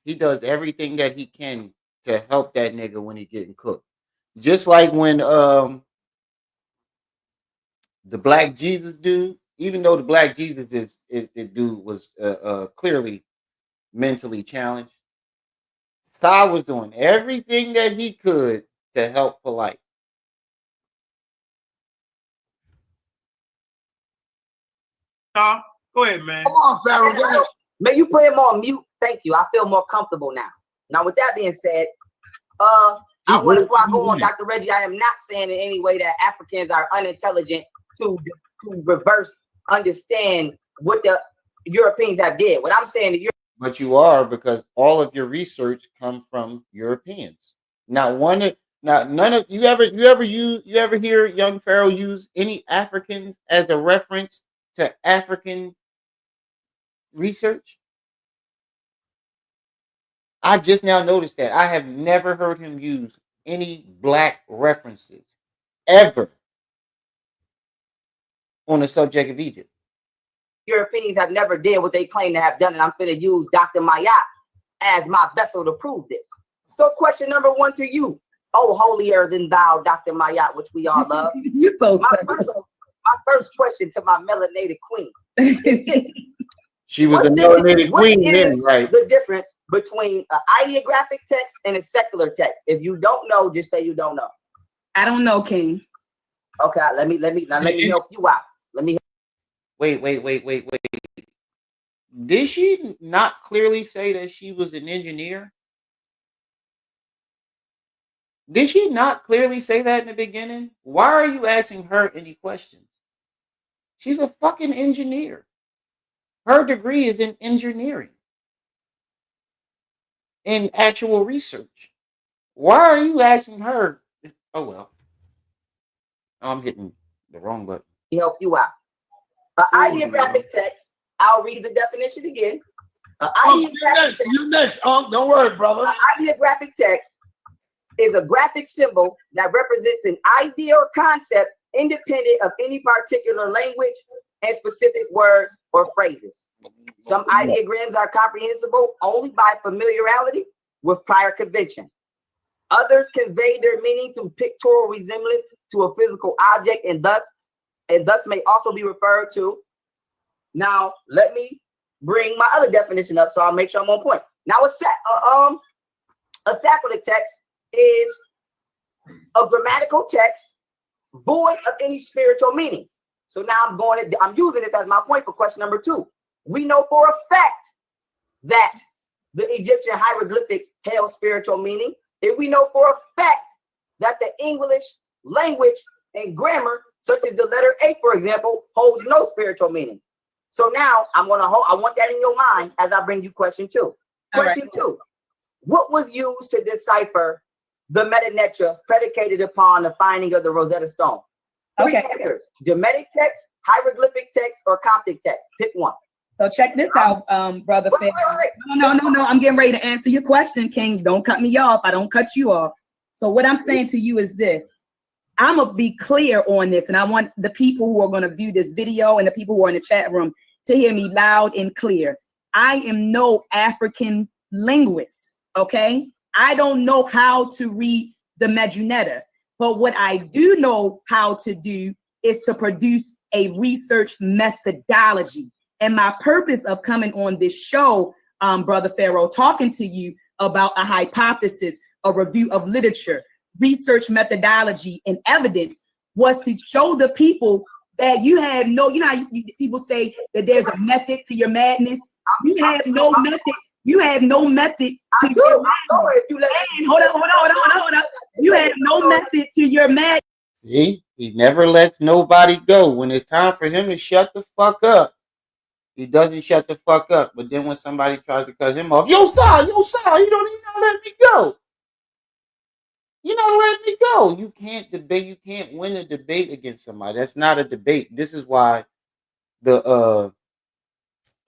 he does everything that he can to help that nigga when he getting cooked. Just like when the Black Jesus dude, even though the Black Jesus dude was clearly mentally challenged, Sai was doing everything that he could to help Polite. Go ahead, man. Come on, Pharaoh. Go ahead. May you put him on mute? Thank you. I feel more comfortable now. Now, with that being said, before I go on, Dr. Reggie, I am not saying in any way that Africans are unintelligent to reverse understand what the Europeans have did. What I'm saying to you, but you are, because all of your research comes from Europeans. None of you ever hear young Pharaoh use any Africans as a reference to African research? I just now noticed that. I have never heard him use any black references ever on the subject of Egypt. Europeans have never did what they claim to have done, and I'm going to use Dr. Mayat as my vessel to prove this. So question number one to you, oh holier than thou, Dr. Mayat, which we all love. You're so my first question to my melanated queen. She was a melanated queen then, right? The difference between an ideographic text and a secular text? If you don't know, just say you don't know. I don't know, King. Okay, let me help you out. Wait. Did she not clearly say that she was an engineer? Did she not clearly say that in the beginning? Why are you asking her any questions? She's a fucking engineer. Her degree is in engineering, in actual research. Why are you asking her? Oh, well. I'm hitting the wrong button. Help you out. Ideographic text. I'll read the definition again. You next. Don't worry, brother. Ideographic text is a graphic symbol that represents an idea or concept independent of any particular language and specific words or phrases. Some ideograms are comprehensible only by familiarity with prior convention. Others convey their meaning through pictorial resemblance to a physical object and thus may also be referred to. Now, let me bring my other definition up so I'll make sure I'm on point. Now, a sacrament text is a grammatical text void of any spiritual meaning. So now I'm using this as my point for question number 2. We know for a fact that the Egyptian hieroglyphics held spiritual meaning. And we know for a fact that the English language and grammar, such as the letter A, for example, holds no spiritual meaning. So now I want that in your mind as I bring you question 2. Question 2. What was used to decipher the metanetra predicated upon the finding of the Rosetta Stone? 3 answers: Gemetic text, hieroglyphic text, or Coptic text. Pick one. So check this out, brother. Wait. No. I'm getting ready to answer your question, King. Don't cut me off. I don't cut you off. So what I'm saying to you is this. I'm going to be clear on this, and I want the people who are going to view this video and the people who are in the chat room to hear me loud and clear. I am no African linguist, okay? I don't know how to read the Medjugorje, but what I do know how to do is to produce a research methodology. And my purpose of coming on this show, Brother Pharaoh, talking to you about a hypothesis, a review of literature, research methodology, and evidence was to show the people that you have no, people say that there's a method to your madness. You have no method. You have no method to your madness. Hold on. You have no method to your madness. See, he never lets nobody go. When it's time for him to shut the fuck up, he doesn't shut the fuck up. But then when somebody tries to cut him off, yo, stop, you don't even let me go. You don't let me go. You can't debate. You can't win a debate against somebody. That's not a debate. This is why the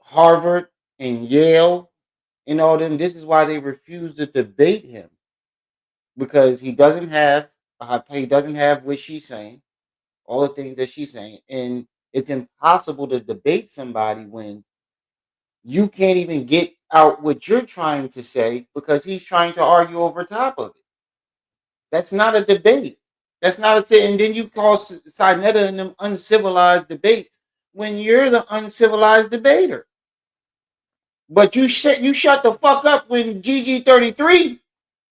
Harvard and Yale and all them, this is why they refuse to debate him. Because he doesn't have what she's saying, all the things that she's saying. And it's impossible to debate somebody when you can't even get out what you're trying to say because he's trying to argue over top of it. That's not a debate. That's not a sit. And then you call Sinetta and them uncivilized debates when you're the uncivilized debater. But you shut the fuck up when GG33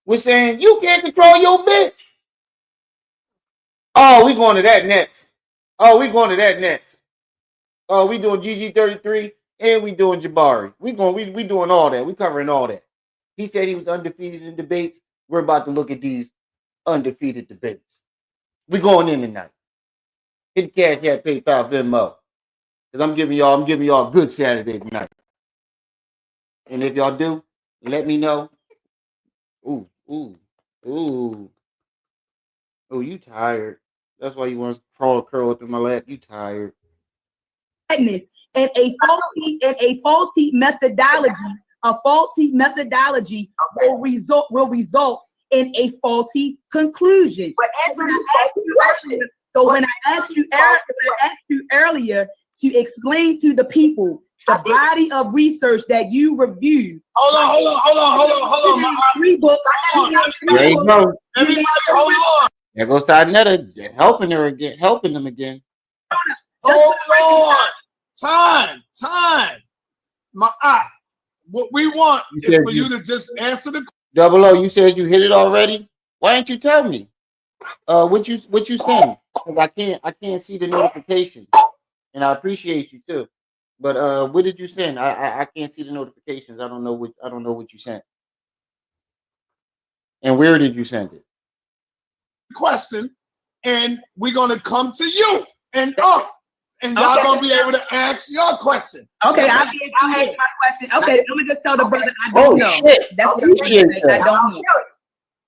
was saying you can't control your bitch. Oh, we going to that next. Oh, we doing GG33 and we doing Jabari. We doing all that. We covering all that. He said he was undefeated in debates. We're about to look at these undefeated debates. We going in tonight. Hit the Cash App, PayPal, Venmo. Because I'm giving y'all a good Saturday tonight. And if y'all do, let me know. Ooh, you tired. That's why you want to curl up in my lap. You tired. And a faulty methodology, will result in a faulty conclusion. But answer this question. So when I asked you earlier to explain to the people the body of research that you reviewed. Hold on. 3 books. There you go. Everybody, hold on. There goes Sinetta helping them again. Hold on. Time. What we want is for you to just answer the question. 00, you said you hit it already? Why didn't you tell me? What you saying? Because I can't see the notifications, and I appreciate you too. But what did you send? I can't see the notifications. I don't know what you sent. And where did you send it? Question, and we're gonna come to you and y'all gonna be able to ask your question. Okay, I'll ask my question. Okay, let me just tell the brother I don't know. Shit. That's what I'm saying. I don't know.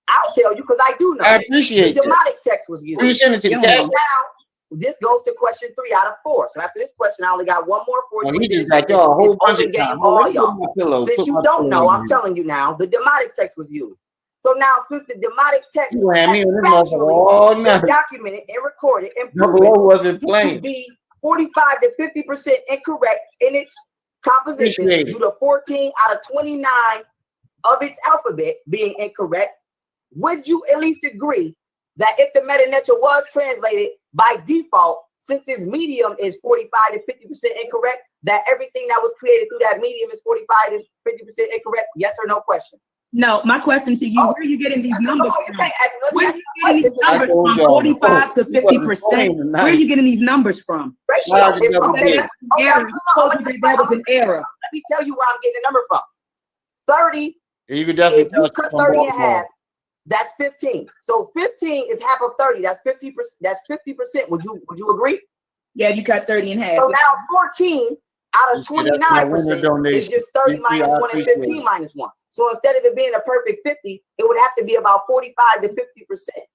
I'll tell you because I do know. I appreciate the demonic text was used. You send it to now, this goes to question 3 out of 4. So after this question, I only got one more for you. He just got y'all a whole bunch of time. All y'all. Since you don't know, I'm telling you now, the demonic text was used. So now, since the demonic text is documented and recorded and proven to be 45 to 50% incorrect in its composition due to 14 out of 29 of its alphabet being incorrect, would you at least agree that if the meta-nature was translated by default, since its medium is 45 to 50% incorrect, that everything that was created through that medium is 45 to 50% incorrect? Yes or no question? No, my question to you, where are you getting these numbers from? Where are you getting these numbers from? 45 to 50%. Where are you getting these numbers from? That was an error. Let me tell you where I'm getting the number from. 30. You could definitely if you cut 30 in half, that's 15. So 15 is half of 30. That's 50%. That's 50%. Would you agree? Yeah, you cut 30 in half. So now 14 out of 29% is just 30 minus 1 and 15 minus 1. So instead of it being a perfect 50, it would have to be about 45 to 50%.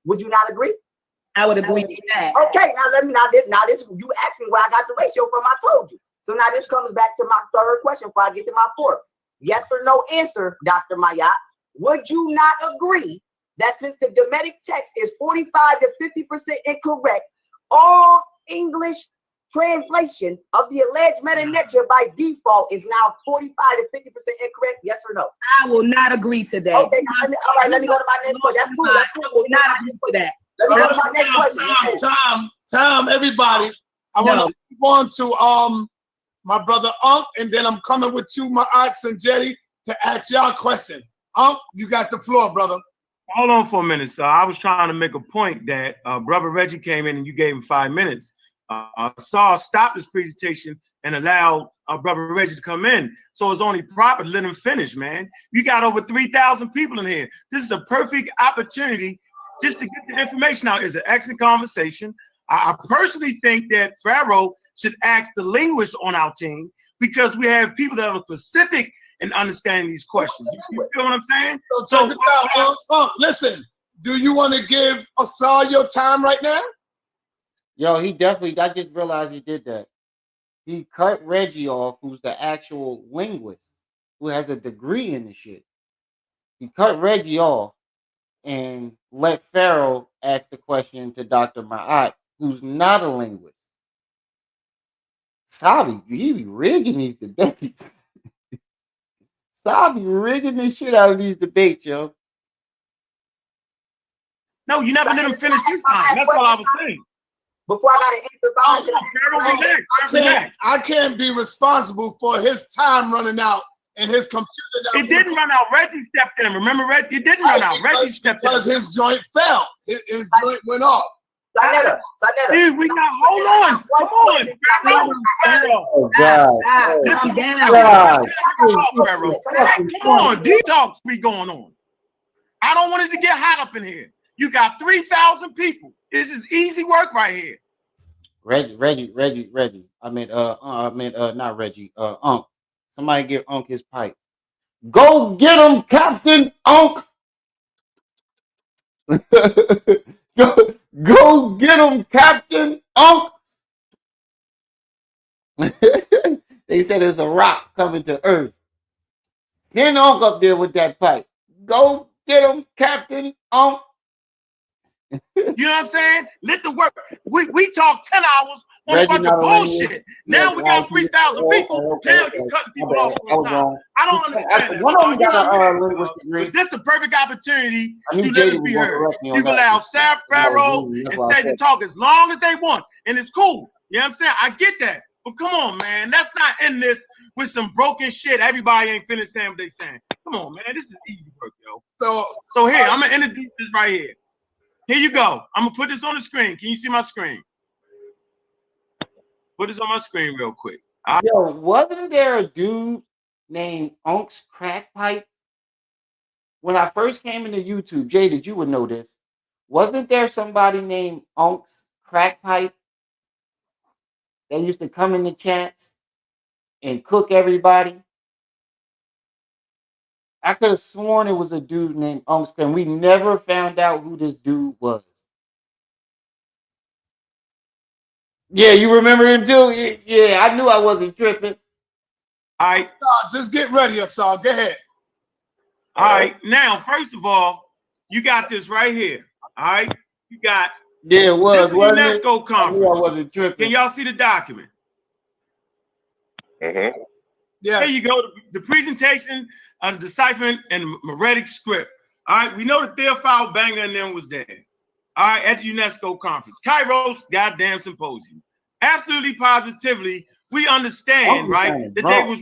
Would you not agree? I would agree with that. Okay, now this you asked me where I got the ratio from. I told you. So now this comes back to my third question before I get to my fourth. Yes or no answer, Dr. Mayat. Would you not agree that since the Dometic text is 45 to 50% incorrect, all English translation of the alleged meta-nature by default is now 45 to 50% incorrect? Yes or no? I will not agree to that. Okay, all right, let me go to my next question. That's cool. I will not agree to that. Let me go to my next question. Time, everybody. I want to move on to my brother Unc, and then I'm coming with you, my aunts and Jetty, to ask y'all a question. Unc, you got the floor, brother. Hold on for a minute, sir. I was trying to make a point that Brother Reggie came in and you gave him 5 minutes. Saul stopped his presentation and allowed Brother Reggie to come in. So it's only proper to let him finish, man. You got over 3,000 people in here. This is a perfect opportunity just to get the information out. It's an excellent conversation. I personally think that Pharaoh should ask the linguists on our team because we have people that are specific in understanding these questions. You feel what I'm saying? So check this out. Listen, do you want to give Asal your time right now? Yo, he definitely, I just realized he did that. He cut Reggie off, who's the actual linguist, who has a degree in the shit. He cut Reggie off and let Pharaoh ask the question to Dr. Ma'at, who's not a linguist. Sabi, he be rigging these debates. Sabi rigging this shit out of these debates, yo. No, you never let him finish this time. That's all I was saying. Before I got to answer, I can't be responsible for his time running out and his computer. It didn't run out. Reggie stepped in. Remember, Reggie? It didn't run out. Reggie stepped in. Because his joint fell. His joint went off. Dude, we got, hold on. Come on. Pharaoh. Oh, God. Listen, God. Come on. Detox be going on. I don't want it to get hot up in here. You got 3,000 people. This is easy work right here. Reggie. I meant not Reggie. Unc. Somebody give Unc his pipe. Go get him, Captain Unc. Go get him, Captain Unc. They said it's a rock coming to Earth. Pin Unc up there with that pipe. Go get him, Captain Unc. You know what I'm saying? Let the work. We talk 10 hours on a bunch of bullshit. Now we got 3,000 people. Now you cutting people off all the time. I don't understand One of them got a linguist degree. This is a perfect opportunity to let us be heard. You can allow Pharaoh and say to talk as long as they want, and it's cool. You know what I'm saying? I get that. But come on, man. Let's not end this with some broken shit. Everybody ain't finished saying what they saying. Come on, man. This is easy work, yo. So here, I'm going to introduce this right here. Here you go. I'm gonna put this on the screen. Can you see my screen? Put this on my screen real quick. Yo, wasn't there a dude named Unk's Crack Pipe? When I first came into YouTube, Jaded, you would know this. Wasn't there somebody named Unk's Crack Pipe that used to come in the chats and cook everybody? I could have sworn it was a dude named Unk's Crack. We never found out who this dude was. Yeah, you remember him too? Yeah, I knew I wasn't tripping. All right. Just get ready, Hassan. Go ahead. All right. Now, first of all, you got this right here. All right. You got it was this UNESCO conference. I wasn't tripping. Can y'all see the document? Yeah. Here you go. The presentation of the deciphering and Meretic script. All right. We know that Theophile Banger and them was there. All right. At the UNESCO conference. Kairos goddamn symposium. Absolutely, positively, we understand, right, that they was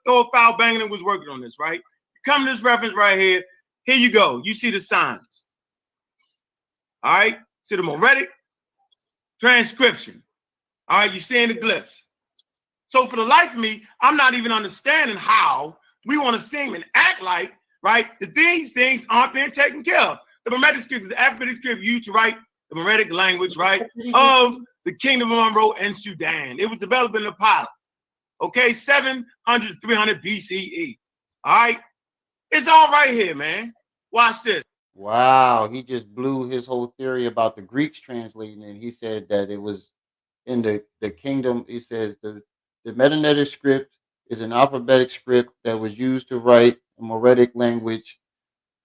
Theophile Banger was working on this, right? Come to this reference right here. Here you go. You see the signs. All right. See the Meretic transcription. All right. You're seeing the glyphs. So for the life of me, I'm not even understanding how we want to seem and act like, right, that these things aren't being taken care of. The Meretic script is the alphabetic script used to write the Meretic language, right, of the Kingdom of Monroe and Sudan. It was developed in Napata. Okay, 700 to 300 BCE. All right. It's all right here, man. Watch this. Wow, he just blew his whole theory about the Greeks translating, and he said that it was in the kingdom. He says the Metanetic script is an alphabetic script that was used to write a Meretic language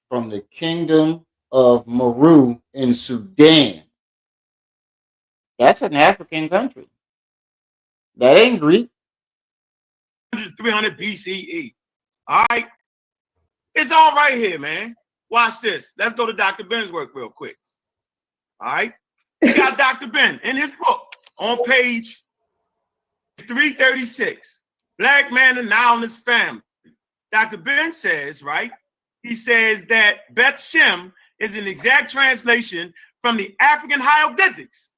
from the Kingdom of Meru in Sudan. That's an African country. That ain't Greek. 300 BCE. All right. It's all right here, man. Watch this. Let's go to Dr. Ben's work real quick. All right. We got Dr. Ben in his book on page 336. Black man and now in his family. Dr. Ben says, right? He says that Beth Shem is an exact translation from the African hieroglyphics.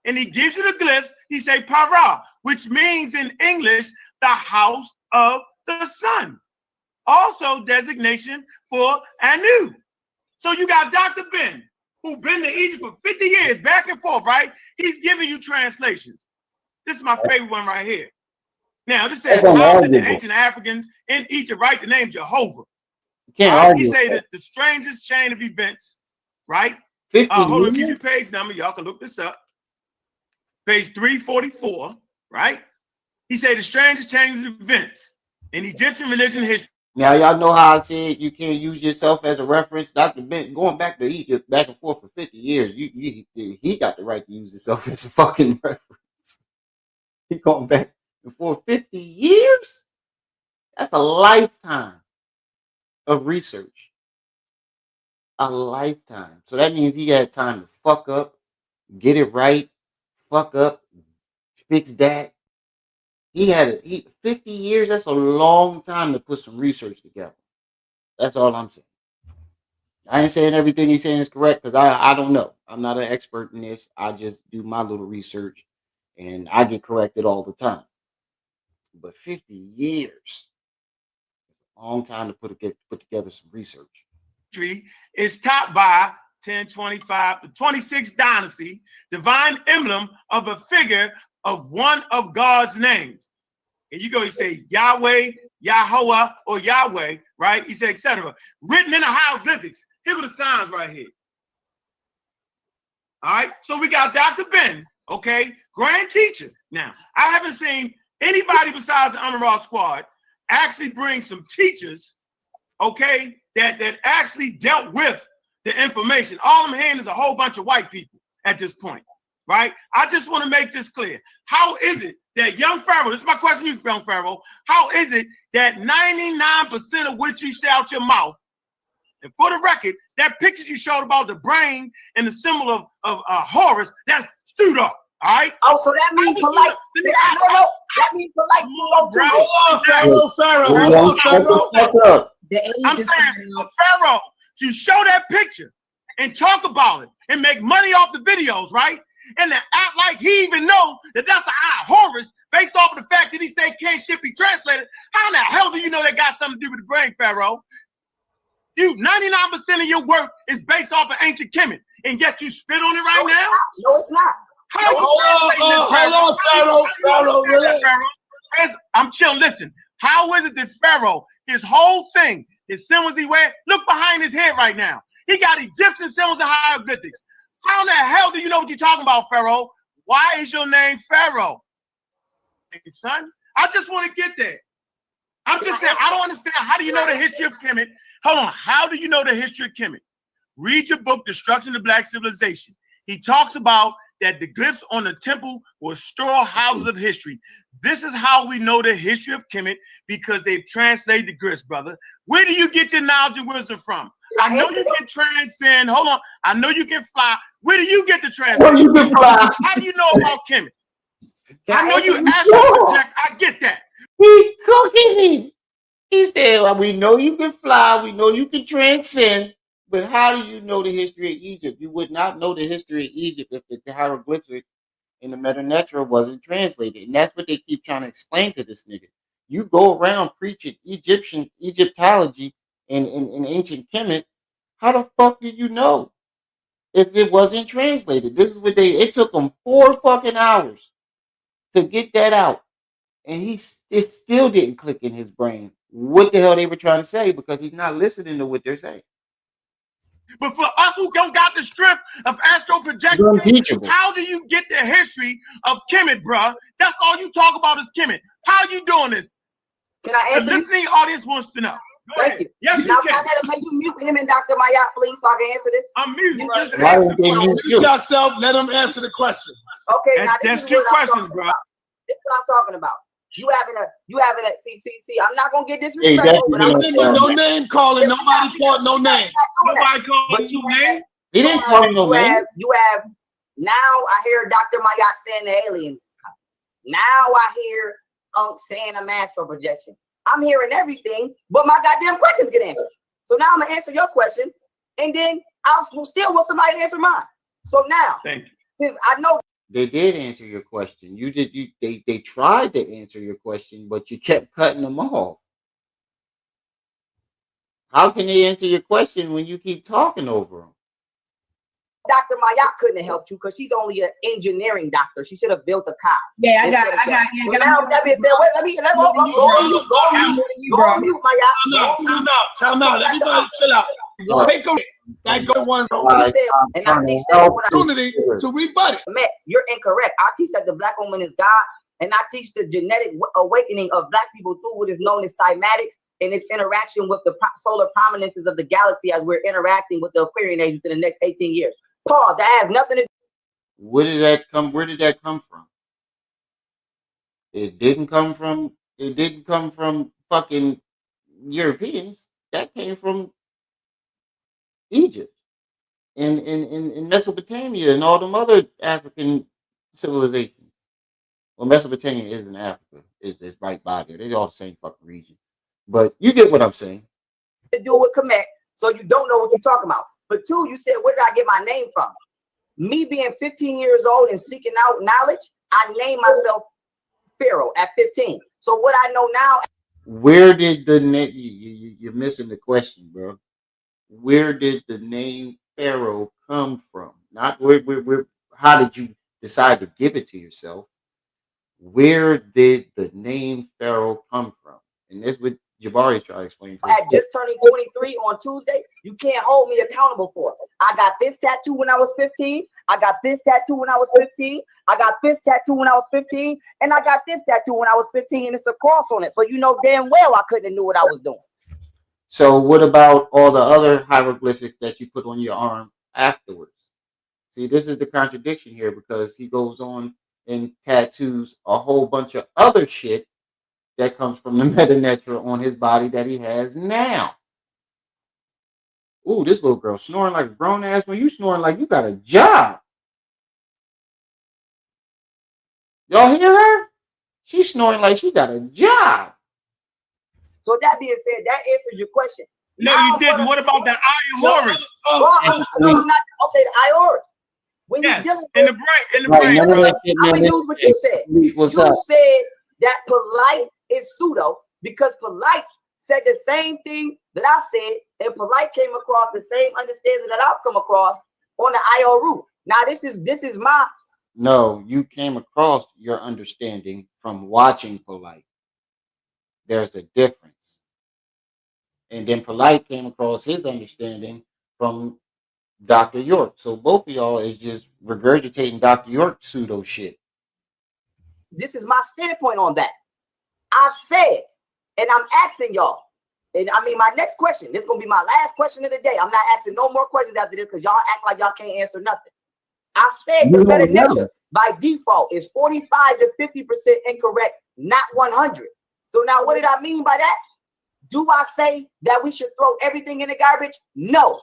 And he gives you the glyphs. He say para, which means in English, the house of the sun. Also designation for Anu. So you got Dr. Ben, who been to Egypt for 50 years, back and forth, right? He's giving you translations. This is my favorite one right here. Now, this says, how did the ancient Africans in Egypt write the name Jehovah? He say that the strangest chain of events, right? Hold on, give you page number. Y'all can look this up. Page 344, right? He said the strangest chain of events in Egyptian religion history. Now, y'all know how I said you can't use yourself as a reference. Dr. Ben, going back to Egypt, back and forth for 50 years, he got the right to use himself as a fucking reference. He going back and forth 50 years? That's a lifetime of research. A lifetime. So that means he had time to fuck up, get it right, fuck up, fix that. He had 50 years. That's a long time to put some research together. That's all I'm saying. I ain't saying everything he's saying is correct because I don't know. I'm not an expert in this. I just do my little research and I get corrected all the time. But 50 years, a long time to put together some research. Is topped by 1025, the 26th dynasty, divine emblem of a figure of one of God's names. And you go, you say Yahweh, Yahweh, or Yahweh, right? He said, etc. Written in the hieroglyphics. Here are the signs right here. All right. So we got Dr. Ben, okay, grand teacher. Now, I haven't seen anybody besides the Amaral squad actually bring some teachers, okay, that actually dealt with the information. All I'm hearing is a whole bunch of white people at this point. Right? I just want to make this clear. How is it that young Pharaoh, this is my question to you, young Pharaoh, how is it that 99% of what you say out your mouth, and for the record, that picture you showed about the brain and the symbol of Horus, that's pseudo, all right? Oh, so that means polite. That means polite. Hold on, Pharaoh. I'm saying, Pharaoh, to show that picture and talk about it and make money off the videos, right? And then act like he even know that that's an Horus based off of the fact that he said can't shit be translated. How in the hell do you know that got something to do with the brain, Pharaoh? You 99% of your work is based off of ancient Kemet, and yet you spit on it right now? No, it's not. How Hold on, Pharaoh, relax. I'm chill. Listen, how is it that Pharaoh, his whole thing, his symbols he wear, look behind his head right now. He got Egyptian symbols and hieroglyphics. How in the hell do you know what you're talking about, Pharaoh? Why is your name Pharaoh? Hey, son, I just want to get there. I'm just saying, I don't understand. How do you know the history of Kemet? Hold on. How do you know the history of Kemet? Read your book, Destruction of Black Civilization. He talks about that the glyphs on the temple were storehouses of history. This is how we know the history of Kemet, because they've translated the glyphs, brother. Where do you get your knowledge and wisdom from? I know you can transcend. Hold on. I know you can fly. Where do you get the translation? How do you know about Kemet? I know you astral project. I get that. He's cooking him. He said, well, we know you can fly. We know you can transcend. But how do you know the history of Egypt? You would not know the history of Egypt if the hieroglyphics in the Meta Netra wasn't translated. And that's what they keep trying to explain to this nigga. You go around preaching Egyptology and ancient Kemet. How the fuck did you know if it wasn't translated? This is what it took them 4 fucking hours to get that out. And it still didn't click in his brain what the hell they were trying to say, because he's not listening to what they're saying. But for us who don't got the strength of astral projection, how do you get the history of Kemet, bruh? That's all you talk about is Kemet. How you doing this? Can I answer? The listening audience wants to know. Thank you. Yes, now, you can. Can you mute him and Dr. Mayat, please, so I can answer this? I'm muting. Mute yourself. Let him answer the question. Okay, now that's 2 questions, bro. This is what I'm talking about. You having a see. I'm not gonna get disrespectful, but I'm no name calling. Nobody called no name. Nobody called you name. He didn't call him no name. You have now. I hear Dr. Mayat saying the aliens. Now I hear saying a astral projection. I'm hearing everything, but my goddamn questions get answered. So now I'm gonna answer your question, and then I'll still want somebody to answer mine. So now, thank you. Since I know. They did answer your question. They tried to answer your question, but you kept cutting them off. How can they answer your question when you keep talking over them? Dr. Mayat couldn't have helped you because she's only an engineering doctor. She should have built a car. Yeah, I got. Now that being said, let me go on mute, Mayat. Time out. Everybody chill out. Take a that go one. And I teach that opportunity to rebut it. Matt, you're incorrect. I teach that the black woman is God, and I teach the genetic awakening of black people through what is known as cymatics and its interaction with the solar prominences of the galaxy as we're interacting with the Aquarian age within the next 18 years. Pause. That has nothing to do. Where did that come from? It didn't come from fucking Europeans. That came from Egypt and in Mesopotamia and all them other African civilizations. Well, Mesopotamia isn't Africa. It's right by there. They're all the same fucking region. But you get what I'm saying. To do with Kemet, so you don't know what you're talking about. But 2, you said, where did I get my name from? Me being 15 years old and seeking out knowledge, I named myself Pharaoh at 15. So what I know now. Where did the name? You're missing the question, bro. Where did the name Pharaoh come from? Not where. How did you decide to give it to yourself? Where did the name Pharaoh come from? And that's what Jabari's trying to explain. At just turning 23 on Tuesday, you can't hold me accountable for it. I got this tattoo when I was 15. I got this tattoo when I was 15. I got this tattoo when I was 15. And I got this tattoo when I was 15. And it's a cross on it. So you know damn well I couldn't have knew what I was doing. So what about all the other hieroglyphics that you put on your arm afterwards? See, this is the contradiction here, because he goes on and tattoos a whole bunch of other shit that comes from the Meta Netra on his body that he has now. Ooh, this little girl snoring like a grown ass man. You snoring like you got a job. Y'all hear her? She's snoring like she got a job. So that being said, that answers your question. No, you didn't. What about the eye Horus? No, I'm not. Okay, the eye Horus. When you're dealing with in the brain, I'm gonna use what you said. You said that polite is pseudo because polite said the same thing that I said, and polite came across the same understanding that I've come across on the IO. Now this is my. No, you came across your understanding from watching polite. There's a difference. And then polite came across his understanding from Dr. York. So both of y'all is just regurgitating Dr. York pseudo shit. This is my standpoint on that. I said, and I'm asking y'all, and I mean my next question, this is gonna be my last question of the day. I'm not asking no more questions after this because y'all act like y'all can't answer nothing. I said the meta nature by default is 45 to 50% incorrect, not 100. So now what did I mean by that? Do I say that we should throw everything in the garbage? No.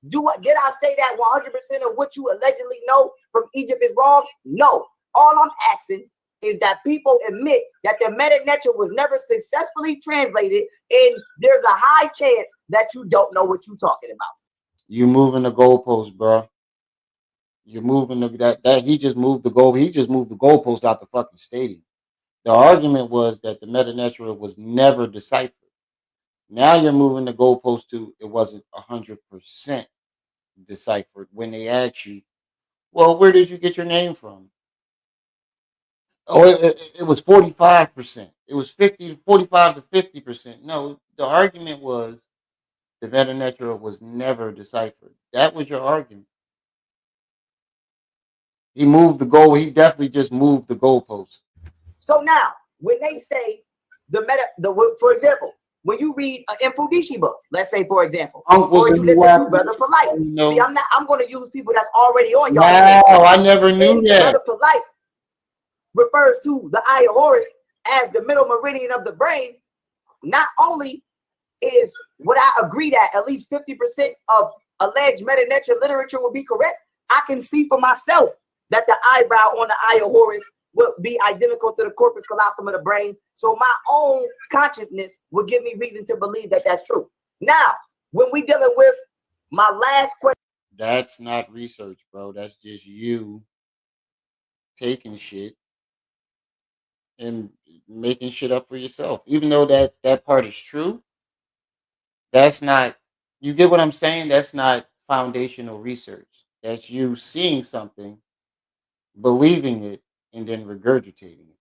Did I say that 100% of what you allegedly know from Egypt is wrong? No. All I'm asking is that people admit that the meta nature was never successfully translated, and there's a high chance that you don't know what you're talking about. You moving the goalpost, bro. You're moving that he just moved the goal. He just moved the goalpost out the fucking stadium. The argument was that the meta nature was never deciphered. Now you're moving the goalpost to it wasn't 100% deciphered when they asked you, well, where did you get your name from? Oh, it was 45%. It was 45 to 50%. No, the argument was the meta nature was never deciphered. That was your argument. He moved the goal. He definitely just moved the goalpost. So now, when they say for example, when you read an Infudishi book, let's say for example, or you listen to Brother Polite. See, I'm going to use people that's already on y'all. No, I never knew that. Brother Polite refers to the eye of Horus as the middle meridian of the brain. Not only is what I agree that at least 50% of alleged meta nature literature will be correct, I can see for myself that the eyebrow on the eye of Horus would be identical to the corpus callosum of the brain. So my own consciousness would give me reason to believe that that's true. Now, when we dealing with my last question. That's not research, bro. That's just you taking shit and making shit up for yourself. Even though that part is true, that's not, you get what I'm saying? That's not foundational research. That's you seeing something, believing it, and then regurgitating it.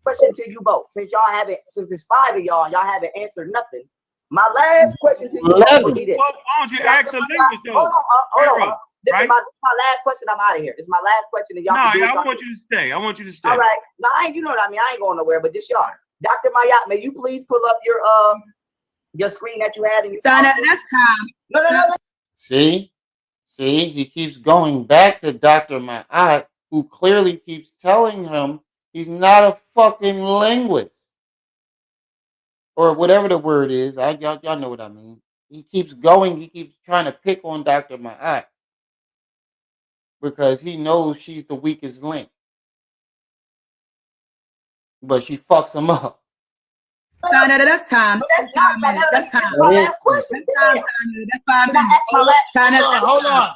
Question to you both, since it's 5 of y'all haven't answered nothing. My last question to you both will be this. Why don't you ask a linguist though? Hold on. This is my last question. I'm out of here. This is my last question. And y'all I want you to stay. I want you to stay. All right. Now, you know what I mean. I ain't going nowhere, but this y'all. Dr. Mayat, may you please pull up your screen that you had in your phone? That's time. No. See, he keeps going back to Dr. Mayat, who clearly keeps telling him he's not a fucking linguist. Or whatever the word is. Y'all know what I mean. He keeps going. He keeps trying to pick on Dr. Mayat because he knows she's the weakest link. But she fucks him up. No, that's time. That's not time. That's time. My last question. That's 5 minutes. Hold on.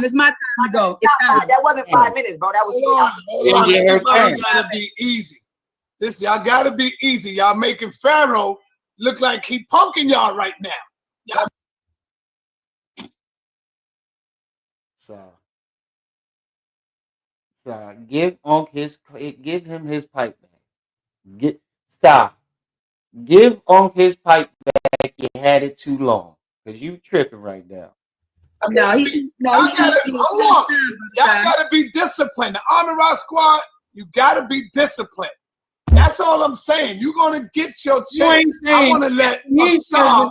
It's my time to go. That wasn't 5 minutes, bro. That was Y'all gotta be easy. Y'all gotta be easy. Y'all making Pharaoh look like he punking y'all right now. So give him his pipe back. Give Unc his pipe back. You had it too long because you tripping right now. Y'all gotta be disciplined. The Army Rock Squad, you gotta be disciplined. That's all I'm saying. You're gonna get your chance. I want to let Hassan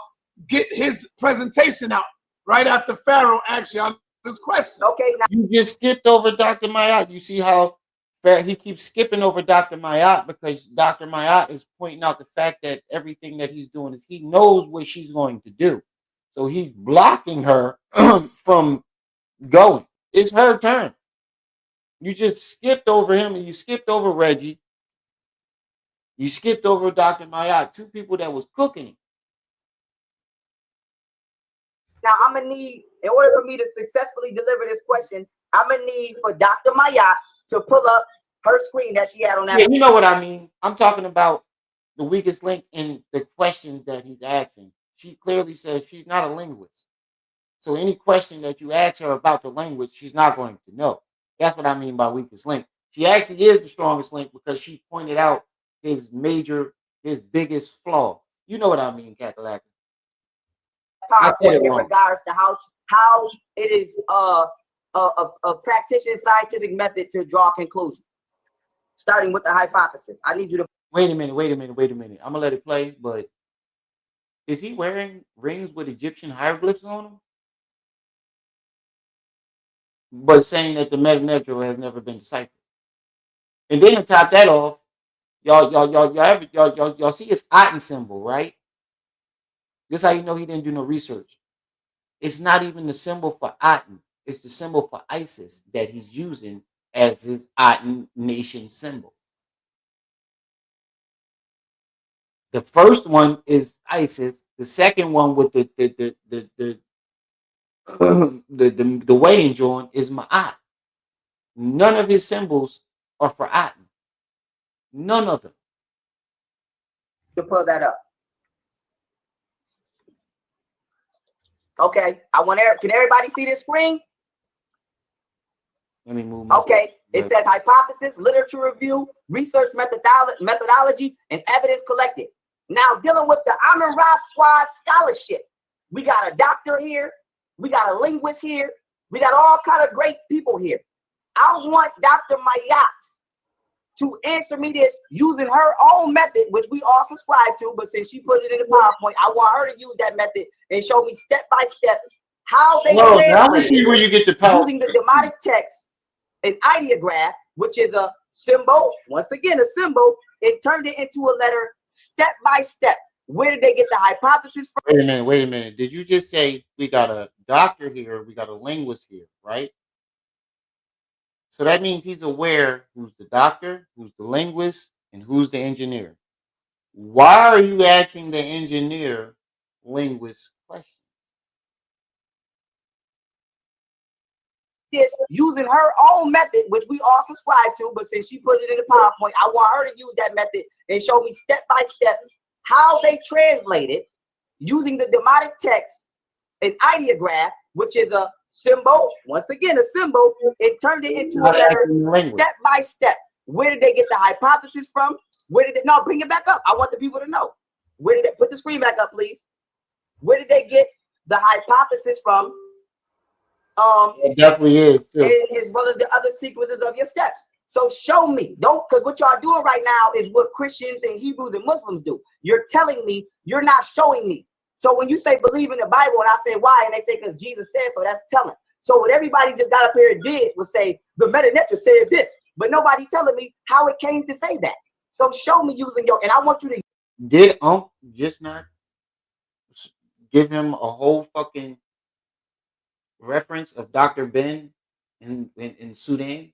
get his presentation out right after Pharaoh asks you this question. Okay, now you just skipped over Dr. Mayat. You see how he keeps skipping over Dr. Mayat because Dr. Mayat is pointing out the fact that everything that he's doing is he knows what she's going to do. So he's blocking her from going. It's her turn. You just skipped over him and you skipped over Reggie. You skipped over Dr. Mayat, two people that was cooking. Now I'm gonna need, in order for me to successfully deliver this question, I'm gonna need for Dr. Mayat to pull up her screen that she had on that. Yeah, you know what I mean. I'm talking about the weakest link in the questions that he's asking. She clearly says she's not a linguist. So any question that you ask her about the language, she's not going to know. That's what I mean by weakest link. She actually is the strongest link because she pointed out his biggest flaw. You know what I mean, Kakalaka. In regards to how it is a practitioner scientific method to draw conclusions, starting with the hypothesis. I need you to wait a minute. I'm gonna let it play, but is he wearing rings with Egyptian hieroglyphs on them? But saying that the Meta has never been deciphered. And then to top that off, y'all see his Aten symbol, right? This is how you know he didn't do no research. It's not even the symbol for Aten. It's the symbol for ISIS that he's using as his Aten nation symbol. The first one is ISIS. The second one with the weighing joint is Ma'at. None of his symbols are for Aten. None of them. To pull that up. Okay, can everybody see this screen? Let me move. Okay, it says hypothesis, literature review, research methodology, and evidence collected. Now, dealing with the Amin Ra Squad scholarship, we got a doctor here, we got a linguist here, we got all kind of great people here. I want Dr. Mayat to answer me this using her own method, which we all subscribe to, but since she put it in the PowerPoint, I want her to use that method and show me step by step how they see where you get the power. Using the demonic text, an ideograph, which is a symbol, once again a symbol, and turned it into a letter step by step. Where did they get the hypothesis from? Wait a minute. Did you just say we got a doctor here, we got a linguist here, right? So that means he's aware who's the doctor, who's the linguist, and who's the engineer. Why are you asking the engineer linguist questions? This using her own method, which we all subscribe to, but since she put it in the PowerPoint, I want her to use that method and show me step by step how they translated using the demonic text, an ideograph, which is a symbol, once again a symbol, and turned it into a letter step by step. Where did they get the hypothesis from? Where did they, no, bring it back up. I want the people to know. Where did they, put the screen back up, please. Where did they get the hypothesis from? It definitely is too. As well as the other sequences of your steps. So show me, don't, because what y'all doing right now is what Christians and Hebrews and Muslims do. You're telling me, you're not showing me. So when you say believe in the Bible, and I say why, and they say because Jesus said so, that's telling. So what everybody just got up here and did was say the Meta said this, but nobody telling me how it came to say that. So show me using your, and I want you to. Did just not give him a whole fucking reference of Dr. Ben in Sudan?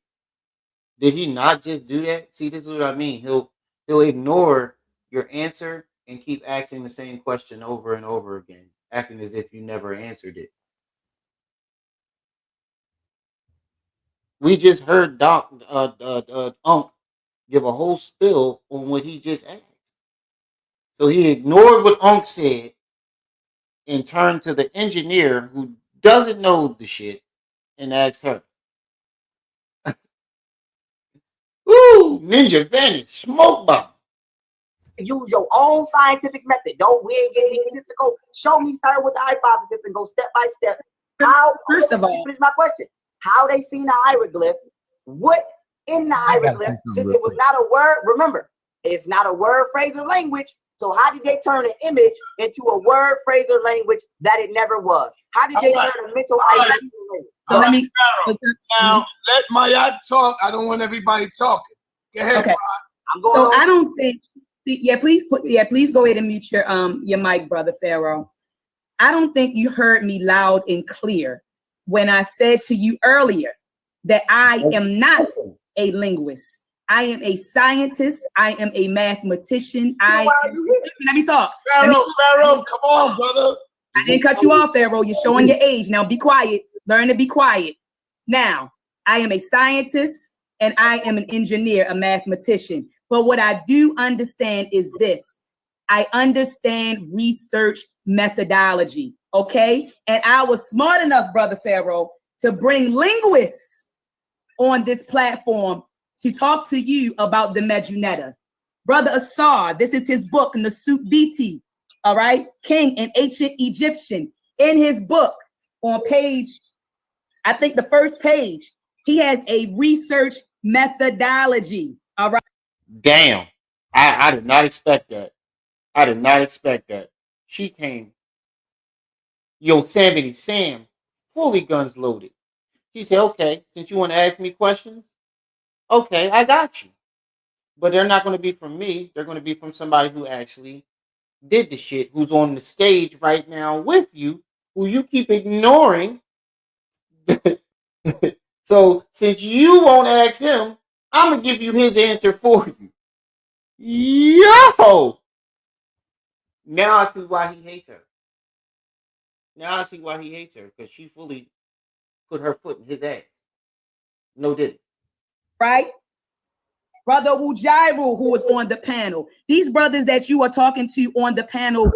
Did he not just do that? See, this is what I mean. He'll ignore your answer and keep asking the same question over and over again, acting as if you never answered it. We just heard Unc give a whole spill on what he just asked. So he ignored what Unc said and turned to the engineer who doesn't know the shit and asked her. Ooh, Ninja Vanish, smoke bomb. Use your own scientific method. We ain't getting statistical. Show me, start with the hypothesis and go step by step. How, first of all, finish my question. How they seen the hieroglyph? What in the hieroglyph? Since it was not a word, remember, it's not a word, phrase, or language. So how did they turn an image into a word, phrase, or language that it never was? How did they turn a mental idea into a language? So let me now let Mayat talk. I don't want everybody talking. Go ahead. Okay. I'm going. So I don't think. Yeah, please go ahead and mute your mic, brother Pharaoh. I don't think you heard me loud and clear when I said to you earlier that I am not a linguist. I am a scientist. I am a mathematician. Let me talk. Pharaoh, come on, brother. I didn't cut you off, Pharaoh. You're showing your age. Now be quiet. Learn to be quiet. Now, I am a scientist and I am an engineer, a mathematician. But what I do understand is this. I understand research methodology, okay? And I was smart enough, Brother Pharaoh, to bring linguists on this platform to talk to you about the Medunetta. Brother Assar, this is his book, Nasut BT, all right? King and Ancient Egyptian. In his book, on page, I think the first page, he has a research methodology, all right? Damn. I did not expect that. I did not expect that. She came, Yosemite Sam, fully guns loaded. She said, okay, since you want to ask me questions, okay, I got you. But they're not going to be from me. They're going to be from somebody who actually did the shit, who's on the stage right now with you, who you keep ignoring. So since you won't ask him, I'm going to give you his answer for you. Yo! Now I see why he hates her. Now I see why he hates her, because she fully put her foot in his ass. No did it. Right? Brother Ujairu, who was on the panel. These brothers that you are talking to on the panel,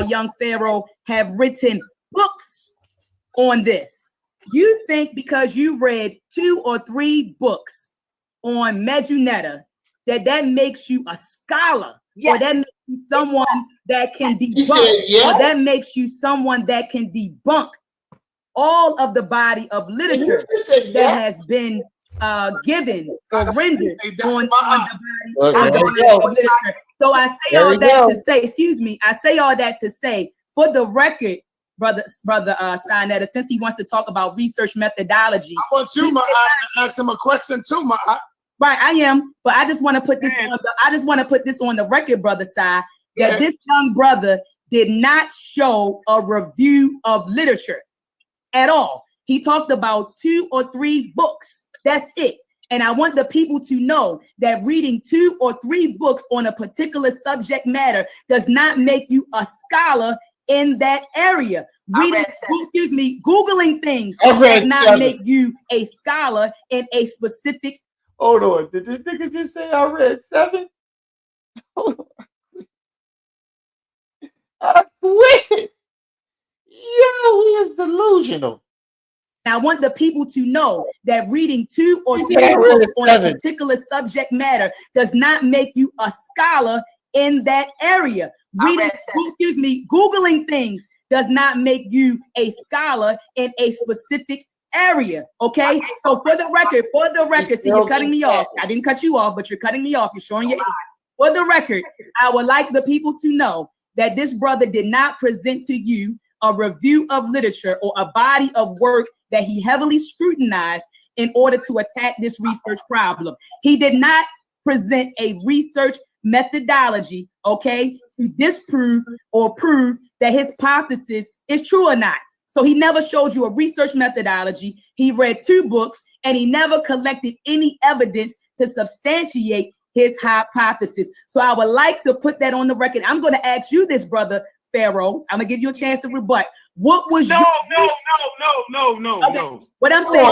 young Pharaoh, have written books on this. You think because you read 2 or 3 books on Medunetta that makes you a scholar, or that makes you someone that can debunk, or that makes you someone that can debunk all of the body of literature that has been given or rendered on the body of literature. So I say all that to say, excuse me, I say all that to say, for the record, brother Sinetta, since he wants to talk about research methodology. I want you, Ma'at, to ask him a question too, Ma'at. Right, I am, but I just want to put this on the record, brother Sai, that this young brother did not show a review of literature at all. He talked about 2 or 3 books. That's it. And I want the people to know that reading 2 or 3 books on a particular subject matter does not make you a scholar in that area. Googling things does not make you a scholar in a specific. Hold on. Did this nigga just say I read 7? Hold on. I quit. Yo, he is delusional. I want the people to know that reading 2 or 3 books on a particular subject matter does not make you a scholar in that area. Googling things does not make you a scholar in a specific area. Okay. So for the record, see, you're cutting me off. I didn't cut you off, but you're cutting me off. You're showing your age. For the record, I would like the people to know that this brother did not present to you a review of literature or a body of work that he heavily scrutinized in order to attack this research problem. He did not present a research methodology, okay, to disprove or prove that his hypothesis is true or not. So he never showed you a research methodology. He read 2 books and he never collected any evidence to substantiate his hypothesis. So I would like to put that on the record. I'm going to ask you this, brother Pharaoh. I'm going to give you a chance to rebut. What was no. What I'm saying,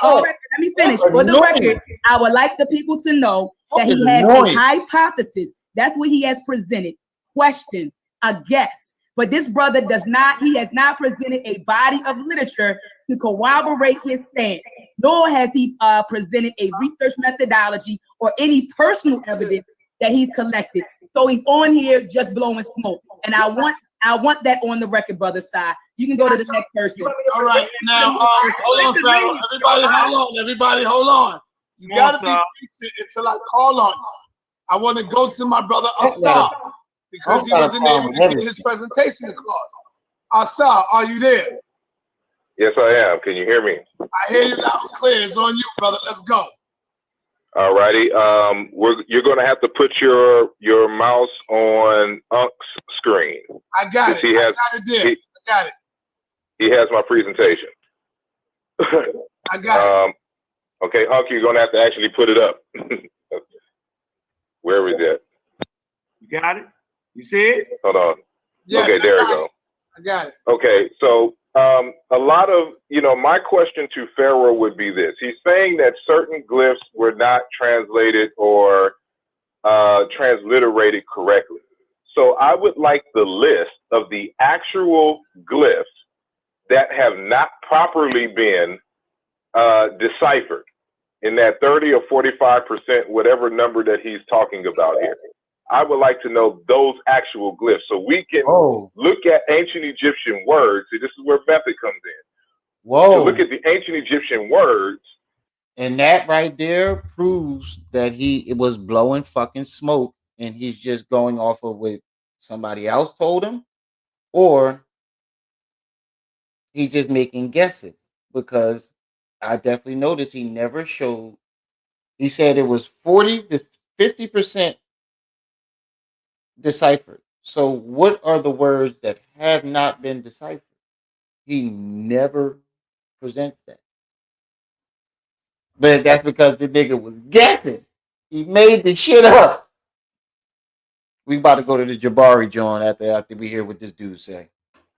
let me finish. For the record, I would like the people to know that he has a hypothesis. That's what he has presented. Questions, a guess. But this brother has not presented a body of literature to corroborate his stance, nor has he presented a research methodology or any personal evidence that he's collected. So he's on here just blowing smoke. And I want that on the record, brother Si. You can go to the next person. All right, now hold on, Pharaoh. Everybody hold on. You gotta be patient until I call on you. I want to go to my brother Asar because he wasn't able to get his presentation across. Asar, are you there? Yes, I am. Can you hear me? I hear you loud and clear. It's on you, brother. Let's go. All righty. You're going to have to put your mouse on Unk's screen. I got it. I got it. He has my presentation. I got it. Okay, Unk, you're going to have to actually put it up. Where is that? You got it? You see it? Hold on. Yes, okay, there we go. I got it. Okay, so a lot of, my question to Pharaoh would be this. He's saying that certain glyphs were not translated or transliterated correctly. So I would like the list of the actual glyphs that have not properly been deciphered in that 30 or 45%, whatever number that he's talking about here. I would like to know those actual glyphs so we can look at ancient Egyptian words. See, this is where method comes in. Whoa. To look at the ancient Egyptian words. And that right there proves that it was blowing fucking smoke and he's just going off of what somebody else told him, or he's just making guesses, because I definitely noticed he never showed. He said it was 40 to 50% deciphered. So what are the words that have not been deciphered? He never presents that. But that's because the nigga was guessing. He made the shit up. We about to go to the Jabari John after we hear what this dude say.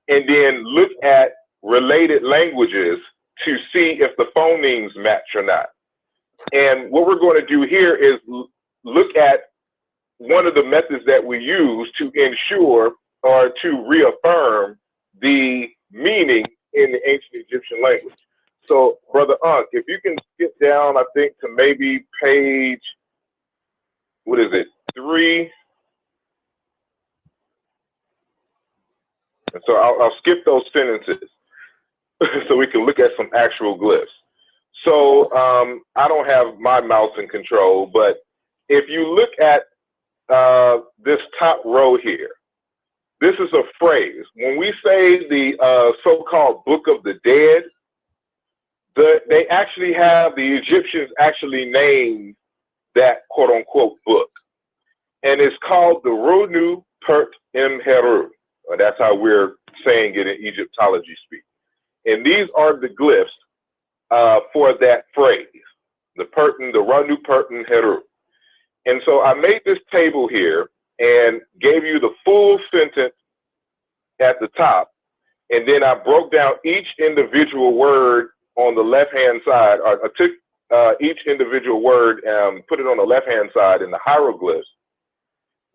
And then look at related languages to see if the phonemes match or not. And what we're going to do here is look at one of the methods that we use to ensure or to reaffirm the meaning in the ancient Egyptian language. So, Brother Unk, if you can skip down, I think, to maybe page, 3. And so I'll skip those sentences so we can look at some actual glyphs. So I don't have my mouse in control, but if you look at this top row here, this is a phrase. When we say the so-called Book of the Dead, they actually have, the Egyptians actually named that quote-unquote book. And it's called the Runu Pert Imheru. That's how we're saying it in Egyptology speak. And these are the glyphs for that phrase, the Runu Pertin Heru. And so I made this table here and gave you the full sentence at the top. And then I broke down each individual word on the left-hand side. I took each individual word and put it on the left-hand side in the hieroglyphs.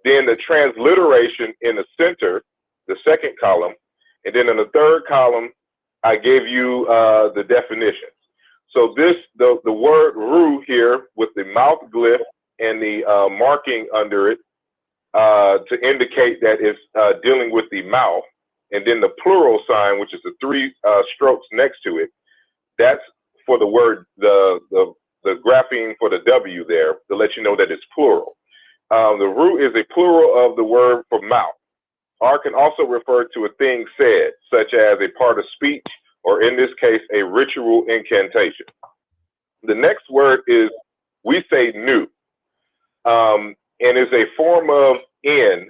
Then the transliteration in the center, the second column, and then in the third column, I gave you the definitions. So the word Ru here with the mouth glyph and the marking under it to indicate that it's dealing with the mouth, and then the plural sign, which is the 3 strokes next to it, that's for the word, the grapheme for the W there to let you know that it's plural. The Ru is a plural of the word for mouth. R can also refer to a thing said, such as a part of speech, or in this case, a ritual incantation. The next word is, we say nu, and is a form of in,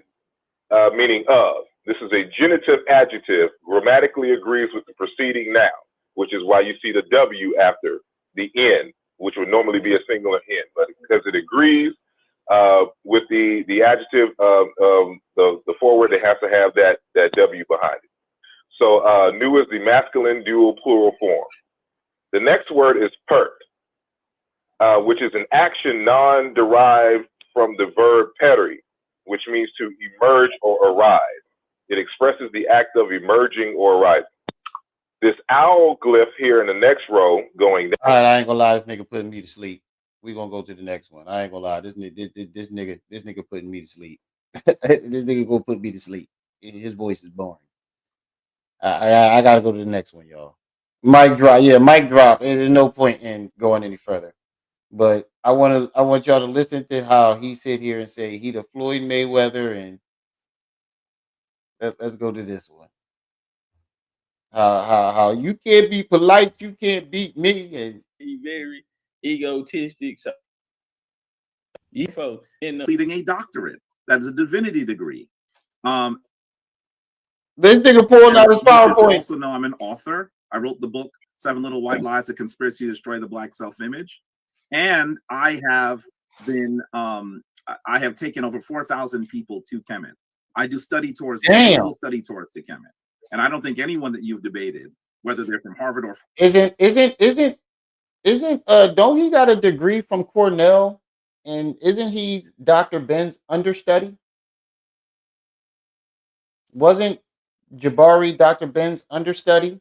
meaning of. This is a genitive adjective, grammatically agrees with the preceding noun, which is why you see the W after the N, which would normally be a singular N, but because it agrees with the adjective of the forward, it has to have that W behind it. So nu is the masculine dual plural form. The next word is pert, which is an action non-derived from the verb peri, which means to emerge or arise. It expresses the act of emerging or arising. This owl glyph here in the next row going down. All right, I ain't gonna lie, this nigga putting me to sleep. We're gonna go to the next one. I ain't gonna lie, this nigga putting me to sleep. This nigga gonna put me to sleep. His voice is boring. I gotta go to the next one, y'all. Mic drop, yeah, mic drop. There's no point in going any further. But I want y'all to listen to how he sit here and say he the Floyd Mayweather, and let's go to this one. How you can't be polite, you can't beat me, and he very egotistic. So completing a doctorate. That is a divinity degree. This nigga pulling out his PowerPoint. Also know I'm an author. I wrote the book 7 Little White Lies: A Conspiracy to Destroy the Black Self-Image, and I have been I have taken over 4,000 people to Kemet. I do study tours. Damn. Study tours to Kemet, and I don't think anyone that you've debated, whether they're from Harvard or don't he got a degree from Cornell, and isn't he Dr. Ben's understudy? Wasn't Jabari Dr. Ben's understudy?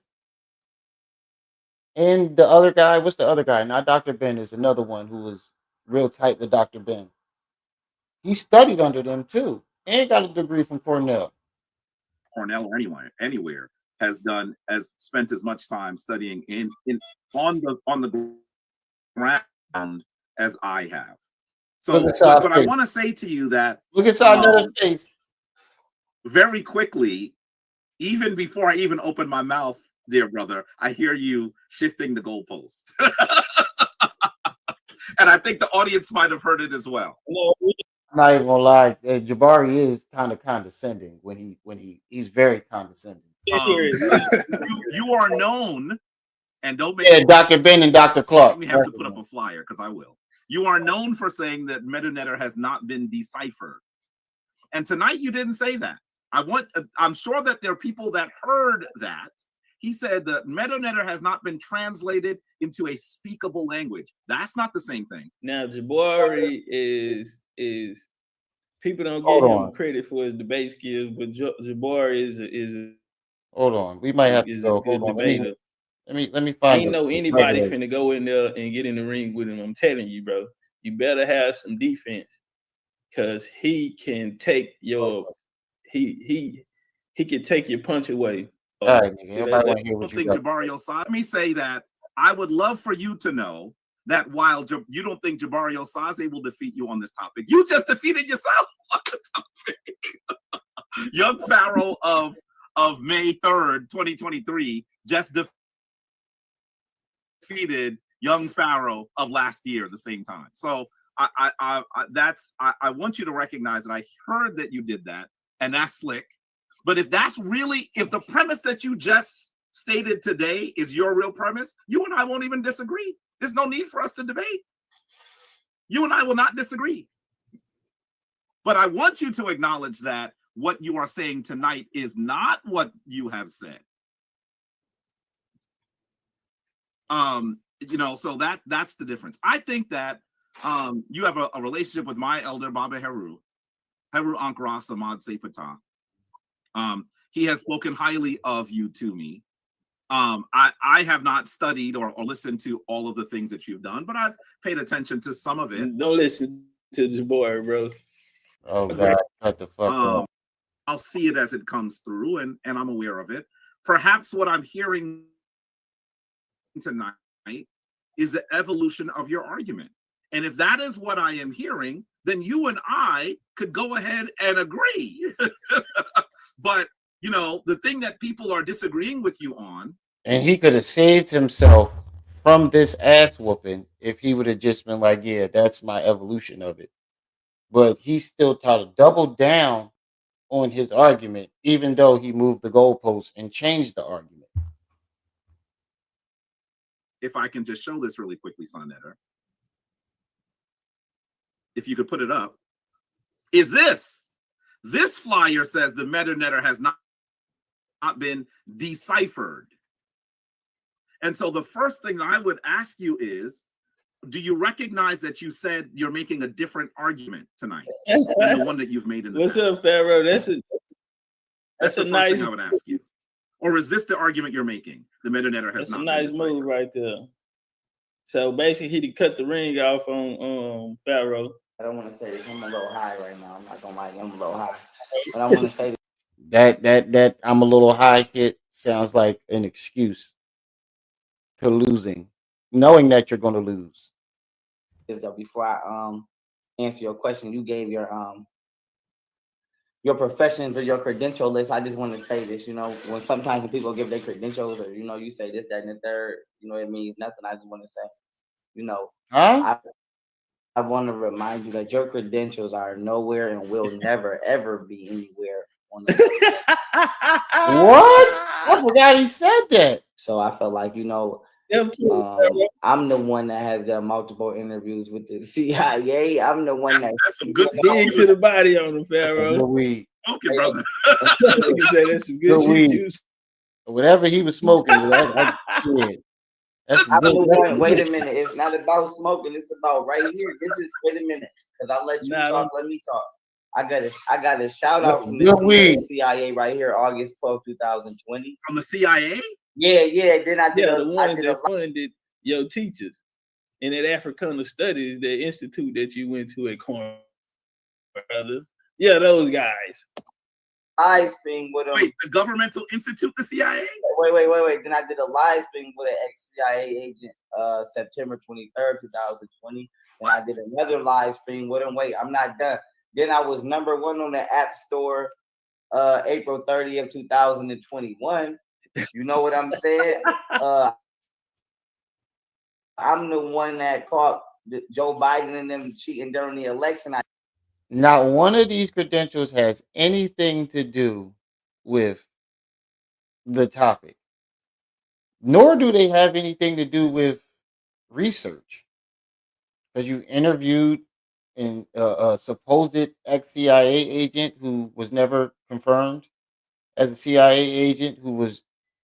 And the other guy, what's the other guy? Not Dr. Ben, is another one who was real tight with Dr. Ben. He studied under them too, and got a degree from Cornell. Cornell or anywhere has spent as much time studying on the ground as I have. So, but I want to say to you that look at Saga's face. Very quickly, even before I even open my mouth, dear brother, I hear you shifting the goalpost. And I think the audience might have heard it as well. I'm not even gonna lie, Jabari is kind of condescending when he's very condescending. You are known, and don't make Dr. Ben and Dr. Clark. We have to put up a flyer because I will. You are known for saying that MetaNetter has not been deciphered, and tonight you didn't say that. I'm sure that there are people that heard that. He said that MetaNetter has not been translated into a speakable language. That's not the same thing. Now Jabari is people don't give him credit for his debate skills, but Jabari is hold on. We might have to go. Hold on. Let me find. Ain't no anybody finna go in there and get in the ring with him. I'm telling you, bro. You better have some defense, cause he can take your he can take your punch away. All right, nigga. I don't think Jabari Osai. Let me say that I would love for you to know that while you don't think Jabari Osaze will defeat you on this topic, you just defeated yourself on the topic. Young Pharaoh of May 3rd, 2023, just defeated Young Pharaoh of last year at the same time. So I want you to recognize that I heard that you did that, and that's slick. But if the premise that you just stated today is your real premise, you and I won't even disagree. There's no need for us to debate. You and I will not disagree. But I want you to acknowledge that what you are saying tonight is not what you have said. So that's the difference. I think that you have a relationship with my elder, Baba Heru Ankara Samad Sepata. He has spoken highly of you to me. I have not studied or listened to all of the things that you've done, but I've paid attention to some of it. Don't listen to Jabari, bro. Oh God, shut the fuck up. I'll see it as it comes through, and I'm aware of it. Perhaps what I'm hearing tonight is the evolution of your argument. And if that is what I am hearing, then you and I could go ahead and agree. But the thing that people are disagreeing with you on, and he could have saved himself from this ass whooping if he would have just been like, yeah, that's my evolution of it. But he still tried to double down on his argument, even though he moved the goalpost and changed the argument. If I can just show this really quickly, Sonetter, if you could put it up, is this flyer says the MetaNetter has not been deciphered. And so the first thing I would ask you is, do you recognize that you said you're making a different argument tonight than the one that you've made in the past? What's up, Pharaoh? That's the a first nice thing I would ask you. Or is this the argument you're making? The MetaNetter has that's not a nice been move right there. So basically, he cut the ring off on Pharaoh. I don't want to say this. I'm a little high right now. I'm not gonna lie. I'm a little high, but I want to say that I'm a little high hit sounds like an excuse to losing, knowing that you're going to lose. Is though before I answer your question, you gave your professions or your credential list. I just want to say this. When sometimes when people give their credentials or you say this, that, and the third, it means nothing. I just want to say, I want to remind you that your credentials are nowhere and will never ever be anywhere on the What? I forgot he said that. So I felt like, I'm the one that has done multiple interviews with the CIA. I'm the one that's some good dig to the body on the Pharaoh. Okay, brother. You say that's some good shit. Whatever he was smoking, shit. That's good. Wait a minute. It's not about smoking. It's about right here. This is wait a minute, because I let you talk. Let me talk. I got a shout out from the CIA right here, August 12, 2020. From the CIA? Yeah. Then I did the ones that funded your teachers in that Africana Studies, the institute that you went to at Cornell, brother. Yeah, those guys. Live stream with them. Wait, the governmental institute, the CIA? Wait. Then I did a live stream with an ex-CIA agent, September 23rd, 2020. And I did another live stream with him. Wait, I'm not done. Then I was #1 on the App Store, April 30th, 2021. You know what I'm saying? I'm the one that caught Joe Biden and them cheating during the election. Not one of these credentials has anything to do with the topic, nor do they have anything to do with research. Because you interviewed a supposed ex-CIA agent who was never confirmed as a CIA agent, who was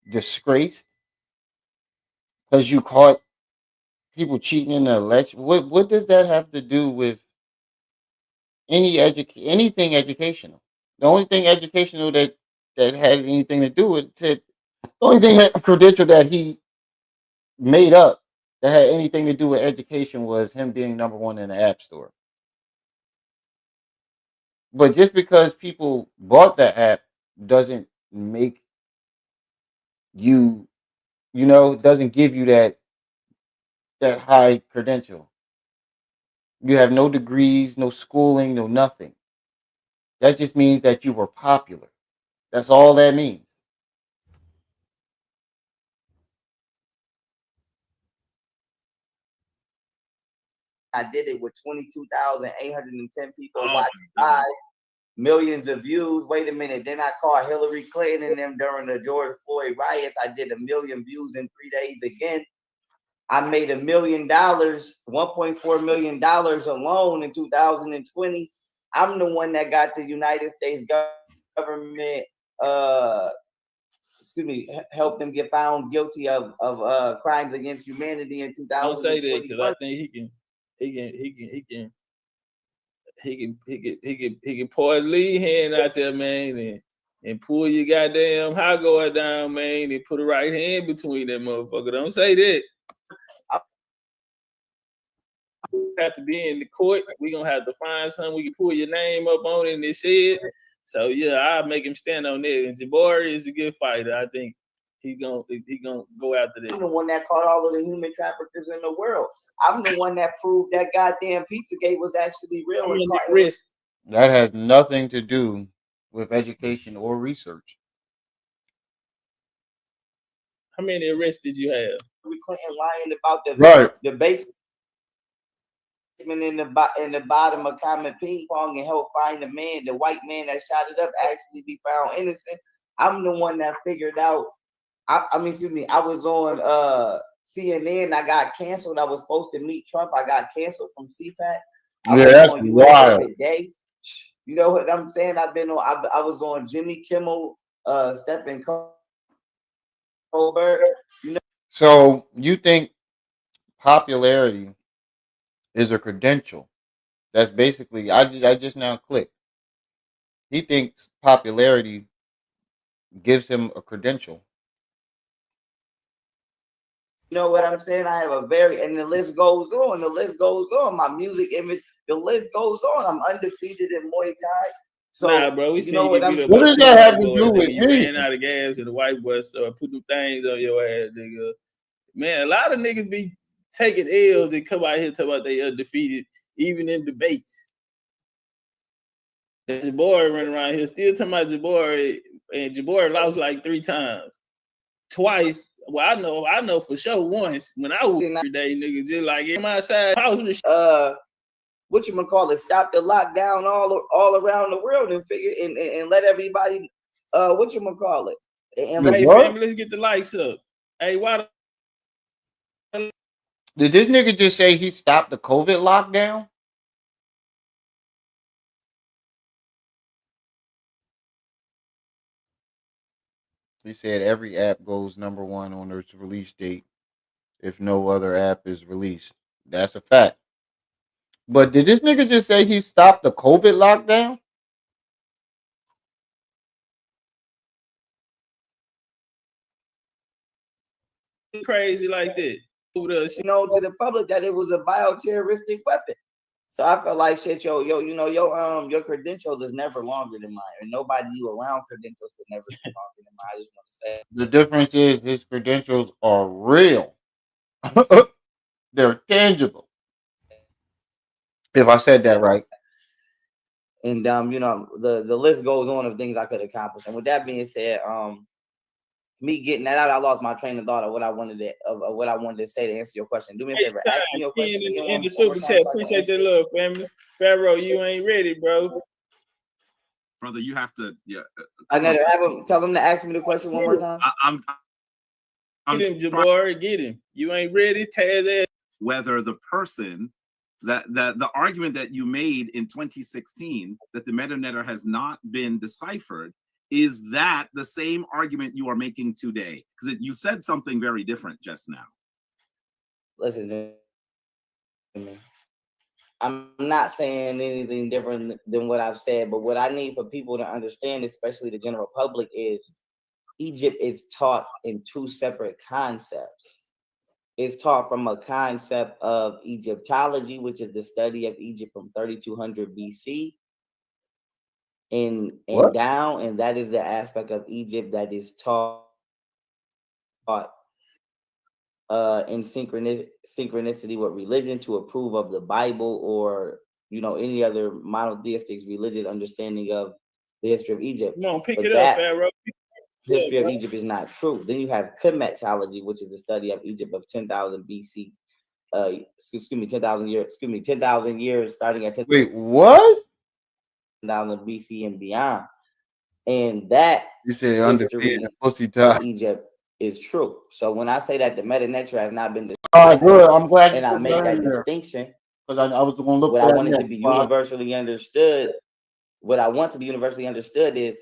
disgraced because you caught people cheating in the election. What does that have to do with anything educational? The only thing educational that had anything to do with it, the only thing that credential that he made up that had anything to do with education was him being #1 in the App Store. But just because people bought that app doesn't make you, doesn't give you that high credential. You have no degrees, no schooling, no nothing. That just means that you were popular. That's all that means. I did it with 22,810 people watching live, millions of views. Wait a minute. Then I called Hillary Clinton and them during the George Floyd riots. I did 1 million views in 3 days again. I made $1 million, $1.4 million alone in 2020. I'm the one that got the United States government, help them get found guilty of crimes against humanity in 2021. Don't say that, because I think he can pour his lead hand out there, man, and pull your goddamn high guard down, man, and put a right hand between that motherfucker. Don't say that. Have to be in the court. We're gonna have to find something we can pull your name up on it and they said. So yeah, I'll make him stand on that. And Jabari is a good fighter. I think he's gonna go after this. I'm the one that caught all of the human traffickers in the world. I'm the one that proved that goddamn Pizzagate was actually real. That has nothing to do with education or research. How many arrests did you have? We Clinton lying about the basement in the bottom of Common Ping Pong and help find the man, the white man that shot it up, actually be found innocent. I'm the one that figured out. I was on CNN. I got canceled. I was supposed to meet Trump. I got canceled from CPAC. That's wild. Today. You know what I'm saying? I've been on. I was on Jimmy Kimmel, Stephen Colbert. So you think popularity is a credential? That's basically, I just now clicked. He thinks popularity gives him a credential. You know what I'm saying? I have and the list goes on. The list goes on. My music image, the list goes on. I'm undefeated in Muay Thai. So, nah, bro, we see you what does that have to do with you ran out of gas and the white boy started putting things on your ass, nigga. Man, a lot of niggas be taking L's and come out here talking about they undefeated, even in debates. And Jabari running around here still talking about Jabari, and Jabari lost like 3 times. Twice. Well, I know for sure once when I was every day, niggas just like in my side house. Stop the lockdown all around the world and figure and let everybody and hey, family, let's get the likes up. Hey, why Did this nigga just say he stopped the COVID lockdown? He said every app goes #1 on its release date if no other app is released. That's a fact. But did this nigga just say he stopped the COVID lockdown? Crazy like that. You know, to the public that it was a bioterroristic weapon. So I felt like shit, you know, your credentials is never longer than mine, and nobody you around credentials could never be longer than mine. I just want to say The difference is his credentials are real. They're tangible. If I said that right. And you know, the list goes on of things I could accomplish. And with that being said, me getting that out, I lost my train of thought of what I wanted to say to answer your question. Do me a favor, ask me your question in the super chat. Appreciate that love, family. Pharaoh, you ain't ready, bro. Brother, you have to. Yeah. I gotta have him tell him to ask me the question one more time. I'm get him, Jabbar. Get him. You ain't ready. Taz. Whether the person that the argument that you made in 2016 that the metanetter has not been deciphered, is that the same argument you are making today? Because you said something very different just now. Listen to me. I'm not saying anything different than what I've said, but what I need for people to understand, especially the general public, is Egypt is taught in two separate concepts. It's taught from a concept of Egyptology, which is the study of Egypt from 3200 BC and down, and that is the aspect of Egypt that is taught in synchronicity with religion to approve of the Bible or, you know, any other monotheistic religious understanding of the history of Egypt. Come on, pick it up, Pharaoh. History of Egypt is not true. Then you have Kemetology, which is the study of Egypt of 10,000 BC. 10,000 years. 10,000 years starting at 10,000. Wait, what? 10,000 BC and beyond, and that you say history of Egypt is true. So when I say that the metanetra has not been good. I'm glad. And I make that distinction because I was going to look. What I want it to be universally understood. What I want to be universally understood is,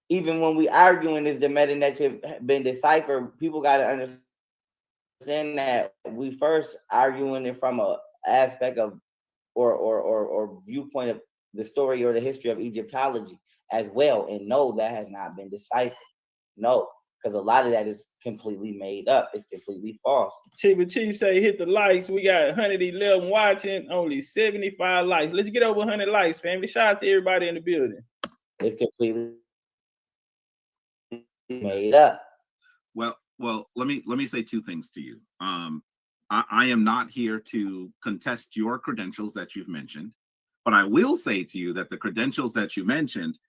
even when we arguing is the metanetra been deciphered, people got to understand that we first arguing it from a aspect of or viewpoint of the story or the history of Egyptology as well, and no, that has not been deciphered. No, because a lot of that is completely made up. It's completely false. Chief say hit the likes. We got 111 watching, only 75 likes. Let's get over 100 likes, family. Shout out to everybody in the building. It's completely made up. Well, let me say two things to you. I am not here to contest your credentials that you've mentioned, but I will say to you that the credentials that you mentioned,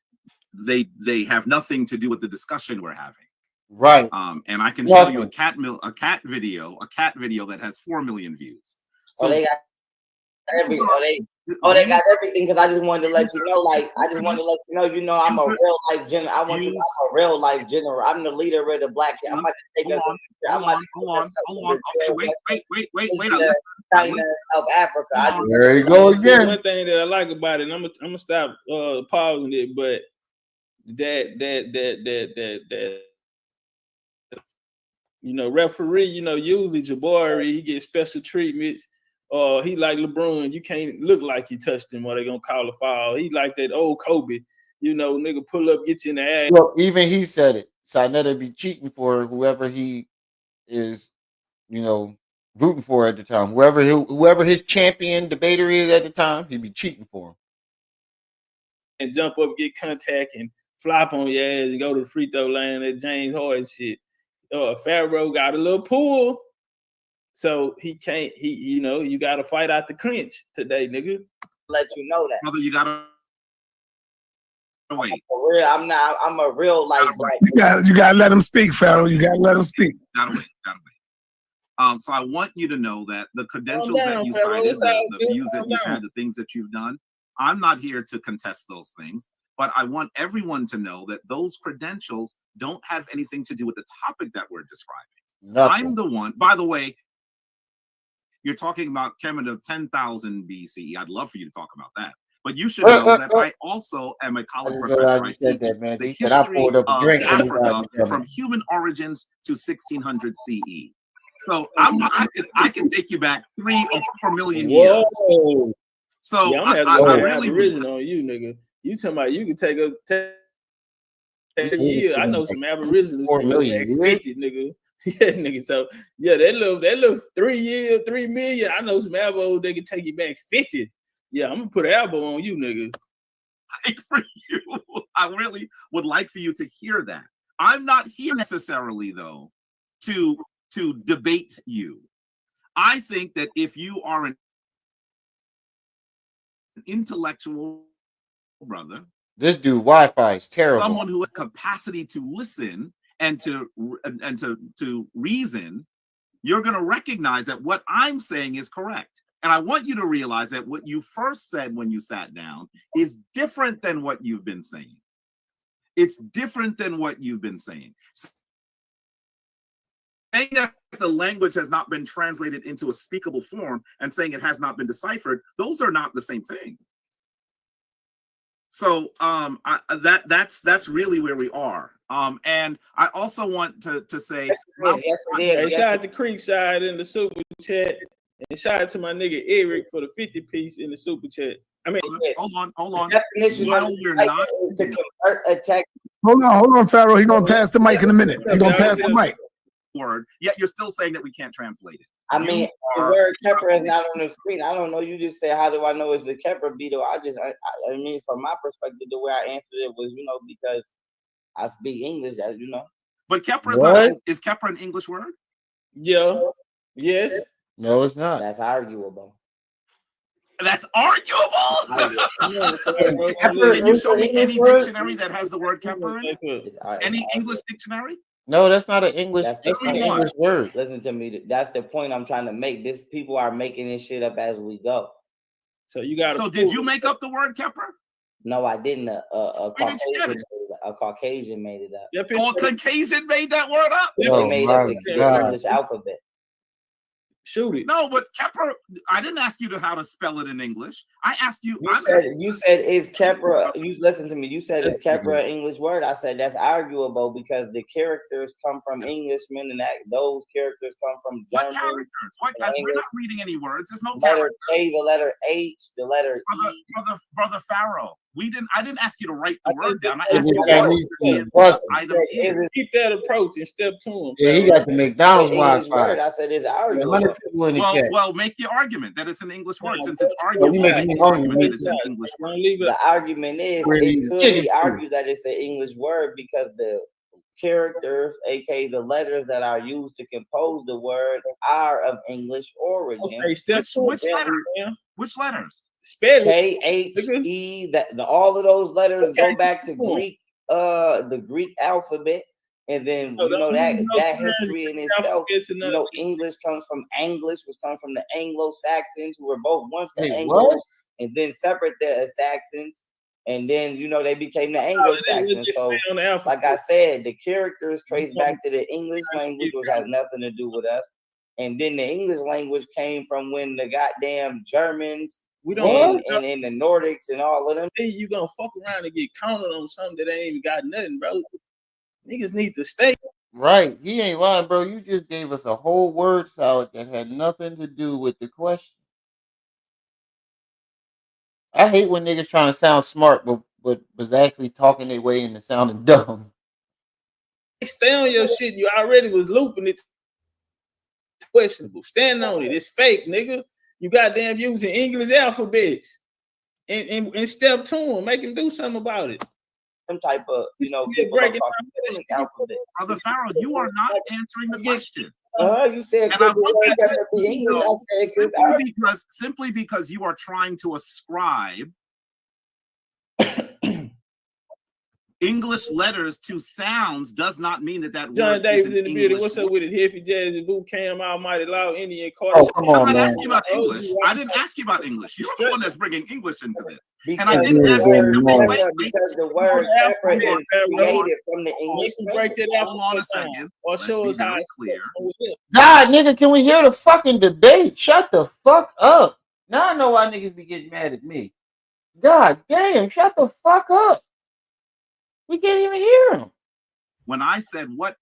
they have nothing to do with the discussion we're having. Right. And I can show you a cat video that has 4 million views. So they got everything. They got everything, because I just wanted to let you know, I'm a real life general. I'm a real life general. I'm the leader of the black. I'm about to take us. Hold on. Okay, wait. South Africa. There you go again. One thing that I like about it, and I'm gonna stop pausing it, but that you know, referee, you know, usually Jabari, he gets special treatments. He like LeBron, you can't look like you touched him or they gonna call a foul. He like that old Kobe, you know, nigga pull up, get you in the ass. Look, even he said it. Sarnetta be cheating for whoever he is, you know, rooting for at the time. Whoever his champion debater is at the time, he'd be cheating for him. And jump up, get contact, and flop on your ass and go to the free throw line at James Harden shit. Pharaoh got a little pull, so he can't. You got to fight out the clinch today, nigga. Let you know that, brother. You gotta wait. I'm a real life. You gotta let him speak, Pharaoh. You gotta let him speak. Gotta wait. So I want you to know that the credentials that you cited, the views that you've had, the things that you've done, I'm not here to contest those things. But I want everyone to know that those credentials don't have anything to do with the topic that we're describing. Nothing. I'm the one, by the way, You're talking about Kemet of 10,000 BCE. I'd love for you to talk about that. But you should know that I also am a college professor. I teach the history of Africa from human origins to 1600 CE. So I can take you back 3 or 4 million years. So yeah, I'm I really original on you, nigga. You talking about you can take a year. I know some Aboriginals 4 million, 50, nigga. Yeah, nigga. So yeah, that little 3 years, 3 million. I know some elbows they can take you back 50. Yeah, I'm gonna put an elbow on you, nigga. Like for you, I really would like for you to hear that. I'm not here necessarily though to debate you. I think that if you are an intellectual brother, this dude Wi-Fi is terrible. Someone who has capacity to listen and to reason, you're going to recognize that what I'm saying is correct. And I want you to realize that what you first said when you sat down is different than what you've been saying. It's different than what you've been saying. Saying that the language has not been translated into a speakable form and saying it has not been deciphered, those are not the same thing. So that's really where we are. And I also want to say, shout out to Creekside in the super chat, and shout out to my nigga Eric for the 50 piece in the super chat. I mean, hold on. While we're not to convert a text. Hold on, Pharaoh. He's gonna pass the mic in a minute. He's gonna pass the mic. Word, yet you're still saying that we can't translate it. I mean, the word Kepra is not on the screen. I don't know. You just said, how do I know it's the Kepra beetle? I mean, from my perspective, the way I answered it was, because I speak English, as you know. But Kepra is Kepra an English word? Yeah. Yes. No, it's not. That's arguable. That's arguable. Can you show me any dictionary that has the word Kepra in it? Any English dictionary? No, that's not an English. That's not an English word. Listen to me. That's the point I'm trying to make. This people are making this shit up as we go. So you got. So did you make up the word Kepra? No, I didn't. A Caucasian made it up. Oh, a Caucasian made that word up. They made up the English alphabet. Shoot it. No, but Kepra, I didn't ask you how to spell it in English. I asked you. You said is Kepra. You listen to me. You said is Kepra an English word? I said that's arguable because the characters come from Englishmen, and those characters come from German. What characters? We're not reading any words. There's no letter characters. A, the letter H, the letter E. Brother Pharaoh. I didn't ask you to write the word down. I asked you what item is. Keep that approach and step to him. Yeah, he got the McDonald's Wi-Fi. I said it's arguable. Well, make the argument that it's an English word since it's arguable. The argument is it could be argued that it's an English word because the characters, aka the letters that are used to compose the word, are of English origin. Okay, which letters? K, H, E. All of those letters go back to Greek, the Greek alphabet. And then that history in itself, English comes from English, which comes from the Anglo-Saxons, who were both once the Anglos, and then separate the Saxons, and then they became the Anglo-Saxons. So, like I said, the characters trace back to the English language, which has nothing to do with us. And then the English language came from when the goddamn Germans, and the Nordics and all of them. Hey, you gonna fuck around and get counted on something that ain't even got nothing, bro. Niggas need to stay. Right. He ain't lying, bro. You just gave us a whole word salad that had nothing to do with the question. I hate when niggas trying to sound smart, but was actually talking their way into sounding dumb. Stay on your shit. You already was looping it. Questionable. Stand on it. It's fake, nigga. You goddamn using English alphabets. And step to him. Make him do something about it. Some type of, alphabet. Brother Pharaoh, you are not answering the question. You said, simply because you are trying to ascribe English letters to sounds does not mean that that John word Davis is an in the building. English What's up word. with it? Hippie, Jazzy, Boot Cam, Almighty Law, Indian, Carter. Oh, come I'm on, not man. asking about English. I didn't ask you about English. You're the one that's bringing English into this. And I Because didn't the ask you. word Wait, pepper, because the word pepper is created from the English break that out. Hold on a second. Or Let's show be us how very it's clear. God, nigga, can we hear the fucking debate? Shut the fuck up. Now I know why niggas be getting mad at me. God damn, shut the fuck up. We can't even hear him. When I said, what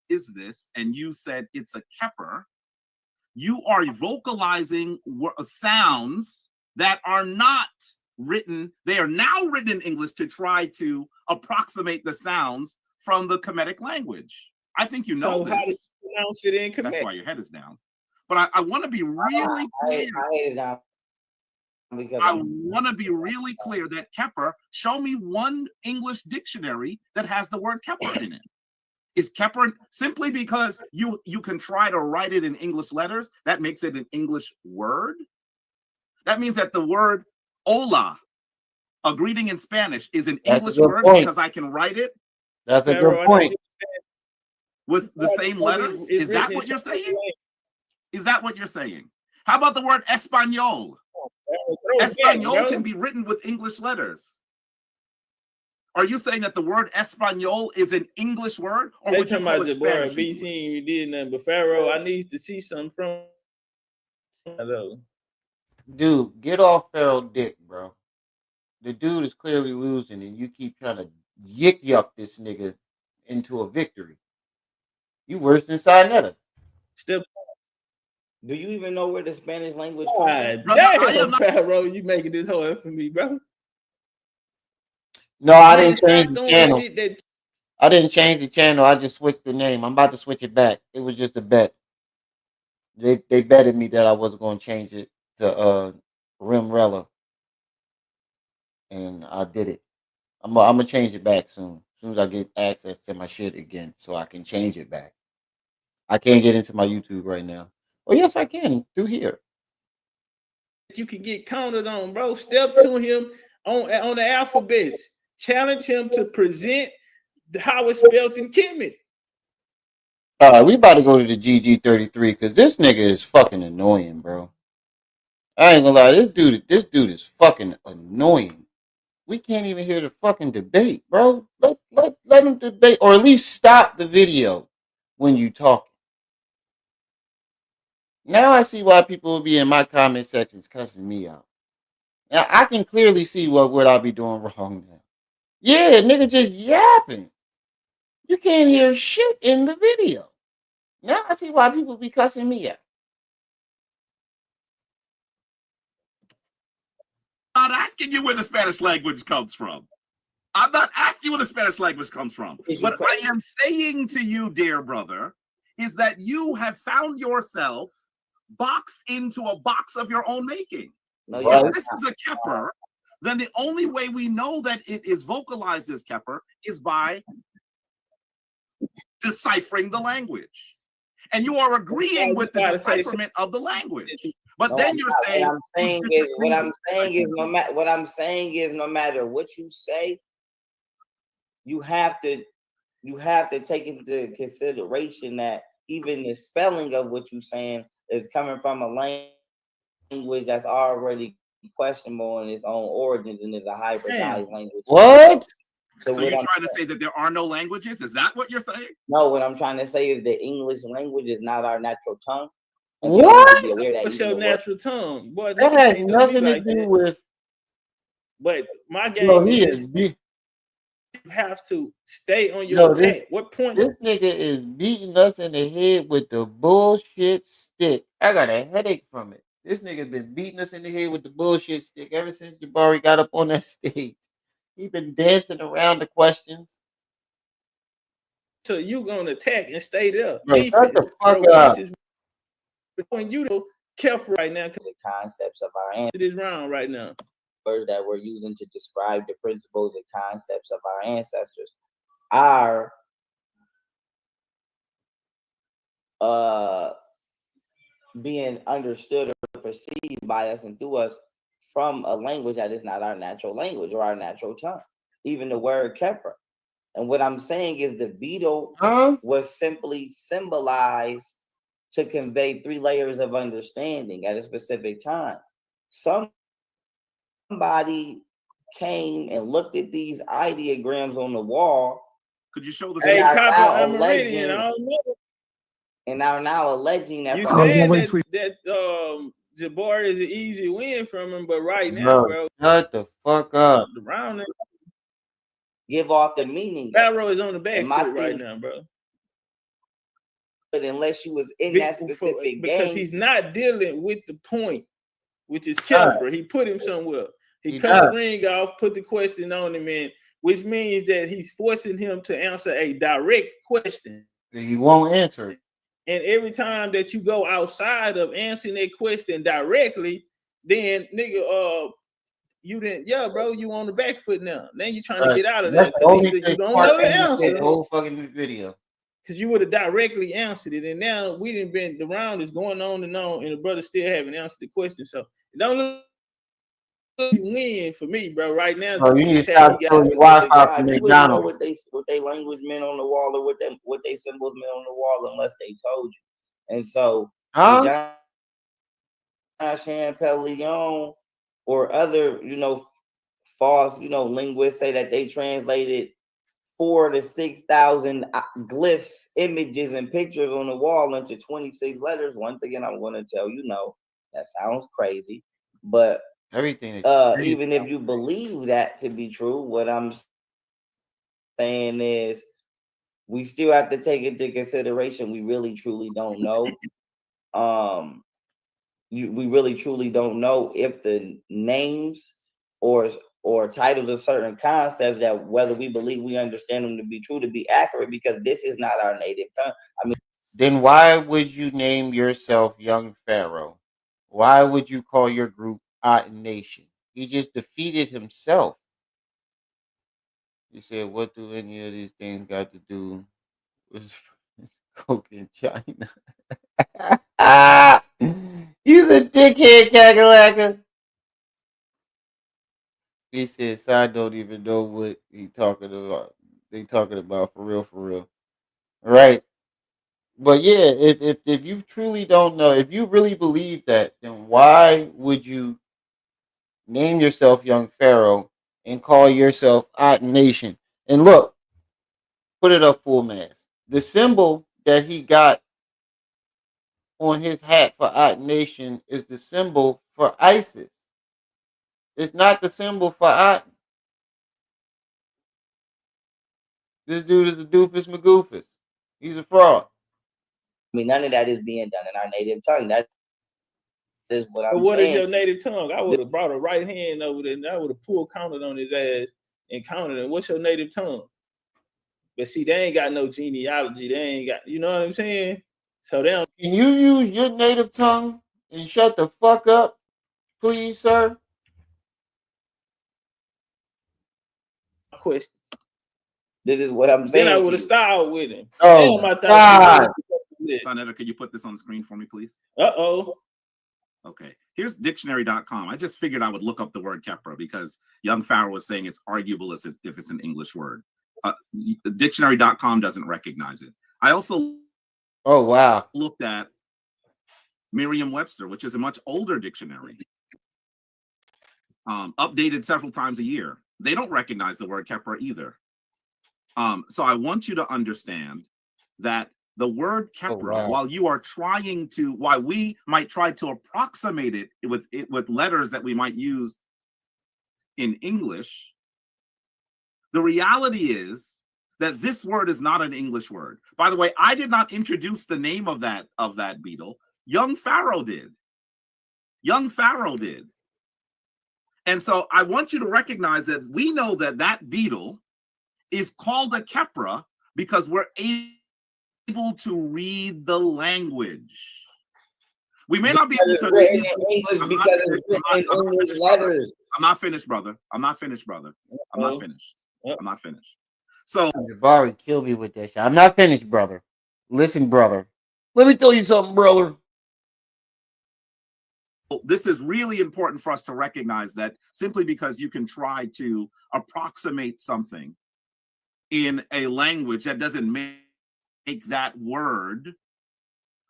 is this? And you said, it's a kepper. You are vocalizing sounds that are not written. They are now written in English to try to approximate the sounds from the Kemetic language. I think you know So how do you this. pronounce it in Kemetic? That's why your head is down. But I want to be really clear. I want to be really clear that Kepper, show me one English dictionary that has the word Kepper in it. Is Kepper, simply because you can try to write it in English letters, that makes it an English word? That means that the word hola, a greeting in Spanish, is an English word because I can write it? That's a good point. With the same letters? Is that what you're saying? Is that what you're saying? How about the word Espanol? Espanol can be written with English letters. Are you saying that the word Espanol is an English word, or would you call it Spanish? BT, you did nothing but Pharaoh. I need to see something from. Hello. Dude, get off Pharaoh dick, bro. The dude is clearly losing, and you keep trying to yuck this nigga into a victory. You worse than Sinetta. Still. Do you even know where the Spanish language comes from? Damn, Pharaoh, you making this hard for me, bro. No, I didn't change the channel. I didn't change the channel. I just switched the name. I'm about to switch it back. It was just a bet. They betted me that I wasn't going to change it to Rimrella, and I did it. I'm gonna change it back soon. As soon as I get access to my shit again, so I can change it back. I can't get into my YouTube right now. Oh yes, I can through here. You can get counted on, bro. Step to him on the alphabets. Challenge him to present how it's spelled in Kemet. All right, we about to go to the GG33 because this nigga is fucking annoying, bro. I ain't gonna lie, this dude is fucking annoying. We can't even hear the fucking debate, bro. Let him debate, or at least stop the video when you talking. Now I see why people will be in my comment sections cussing me out. Now I can clearly see what I be doing wrong now. Yeah, nigga just yapping. You can't hear shit in the video. Now I see why people be cussing me out. I'm not asking you where the Spanish language comes from. I'm not asking where the Spanish language comes from. What I am saying to you, dear brother, is that you have found yourself boxed into a box of your own making. If this is a Kepper, then the only way we know that it is vocalized as Kepper is by deciphering the language. And you are agreeing with the decipherment of the language. But then you're saying, what I'm saying is no matter what you say, you have to take into consideration that even the spelling of what you're saying is coming from a language that's already questionable in its own origins and is a hybridized language. What? So you're trying to say that there are no languages? Is that what you're saying? No, what I'm trying to say is the English language is not our natural tongue. What? What's your natural tongue? Boy, that has nothing to do with. But my game is you have to stay on your attack. What point? This nigga is beating us in the head with the bullshit stick. I got a headache from it. This nigga's been beating us in the head with the bullshit stick ever since Jabari got up on that stage. He been dancing around the questions. So you gonna attack and stay there. Bro, shut the fuck up. Between you to careful right now because the concepts of our ancestors. It is round right now. Words that we're using to describe the principles and concepts of our ancestors are being understood or perceived by us and through us from a language that is not our natural language or our natural tongue. even the word Kepra. And what I'm saying is the beetle was simply symbolized to convey 3 layers of understanding at a specific time. Somebody came and looked at these ideograms on the wall. Could you show the Hey, screen? Copper, I'm already, I don't know. And are now alleging that you said that Jabbar is an easy win from him, but right now, bro, shut the fuck up. The round give off the meaning. Pharaoh is on the back foot right now, bro. But unless you was in that specific because game, he's not dealing with the point, which is Kepra. He put him somewhere. He cut the ring off, put the question on him, man, which means that he's forcing him to answer a direct question. He won't answer it. And every time that you go outside of answering that question directly, then nigga, you didn't, bro, you on the back foot now. Now you trying to get out of that. You don't know the answer. The whole fucking video. Because you would have directly answered it, and now we didn't been the round is going on, and the brother still haven't answered the question. So it don't look like you win for me, bro. Right now, you need to stop telling your Wi-Fi from McDonald's. What they language meant on the wall, or what they symbols meant on the wall, unless they told you. And so, John Champellion or other, false, linguists say that they translated 4,000 to 6,000 glyphs, images, and pictures on the wall into 26 letters. Once again, I'm going to tell you, no, that sounds crazy. But everything, even if you believe that to be true, what I'm saying is we still have to take into consideration we really truly don't know. We really truly don't know if the names or titles of certain concepts, that whether we believe we understand them to be true, to be accurate, because this is not our native tongue. I mean, then why would you name yourself Young Pharaoh? Why would you call your group Odd Nation? He just defeated himself. You said, what do any of these things got to do with Coke in China? He's a dickhead, Kakalaka. He says, I don't even know what he talking about. They talking about for real. Right. But yeah, if you truly don't know, if you really believe that, then why would you name yourself Young Pharaoh and call yourself Odd Nation? And look, put it up full mass. The symbol that he got on his hat for Odd Nation is the symbol for ISIS. It's not the symbol for Odd. This dude is a doofus magoofus. He's a fraud. I mean, none of that is being done in our native tongue. That is what I'm saying. But what is your native tongue? I would have brought a right hand over there and I would have pulled counted on his ass and counted him. What's your native tongue? But see, they ain't got no genealogy. They ain't got, you know what I'm saying? So they don't. Can you use your native tongue and shut the fuck up, please, sir? Questions. This is what I'm saying. Then I would have styled with him. Oh, God. Son, can you put this on the screen for me, please? Uh-oh. Okay. Here's dictionary.com. I just figured I would look up the word Kepra because Young Pharaoh was saying it's arguable if it's an English word. Dictionary.com doesn't recognize it. I also looked at Merriam-Webster, which is a much older dictionary, updated several times a year. They don't recognize the word Kepra either. So I want you to understand that the word Kepra, while we might try to approximate it with letters that we might use in English, the reality is that this word is not an English word. By the way, I did not introduce the name of that beetle. Young Pharaoh did. Young Pharaoh did. And so I want you to recognize that we know that beetle is called a Kepra because we're able to read the language. We may not be able to read English because it's written in English letters. I'm not finished, brother. I'm not finished. So Jabari killed me with that shit. I'm not finished, brother. Listen, brother. Let me tell you something, brother. this is really important for us to recognize that simply because you can try to approximate something in a language, that doesn't make that word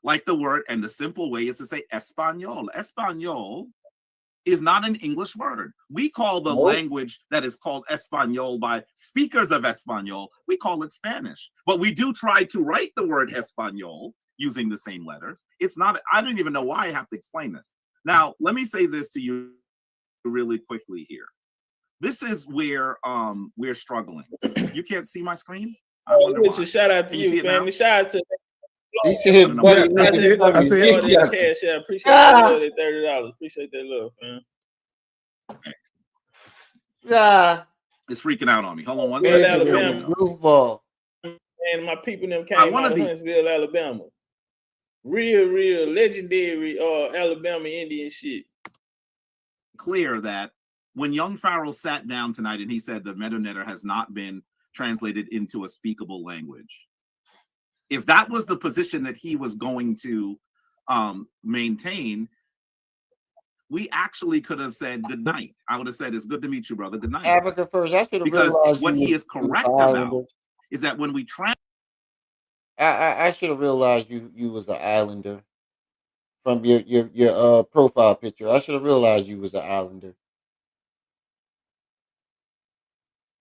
like the word. And the simple way is to say Espanol. Espanol is not an English word. We call the language that is called Espanol by speakers of Espanol, we call it Spanish. But we do try to write the word Espanol using the same letters. It's not, I don't even know why I have to explain this. Now, let me say this to you really quickly here. This is where we're struggling. You can't see my screen? I wonder why. Shout out to you, family. Shout out to he said, buddy, I said, cash out. Appreciate that love, that $30. Appreciate that love, man. Yeah. It's freaking out on me. Hold on one Real second. Alabama. Goofball. And my people them came out of Huntsville, Alabama. Real legendary Alabama Indian shit. Clear that when young Pharaoh sat down tonight and he said the Metanetter has not been translated into a speakable language, if that was the position that he was going to maintain, we actually could have said good night. I would have said, it's good to meet you, brother. Good night. Africa first. I should have because realized what he is correct about is that when we I should have realized you was an islander from your profile picture. I should have realized you was an islander.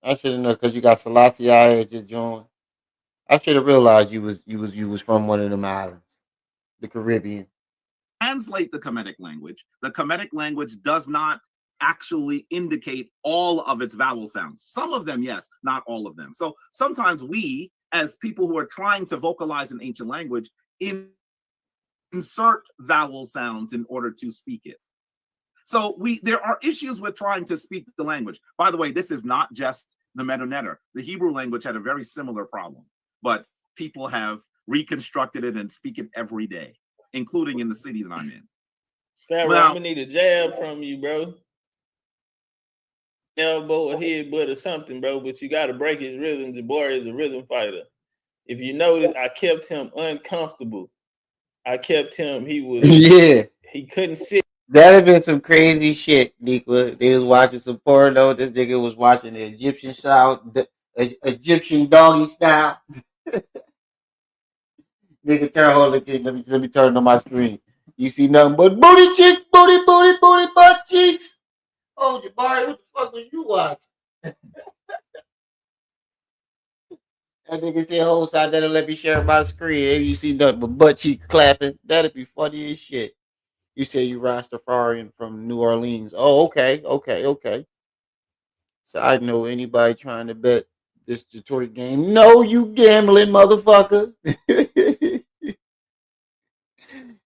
I should have known because you got Selassie as your joint. I should have realized you was from one of them islands, the Caribbean. translate the Kemetic language does not actually indicate all of its vowel sounds. Some of them, yes, not all of them. So sometimes we, as people who are trying to vocalize an ancient language, insert vowel sounds in order to speak it. So there are issues with trying to speak the language. By the way, this is not just the Metanetter. The Hebrew language had a very similar problem, but people have reconstructed it and speak it every day, including in the city that I'm in. Pharaoh, I'm gonna need a jab from you, bro. Elbow or headbutt or something, bro, but you gotta break his rhythm. Jabari is a rhythm fighter. If you notice, I kept him uncomfortable. I kept him, he couldn't sit. That have been some crazy shit, Nikwa. They was watching some porno. This nigga was watching the Egyptian style, Egyptian doggy style. Nigga, let me turn on my screen. You see nothing but booty cheeks, booty, butt cheeks. Oh, Jabari, what the fuck was you watching? That nigga said, whole side that'll let me share my screen. You see nothing but butt cheeks clapping. That'd be funny as shit. You say you Rastafarian from New Orleans. Oh, okay. So I know anybody trying to bet this Detroit game. No, you gambling motherfucker.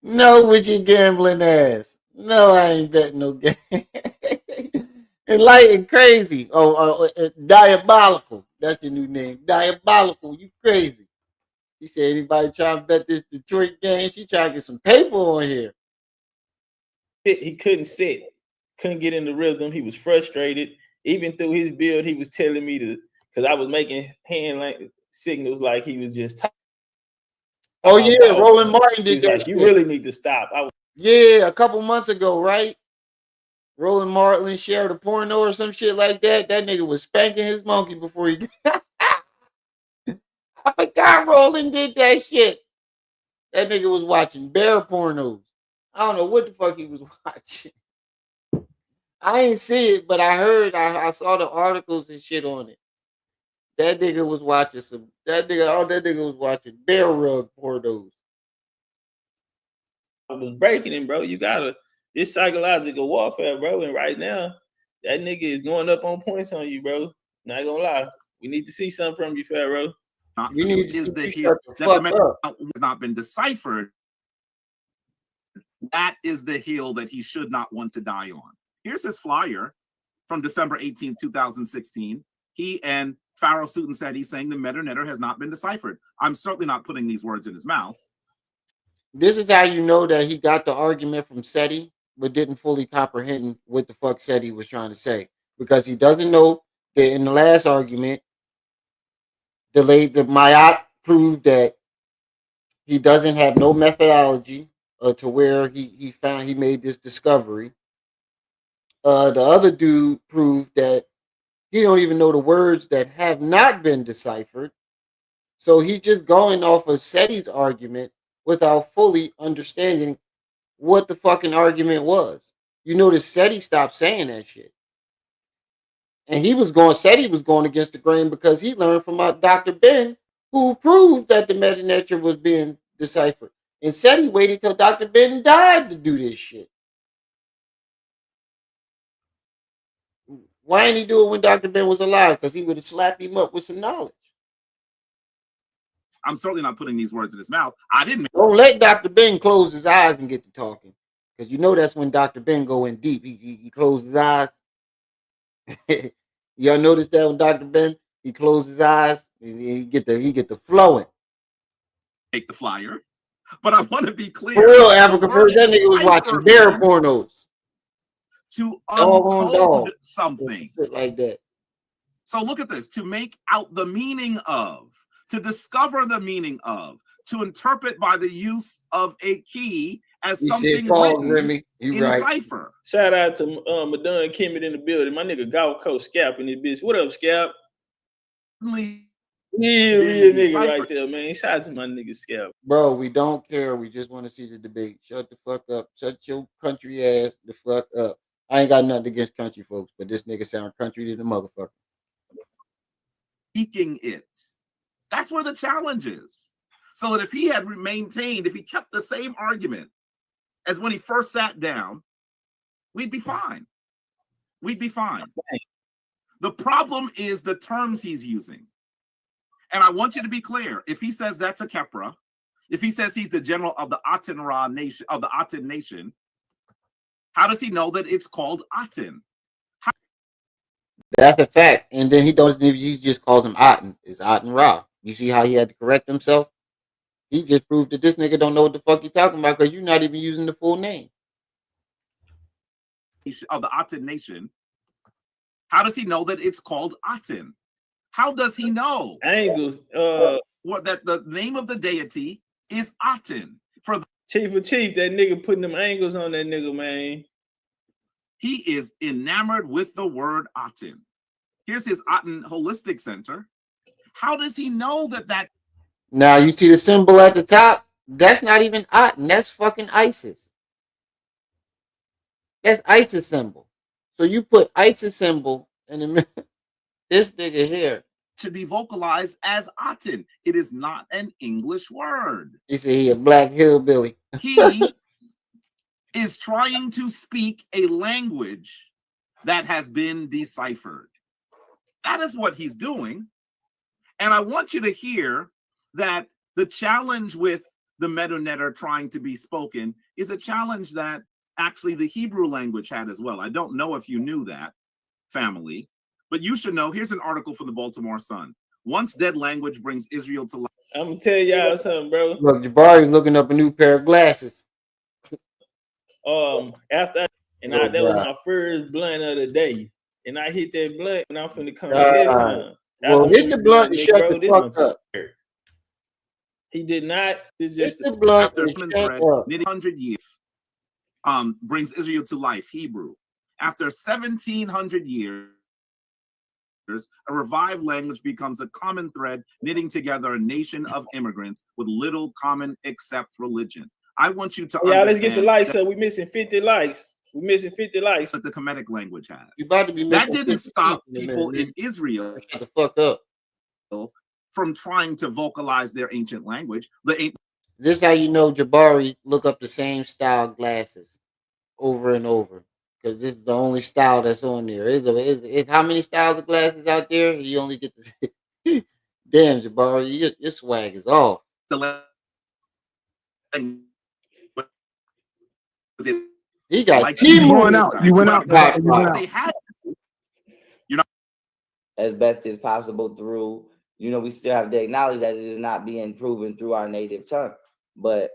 No, with your gambling ass. No, I ain't betting no game. Enlighten crazy. Diabolical. That's your new name. Diabolical. You crazy. He said anybody trying to bet this Detroit game, she trying to get some paper on here. He couldn't sit, couldn't get in the rhythm. He was frustrated. Even through his build, he was telling me because I was making hand signals like he was just talking. Oh yeah, Roland Martin did that. Like, you really need to stop. Yeah, a couple months ago, right? Roland Martin shared a porno or some shit like that. That nigga was spanking his monkey before he. I forgot Roland did that shit. That nigga was watching bear pornos. I don't know what the fuck he was watching. I ain't see it, but I heard, I saw the articles and shit on it. That nigga was watching that nigga was watching bear rug pornos. I was breaking him, bro. It's psychological warfare, bro. And right now, that nigga is going up on points on you, bro. Not gonna lie. We need to see something from you, Pharaoh. We need to the heel that the has not been deciphered. That is the hill that he should not want to die on. Here's his flyer from December 18, 2016. He and Pharaoh Sutin said he's saying the Metanetter has not been deciphered. I'm certainly not putting these words in his mouth. This is how you know that he got the argument from SETI, but didn't fully comprehend what the fuck SETI was trying to say. Because he doesn't know that in the last argument, the Mayat proved that he doesn't have no methodology to where he made this discovery. The other dude proved that he don't even know the words that have not been deciphered. So he's just going off of SETI's argument without fully understanding what the fucking argument was. You notice SETI stopped saying that shit. And SETI was going against the grain because he learned from Dr. Ben, who proved that the meta-nature was being deciphered. And SETI waited till Dr. Ben died to do this shit. Why didn't he do it when Dr. Ben was alive? Because he would have slapped him up with some knowledge. I'm certainly not putting these words in his mouth. Don't let Dr. Ben close his eyes and get to talking. Because you know that's when Dr. Ben go in deep. He closes his eyes. Y'all notice that when Dr. Ben, he closes his eyes and he get the flowing. Take the flyer. But I want to be clear. For real, Africa First, that nigga was watching bear pornos. To uncode something. Like that. So look at this. To make out the meaning of, to discover the meaning of, to interpret by the use of a key as something written in cipher. Shout out to Madonna Kimmett in the building. My nigga Golf Coast Scalp in this bitch. What up, Scalp? Yeah, real nigga right there, man. Shout out to my nigga Scalp. Bro, we don't care. We just want to see the debate. Shut the fuck up. Shut your country ass the fuck up. I ain't got nothing against country folks, but this nigga sound country to the motherfucker. Speaking it. That's where the challenge is. So that if he had maintained, if he kept the same argument as when he first sat down, we'd be fine. We'd be fine. The problem is the terms he's using. And I want you to be clear. If he says that's a Kepra, if he says he's the general of the Aten-Ra nation, of the Aten nation, how does he know that it's called Aten? That's a fact. And then he just calls him Aten. It's Aten-Ra. You see how he had to correct himself? He just proved that this nigga don't know what the fuck he's talking about because you're not even using the full name. Of the Aten nation, how does he know that it's called Aten? How does he know? Angles. What that the name of the deity is Aten. For the Chief of Chief, that nigga putting them angles on that nigga, man. He is enamored with the word Aten. Here's his Aten Holistic Center. How does he know that? Now you see the symbol at the top? That's not even Aten. That's fucking ISIS. That's ISIS symbol. So you put ISIS symbol in the middle. This nigga here to be vocalized as Aten. It is not an English word. He said he a black hillbilly. He is trying to speak a language that has been deciphered. That is what he's doing. And I want you to hear that the challenge with the meta-netter trying to be spoken is a challenge that actually the Hebrew language had as well. I don't know if you knew that, family, but you should know. Here's an article from the Baltimore Sun. Once dead language brings Israel to life. I'm gonna tell y'all something, bro. Look, Jabari's looking up a new pair of glasses. That was my first blunt of the day, and I hit that blunt and I'm finna come this time. Well, hit the blunt and shut the fuck up. He did not. It's just the blunt after 100 years. Brings Israel to life. Hebrew. After 1,700 years, a revived language becomes a common thread, knitting together a nation of immigrants with little common except religion. I want you to understand. Let's get the likes up. We're missing 50 likes. We're missing 50 likes. That the Kemetic language has. You about to be that didn't stop people in Israel shut the fuck up from trying to vocalize their ancient language. This is how you know Jabari look up the same style glasses over and over. Because this is the only style that's on there. It's how many styles of glasses out there? You only get to damn, Jabari, your swag is off. He got you went out. You went out. They had, as best as possible through, we still have to acknowledge that it is not being proven through our native tongue. But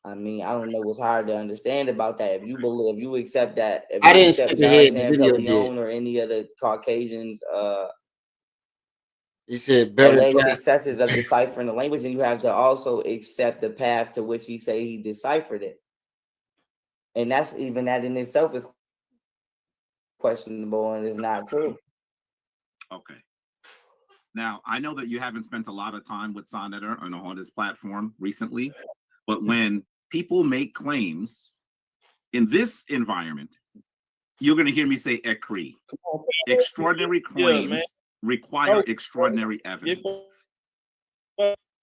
I mean, I don't know what's hard to understand about that. If you accept that, if I didn't accept skip ahead. The video did. or any other Caucasians, He said better alleged successes of deciphering the language, and you have to also accept the path to which he say he deciphered it. And that's even that in itself is questionable and is not true. Okay. Now, I know that you haven't spent a lot of time with Sonnetter on his platform recently, but when people make claims in this environment, you're going to hear me say ECRI. Extraordinary claims require extraordinary evidence.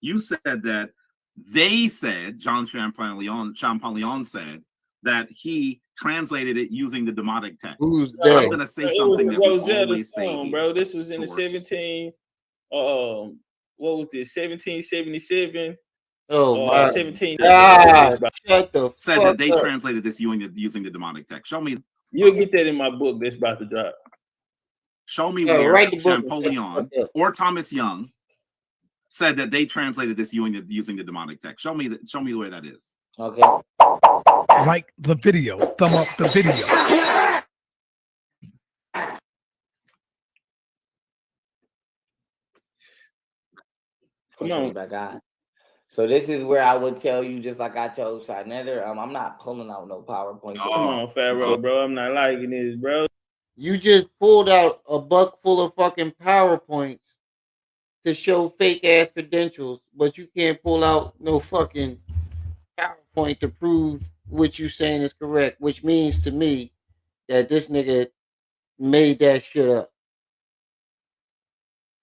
You said that they said, Jean Champollion said, that he translated it using the demotic text. Who's I'm going to say something that we always say here. Bro, this was in the 17. What was this? 1777. Oh my 17. Shut the said that they translated this using the demonic text. Show me. You'll get that in my book that's about to drop. Show me where Champollion or Thomas Young said that they translated this using the demonic text. Show me where that is. Okay. Like the video. Thumb up the video. Come on, my God. So this is where I would tell you, just like I told Sonnetter, I'm not pulling out no PowerPoint. Come on, Pharaoh, bro. I'm not liking this, bro. You just pulled out a buck full of fucking PowerPoints to show fake ass credentials, but you can't pull out no fucking PowerPoint to prove what you saying is correct, which means to me that this nigga made that shit up.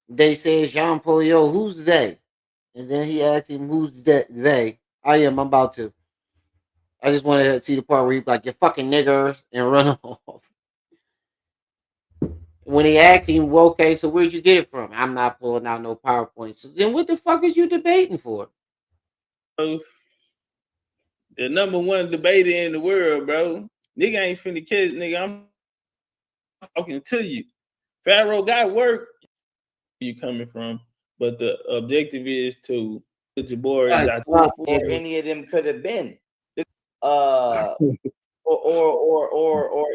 They say Jean Polio, who's they? And then he asked him, who's they? I about to. I just want to see the part where he's like, you fucking niggers, and run off. When he asked him, well, okay, so where'd you get it from? I'm not pulling out no PowerPoint. So then what the fuck is you debating for? The number one debater in the world, bro. Nigga ain't finna catch, nigga. I'm talking to you. Pharaoh got work. You coming from? But the objective is to put your board or any of them could have been. Or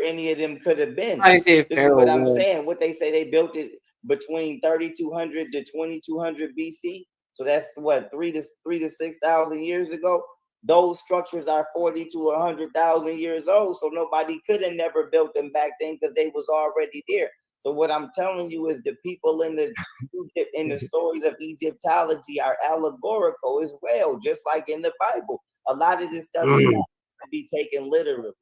any of them could have been. This is what I'm saying. What they say, they built it between 3200 to 2200 BC. So that's what 3 to 6,000 years ago. Those structures are 40 to 100,000 years old. So nobody could have never built them back then because they was already there. So what I'm telling you is the people in the stories of Egyptology are allegorical as well, just like in the Bible. A lot of this stuff is not to be taken literally.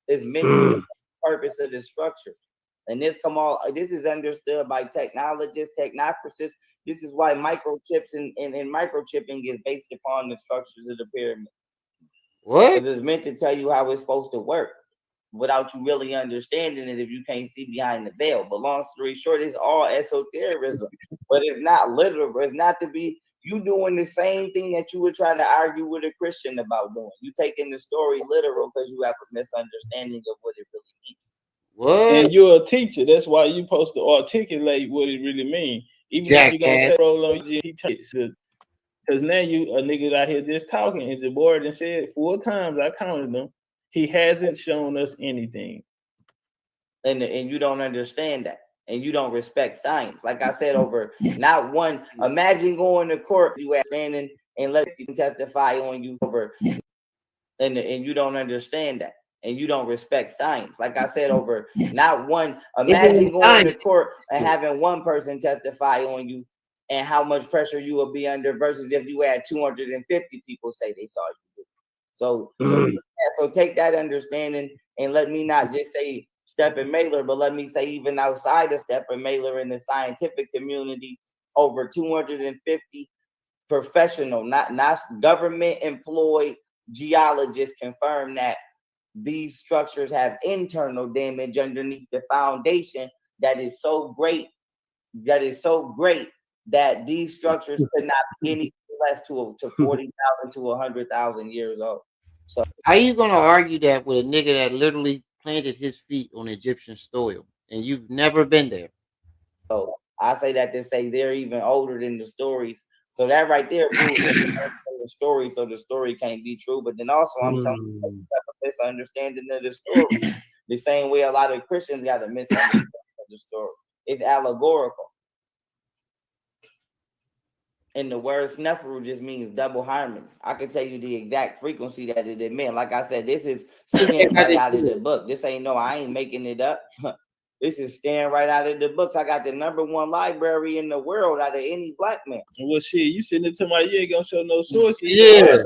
It's meant for the purpose of the structure. And this is understood by technologists, technocracists. This is why microchips and microchipping is based upon the structures of the pyramid. What? Because it's meant to tell you how it's supposed to work without you really understanding it if you can't see behind the veil. But long story short, it's all esotericism. But it's not literal. It's not to be you doing the same thing that you would try to argue with a Christian about doing. You taking the story literal because you have a misunderstanding of what it really means. What? And you're a teacher. That's why you're supposed to articulate what it really means. Even if you're going to roll on you, he takes it. Because now you a nigga out here just talking. As the board and said 4 times, I counted them. He hasn't shown us anything. And you don't understand that. And you don't respect science. Like I said, over not one. Imagine going to court, you standing and let them testify on you over, and you don't understand that. And you don't respect science. Like I said, over not one. Imagine going to court and having one person testify on you, and how much pressure you will be under versus if you had 250 people say they saw you. So take that understanding and let me not just say Stephen Mailer, but let me say even outside of Stephen Mailer in the scientific community, over 250 professional, not government employed geologists confirm that these structures have internal damage underneath the foundation that is so great that these structures could not be any less to 40,000 to 100,000 years old. So how you gonna argue that with a nigga that literally planted his feet on Egyptian soil and you've never been there? So I say that to say they're even older than the stories. So that right there proves the story, so the story can't be true. But then also I'm telling you have a misunderstanding of the story. The same way a lot of Christians got a misunderstanding of the story. It's allegorical. And the word Sneferu just means double harmony. I can tell you the exact frequency that it meant. Like I said, this is staying right out of the book. This ain't I ain't making it up. This is staying right out of the books. I got the #1 library in the world out of any black man. Well, shit, you sitting there to my you ain't gonna show no sources. Yeah.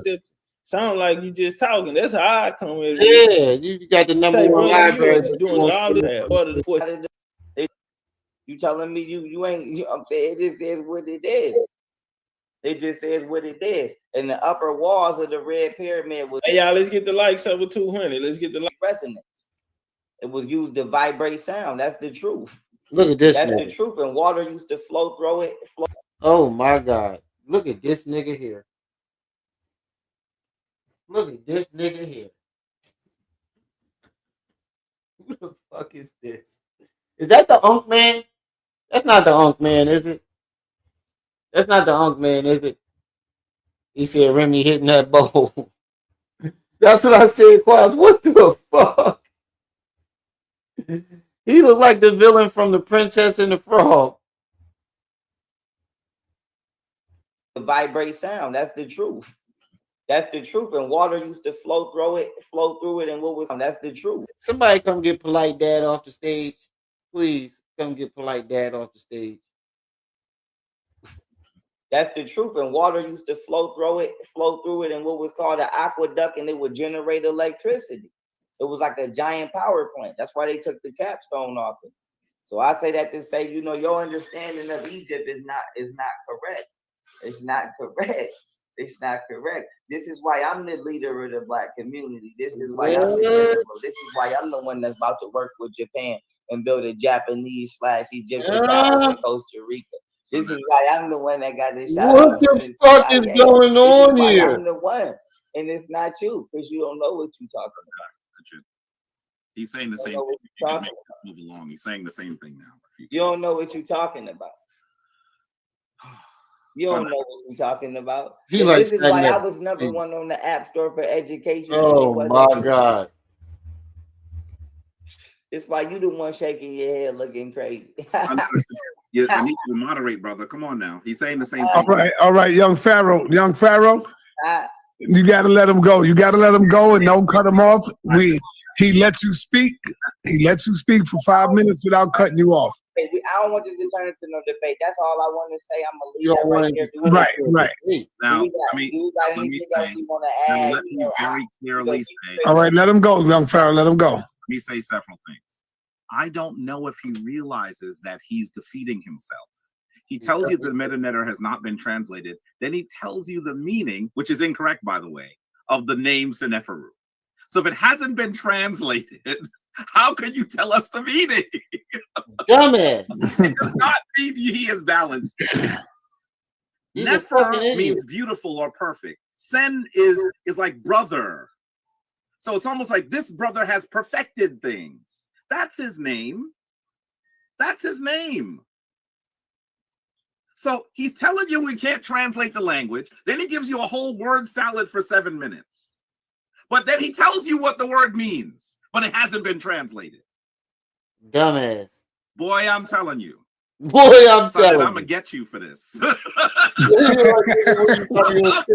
Sound like you just talking. That's how I come in. Yeah, you got the #1 library. Doing all this. You telling me you ain't? I'm saying it just is what it is. It just says what it is. And the upper walls of the red pyramid was. Hey, y'all, let's get the likes over 200. Let's get the resonance. It was used to vibrate sound. That's the truth. Look at this. That's the truth. And water used to flow through it. Oh my God! Look at this nigga here. Look at this nigga here. Who the fuck is this? Is that the Unk Man? That's not the Unk Man, is it? That's not the Unk Man, is it? He said Remy hitting that bowl. That's what I said, Quaz. What the fuck? He looked like the villain from The Princess and the Frog. The vibrate sound. That's the truth. That's the truth. And water used to flow through it. And what was that's the truth. Somebody come get Polite Dad off the stage. Please come get Polite Dad off the stage. That's the truth. And water used to flow through it in what was called an aqueduct, and it would generate electricity. It was like a giant power plant. That's why they took the capstone off it. So I say that to say, your understanding of Egypt is not correct. It's not correct. It's not correct. This is why I'm the leader of the black community. This is why I'm the general. This is why I'm the one that's about to work with Japan and build a Japanese/Egyptian palace in Costa Rica. This is why I'm the one that got this shot. What the fuck is going on here? I'm the one, and it's not you because you don't know what you're talking about. He's saying the same thing. You can make this move along. He's saying the same thing now. You don't know what you're talking about. You don't know what you're talking about. This is why I was #1 on the App Store for education. Oh my God. It's why you the one shaking your head looking crazy. I need you to moderate, brother. Come on now. He's saying the same thing. All right, young Pharaoh. You gotta let him go. You gotta let him go and don't cut him off. He lets you speak. He lets you speak for 5 minutes without cutting you off. I don't want this to turn into no debate. That's all I want to say. I'm gonna leave You don't that right here. Right. Now, let me very clearly say. All right, let him go, young Pharaoh. Let him go. Let me say several things. I don't know if he realizes that he's defeating himself. He tells you the metanetter has not been translated. Then he tells you the meaning, which is incorrect, by the way, of the name Seneferu. So if it hasn't been translated, how can you tell us the meaning? Dumbass. It does not mean he is balanced. Nefer means beautiful or perfect. Sen is like brother. So it's almost like this brother has perfected things. That's his name. That's his name. So he's telling you we can't translate the language. Then he gives you a whole word salad for 7 minutes. But then he tells you what the word means, but it hasn't been translated. Dumbass. Boy, I'm telling you. I'm gonna get you for this. I'm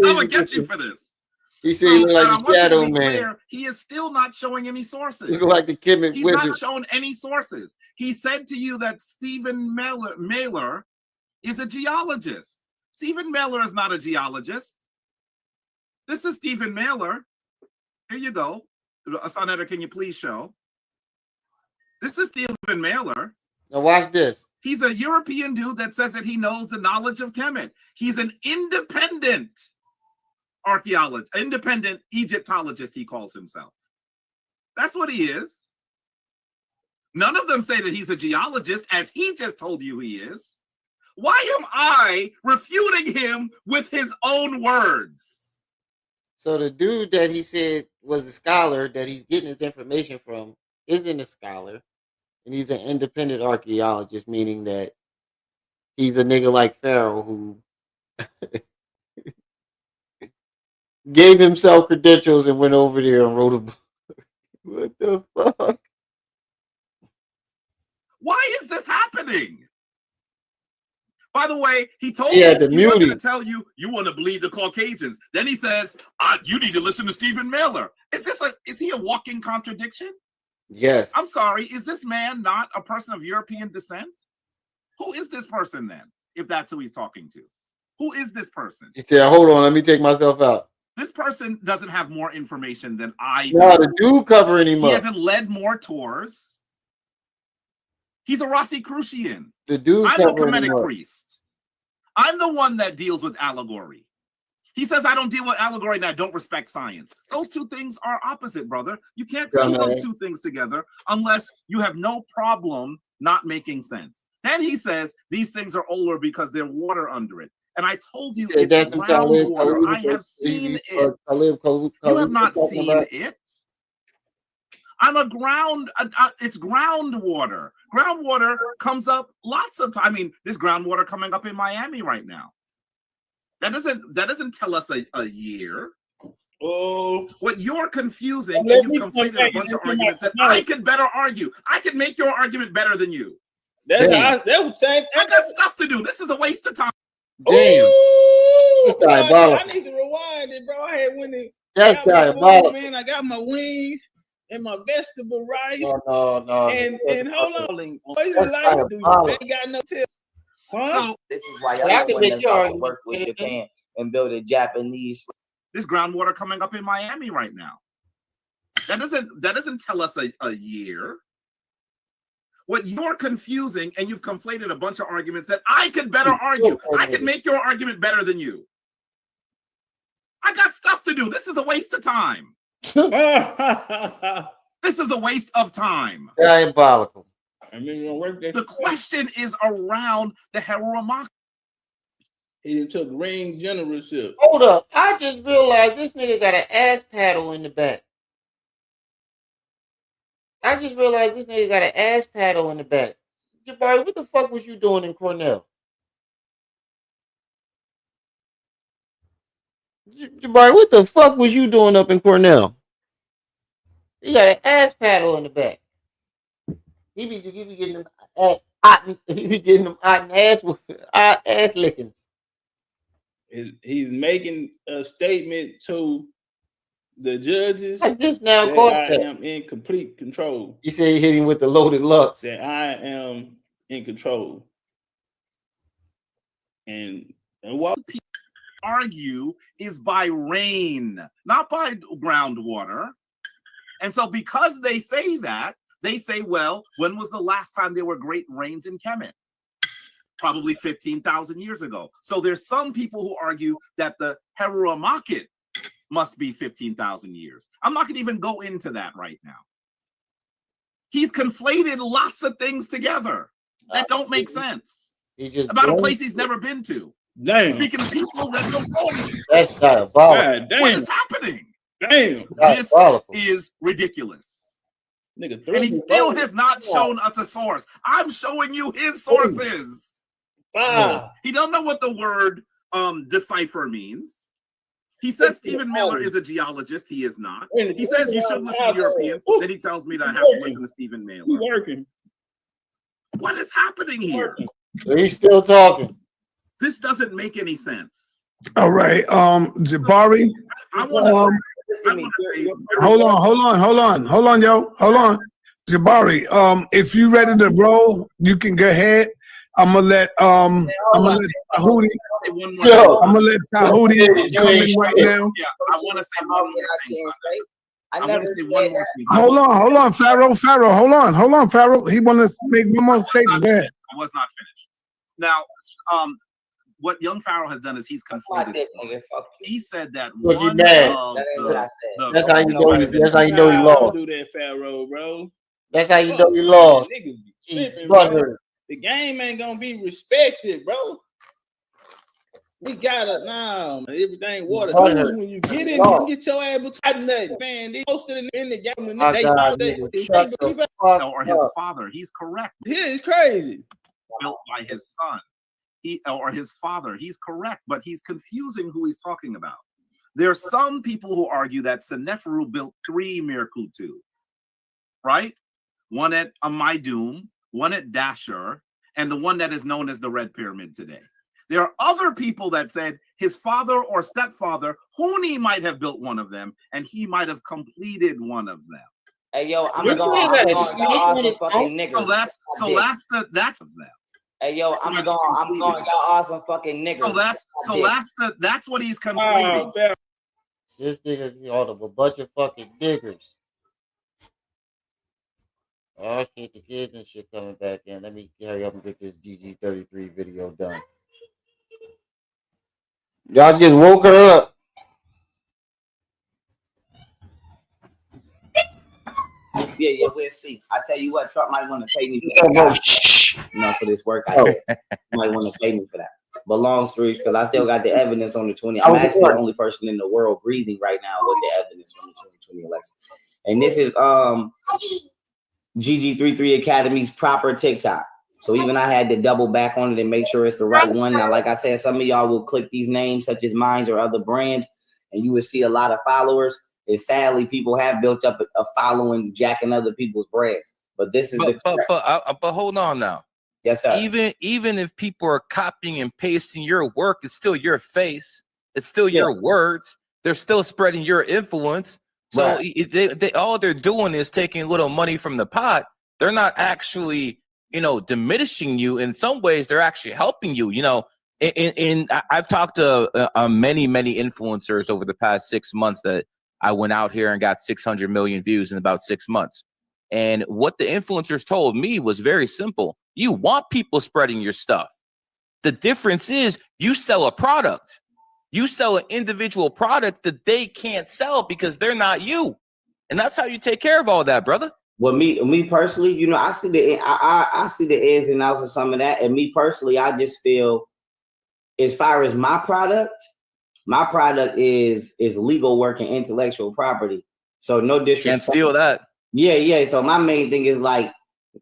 gonna get you for this. He said he looked like the Shadow Man. Clear, he is still not showing any sources. He looked like the Kemet He's Wizard. not showing any sources. He said to you that Stephen Mailer is a geologist. Stephen Mailer is not a geologist. This is Stephen Mailer. Here you go. Hassan, can you please show? This is Stephen Mailer. Now watch this. He's a European dude that says that he knows the knowledge of Kemet. He's an independent archaeologist, independent Egyptologist, he calls himself. That's what he is. None of them say that he's a geologist, as he just told you he is. Why am I refuting him with his own words? So the dude that he said was a scholar that he's getting his information from isn't a scholar, and he's an independent archaeologist, meaning that he's a nigga like Pharaoh who gave himself credentials and went over there and wrote a book. What the fuck? Why is this happening? By the way, he told He had you, to he mute wanted to him. tell you, you want to bleed the Caucasians. Then he says, you need to listen to Stephen Miller. Is he a walking contradiction? Yes. I'm sorry. Is this man not a person of European descent? Who is this person then, if that's who he's talking to? Who is this person? He said, hold on, let me take myself out. This person doesn't have more information than I do. No, the dude covering him He up. hasn't led more tours. He's a Rosicrucian. The dude I'm the covering him Kemetic up. priest. I'm the one that deals with allegory. He says I don't deal with allegory and I don't respect science. Those two things are opposite, brother. You can't see those two things together unless you have no problem not making sense. Then he says these things are older because there's water under it. And I told you it's groundwater. I have seen it. You have not seen it. I'm a it's groundwater. Groundwater comes up lots of times. I mean, there's groundwater coming up in Miami right now. That doesn't tell us a year. Oh, what you're confusing, and you've conflated a bunch of arguments that I could better argue. I could make your argument better than you. That would say I got stuff to do. This is a waste of time. Damn. Ooh, That's diabolical. I need to rewind it, bro. I had when it. That's diabolical. Man, I got my wings and my vegetable rice. No. And hold on. What is That's life do? diabolical. They ain't got no tips. Huh? So this is why y'all don't want to work with Japan and build a Japanese. There's groundwater coming up in Miami right now. That doesn't tell us a year. What you're confusing, and you've conflated a bunch of arguments that I could better argue. I could make your argument better than you. I got stuff to do. This is a waste of time. This is a waste of time. Diabolical. The question is around the Heruamaki. He took ring generalship. Hold up. I just realized this nigga got an ass paddle in the back. Jabari, what the fuck was you doing in Cornell? Jabari, what the fuck was you doing up in Cornell? He got an ass paddle in the back. He be getting them ass lickings. He's making a statement to the judges. I just now that caught I that. am in complete control. He said he hit him with the loaded Lux. That I am in control. And what people argue is by rain, not by groundwater. And so because they say that, they say, well, when was the last time there were great rains in Kemet? Probably 15,000 years ago. So there's some people who argue that the Heruamaki must be 15,000 years. I'm not going to even go into that right now. He's conflated lots of things together that don't make sense about a place he's never been to. Damn. Speaking of people that don't know. That's diabolical. God, damn. What is happening? Damn. This is ridiculous. Nigga, and he still has not shown us a source. I'm showing you his sources. He don't know what the word decipher means. He says Stephen Miller is a geologist. He is not. He says you should listen to Europeans. Then he tells me that I have to listen to Stephen Miller. What is happening here? He's still talking. This doesn't make any sense. All right, Jabari. Hold on, yo. Hold on. Jabari, if you ready to roll, you can go ahead. I'm gonna let Tahuti come in right now. Yeah, I want to say one more thing. I want to say one more thing. Hold on, Pharaoh. Hold on, Pharaoh. He want to make one more statement. Go ahead. I was not finished. Now, what young Pharaoh has done is he's conflated. He said that Look, one That's how you know. That's how you know he lost. Do that, Pharaoh, bro. That's how you know he lost. The game ain't gonna be respected, bro. We gotta everything water. When you get in, you get your ass between that man. They posted in the game. Or his father. He's correct. He's crazy. Built by his son. Or his father. He's correct, but he's confusing who he's talking about. There are some people who argue that Seneferu built 3 Mirkutu, right? One at Amaidum, one at Dasher, and the one that is known as the Red Pyramid today. There are other people that said his father or stepfather, Huni, might have built one of them, and he might have completed one of them. Hey yo, I'm going y'all awesome fucking niggas. That's of them. Hey yo, I'm going y'all awesome fucking niggas. That's what he's conflating. This nigga called him a bunch of fucking niggers. Oh shit, the kids and shit coming back in. Let me hurry up and get this GG33 video done. Y'all just woke her up. Yeah, we'll see. I tell you what, Trump might want to pay me for that. For this work I did. He might want to pay me for that. But long story, because I still got the evidence on the 20. I'm actually the only person in the world breathing right now with the evidence from the 2020 election. And this is GG33 Academy's proper TikTok. So even I had to double back on it and make sure it's the right one. Now, like I said, some of y'all will click these names such as mine or other brands, and you will see a lot of followers. And sadly, people have built up a following jacking other people's brands. But this is but hold on now. Yes, sir. Even if people are copying and pasting your work, it's still your face. It's still your words. They're still spreading your influence. So they all they're doing is taking a little money from the pot. They're not actually, diminishing you. In some ways, they're actually helping you. I've talked to many influencers over the past 6 months that I went out here and got 600 million views in about 6 months. And what the influencers told me was very simple. You want people spreading your stuff. The difference is you sell a product. You sell an individual product that they can't sell because they're not you. And that's how you take care of all that, brother. Well, me personally, I see the ins and outs of some of that. And me personally, I just feel as far as my product is legal work and intellectual property. So no disrespect. Can't steal that. Yeah. So my main thing is like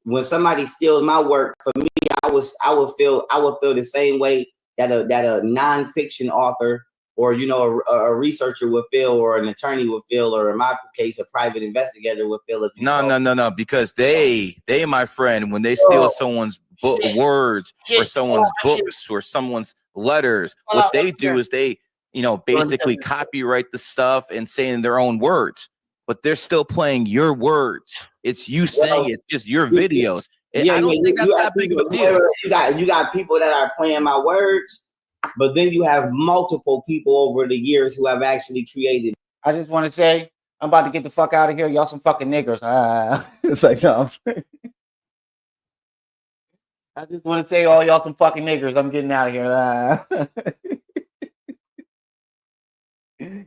when somebody steals my work, for me, I would feel the same way that a nonfiction author or a researcher would feel, or an attorney would feel, or in my case, a private investigator would feel. No, because they, my friend, when they steal someone's words or someone's books or someone's letters, what they do is they, basically copyright the stuff and say in their own words, but they're still playing your words. It's you saying it's just your videos. I don't think that's that big of a deal. You got people that are playing my words, but then you have multiple people over the years who have actually created. I just want to say, I'm about to get the fuck out of here. Y'all some fucking niggers. It's like, no. I just want to say, all y'all some fucking niggers. I'm getting out of here.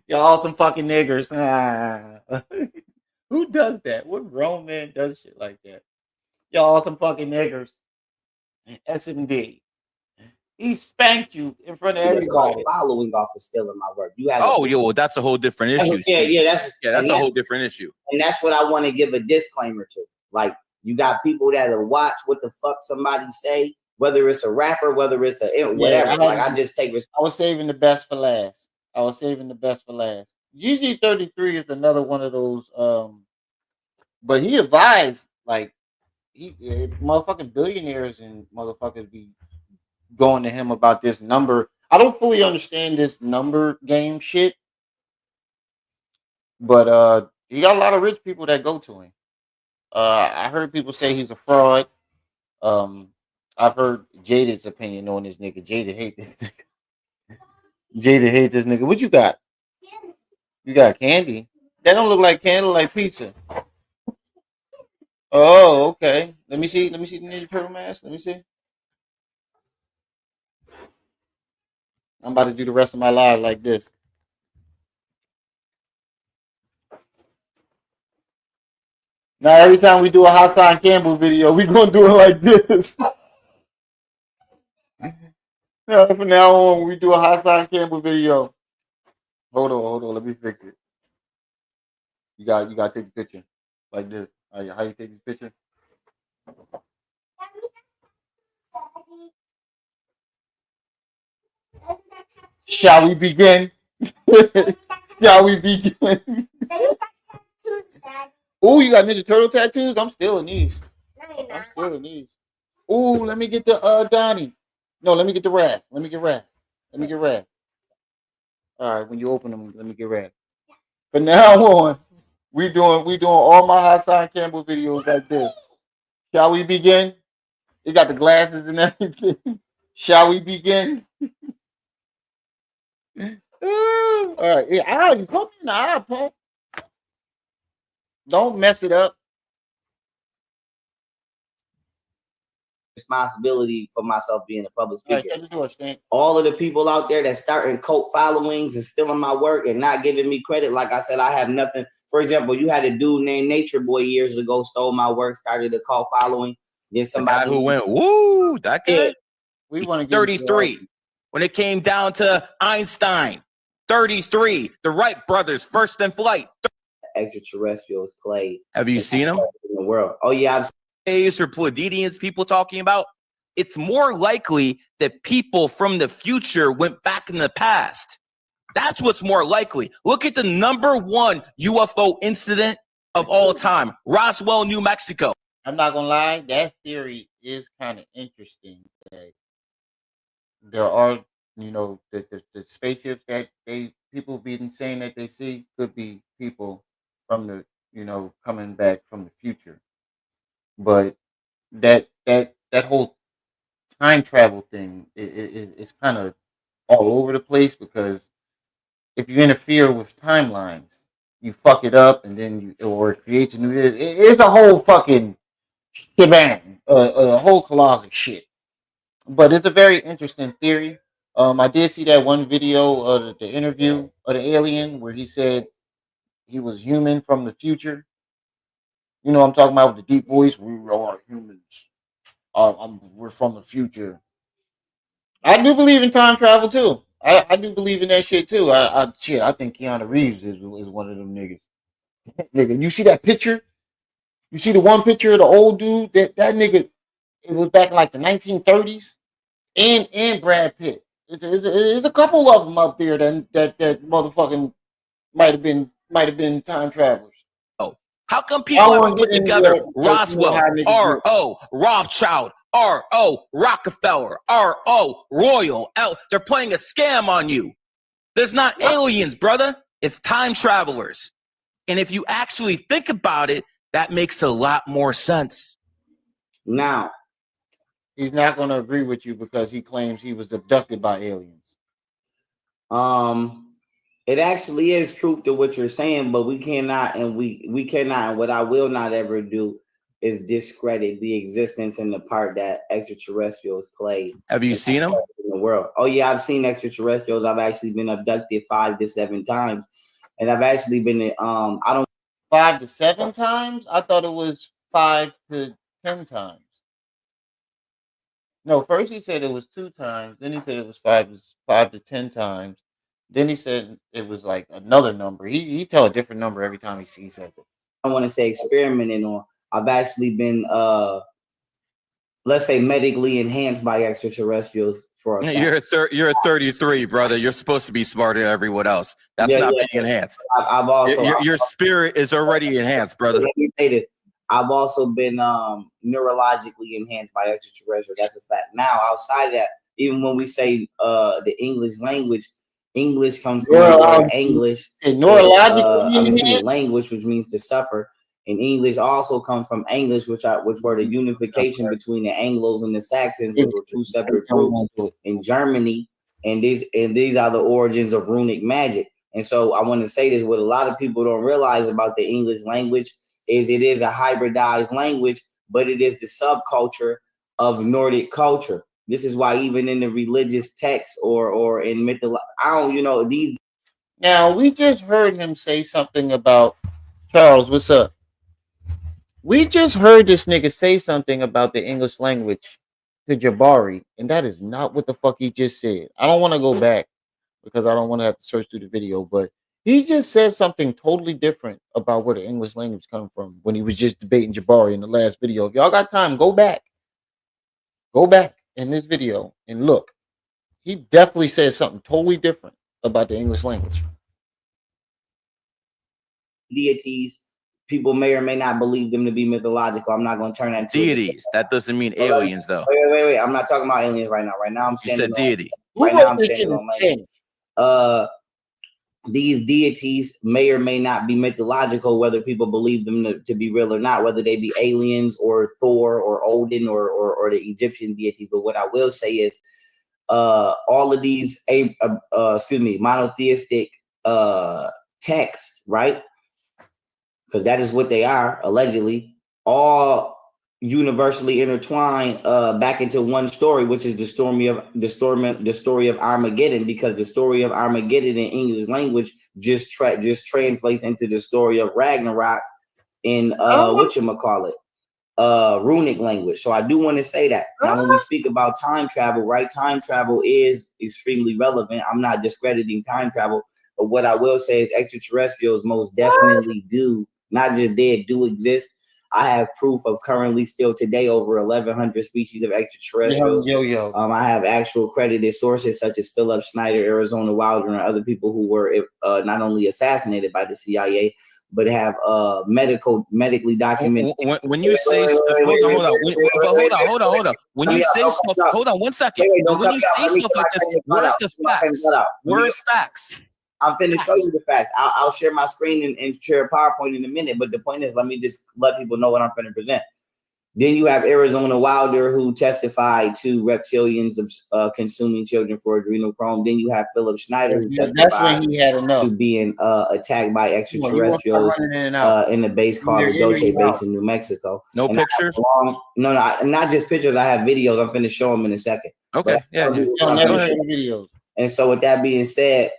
Y'all some fucking niggers. Who does that? What grown man does shit like that? Y'all some fucking niggers. SMD. He spanked you in front of everybody. Following off of stealing my work. You have well, that's a whole different issue. That's a whole different issue. And that's what I want to give a disclaimer to. Like, you got people that'll watch what the fuck somebody say, whether it's a rapper, whether it's whatever. I was saving the best for last. GG33 is another one of those. But he advised, like, motherfucking billionaires and motherfuckers be going to him about this number. I don't fully understand this number game shit, but he got a lot of rich people that go to him. I heard people say he's a fraud. I've heard Jaded's opinion on this nigga. Jaded hate this nigga. Jaded hate this nigga. What you got? You got candy. That don't look like candy, like pizza. Oh, okay. Let me see the Ninja Turtle mask. Let me see. I'm about to do the rest of my life like this. Now, every time we do a Hassan Campbell video, we're going to do it like this. From now on, when we do a Hassan Campbell video. Hold on. Let me fix it. You got to take the picture like this. How you take this picture? Shall we begin? Shall we begin? Oh, you got Ninja Turtle tattoos? I'm still in these. Ooh, let me get the Donnie. No, let me get the Wrath. Let me get Wrath. All right, when you open them, let me get Wrath. But now on, we doing all my Hassan Campbell videos like this. Shall we begin? He got the glasses and everything. Shall we begin? All right. Yeah, you put me in the eye, Paul. Don't mess it up. Responsibility for myself being a public All speaker. right, shut the door, Stan. All of the people out there that starting cult followings and stealing my work and not giving me credit, like I said, I have nothing. For example, you had a dude named Nature Boy years ago, stole my work, started a cult following. Then somebody the guy who went, woo, that guy. Yeah. We want to get 33. When it came down to Einstein, 33. The Wright brothers, first in flight. Extraterrestrials play. Have you seen them in the world? Oh yeah, I've or Pleiadians, people talking about. It's more likely that people from the future went back in the past. That's what's more likely. Look at the #1 UFO incident of all time, Roswell, New Mexico. I'm not gonna lie, that theory is kind of interesting. That there are, the spaceships that people been saying that they see could be people from the, coming back from the future. But that whole time travel thing is kind of all over the place, because if you interfere with timelines, you fuck it up, and then or it creates a new. It's a whole fucking shebang, a whole colossal shit. But it's a very interesting theory. I did see that one video of the interview of the alien where he said he was human from the future. You know what I'm talking about, with the deep voice. We are humans. We're from the future. I do believe in time travel too. I do believe in that shit too. I think Keanu Reeves is one of them niggas. Nigga, you see that picture? You see the one picture of the old dude? That nigga, it was back in like the 1930s. And Brad Pitt. It's a couple of them up there that motherfucking might have been time travelers. Oh, how come people haven't put together Roswell, R.O., Rothschild, R.O., Rockefeller, R.O., Royal, L? They're playing a scam on you. There's not aliens, brother. It's time travelers. And if you actually think about it, that makes a lot more sense. Now, he's not going to agree with you because he claims he was abducted by aliens. It actually is truth to what you're saying, but we cannot, and what I will not ever do is discredit the existence and the part that extraterrestrials play. Have you seen them in the world? Oh yeah, I've seen extraterrestrials. I've actually been abducted 5 to 7 times, and I've actually been 5 to 7 times. I thought it was 5 to 10 times. No, first he said it was 2 times. Then he said it was 5 to 10 times. Then he said it was like another number. He tell a different number every time he says it. I want to say experimenting on. I've actually been, let's say, medically enhanced by extraterrestrials for a You're a 33, brother. You're supposed to be smarter than everyone else. That's not being enhanced. I've also your spirit is already enhanced, brother. Let me say this. I've also been neurologically enhanced by extraterrestrials. That's a fact. Now, outside of that, even when we say the English language, English comes from the word English. Neurologically language, which means to suffer. And English also comes from English, which were the unification between the Anglos and the Saxons, which were 2 separate groups in Germany. And these are the origins of runic magic. And so I want to say this: what a lot of people don't realize about the English language is it is a hybridized language, but it is the subculture of Nordic culture. This is why even in the religious texts or in these. Now, we just heard him say something about Charles. What's up? We just heard this nigga say something about the English language to Jabari, and that is not what the fuck he just said. I don't want to go back because I don't want to have to search through the video, but he just said something totally different about where the English language come from when he was just debating Jabari in the last video. If y'all got time, go back in this video and look. He definitely said something totally different about the English language. Deities people may or may not believe them to be mythological. I'm not going to turn that into deities. That doesn't mean aliens, though. Wait. I'm not talking about aliens right now. Right now, I'm You standing said deity. Right now, I'm standing on language. These deities may or may not be mythological, whether people believe them to be real or not, whether they be aliens or Thor or Odin or the Egyptian deities. But what I will say is, all of these, monotheistic texts, right? Because that is what they are, allegedly, all universally intertwined back into one story, which is the story of Armageddon, because the story of Armageddon in English language just translates into the story of Ragnarok in runic language. So I do want to say that. Now, when we speak about time travel, right? Time travel is extremely relevant. I'm not discrediting time travel, but what I will say is extraterrestrials most definitely do, not just dead, do exist. I have proof of currently still today over 1,100 species of extraterrestrials. I have actual credited sources such as Philip Schneider, Arizona Wilder, and other people who were not only assassinated by the CIA, but have medically documented. When you say stuff, hold on. When you say stuff, hold on 1 second. But when you say stuff like this, where's the facts? Where's facts? I'm finna show you the facts. I'll share my screen and share a PowerPoint in a minute. But the point is, let me just let people know what I'm finna present. Then you have Arizona Wilder, who testified to reptilians consuming children for adrenochrome. Then you have Philip Schneider, who testified to being attacked by extraterrestrials in the base called the Doche base in New Mexico. No pictures? No, not just pictures. I have videos. I'm finna show them in a second. Okay, videos. And so with that being said,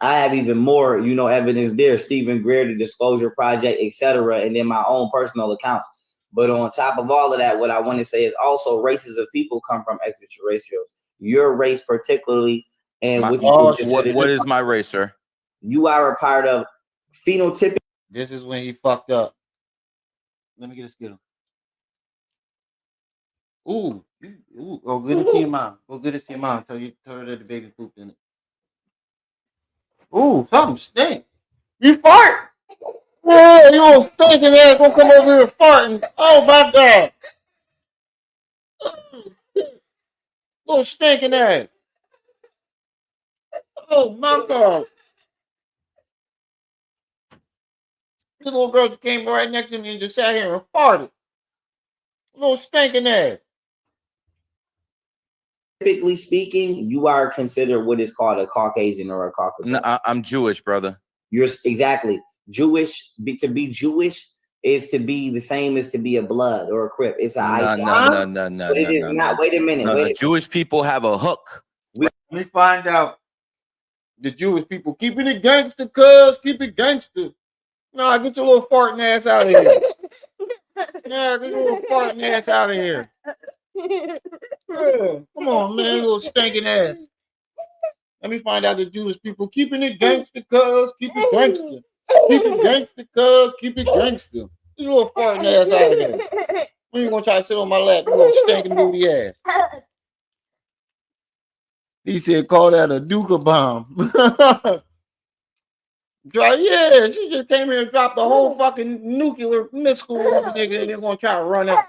I have even more, evidence there. Stephen Greer, the Disclosure Project, etc., and then my own personal accounts. But on top of all of that, what I want to say is also races of people come from extraterrestrials. Your race particularly, and what is my race, sir? You are a part of phenotypic. This is when he fucked up. Let me get a skittle. Ooh. Oh, good to see your mom. Go good to see your mom. Tell her that the baby pooped in it. Ooh, something stink. You fart? Yeah, you old stinking ass gonna come over here farting. Oh my god. Little stinking ass. Oh my god. This little girl just came right next to me and just sat here and farted. Little stinking ass. Typically speaking, you are considered what is called a Caucasian or a Caucasoid. No, I'm Jewish, brother. You're exactly Jewish. To be Jewish is to be the same as to be a blood or a crip. It's a no. But it is not. Wait a minute. Jewish people have a hook. Let me find out. The Jewish people keeping it gangster, cuz keep it gangster. Nah, get your little farting ass out of here. Yeah, get your little farting ass out of here. Yeah, come on, man, little stinking ass. Let me find out the Jewish people keeping it gangster, cuz keep it gangster. Keep it gangster, cuz keep it gangster. Get your little farting ass out of here. When you gonna try to sit on my lap, you little stinking booty ass? He said, call that a Duca bomb. Yeah, she just came here and dropped the whole fucking nuclear missile on the nigga, and they're gonna try to run out.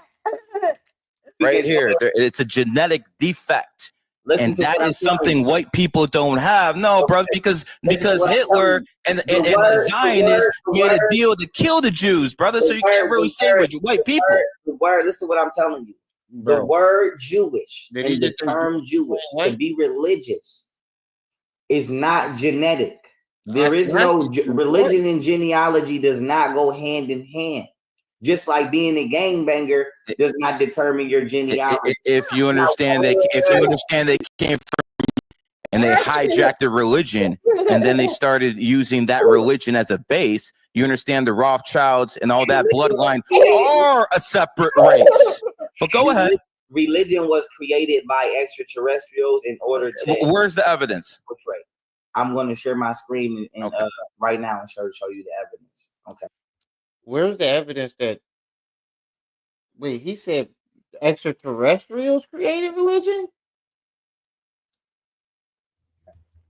Right here, it's a genetic defect. And that is something white people don't have. No, brother, because Hitler and the Zionists made a deal to kill the Jews, brother. So you can't really say with white people. Listen to what I'm telling you. The word Jewish and the term Jewish to be religious is not genetic. There is no religion and genealogy does not go hand in hand. Just like being a gangbanger does not determine your genealogy. If you understand they came from and they hijacked the religion and then they started using that religion as a base, you understand the Rothschilds and all that bloodline are a separate race. But go ahead. Religion was created by extraterrestrials in order to. Where's the evidence? Portray. I'm going to share my screen and right now and show you the evidence. Okay. Where's the evidence that? Wait, he said extraterrestrials created religion?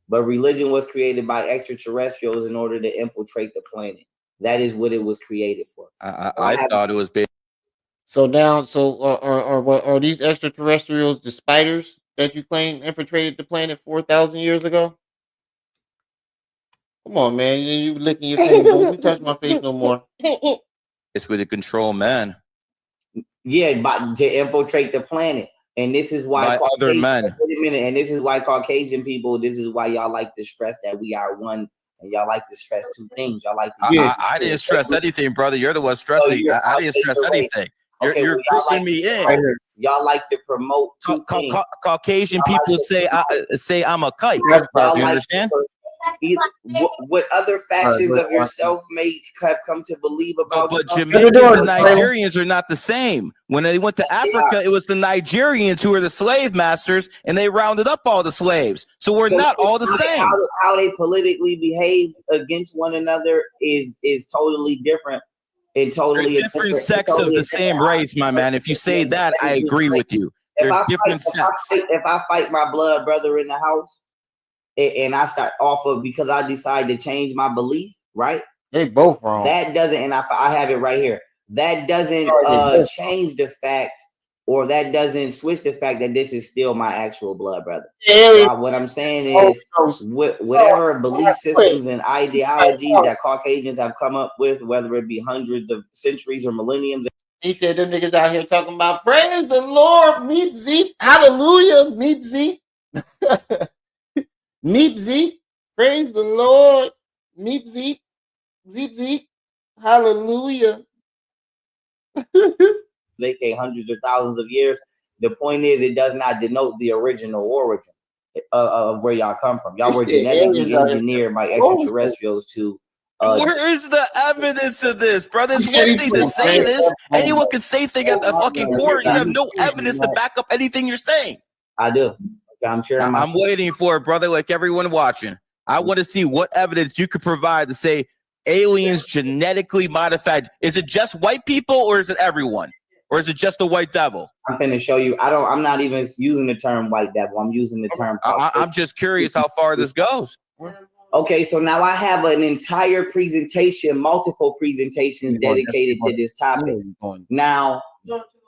But religion was created by extraterrestrials in order to infiltrate the planet. That is what it was created for. I thought it was big. So now, are these extraterrestrials the spiders that you claim infiltrated the planet 4,000 years ago? Come on, man. You licking your face. Don't you touch my face no more. It's with the control man. Yeah, but to infiltrate the planet. And this is why By other men. Wait a minute. And this is why Caucasian people, this is why y'all like to stress that we are one. And y'all like to stress two things. Y'all like to I didn't stress anything, brother. You're the one stressing. I didn't stress anything. You're grouping me in. Y'all like to promote two things. Caucasian people say I'm a kite. You understand? What other factions of yourself may have come to believe about? But Jamaicans and Nigerians are not the same. When they went to Africa, it was the Nigerians who were the slave masters, and they rounded up all the slaves. So we're not all the same. How they politically behave against one another is totally different. And totally different sects of the same race, my man. If you say that, I agree with you. There's different sects. If I fight my blood brother in the house, and I start off of because I decide to change my belief, right? They both wrong. That doesn't, and I have it right here. That doesn't change the fact, or that doesn't switch the fact that this is still my actual blood brother. What I'm saying is, whatever belief systems and ideologies that Caucasians have come up with, whether it be hundreds of centuries or millenniums. He said them niggas out here talking about praise the Lord, meep zeep, hallelujah, meep zeep. Meep zeep, praise the Lord, meep zeep, zeep zeep, hallelujah. They take hundreds of thousands of years. The point is, it does not denote the original origin of where y'all come from. Y'all were genetically engineered by extraterrestrials to. Where is the evidence of this, brother? It's one thing to say this. Anyone can say things at the fucking court. You have no evidence to back up anything you're saying. I do. I'm sure I'm waiting for it, brother, like everyone watching. I want to see what evidence you could provide to say aliens genetically modified. Is it just white people or is it everyone? Or is it just the white devil? I'm going to show you. I'm not even using the term white devil. I'm using the term. I'm just curious how far this goes. Okay, so now I have an entire presentation, multiple presentations dedicated to this topic. Now,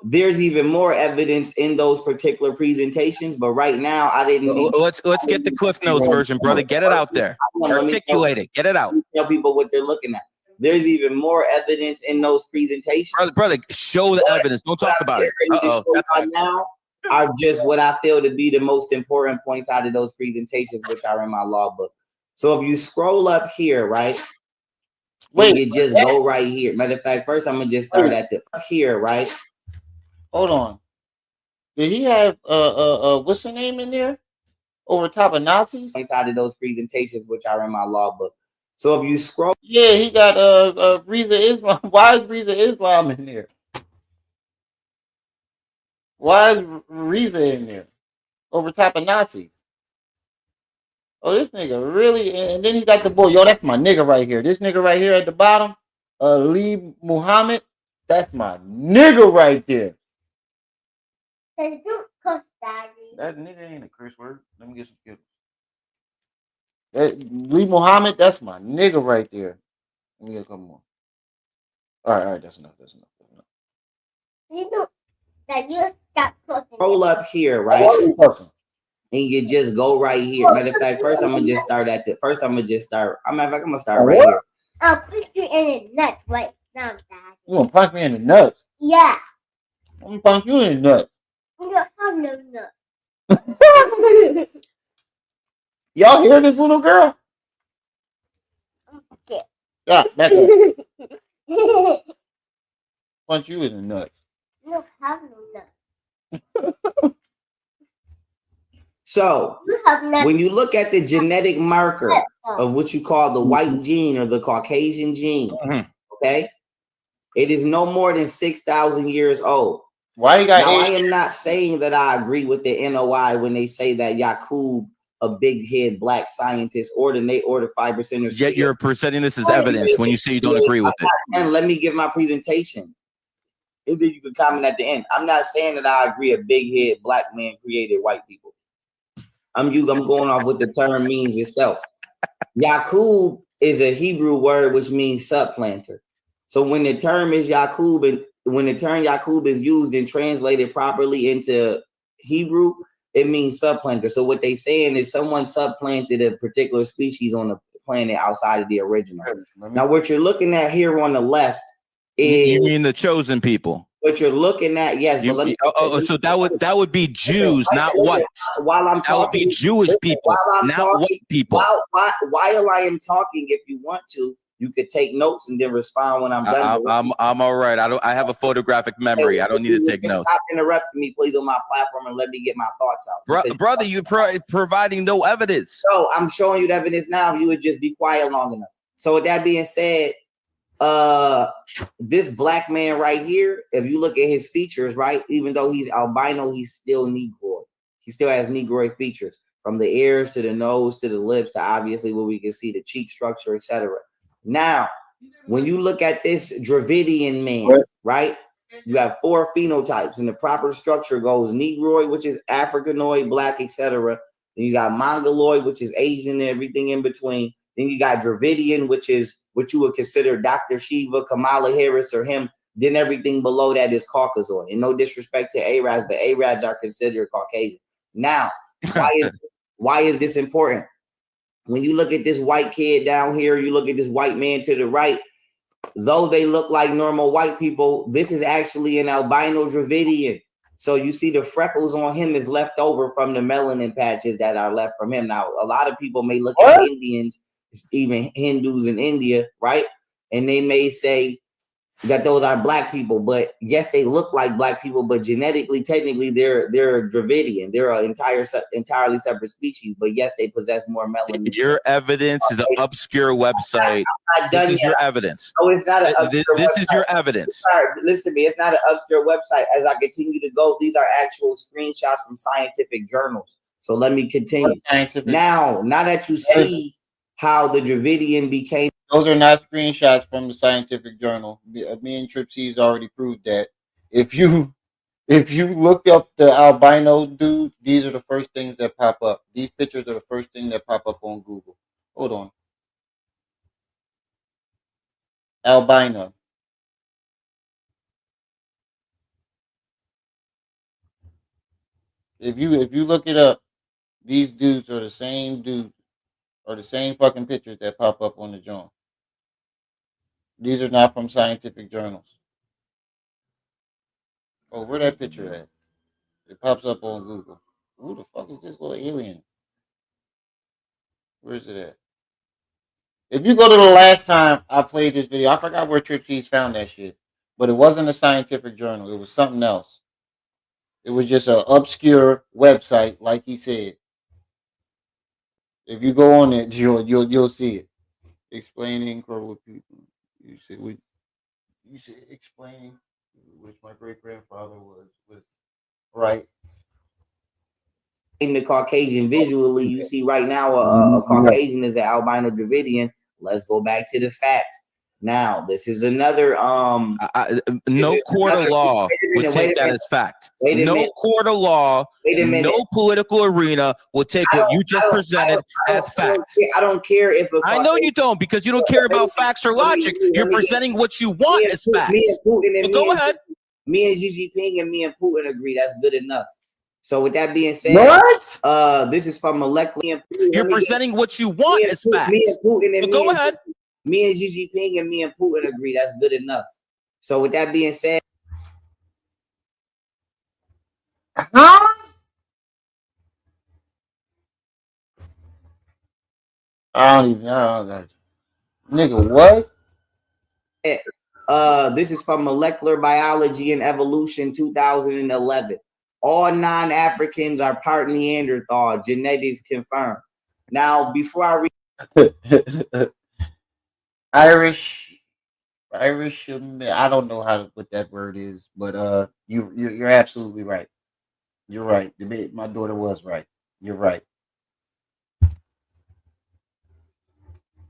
there's even more evidence in those particular presentations, but right now I didn't. Let's get the Cliff Notes version, brother. Get it out there. Articulate it. Get it out. Tell people what they're looking at. There's even more evidence in those presentations. Brother, show the evidence. Don't talk about it. That's now are just what I feel to be the most important points out of those presentations, which are in my logbook. So if you scroll up here, right? Wait, you just go right here. Matter of fact, first I'm gonna just start at the here, right? Hold on. Did he have what's the name in there? Over top of Nazis? Inside of those presentations, which are in my logbook. So if you scroll, yeah, he got Riza Islam. Why is Riza Islam in there? Why is Riza in there? Over top of Nazis. Oh, this nigga really, and then he got the boy. Yo, that's my nigga right here. This nigga right here at the bottom, Ali Muhammad. That's my nigga right there. That nigga ain't a curse word. Let me get some Skittles. Lee Muhammad, that's my nigga right there. Let me get a couple more. All right, that's enough. You know that you stop pushing. Roll up here, right? And you just go right here. Matter of fact, first I'm gonna just start at the. First I'm gonna start right here. I'll punch you in the nuts right now, Dad. You gonna punch me in the nuts? Yeah. I'm gonna punch you in the nuts. You don't have no nuts. Y'all hear this little girl? Okay. Yeah, back up. Punch you in the nuts. You don't have no nuts. So when you look at the genetic marker of what you call the white gene or the Caucasian gene, okay, it is no more than 6,000 years old. Why you got? Now, I am not saying that I agree with the NOI when they say that Yaqub, a big head black scientist, or the 5%. Yet you're presenting this as evidence when you say you don't agree with it. And let me give my presentation. And then you can comment at the end. I'm not saying that I agree a big head black man created white people. I'm going off what the term means itself. Yaqub is a Hebrew word which means supplanter. So when the term is Yaqub, and when the term Yaqub is used and translated properly into Hebrew, it means supplanter. So what they saying is someone supplanted a particular species on the planet outside of the original. Now, what you're looking at here on the left is You mean the chosen people? What you're looking at, yes. But let me, so that would be Jews, not whites. While I'm that would be Jewish people, not white people. While I am talking, if you want to, you could take notes and then respond when I'm done. I'm all right. I have a photographic memory. I don't need to take notes. Stop interrupting me, please, on my platform and let me get my thoughts out. Brother, you're providing no evidence. So I'm showing you the evidence now. If you would just be quiet long enough. So with that being said, this black man right here, if you look at his features, right, even though he's albino, he's still Negroid. He still has Negroid features, from the ears to the nose to the lips to obviously where we can see the cheek structure, etc. Now, when you look at this Dravidian man, right, you have 4 phenotypes, and the proper structure goes Negroid, which is Africanoid, black, etc. Then you got Mongoloid, which is Asian, and everything in between. Then you got Dravidian, which is what you would consider Dr. Shiva, Kamala Harris, or him. Then everything below that is Caucasoid. And no disrespect to Arabs, but Arabs are considered Caucasian. Now, why is this important? When you look at this white kid down here, you look at this white man to the right, though they look like normal white people, this is actually an albino Dravidian. So you see the freckles on him is left over from the melanin patches that are left from him. Now, a lot of people may look at Indians, even Hindus in India, right? And they may say that those are black people, but yes, they look like black people, but genetically, technically, they're Dravidian. They're an entirely separate species, but yes, they possess more melanin. Your evidence is an obscure website. This is your evidence. No, it's not an obscure This website. is your evidence. Listen to me, it's not an obscure website. As I continue to go, these are actual screenshots from scientific journals. So let me continue. Now that you see how the Dravidian became. Those are not screenshots from the scientific journal. Me and Trip C's already proved that. If you look up the albino dude, these are the first things that pop up. These pictures are the first thing that pop up on Google. Hold on. Albino. If you look it up, these dudes are the same dude, or the same fucking pictures that pop up on the joint. These are not from scientific journals. Oh, where that picture at? It pops up on Google. Who the fuck is this little alien? Where's it at? If you go to the last time I played this video, I forgot where Trip Cheese found that shit. But it wasn't a scientific journal. It was something else. It was just an obscure website, like he said. If you go on it, you'll see it. Explaining incredible people. You see explaining, which my great grandfather was right. In the Caucasian visually, you see right now a Caucasian is an albino Dravidian. Let's go back to the facts. Now, this is another no court of law would take that as fact. No court of law, no political arena will take what you just presented as fact. I don't care if I know you don't, because you don't care about facts or logic. You're presenting what you want as facts. But go ahead. Me and Xi Jinping and me and Putin agree that's good enough. So with that being said, this is from molecular. You're presenting what you want as facts. But go ahead. Me and Xi Jinping and me and Putin agree that's good enough. So with that being said, I don't even know. Nigga, what? This is from Molecular Biology and Evolution 2011. All non-Africans are part Neanderthal. Genetics confirmed. Now, before I read Irish, I don't know what that word is, but you're absolutely right. You're right. My daughter was right. You're right.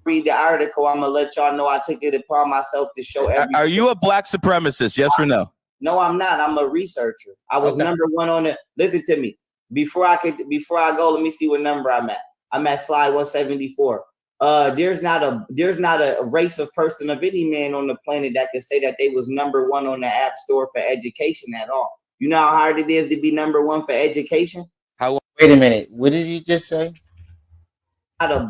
Read the article. I'm gonna let y'all know I took it upon myself to show everything. Are you a black supremacist? Yes or no? No, I'm not. I'm a researcher. I was number one on it. Listen to me. Before I go, let me see what number I'm at. I'm at slide 174. there's not a race of person of any man on the planet that could say that they was #1 on the App Store for education at all. You know how hard it is to be #1 for education? Wait a minute. What did you just say?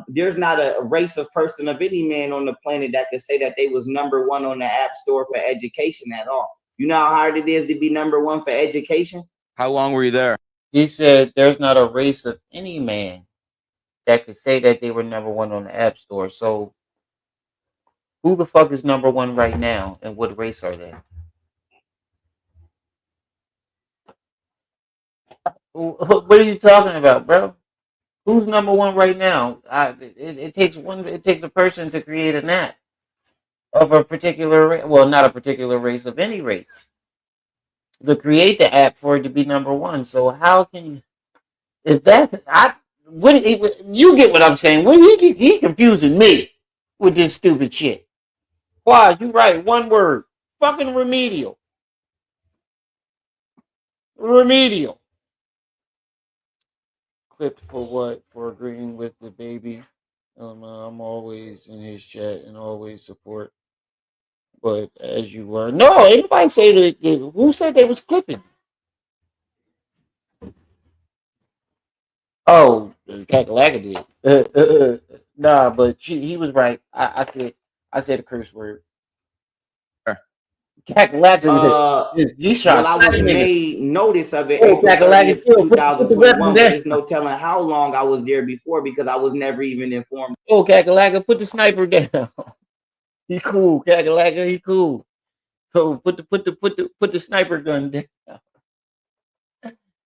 There's not a race of person of any man on the planet that could say that they was #1 on the App Store for education at all. You know how hard it is to be #1 for education? How long were you there? He said there's not a race of any man that could say that they were #1 on the App Store. So who the fuck is #1 right now, and what race are they? What are you talking about, bro? Who's #1 right now? It takes a person to create an app of a particular well, not a particular race, of any race, to create the app for it to be #1. So how can you? If that you get what I'm saying? What he confusing me with this stupid shit. Quaz, you right. One word. Fucking remedial. Remedial. Clipped for what? For agreeing with the baby. I'm always in his chat and always support. But as you were, no, anybody say that? Who said they was clipping? Oh, Kakalaka did. Nah, but he was right. I said a curse word. Kakalaka, he's trying I was made notice of it. Hey, Kakalaka, 2021, but there's no telling how long I was there before because I was never even informed. Oh, Kakalaka, put the sniper down. He cool, Kakalaka. He cool. So put the sniper gun down.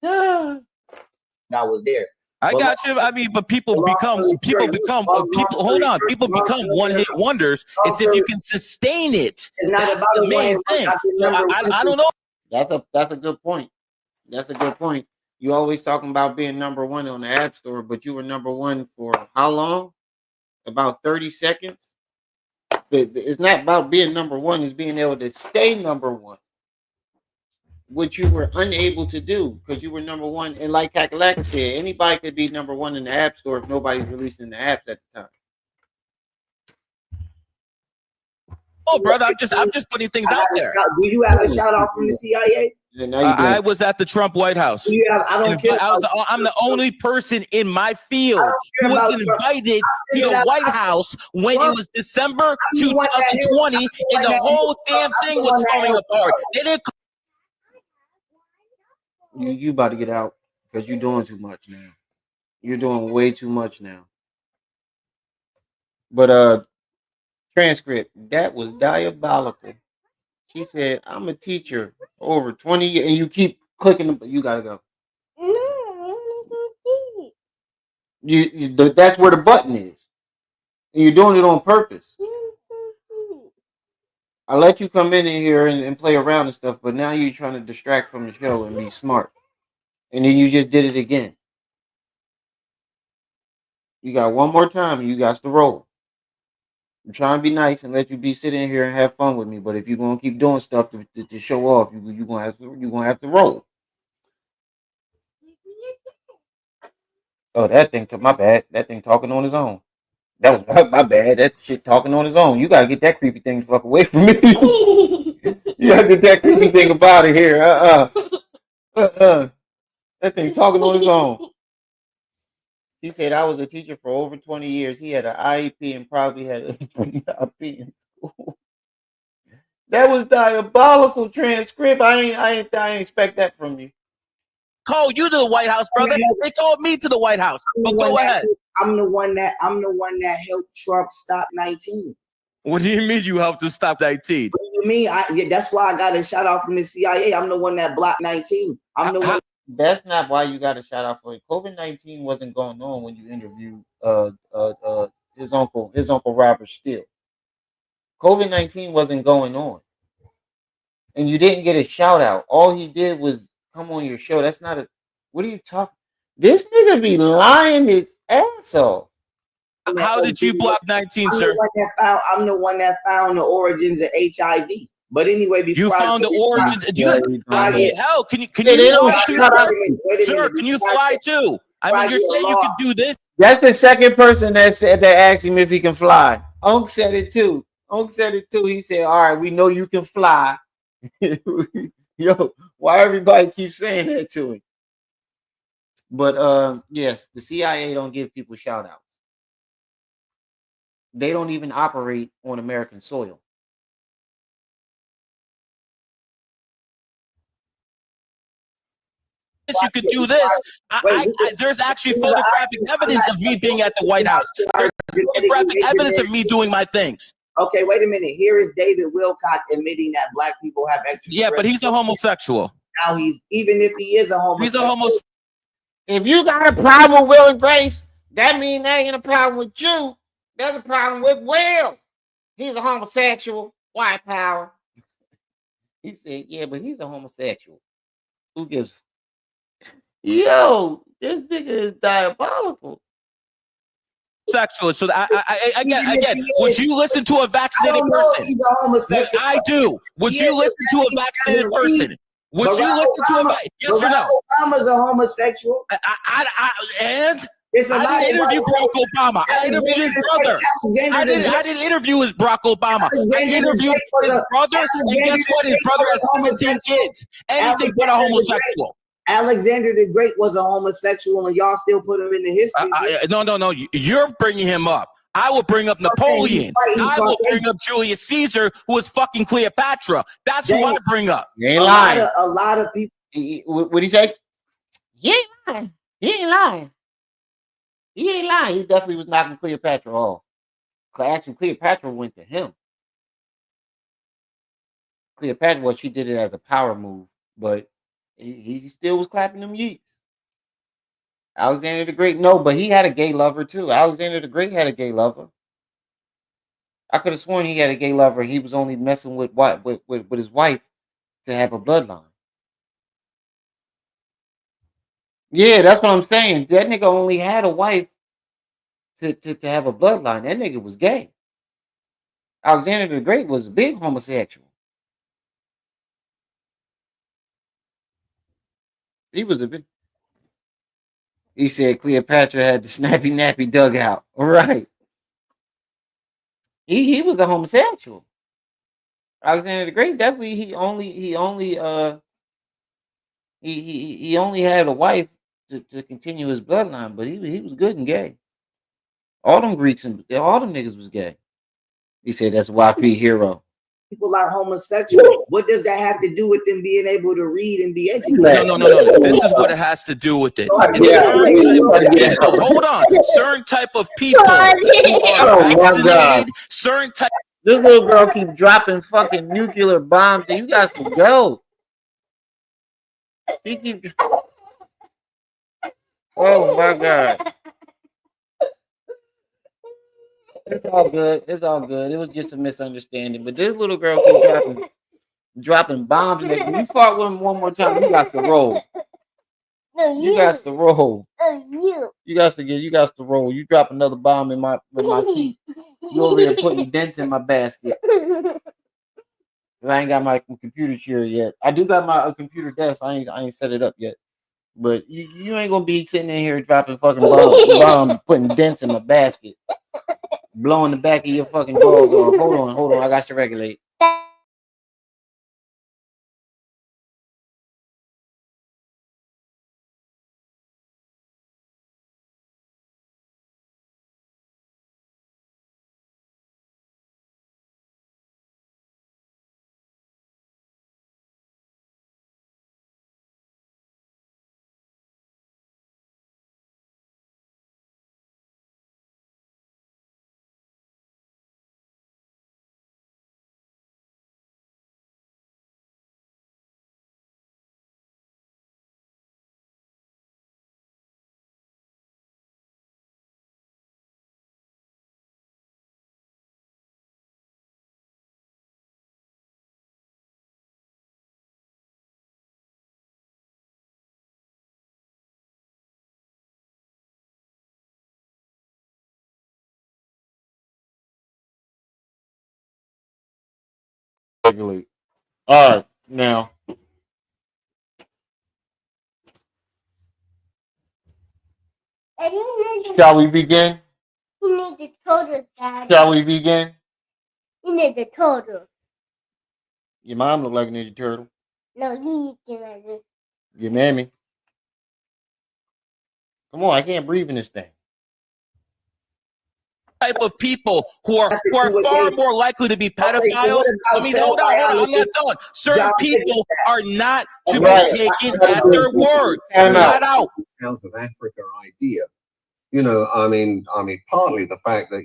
I was there. I got you. I mean, but people become hold on. People become one-hit wonders. It's if you can sustain it. That's the main thing. So I don't know. That's a good point. That's a good point. You always talking about being #1 on the App Store, but you were #1 for how long? About 30 seconds. It's not about being #1, it's being able to stay #1, which you were unable to do because you were #1. And like Kakalaka said, anybody could be #1 in the App Store if nobody's releasing the apps at the time. Oh, brother, I'm just putting things out there. Do you have a shout out from the CIA? I was at the Trump White House. I don't care. I'm the only person in my field who was invited to the White House when it was December 2020 and the whole damn thing was falling apart. They didn't. You about to get out because you're doing too much now. You're doing way too much now. But transcript, that was diabolical. She said, I'm a teacher for over 20 years, and you keep clicking, you gotta go. That's where the button is. And you're doing it on purpose. I let you come in here and play around and stuff, but now you're trying to distract from the show and be smart. And then you just did it again. You got one more time and you got to roll. I'm trying to be nice and let you be sitting here and have fun with me, but if you're gonna keep doing stuff to show off, you're gonna have to roll. Oh, that thing took my bad. That thing talking on his own. That was my bad. That shit talking on his own. You gotta get that creepy thing the fuck away from me. You gotta get that creepy thing up out of here. That thing talking on his own. He said, I was a teacher for over 20 years. He had an IEP and probably had a IEP in school. That was diabolical transcript. I ain't expect that from you. Call you to the White House, brother. They called me to the White House. But go ahead. I'm the one that helped Trump stop 19. What do you mean you helped to stop 19? What do you mean? That's why I got a shout out from the CIA. I'm the one that blocked 19. I'm the one. That's not why you got a shout out for it. COVID-19 wasn't going on when you interviewed his uncle Robert Steele. COVID-19 wasn't going on, and you didn't get a shout out. All he did was come on your show. That's not a. What are you talking? This nigga be lying his ass off. How did you block 19, sir? I'm the one that found the origins of HIV. But anyway, before you found the origin, hell, can you Sir, can you fly too? I mean, you're saying you could do this. That's the second person that said that asked him if he can fly. Unc said it too. Unc said it too. He said, "All right, we know you can fly." Yo, why everybody keeps saying that to him? But yes, the CIA don't give people shout outs. They don't even operate on American soil. You could do this. There's actually photographic evidence of me being at the White House. There's photographic evidence of me doing my things. Okay, wait a minute. Here is David Wilcock admitting that black people have extra. Yeah, but he's a homosexual. Now even if he is a homosexual. He's a homosexual. If you got a problem with Will and Grace, that means there ain't a problem with you. There's a problem with Will. He's a homosexual. White power. He said, yeah, but he's a homosexual. Who gives? Yo, this nigga is diabolical. Sexual. So I get. Would you listen to a vaccinated person? He's a homosexual. I do. Would you listen to a vaccinated person? Would you listen to a yes or no? Obama's a homosexual. And I didn't interview Barack Obama. I interviewed his brother. I didn't interview his Barack Obama. I interviewed his brother, and guess what? His brother has 17 kids. Anything but a homosexual. Alexander the Great was a homosexual, and y'all still put him in the history. No. You're bringing him up. I will bring up Napoleon. I will bring up Julius Caesar, who was fucking Cleopatra. That's who I bring up. He ain't lying. A lot of people. What he say? He ain't lying. He ain't lying. He ain't lying. He definitely was knocking Cleopatra off. Actually, Cleopatra went to him. Cleopatra, well, she did it as a power move, but he still was clapping them yeets. Alexander the Great, no, but he had a gay lover too. Alexander the Great had a gay lover. I could have sworn he had a gay lover. He was only messing with his wife to have a bloodline. Yeah, that's what I'm saying. That nigga only had a wife to have a bloodline. That nigga was gay. Alexander the Great was a big homosexual. He was a big. He said Cleopatra had the snappy nappy dugout. All right. He was a homosexual. Alexander the Great definitely he only had a wife to continue his bloodline, but he was good and gay. All them Greeks and all them niggas was gay. He said that's YP hero. People are homosexual. What does that have to do with them being able to read and be educated? No. This is what it has to do with it. Hold on. Certain type of people who are vaccinated, certain type. This little girl keep dropping fucking nuclear bombs. You guys can go. She keep. Oh my god. It's all good. It's all good. It was just a misunderstanding. But this little girl keep dropping bombs. If you fought with him one more time, you got to roll. You got to roll. You got to roll. You drop another bomb with my feet. You over here putting dents in my basket. I ain't got my computer chair yet. I do got my computer desk. I ain't set it up yet. But you ain't gonna be sitting in here dropping fucking bombs, putting dents in my basket, blowing the back of your fucking drawers off. Hold on. I got to regulate. Regulate. All right, now. Shall we begin? You need the total, Dad. Shall we begin? You need the total. Your mom look like a Ninja Turtle. No, you need to like this. Your mammy. Come on, I can't breathe in this thing. Type of people who are far more likely to be pedophiles. I mean, hold on, I'm not done. Certain people are not to be taken at their word. Flat out. Out of Africa idea. You know, I mean, partly the fact that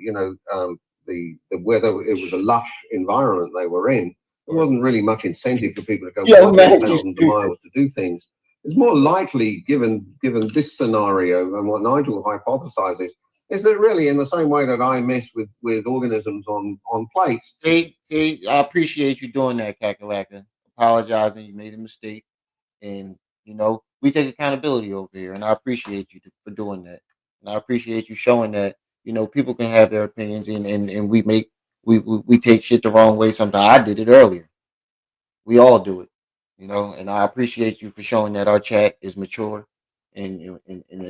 the whether it was a lush environment they were in, there wasn't really much incentive for people to go thousands of miles to do things. It's more likely, given this scenario and what Nigel hypothesizes, is that really in the same way that I mess with organisms on plates. See, I appreciate you doing that, Kakalaka. Apologizing, you made a mistake, and we take accountability over here, and I appreciate you for doing that. And I appreciate you showing that people can have their opinions, and we take shit the wrong way sometimes. I did it earlier. We all do it, and I appreciate you for showing that our chat is mature and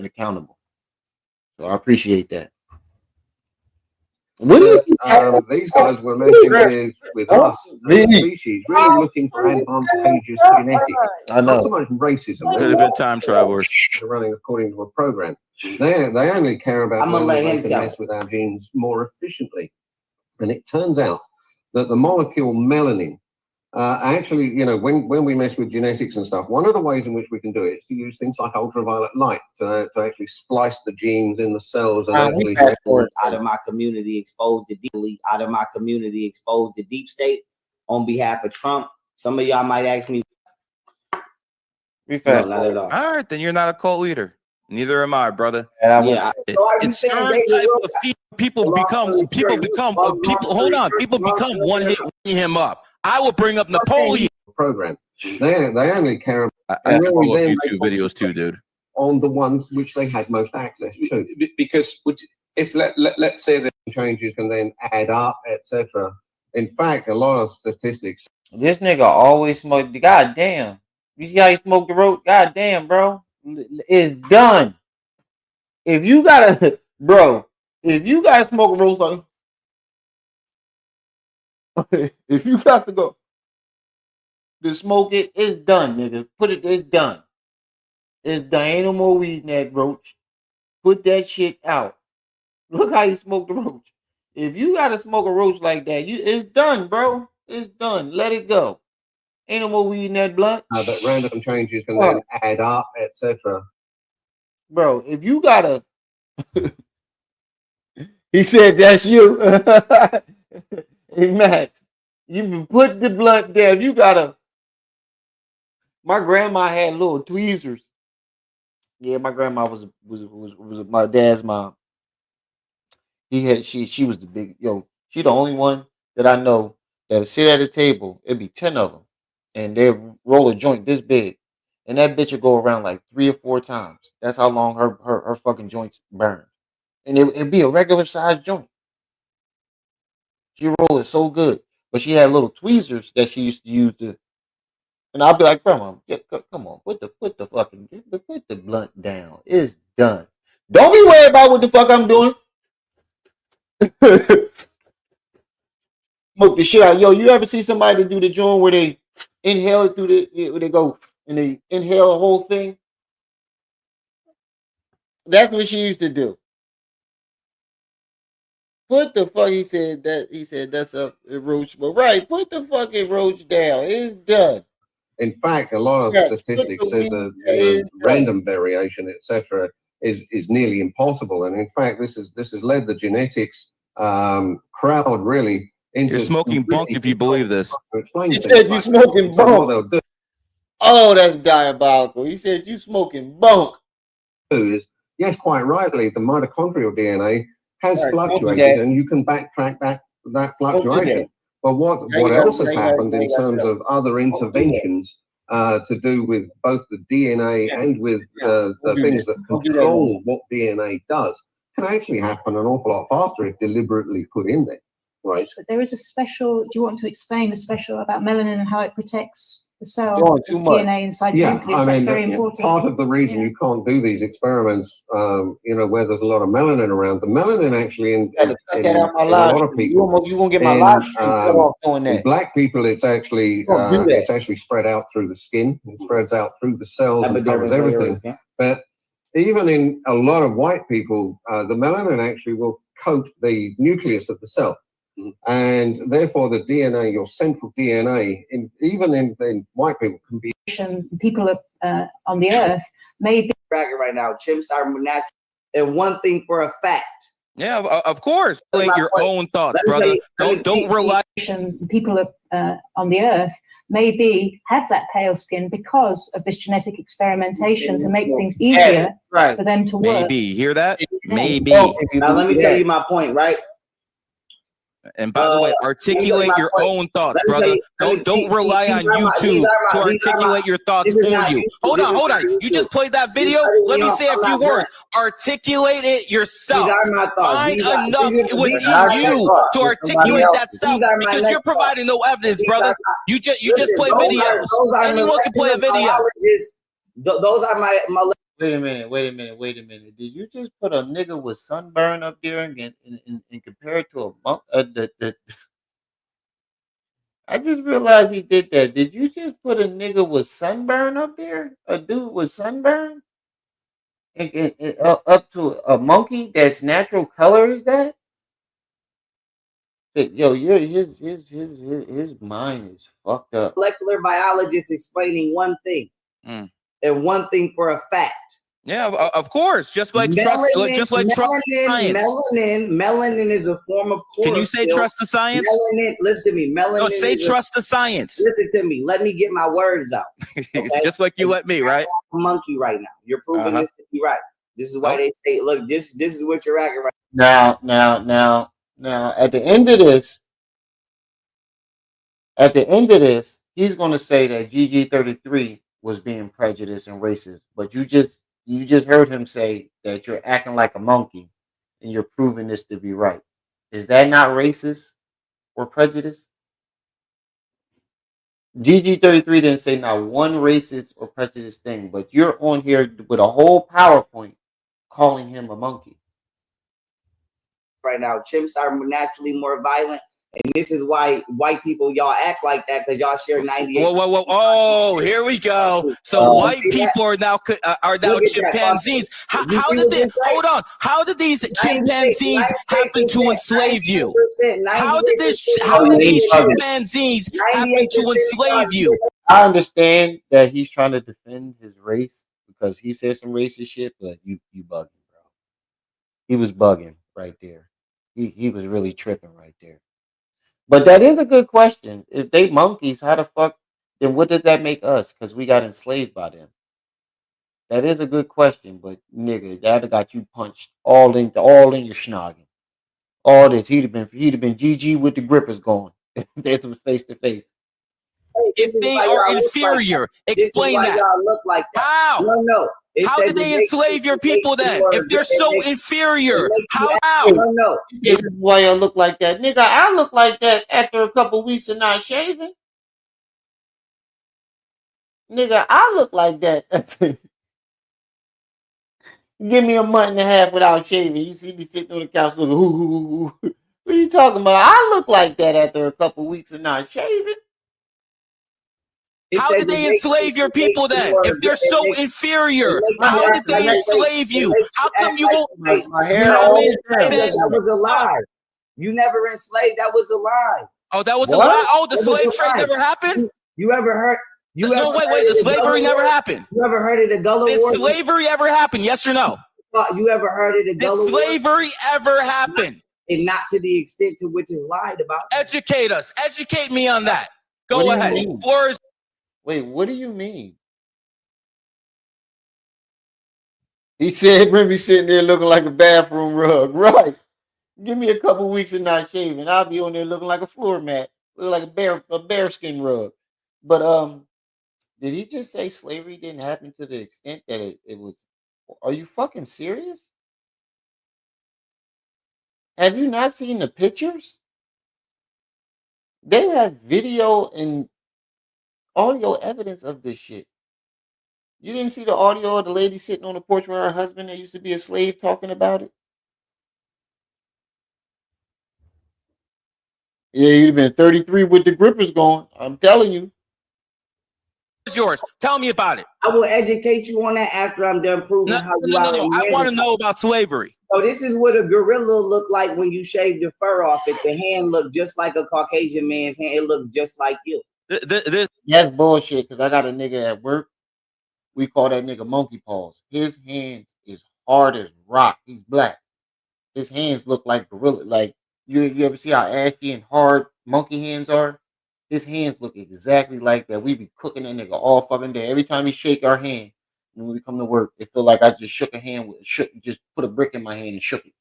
accountable. So I appreciate that. These guys were messing with us as a species, really looking for advantageous genetics. I know. Not so much racism. Could have been time travelers. They're running according to a program. They only care about when they can mess with our genes more efficiently. And it turns out that the molecule melanin, actually, when we mess with genetics and stuff, one of the ways in which we can do it is to use things like ultraviolet light to actually splice the genes in the cells. And actually out of my community exposed to deep state on behalf of Trump. Some of y'all might ask me. No, not at all. All right, then you're not a cult leader. Neither am I, brother. It's certain type of people become hold on, people become one hit him up. I will bring up Napoleon. Program. They only care about I can pull up YouTube videos too, dude. On the ones which they had most access to. Because if let's say the changes can then add up, etc. In fact, a lot of statistics. This nigga always smoked. Goddamn. You see how he smoked the road? Goddamn, bro. It's done. If you gotta smoke a roast like if you got to go to smoke it, it's done, nigga. It's done. It's done. Ain't no more weed in that roach. Put that shit out. Look how you smoke the roach. If you gotta smoke a roach like that, it's done, bro. It's done. Let it go. Ain't no more weed in that blunt. That random changes can then add up, etc. Bro, if you gotta he said that's you. Hey Max, you can put the blunt there. If you gotta, my grandma had little tweezers. Yeah, my grandma was my dad's mom. She was the big she the only one that I know that'll sit at a table. It'd be 10 of them, and they'll roll a joint this big, and that bitch will go around like 3 or 4 times. That's how long her fucking joints burn, and it'd be a regular size joint. She rolled it so good, but she had little tweezers that she used to use to. And I'll be like, Grandma, come on, put the blunt down. It's done. Don't be worried about what the fuck I'm doing. Smoke the shit out. Yo, you ever see somebody do the joint where they inhale it through where they go and they inhale the whole thing? That's what she used to do. Put the fuck, he said that's a roach, but right, put the fucking roach down. It's done. In fact, a lot of statistics says that random variation, etc., is nearly impossible. And in fact, this has led the genetics crowd really into. You're smoking bunk if you believe this. He said you're smoking bunk. Oh, that's diabolical. He said you smoking bunk. Is yes, quite rightly, the mitochondrial DNA has fluctuated, and you can backtrack that fluctuation. But what else has happened in terms of other interventions to do with both the DNA and with the things that control what DNA does can actually happen an awful lot faster if deliberately put in there. Right. But there is a special. Do you want to explain the special about melanin and how it protects the cell, Doing too much. DNA inside the Yeah, nucleus. I That's mean, very important. part of the reason you can't do these experiments, where there's a lot of melanin around, the melanin actually in Cut that out my a live lot of stream. people, You gonna get my live stream cut off doing in that. black people, it's actually Don't do that. spread out through the skin. It spreads out through the cells and covers Epidermis layer of the everything. skin. But even in a lot of white people, the melanin actually will coat the nucleus of the cell. And therefore, the DNA, your central DNA, even in white people, can be. People on the earth may be. Right now, chimps are natural. And one thing for a fact. Yeah, of course. Like your own thoughts, brother. Don't rely. People on the earth maybe have that pale skin because of this genetic experimentation to make things easier for them to work. Maybe. You hear that? Maybe. Now let me tell you my point, right? And by the way, articulate your own thoughts, brother. Don't rely on YouTube to articulate your thoughts for you. Hold on. You just played that video. Let me say a few words. Articulate it yourself. Find enough within you to articulate that stuff because you're providing no evidence, brother. You just play videos. Anyone can play a video. Those are my. Wait a minute. Did you just put a nigga with sunburn up there and compare it to a monk? I just realized he did that. Did you just put a nigga with sunburn up there? A dude with sunburn? Up to a monkey that's natural color is that? Yo, his mind is fucked up. Molecular biologist explaining one thing. And one thing for a fact. Yeah, of course. Just like trust science. Melanin is a form of chlorophyll. Can you say trust the science? Melanin, listen to me. Melanin. No, say trust the science. Listen to me. Let me get my words out. Okay? Just like you let me, right? I'm a monkey right now. You're proving this to be right. This is why they say, look, this is what you're acting right now. At the end of this, he's going to say that GG33 was being prejudiced and racist, but you just heard him say that you're acting like a monkey and you're proving this to be right. Is that not racist or prejudice? GG33 didn't say not one racist or prejudiced thing, but you're on here with a whole PowerPoint calling him a monkey. right now. Chimps are naturally more violent. And this is why white people, y'all act like that because y'all share 98. Whoa. Oh, here we go. So white people are now chimpanzees. How did they, hold on. How did these chimpanzees happen to enslave you? How did these chimpanzees happen to enslave you? I understand that he's trying to defend his race because he said some racist shit, but you bugging, bro. He was bugging right there. He was really tripping right there. But that is a good question. If they monkeys, how the fuck, then what does that make us? Because we got enslaved by them. That is a good question, but nigga, that got you punched all in your schnogging. All this. He'd have been GG with the grippers going. This was face to face. If they are inferior, explain that. How? No. How did they enslave your people then? If they're so inferior, how? This is why I look like that. Nigga, I look like that after a couple weeks of not shaving. Nigga, I look like that. Give me a month and a half without shaving. You see me sitting on the couch looking, ooh. What are you talking about? I look like that after a couple weeks of not shaving. How did they enslave your people then? If they're so inferior, how did they enslave you? How come you won't? My hair that was a lie. You never enslaved. That was a lie. Oh, that was a lie. Oh, the slave trade never happened. You ever heard? No, wait. The slavery never happened. You ever heard of the Gullah War? Did slavery ever happen? Yes or no? You ever heard of the Gullah War? Did slavery ever happen? And not to the extent to which is lied about. Educate us. Educate me on that. Go ahead. Floor is. Wait, what do you mean? He said, "Bring me sitting there looking like a bathroom rug." Right. Give me a couple weeks of not shaving. I'll be on there looking like a floor mat, looking like a bearskin rug. But did he just say slavery didn't happen to the extent that it was? Are you fucking serious? Have you not seen the pictures? They have video and audio evidence of this shit. You didn't see the audio of the lady sitting on the porch with her husband that used to be a slave talking about it? Yeah, you'd have been 33 with the grippers going. I'm telling you. It's yours. Tell me about it. I will educate you on that after I'm done proving how you are. No. I want to know about slavery. So this is what a gorilla look like when you shave the fur off it. The hand look just like a Caucasian man's hand. It looks just like you. That's bullshit, because I got a nigga at work. We call that nigga monkey paws. His hands is hard as rock. He's black. His hands look like gorilla. Like you ever see how ashy and hard monkey hands are? His hands look exactly like that. We be cooking that nigga all fucking day. Every time he shake our hand when we come to work, it feel like I just shook a hand with just put a brick in my hand and shook it.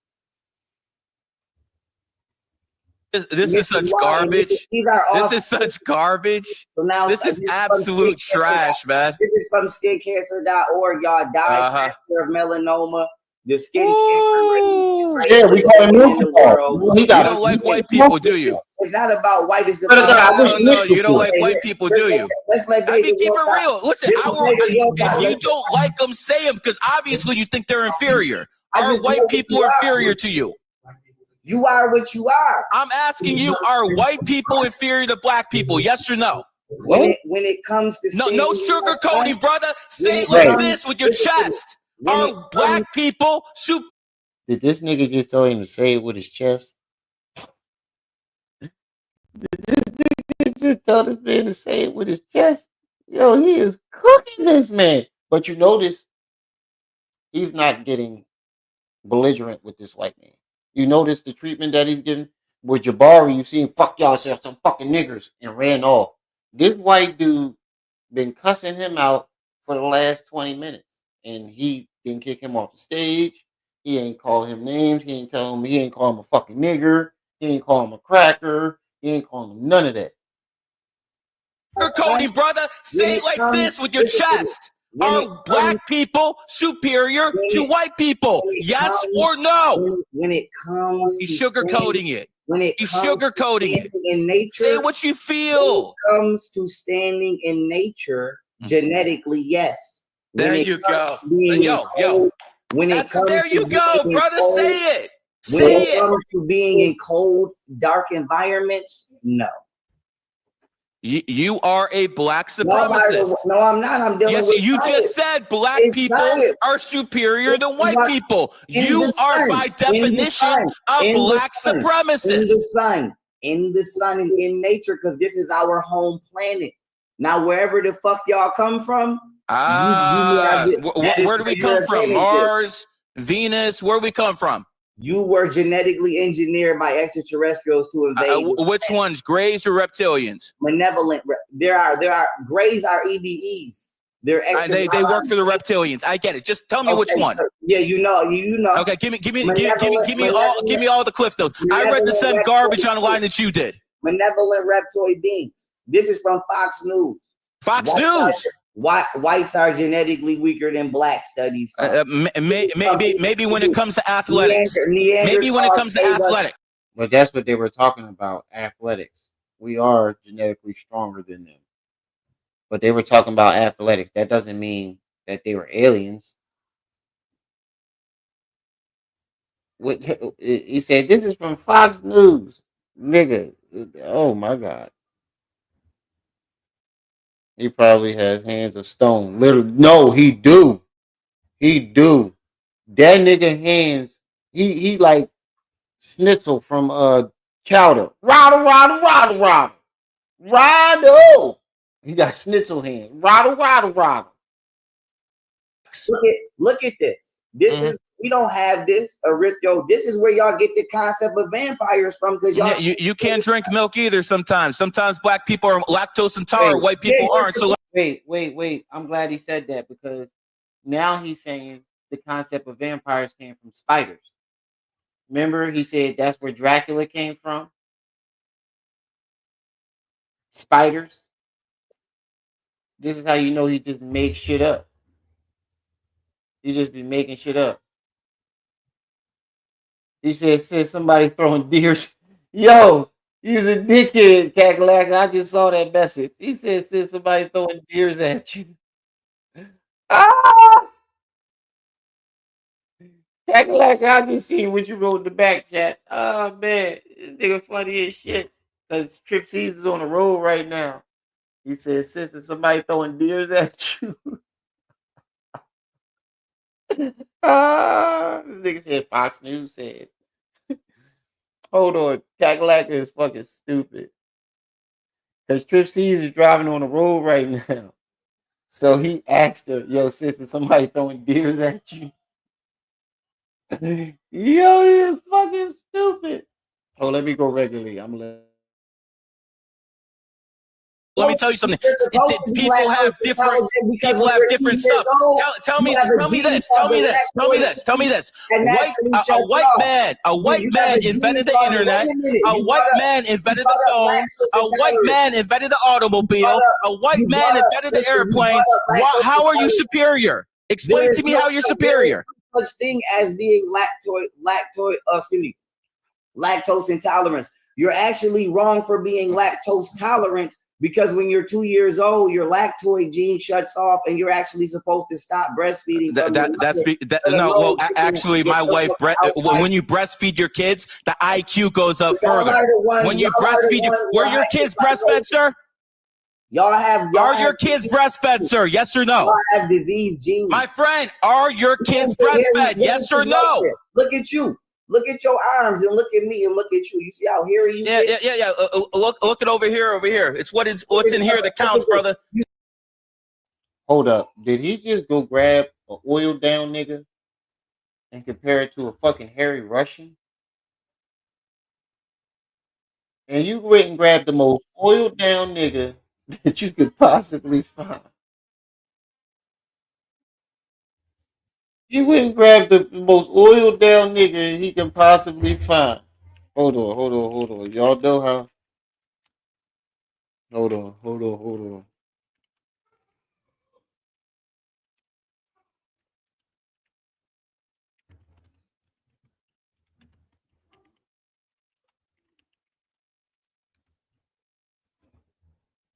This is such garbage. This is such garbage. So now this is absolute trash, man. This is from skincancer.org. Y'all died of melanoma. The skin cancer. Yeah, we call him monkey paws. You don't like white people, do you? It's not about white. It's about no, you don't like white people, do you? I mean, keep it real. Listen, if you don't like them, say them, because obviously you think they're inferior. Are white people inferior to you? You are what you are. I'm asking you, are white people inferior to black people? Yes or no? When it comes to no sugarcoating, brother. Say it like this with your chest. Are black people super? Did this nigga just tell him to say it with his chest? Did this nigga just tell this man to say it with his chest? Yo, he is cooking this man. But you notice he's not getting belligerent with this white man. You notice the treatment that he's getting with Jabari. You see him fuck y'all yourself some fucking niggers and ran off. This white dude been cussing him out for the last 20 minutes, and he didn't kick him off the stage. He ain't call him names. He ain't tell him. He ain't call him a fucking nigger. He ain't call him a cracker. He ain't calling him none of that. Cody, brother, say it like this with your chest. Are black people superior to white people? Yes or no? When it comes, he's sugarcoating it. He's sugarcoating it. In nature, say what you feel. When it comes to standing in nature, genetically, yes. There you go. Yo. When it comes, there you go, brother. Say it. When it comes to being in cold, dark environments, no. You are a black supremacist. No, I'm not. I'm dealing with you just said black people are superior to white people. You are by definition a black supremacist. In the sun and in nature, because this is our home planet. Now, wherever the fuck y'all come from, where do we come from? Mars, Venus, where do we come from? You were genetically engineered by extraterrestrials to invade. Which ones, grays or reptilians? Malevolent. There are grays are EBEs. They're they work for the reptilians. I get it. Just tell me which one. Yeah, you know. Okay, give me all the cliff notes. I read the same garbage online that you did. Malevolent reptoid beings. This is from Fox News. Fox News. Whites are genetically weaker than black studies. Maybe when it comes to athletics. Maybe when it comes to athletics. But that's what they were talking about, athletics. We are genetically stronger than them. But they were talking about athletics. That doesn't mean that they were aliens. He said, this is from Fox News. Nigga, oh my God. He probably has hands of stone. Literally, no, he do. He do. That nigga hands, he like Schnitzel from Chowder. Rado. He got Schnitzel hands. Rado. Look at this. This is, we don't have this, Erythro. This is where y'all get the concept of vampires from, because y'all you can't drink milk either sometimes. Sometimes black people are lactose intolerant, white people aren't. So wait. I'm glad he said that, because now he's saying the concept of vampires came from spiders. Remember, he said that's where Dracula came from? Spiders. This is how you know he just makes shit up. He just be making shit up. He said somebody throwing deers. Yo, He's a dickhead, Cadillac. I just saw that message. He said somebody throwing deers at you. Ah! Cadillac, I just seen what you wrote in the back chat. Oh, man. This nigga funny as shit. Because Trip Caesar's on the road right now. He said, since somebody throwing deers at you. This nigga said Fox News said. Hold on. Cadillac is fucking stupid. Because Trip Caesar's driving on the road right now. So he asked her, yo, sister, somebody throwing deers at you. Yo, he is fucking stupid. Oh, let me go regularly. I'm gonna let me tell you something. People have different stuff. Tell me this. A white man invented the internet. A white man invented the phone. A white man invented the automobile. A white man invented the airplane. How are you superior? Explain to me how you're superior. Such thing as being lactose intolerance. You're actually wrong for being lactose tolerant. Because when you're 2 years old, your lactoid gene shuts off, and you're actually supposed to stop breastfeeding. Actually, my wife, when you breastfeed your kids, the IQ goes up further. When you breastfeed, were your kids breastfed, sir? Are your kids breastfed, sir? Yes or no? Y'all have disease genes. My friend, are your kids breastfed? Yes or no? Look at you. Look at your arms and look at me and look at you. You see how hairy you get? Yeah. Look it over here. It's what's in here that counts, brother. Hold up. Did he just go grab an oiled down nigga and compare it to a fucking hairy Russian? And you went and grabbed the most oiled down nigga that you could possibly find. He went and grabbed the most oiled down nigga he can possibly find. Hold on. Y'all know how? Hold on.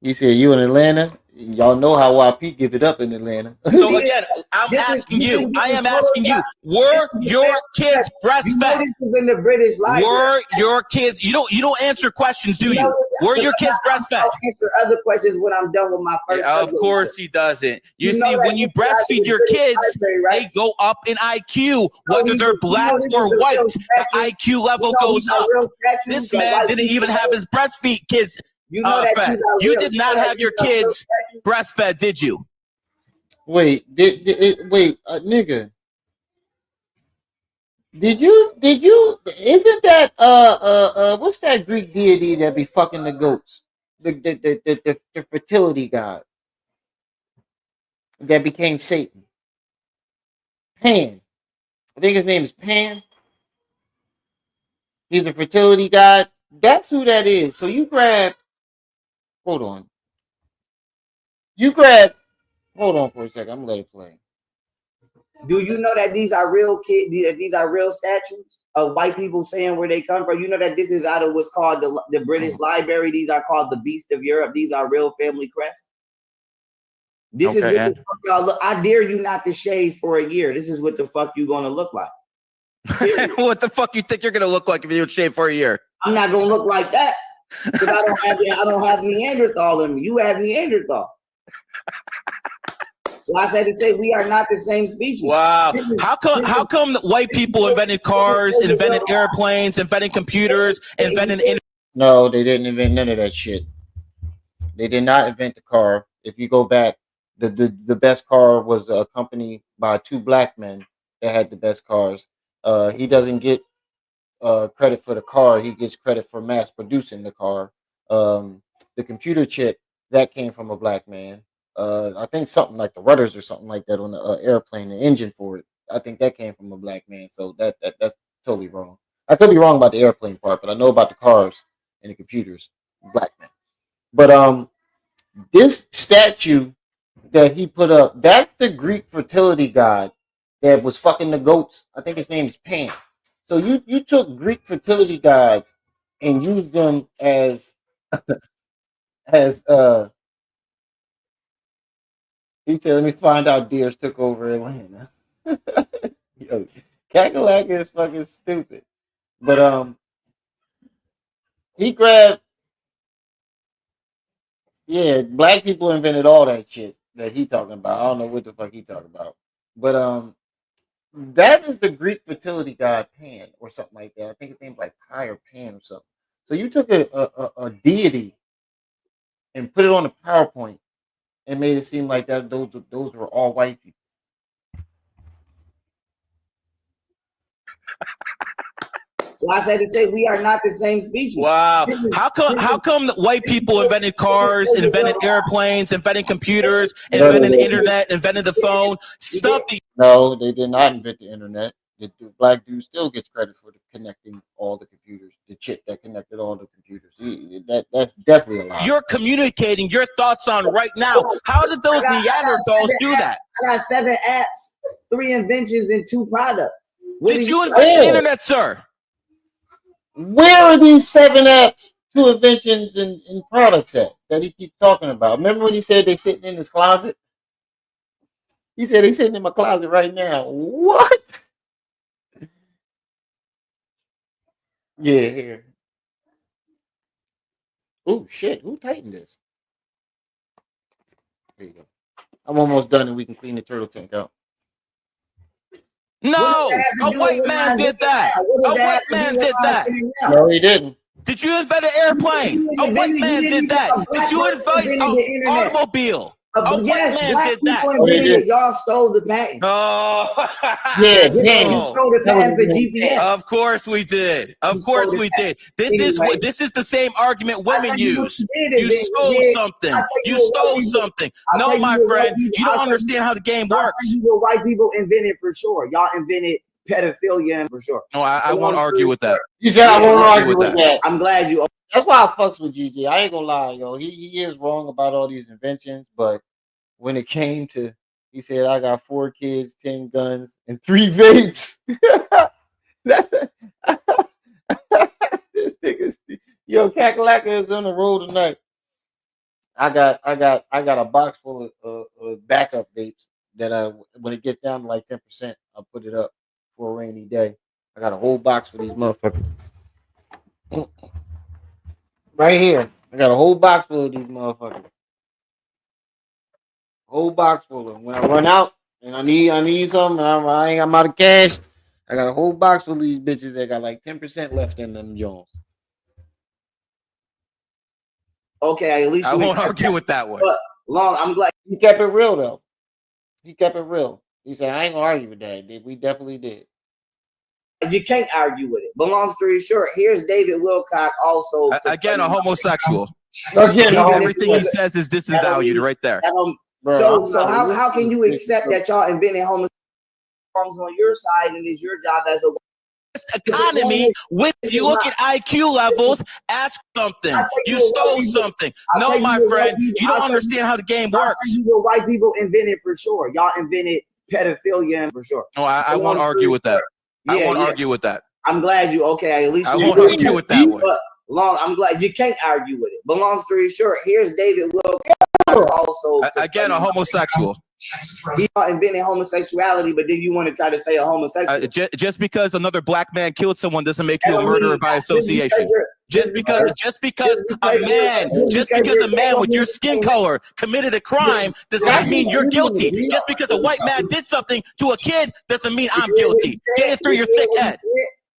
You said you in Atlanta? Y'all know how YP give it up in Atlanta. So again, I am asking you, were your kids breastfed? In the British Library. Were your kids, you don't answer questions, do you? Were your kids breastfed? I'll answer other questions when I'm done with my first subject. Of course he doesn't. You see, when you breastfeed your kids, they go up in IQ, whether they're black or white. The IQ level goes up. This man didn't even have his breastfeed kids fed. You did not have your kids breastfed, did you? Wait, nigga. Did you isn't that what's that Greek deity that be fucking the goats? The fertility god that became Satan. Pan. I think his name is Pan. He's a fertility god. That's who that is. So you grab. Hold on. Hold on for a second. I'm gonna let it play. Do you know that these are real kids? These are real statues of white people saying where they come from. You know that this is out of what's called the British Library. These are called the Beast of Europe. These are real family crests. This is what the fuck y'all look. I dare you not to shave for a year. This is what the fuck you gonna look like. What the fuck you think you're gonna look like if you don't shave for a year? I'm not gonna look like that because I don't have Neanderthal in me. You have Neanderthal. So I said to say we are not the same species. Wow. How come white people invented cars, invented airplanes, invented computers, invented internet? No, they didn't invent none of that shit. They did not invent the car. If you go back, the best car was accompanied by two black men that had the best cars. He doesn't get credit for the car. He gets credit for mass producing the car. The computer chip, that came from a black man. I think something like the rudders or something like that on the airplane, the engine for it. I think that came from a black man. So that's totally wrong. I could be wrong about the airplane part, but I know about the cars and the computers, black man. But this statue that he put up, that's the Greek fertility god that was fucking the goats. I think his name is Pan. So you took Greek fertility gods and used them as as he said, let me find out deers took over Atlanta. Yo, Kakalaka is fucking stupid. But he grabbed black people invented all that shit that he talking about. I don't know what the fuck he talking about. But that is the Greek fertility god Pan or something like that. I think his name's like Pi or Pan or something. So you took a deity and put it on a PowerPoint and made it seem like that those were all white people. So I said to say we are not the same species. Wow. How come white people invented cars, invented airplanes, invented computers, invented the internet, invented the phone, stuff that No, they did not invent the internet. The black dude still gets credit for connecting all the computers, the chip that connected all the computers. That's definitely a lie. you're communicating your thoughts on right now. How did those Neanderthals do that? I got 7 apps, 3 inventions, and 2 products. Did you invent the internet, sir? Where are these 7 apps, 2 inventions, and products at that he keeps talking about? Remember when he said they sitting in his closet? He said they sitting in my closet right now. What? Yeah, here. Oh shit! Who tightened this? There you go. I'm almost done, and we can clean the turtle tank out. No, a white man did that. A white man did that. No, he didn't. Did you invent an airplane? A white man did that. Did you invent an automobile? A white man did that. Y'all stole the patent. Oh, yeah, you stole the patent for GPS. Of course we did. Of course we did. This is the same argument women use. You stole something. You stole something. No, my friend, you don't understand how the game works. What white people invented for sure. Y'all invented pedophilia for sure. No, I won't argue with that. You said I won't argue with that. I'm glad you. That's why I fucks with GG. I ain't gonna lie, yo. He is wrong about all these inventions, but when it came to, he said, I got 4 kids, 10 guns, and 3 vapes. This nigga, yo, Kakalaka is on the road tonight. I got a box full of backup vapes that when it gets down to like 10%, I'll put it up for a rainy day. I got a whole box for these motherfuckers. Right here. I got a whole box full of these motherfuckers. Whole box full of them. When I run out and I need something, I'm out of cash. I got a whole box full of these bitches that got like 10% left in them Jones. Okay, at least I won't argue with that one. But I'm glad he kept it real though. He kept it real. He said, I ain't gonna argue with that. We definitely did. You can't argue with it. But long story short, here's David Wilcock also. Again, a homosexual. Again, everything he says is disvalued right there. So how can you accept that y'all invented homosexuals on your side and it's your job as a economy with, if you look at IQ levels, ask something. You stole something. No, my friend, you don't understand how the game works. What white people invented for sure. Y'all invented pedophilia for sure. No, I won't argue with that. I won't argue with that. I'm glad you at least I won't argue with that one. I'm glad you can't argue with it. But long story short, here's David Wilcock also again a homosexual. He invented homosexuality, but then you want to try to say a homosexual. Just because another black man killed someone doesn't make you a murderer by association. Just because a man with your skin color committed a crime does not mean you're guilty. Just because a white man did something to a kid doesn't mean I'm guilty. Get it through your thick head.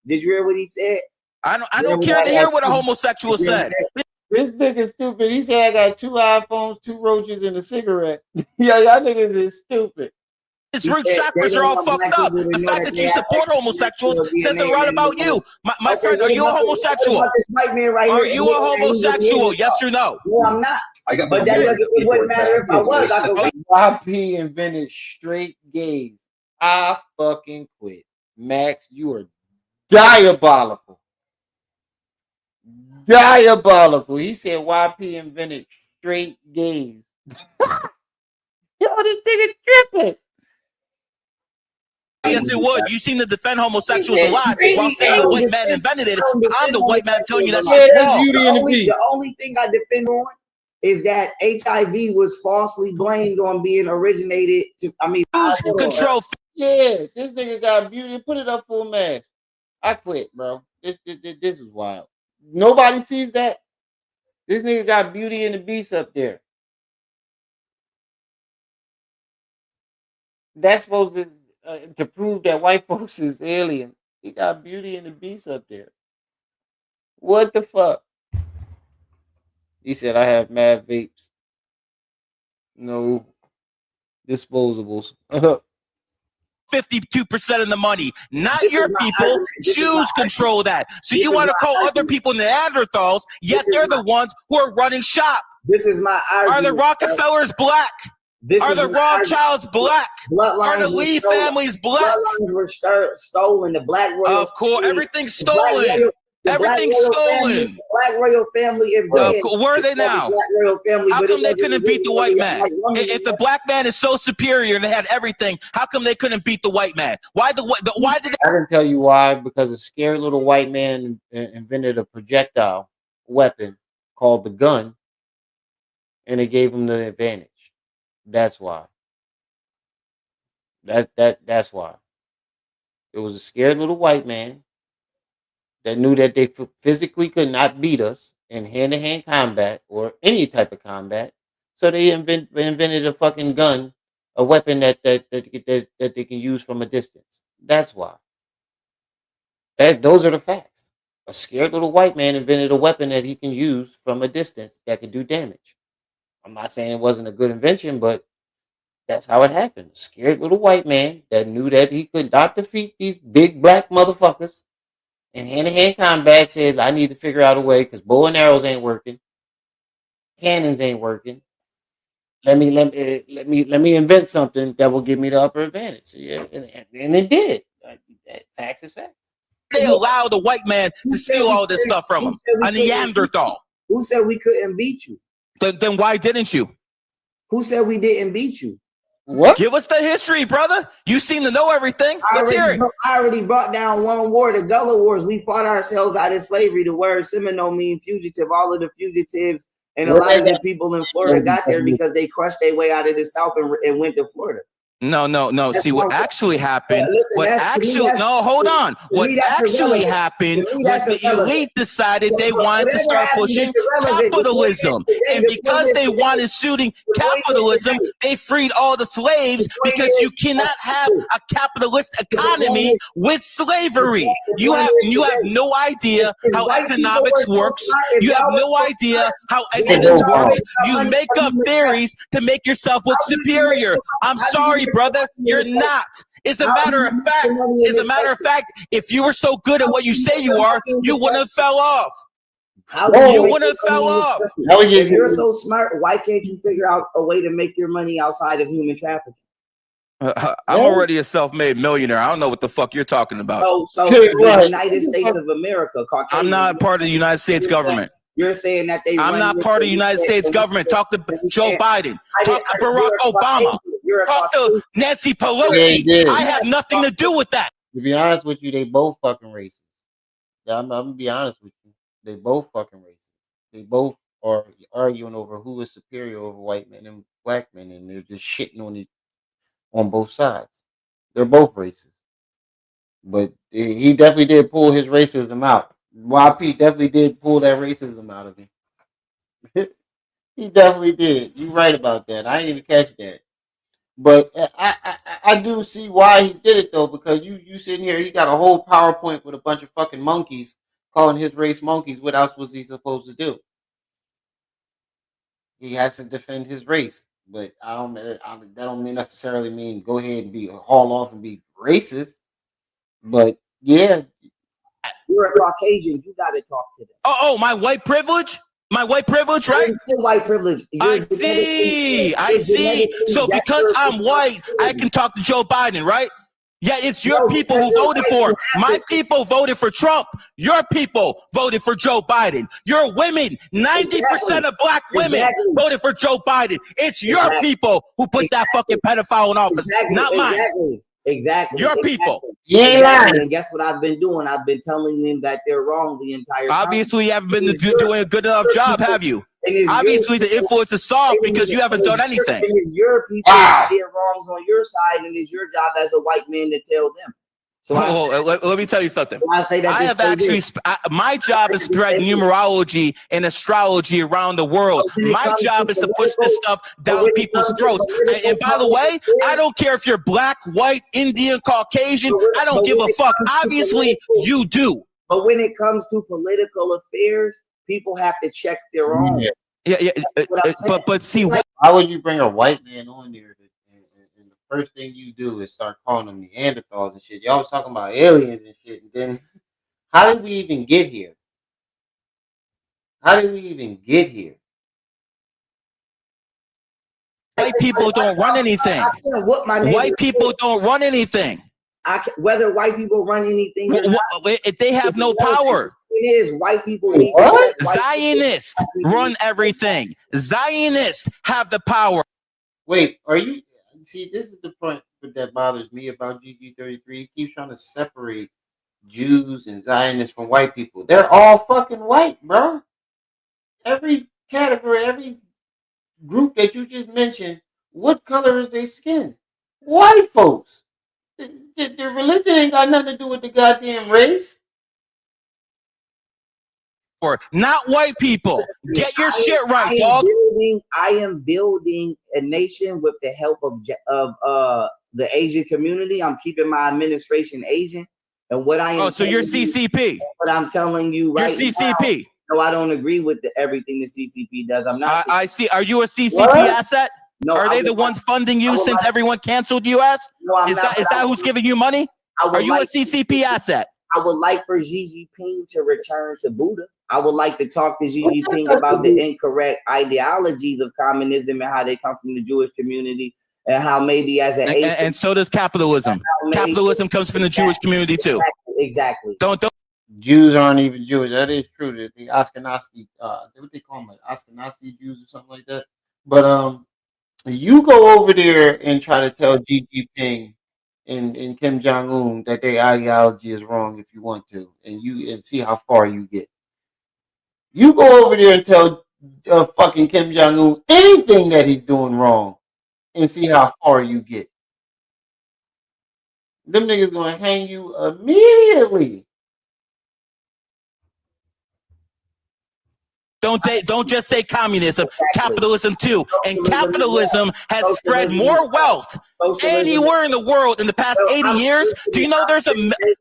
Did you hear what he said? I don't care to hear what a homosexual said. This nigga stupid. He said I got 2 iPhones, 2 roaches, and a cigarette. Yeah, y'all niggas is stupid. His root chakras are all fucked up. The fact that you support homosexuals says a lot about you. My friend, are you a homosexual? Are you a homosexual? Yes or no? No, I'm not. But it wouldn't matter if I was. YP invented straight gays. I fucking quit. Max, you are diabolical. Diabolical. He said YP invented straight gays. Yo, this nigga tripping. Yes, it would. You seem to defend homosexuals a lot while saying the white man invented it. I'm the white man telling you that's wrong. The only thing I defend on is that HIV was falsely blamed on being originated control. Yeah, this nigga got beauty. Put it up full mask. I quit, bro. This is wild. Nobody sees that. This nigga got Beauty and the Beast up there. That's supposed to prove that white folks is aliens. He got Beauty and the Beast up there. What the fuck? He said, I have mad vapes. No disposables. 52% of the money, not your people. Jews control that. So you want to call other people Neanderthals, yet they're the ones who are running shop. This is my argument. Are the Rockefellers black? Are the Rothschilds black? Are the Lee families black? Bloodlines were stolen. The Black Royal Of course, everything's stolen. Everything's stolen. The Black Royal family. Where are they now? How come they couldn't beat the white man? If the black man is so superior and they had everything, how come they couldn't beat the white man? Why did I can tell you why. Because a scared little white man invented a projectile weapon called the gun, and it gave him the advantage. That's why. That's why. It was a scared little white man that knew that they physically could not beat us in hand-to-hand combat or any type of combat, so they invented a fucking gun, a weapon that they can use from a distance. That's why. Those are the facts. A scared little white man invented a weapon that he can use from a distance that can do damage. I'm not saying it wasn't a good invention, but that's how it happened. A scared little white man that knew that he could not defeat these big black motherfuckers in hand-to-hand combat said, I need to figure out a way because bow and arrows ain't working, cannons ain't working. Let me invent something that will give me the upper advantage. Yeah, and it did. Facts is facts. They allow the white man to steal all this stuff from him. A Neanderthal. Who said we couldn't beat you? Then why didn't you? Who said we didn't beat you? What? Give us the history, brother. You seem to know everything. Let's hear it. I already brought down one war, the Gullah Wars. We fought ourselves out of slavery. The word Seminole means fugitive. All of the fugitives and a lot of the people in Florida got there because they crushed their way out of the South and went to Florida. No. See, what actually happened, hold on. What actually happened was the elite decided they wanted to start pushing capitalism. And because they wanted shooting capitalism, they freed all the slaves because you cannot have a capitalist economy with slavery. You have no idea how economics works. You have no idea how any of this works. You make up theories to make yourself look superior. I'm sorry, brother, you're not. As a matter of fact, if you were so good at what you say you are, you wouldn't have fell off. You wouldn't have fell off. If you're so smart, why can't you figure out a way to make your money outside of human trafficking? I'm already a self-made millionaire. I don't know what the fuck you're talking about. So the United States of America. I'm not part of the United States government. You're saying that I'm not part of the United States government. Talk to Joe Biden. Talk to Barack Obama. Talk to Nancy Pelosi. I have nothing to do with that. To be honest with you, they both fucking racist. I'm gonna be honest with you. They both fucking racist. They both are arguing over who is superior over white men and black men, and they're just shitting on both sides. They're both racist. But he definitely did pull his racism out. YP definitely did pull that racism out of him. He definitely did. You're right about that. I didn't even catch that. But I do see why he did it, though, because you sitting here, he got a whole PowerPoint with a bunch of fucking monkeys calling his race monkeys. What else was he supposed to do? He has to defend his race. But that don't necessarily mean go ahead and haul off and be racist. But yeah. You're a Caucasian. You got to talk to them. Oh, my white privilege? My white privilege, right? White privilege. I see. So because I'm white, I can talk to Joe Biden, right? Yeah, it's your people who voted for him. My people voted for Trump. Your people voted for Joe Biden. Your women, 90% of black women voted for Joe Biden. It's your people who put that fucking pedophile in office, not mine. Exactly. Your people. Yeah, exactly. And guess what I've been doing? I've been telling them that they're wrong the entire time. Obviously, you haven't been doing a good enough job, have you? Obviously, the influence is soft because you haven't done anything. And it's your people that did wrongs on your side, and it's your job as a white man to tell them. So let me tell you something. I say that I have actually, my job is spread numerology and astrology around the world. My job is to push this stuff down people's throats. And by the way, I don't care if you're black, white, Indian, Caucasian. I don't give a fuck. Obviously, you do. But when it comes to political affairs, people have to check their own. Yeah. But see, why would you bring a white man on there? And the first thing you do is start calling them Neanderthals and shit. Y'all was talking about aliens and shit. And then, how did we even get here? White people don't run anything. White people don't run anything. Whether white people run anything or not, they have no power. It is white people. Zionists run everything. Zionists have the power. Wait, are you? See, this is the point that bothers me about GG33. He keeps trying to separate Jews and Zionists from white people. They're all fucking white, bro. Every category, every group that you just mentioned, what color is their skin? White folks. The religion ain't got nothing to do with the goddamn race. Or not white people. Get your shit right, dog. I am building a nation with the help of the Asian community. I'm keeping my administration Asian, and what I am. Oh, so you're CCP. But I'm telling you right you're CCP. Now, no, I don't agree with everything the CCP does. I'm not. I see. Are you a CCP asset? No. Are they the ones funding you since everyone canceled US? No, I'm is not. Is that who's giving you money? Are you a CCP asset? I would like for Xi Jinping to return to Buddha. I would like to talk to Xi Jinping about the incorrect ideologies of communism and how they come from the Jewish community, and how maybe as an and so does capitalism. Capitalism comes from the Jewish community too. Exactly. Don't. Jews aren't even Jewish. That is true. The Ashkenazi, what they call them, like Ashkenazi Jews or something like that. But you go over there and try to tell Xi Jinping and Kim Jong-un that their ideology is wrong if you want to, and see how far you get. You go over there and tell fucking Kim Jong-un anything that he's doing wrong and see how far you get. Them niggas gonna hang you immediately. Don't just say communism, capitalism too. And capitalism has spread more wealth anywhere in the world in the past 80 years. Do you know there's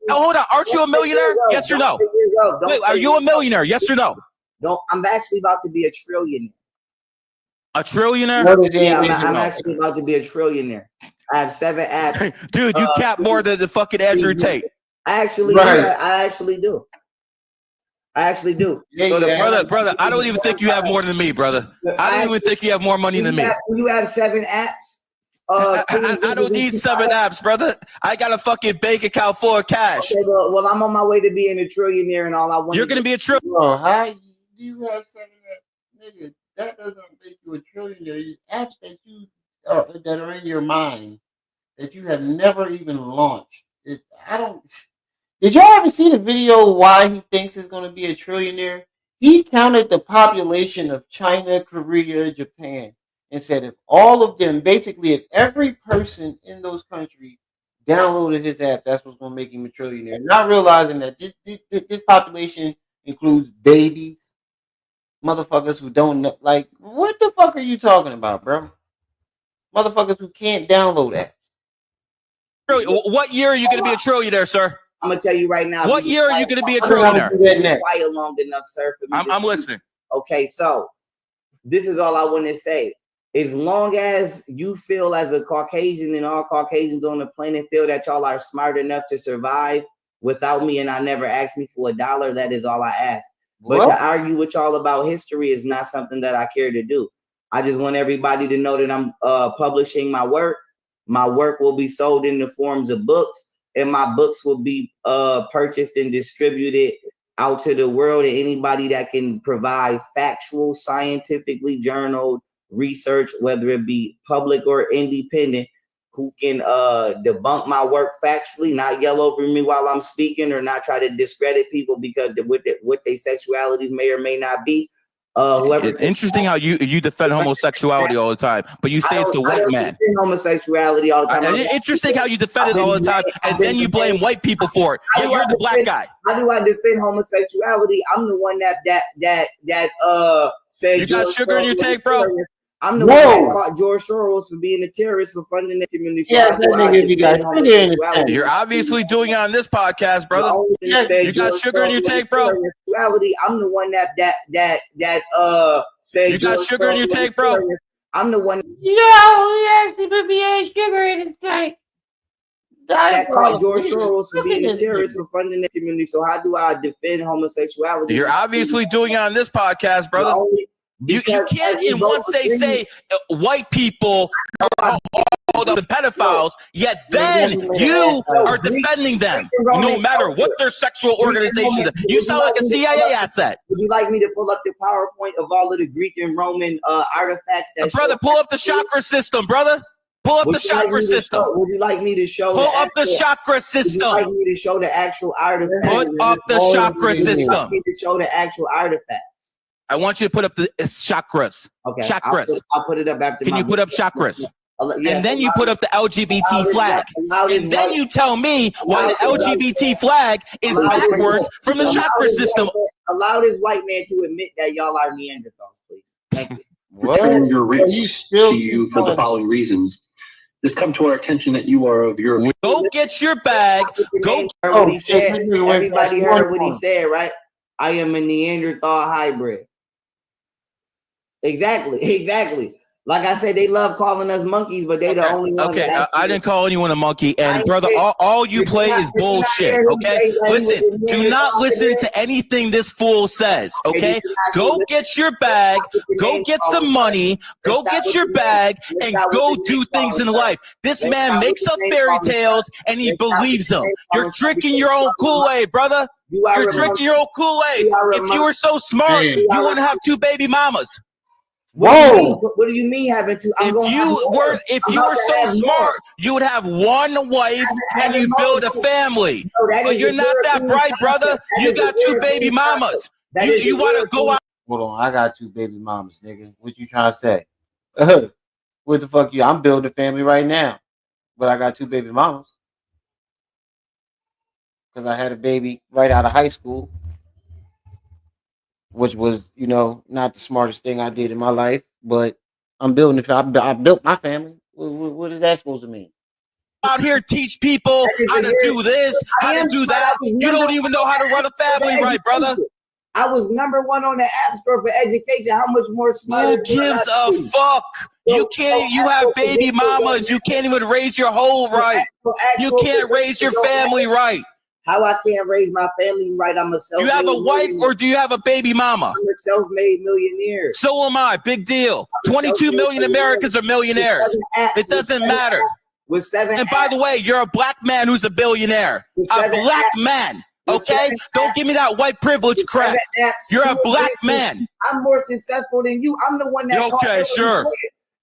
hold on, aren't you a millionaire? Yes or no? Wait, are you a millionaire? Yes or no? No, I'm actually about to be a trillionaire. A trillionaire? Yeah, I'm actually about to be a trillionaire. I have 7 apps. Dude, you cap more than the fucking Andrew Tate. I actually do. Yeah, so brother, I don't even think you have more than me, brother. I don't even think you have more money than me. You have 7 apps. I don't need 7 apps, brother. I got a fucking bank account full of cash. Okay, well, I'm on my way to being a trillionaire, and all I want. You're gonna be a trillionaire. Bro, how do you have 7 apps, nigga? That doesn't make you a trillionaire. Apps that are in your mind that you have never even launched. Did y'all ever see the video why he thinks he's going to be a trillionaire? He counted the population of China, Korea, Japan, and said if all of them, basically if every person in those countries downloaded his app, that's what's going to make him a trillionaire. Not realizing that this population includes babies, motherfuckers who don't know. Like, what the fuck are you talking about, bro? Motherfuckers who can't download apps. What year are you going to be a trillionaire, sir? I'm gonna tell you right now. What year are you going to be a trillionaire? Quiet long enough, sir. For me I'm listening. Okay, so this is all I want to say. As long as you feel as a Caucasian and all Caucasians on the planet feel that y'all are smart enough to survive without me, and I never asked me for $1, that is all I ask. But to argue with y'all about history is not something that I care to do. I just want everybody to know that I'm publishing my work. My work will be sold in the forms of books, and my books will be purchased and distributed out to the world. And anybody that can provide factual, scientifically journaled research, whether it be public or independent, can debunk my work factually, not yell over me while I'm speaking, or not try to discredit people because what their sexualities may or may not be. It's interesting how you defend homosexuality all the time, but you say it's the white man. Homosexuality all the time. Interesting how you defend it all the time, and then you blame white people for it. Yeah, you're the black guy. How do I defend homosexuality? I'm the one that said you got sugar in your tank, bro. I'm the one that caught George Soros for being a terrorist for funding the community. So you're obviously doing it on this podcast, brother. Yes, you got sugar in your tank, bro. I'm the one that said you got sugar in your tank, bro. I'm the one. Yo, yes, the FBA sugar in his tank. That caught George Soros for being a terrorist for funding the community. So how do I defend homosexuality? You're obviously doing it on this podcast, brother. You can't in one say white people are all the pedophiles, yet then you are defending them, no matter what their sexual organization is. You sound like a CIA asset. Would you like me to pull up the PowerPoint of all of the Greek and Roman artifacts? Brother, pull up the chakra system, brother. Pull up the chakra system. Would you like me to show? Pull up the chakra system. Would you like me to show the actual artifacts? Put up the chakra system. Would you like me to show the actual artifacts? I want you to put up the chakras. Okay. Chakras. I'll put it up after. Can you put up chakras? And then you put up the LGBT flag. And then you tell me why the LGBT flag is backwards from the chakra system. Allow this white man to admit that y'all are Neanderthals, please. Thank you. Return your writs to you for the following reasons. It's come to our attention that you are of Europe. Go get your bag. Go. What he said. Everybody heard what he said, right? I am a Neanderthal hybrid. Exactly. Like I said, they love calling us monkeys, but they the only ones. Okay, I didn't call anyone a monkey, and brother, all you play is bullshit. Okay, listen, do not listen to anything this fool says. Okay, go get your bag, go get some money, go get your bag, and go do things in life. This man makes up fairy tales, and he believes them. You're drinking your own Kool-Aid, brother. You're drinking your own Kool-Aid. If you were so smart, you wouldn't have 2 baby mamas. Whoa! What do you mean having to? If you were so smart, you would have one wife and you build a family. But you're not that bright, brother. You got 2 baby mamas. You want to go out? Hold on, I got 2 baby mamas, nigga. What you trying to say? What the fuck you? I'm building a family right now, but I got 2 baby mamas because I had a baby right out of high school, which was, not the smartest thing I did in my life, but I'm building it. I built my family. What is that supposed to mean? Out here, teach people how to do this, how to do that. You don't even know how to run a family right, brother. I was #1 on the App Store for education. How much more smarter? Who gives a fuck? You can't. You have baby mamas. You can't even raise your whole right. You can't raise your family right. How I can't raise my family right? I'm a self-made. You have a wife or do you have a baby mama? I'm a self-made millionaire. So am I. Big deal. 22 million Americans are millionaires. It doesn't matter. And by the way, you're a black man who's a billionaire. A black man. Okay? Don't give me that white privilege crap. You're a black man. I'm more successful than you. I'm the one that. Okay, sure.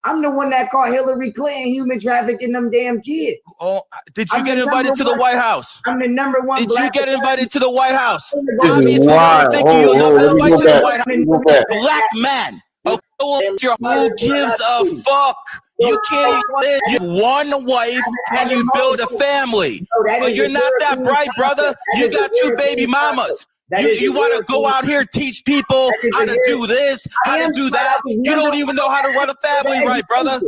I'm the one that caught Hillary Clinton human trafficking them damn kids. Oh, did you get invited to the White House? I'm the #1. Did you get invited to the White House? Obviously, I think you'll never invite to the White House. Black man. Who gives a fuck? You can't even you have one wife and you build a family. But you're not that bright, brother. You got 2 baby mamas. You want to go out here, teach people how to do this, how to do that. You don't even know how to run a family right, brother.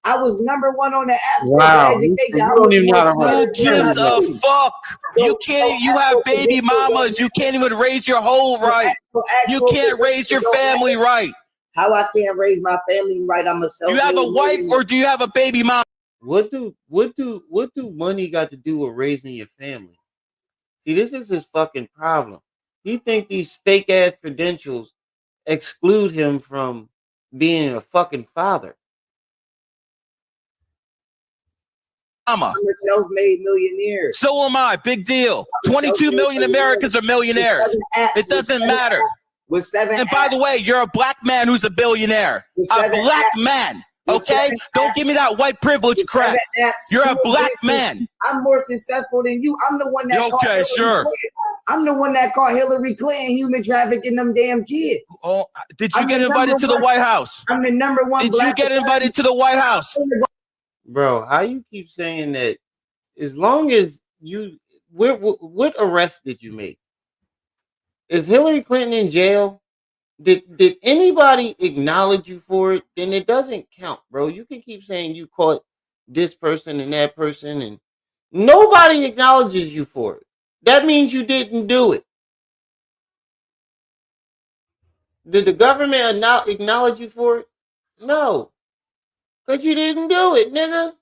I was #1 on the App Store for education. You don't even know how to run. Who gives a fuck? You can't. You have baby mamas. You can't even raise your whole right. You can't raise your family right. How I can't raise my family right? I'm a self. You have a wife or do you have a baby mama? What do money got to do with raising your family? See, this is his fucking problem. He think these fake ass credentials exclude him from being a fucking father. I'm a self-made millionaire. So am I. Big deal. 22 million Americans are millionaires. It doesn't matter. With 7 and by the way, you're a black man who's a billionaire. A black man. Okay? Don't give me that white privilege crap. You're a black man. I'm more successful than you. I'm the one that caught Hillary Clinton. I'm the one that caught Hillary Clinton human trafficking them damn kids. Oh, did you get invited to the White House? I'm the number one. Did you get invited to the White House? Bro, how you keep saying that? As long as you, what arrest did you make? Is Hillary Clinton in jail? Did anybody acknowledge you for it? Then it doesn't count, bro. You can keep saying you caught this person and that person, and nobody acknowledges you for it. That means you didn't do it. Did the government not acknowledge you for it? No. Because you didn't do it, nigga.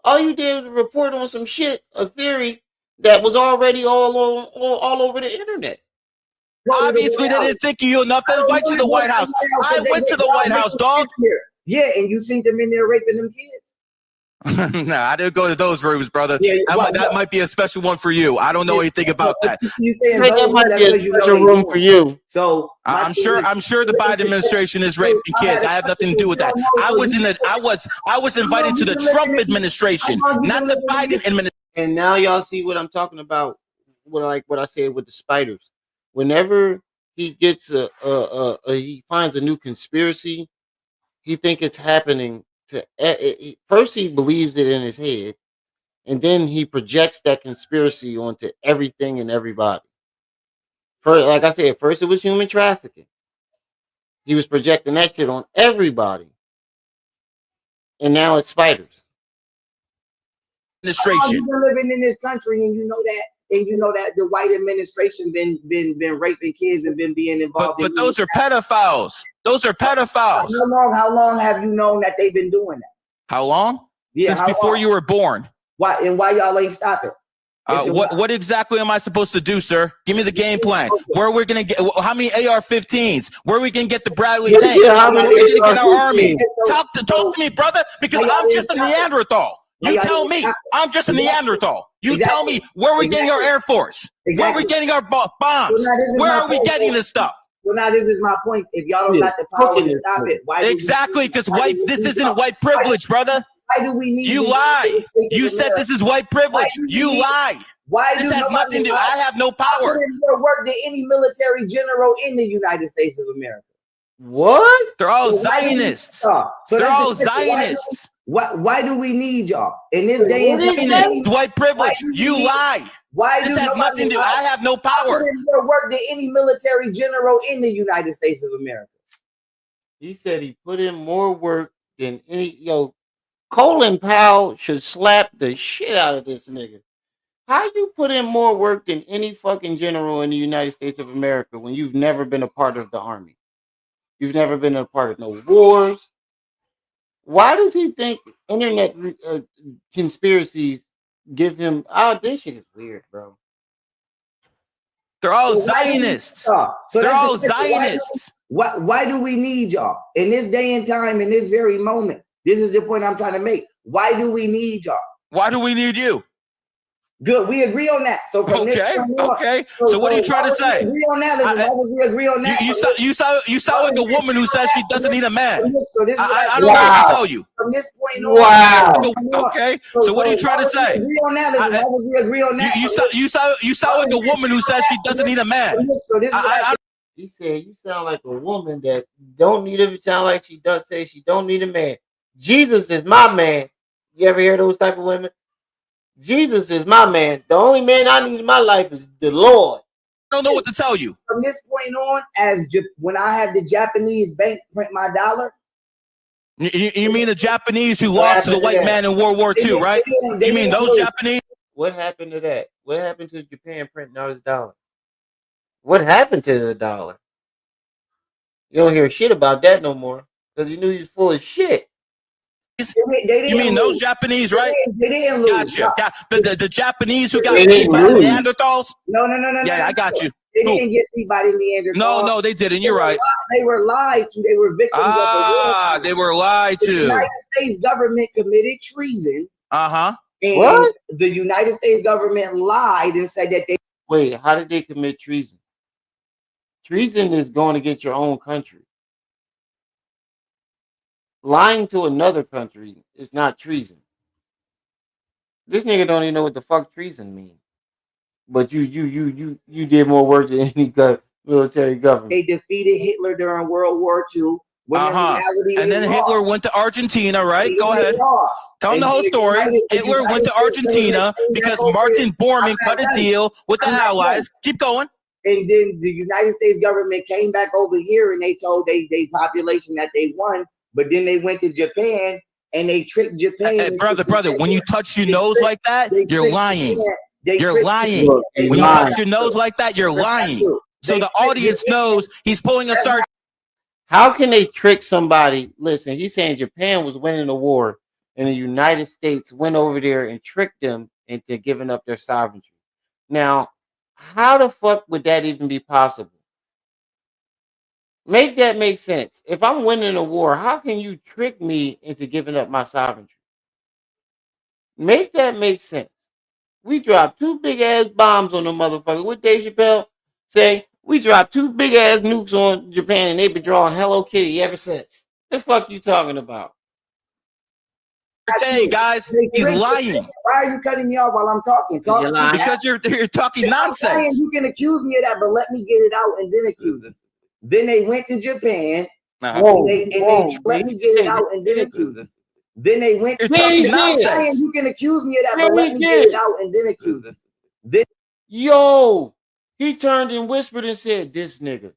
All you did was report on some shit, a theory that was already all over the internet. Obviously, they didn't think you enough to invite you to the White House. I went to the White House, dog. Yeah, and you seen them in there raping them kids. Nah, I didn't go to those rooms, brother. Yeah, that might be a special one for you. I don't know anything about that. You saying that might be a special room for you. So I'm sure the Biden administration is raping kids. I have nothing to do with that. I was invited to the Trump administration, not the Biden administration. And now y'all see what I'm talking about. What I said with the spiders. Whenever he gets he finds a new conspiracy, he think it's happening to first he believes it in his head, and then he projects that conspiracy onto everything and everybody. First, like I said, first it was human trafficking. He was projecting that shit on everybody, and now it's spiders. You've been living in this country, and you know that the white administration been raping kids and been being involved. But those are pedophiles. Those are pedophiles. How long have you known that they've been doing that? How long? Yeah, since before you were born. Why y'all ain't stop it? What exactly am I supposed to do, sir? Give me the game plan. Where are we gonna get? How many AR-15s? Where are we gonna get the Bradley tanks? How Where are many we gonna get our AR-15s? army? Talk to me, brother, because I'm just a Neanderthal. You tell me. I'm just a Neanderthal. You tell me where are we getting our Air Force? Where are we getting our bombs? Where are we getting this stuff? Well, now this is my point. If y'all don't got the power to stop it, why? Exactly, because this isn't white privilege, brother. Why do we need? You lie. You said this is white privilege. You lie. Why this has nothing to do? I have no power. More work than any military general in the United States of America. What? They're all Zionists. They're all Zionists. Why do we need y'all in this day and time? White privilege. You lie. Why this has nothing to do? I have no power. More work than any military general in the United States of America. He said he put in more work than any. Colin Powell should slap the shit out of this nigga. How you put in more work than any fucking general in the United States of America when you've never been a part of the army? You've never been a part of no wars. Why does he think internet conspiracies give him? Oh, this shit is weird, bro. They're all Zionists. They're all Zionists. Why do we need y'all in this day and time, in this very moment? This is the point I'm trying to make. Why do we need y'all? Why do we need you? Good, we agree on that. So from okay. So what are you trying to say? We agree on that. As long as we agree on that. You sound like a woman who says she doesn't need a man. So this I don't know what to tell you. From this point on. Okay. So what are you trying to say? Agree on that. As long as we agree on that. You sound like a woman who says she doesn't need a man. So this he said you sound like a woman that don't need a. Sound like she does say she don't need a man. Jesus is my man. You ever hear those type of women? Jesus is my man. The only man I need in my life is the Lord. I don't know what to tell you. From this point on, when I have the Japanese bank print my dollar. You mean the Japanese who lost to the white man in World War II, right? You mean those Japanese? What happened to that? What happened to Japan printing out his dollar? What happened to the dollar? You don't hear shit about that no more because you knew he was full of shit. You mean those Japanese, right? They didn't lose. Gotcha. The Japanese who got beat by the Neanderthals? No. Yeah, I got you. They didn't get beat by the Neanderthals. No, they didn't. You're right. They were lied to. They were victims of the war. They were lied to. The United States government committed treason. And what? The United States government lied and said that they. Wait, how did they commit treason? Treason is going against your own country. lying to another country is not treason. This nigga don't even know what the fuck treason means. But you did more work than any military government. They defeated Hitler during World War II. And then Hitler went to Argentina, right? Go ahead. Tell them the whole story. Hitler went to Argentina because Martin Bormann cut a deal with the Allies. Keep going. And then the United States government came back over here and they told they population that they won. But then they went to Japan and they tricked Japan. Hey, brother, when you touch your nose like that, you're lying. You're lying. When you touch your nose like that, you're lying. So the audience knows he's pulling a sarcasm. How can they trick somebody? Listen, he's saying Japan was winning the war and the United States went over there and tricked them into giving up their sovereignty. Now, how the fuck would that even be possible? Make that make sense. If I'm winning a war, how can you trick me into giving up my sovereignty? Make that make sense. We dropped 2 big ass bombs on the motherfucker. What Dave Chappelle say? We dropped 2 big ass nukes on Japan and they've been drawing Hello Kitty ever since. The fuck you talking about? Hey guys, he's lying. Why are you cutting me off while I'm talking? Because you're talking nonsense. You can accuse me of that, but let me get it out and then accuse it. Then they went to Japan. And they let me get it out and then accuse it. Then they went to nonsense. You can accuse me of that, but let me get it out and then accuse it. Then he turned and whispered and said, "This nigga."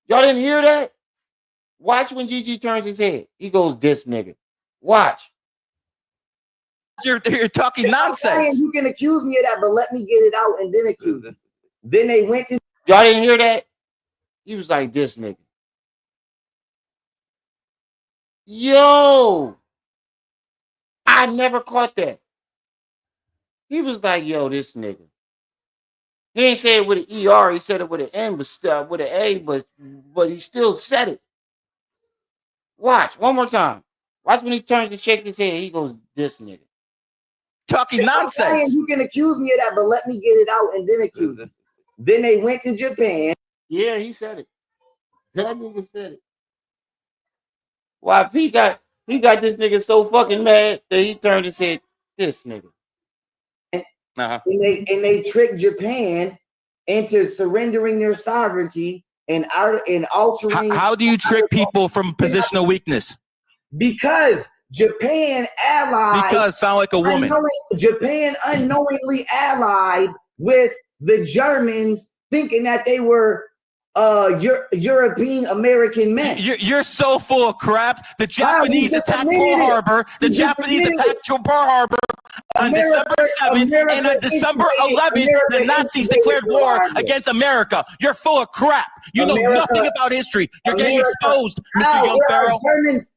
Y'all didn't hear that? Watch when Gigi turns his head. He goes, "This nigga." Watch. You're talking nonsense. You can accuse me of that, but let me get it out and then accuse it. Then they went to. Y'all didn't hear that? He was like, "This nigga." Yo, I never caught that. He was like, "Yo, this nigga." He ain't say it with an ER. He said it with an N, but with an A, but he still said it. Watch one more time. Watch when he turns and shakes his head. He goes, "This nigga." Talking nonsense. You can accuse me of that, but let me get it out and then accuse it. Then they went to Japan. Yeah, he said it. That nigga said it. Why he got this nigga so fucking mad that he turned and said, "This nigga." And they tricked Japan into surrendering their sovereignty and altering. How do you trick people from a position of weakness? Because Japan allied. Because sound like a woman. Japan unknowingly allied with the Germans, thinking that they were European American men. You're so full of crap. The Japanese attacked Pearl Harbor. The Japanese attacked Pearl Harbor on December 7th, and on December 11th, the Nazis declared war against America. You're full of crap. You know nothing about history. You're getting exposed, Mr. Young Pharaoh.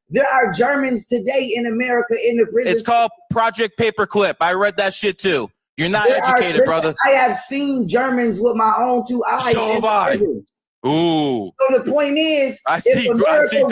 There are Germans today in America in the prison. It's called Project Paperclip. I read that shit too. You're not educated, brother. I have seen Germans with my own 2 eyes. So have I. Ooh. So the point is, if America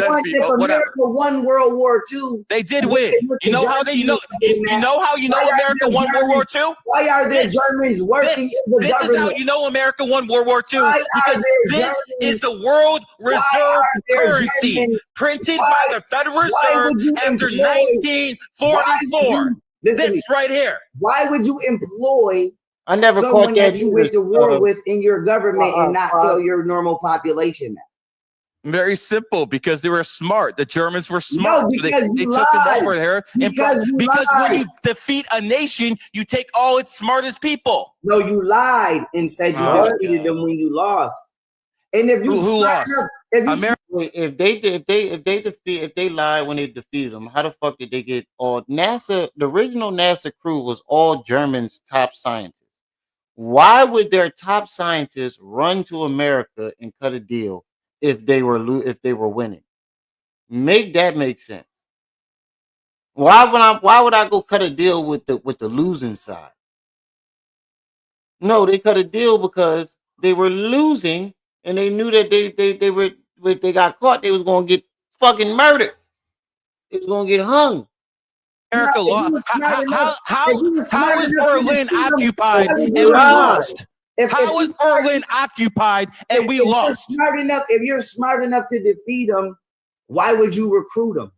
won World War II, they did win. You know how America won World War II? Why are there Germans working in the government? This is how you know America won World War II. Because this is the world reserve currency printed by the Federal Reserve after 1944. This right here. Why would you employ I never someone caught that you went to war with in your government and not tell your normal population that? Very simple, because they were smart. The Germans were smart. No, they took them over there. Because when you defeat a nation, you take all its smartest people. No, you lied and said you defeated them when you lost. And if you who lost? If they lied when they defeated them, how the fuck did they get all NASA? The original NASA crew was all Germans' top scientists. Why would their top scientists run to America and cut a deal if they were winning? Make that make sense. Why would I go cut a deal with the losing side? No, they cut a deal because they were losing and they knew that if they got caught, they was gonna get fucking murdered. They was gonna get hung. America lost. How is Berlin occupied and we lost? How is Berlin occupied and we lost? If you're smart enough to defeat them, why would you recruit them?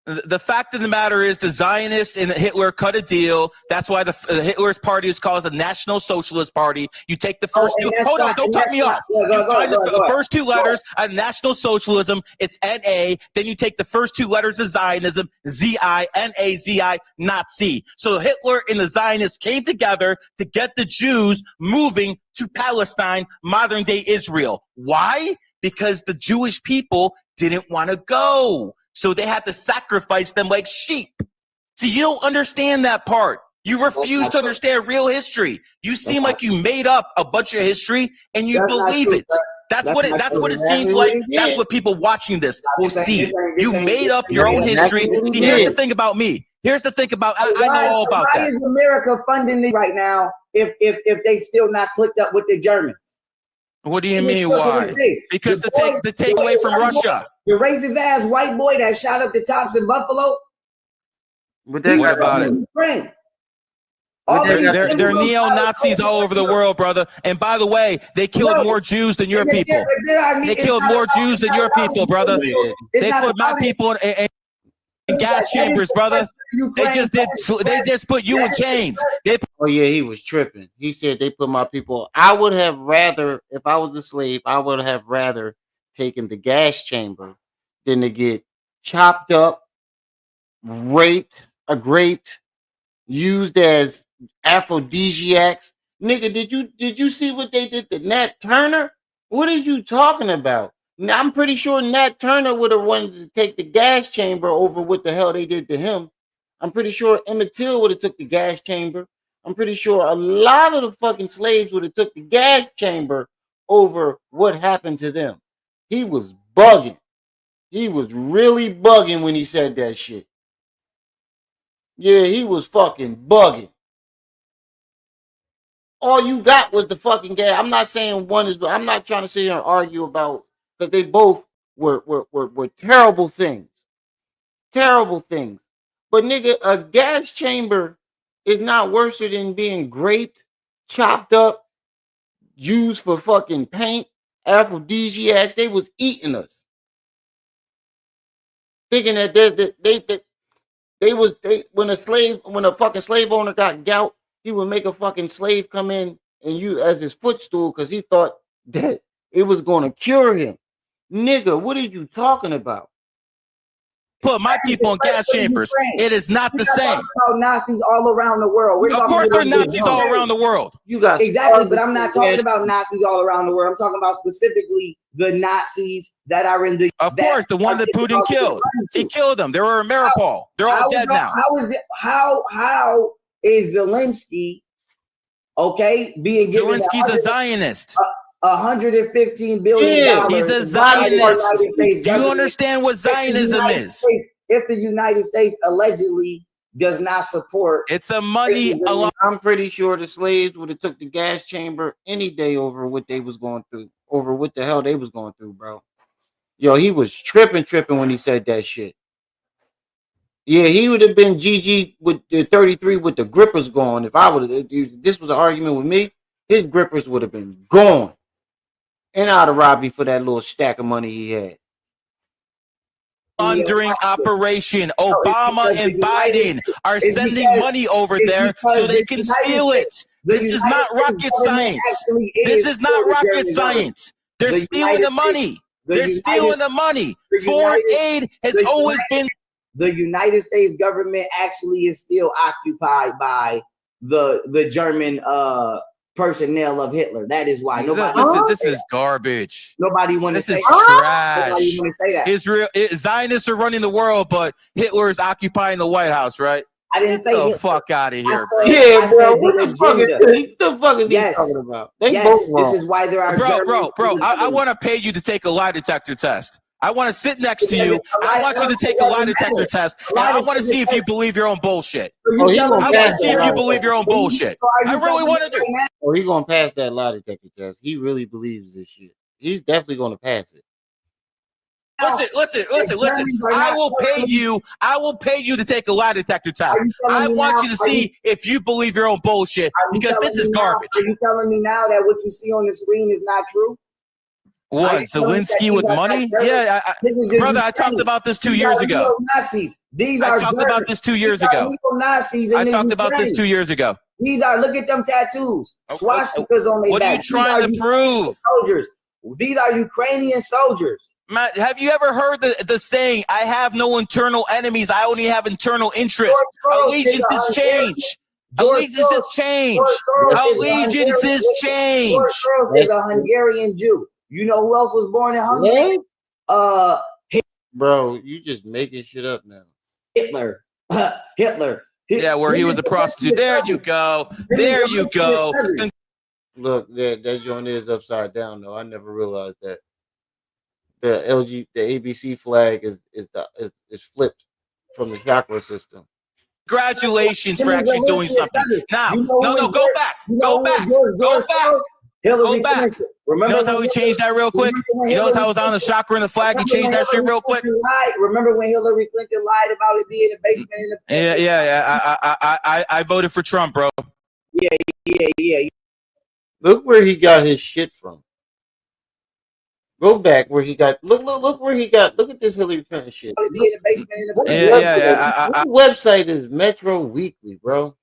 The fact of the matter is the Zionists and Hitler cut a deal. That's why the Hitler's party is called the National Socialist Party. You take the first two. Hold on, don't cut me off. You find the first two letters of National Socialism. It's N-A. Then you take the first two letters of Zionism, Z-I, N-A-Z-I, Nazi. So Hitler and the Zionists came together to get the Jews moving to Palestine, modern-day Israel. Why? Because the Jewish people didn't want to go. So they had to sacrifice them like sheep. See, you don't understand that part. You refuse to understand real history. You seem like you made up a bunch of history and you believe it. That's what it seems like. That's what people watching this will see. You made up your own history. See, here's the thing about me. Here's the thing about I know all about that. Why is America funding it right now if they still not clicked up with the Germans? What do you mean why? Because the takeaway from Russia. The racist ass white boy that shot up the tops in Buffalo. What about it? They're neo-Nazis all over the world, brother. And by the way, they killed more Jews than your people. They killed more Jews than your people, brother. They put my people in gas chambers, brother. They just put you in chains. Oh yeah, he was tripping. He said they put my people. I would have rather, if I was a slave, I would have rather taken the gas chamber than to get chopped up, raped, used as aphrodisiacs. Nigga, did you see what they did to Nat Turner? What is you talking about? Now, I'm pretty sure Nat Turner would have wanted to take the gas chamber over what the hell they did to him. I'm pretty sure Emmett Till would have took the gas chamber. I'm pretty sure a lot of the fucking slaves would have took the gas chamber over what happened to them. He was bugging. He was really bugging when he said that shit. Yeah, he was fucking bugging. All you got was the fucking gas. I'm not saying one is, I'm not trying to sit here and argue about, because they both were terrible things. Terrible things. But nigga, a gas chamber is not worse than being raped, chopped up, used for fucking paint, aphrodisiacs. They was eating us. Thinking that when a fucking slave owner got gout, he would make a fucking slave come in and use as his footstool because he thought that it was going to cure him. Nigga, what are you talking about? Put my people in gas chambers. It is not the same. About Nazis all around the world. Of course, there are Nazis all around the world. You got exactly, but I'm not talking about Nazis all around the world. I'm talking about specifically the Nazis that are in the. Of course, the one that Putin killed. He killed them. They were in Mariupol. They're all dead now. How is Zelensky? Okay, being given Zelensky's a Zionist. $115 billion. He's a Zionist. Do you understand what Zionism is? If the United States allegedly does not support, it's a money. I'm pretty sure the slaves would have took the gas chamber any day over what they was going through, over what the hell they was going through, bro. Yo, he was tripping when he said that shit. Yeah, he would have been GG with the 33 with the grippers gone. If I would have, this was an argument with me, his grippers would have been gone. And I'd have robbed me for that little stack of money he had. Laundering operation. Obama and Biden are sending money over there so they can steal it. This is not rocket science. This is not rocket science. They're stealing the money. They're stealing the money. Foreign aid has always been. The United States government actually is still occupied by the German personnel of Hitler. That is why nobody. This is garbage. Nobody want to say trash. Nobody want to say that. Israel, Zionists are running the world, but Hitler is occupying the White House, right? I didn't say the fuck out of here. Yeah, bro. What the fuck is he talking about? They both wrong. This is why there are bro. I want to pay you to take a lie detector test. I want to sit next to you. I want you to take a lie detector test. And I want to see if you believe your own bullshit. I want to see if you believe your own bullshit. I really want to do. Oh, he's gonna pass that lie detector test. He really believes this shit. He's definitely gonna pass it. Listen. I will pay you to take a lie detector test. I want you to see if you believe your own bullshit because this is garbage. Are you telling me now that what you see on the screen is not true? What, Zelensky with money? Yeah, brother, I talked about this 2 years ago. Nazis. These I are talked about this 2 years These are ago. Nazis. I talked about this 2 years ago. These are, look at them tattoos, swastikas on their back. What are you trying to prove? Soldiers. These are Ukrainian soldiers. Matt, have you ever heard the saying, I have no internal enemies, I only have internal interests? Allegiances change. Allegiances change. Allegiances change. George Soros is a Hungarian Jew. You know who else was born in Hungary? Bro, you just making shit up now. Hitler. Yeah, where he was a prostitute. There you go. There you go. Look, that joint is upside down though. I never realized that. The ABC flag is flipped from the chakra system. Congratulations for actually doing something. Now, no, go back. Go back. Go back. Go back. Remember how he changed that real quick? You notice how it was on the chakra and the flag? He changed that shit real quick. Remember when Hillary Clinton lied about it being a basement in the Yeah. I voted for Trump, bro. Yeah. Look where he got his shit from. Go back where he got. Look where he got. Look at this Hillary Clinton shit. Yeah. Website is Metro Weekly, bro.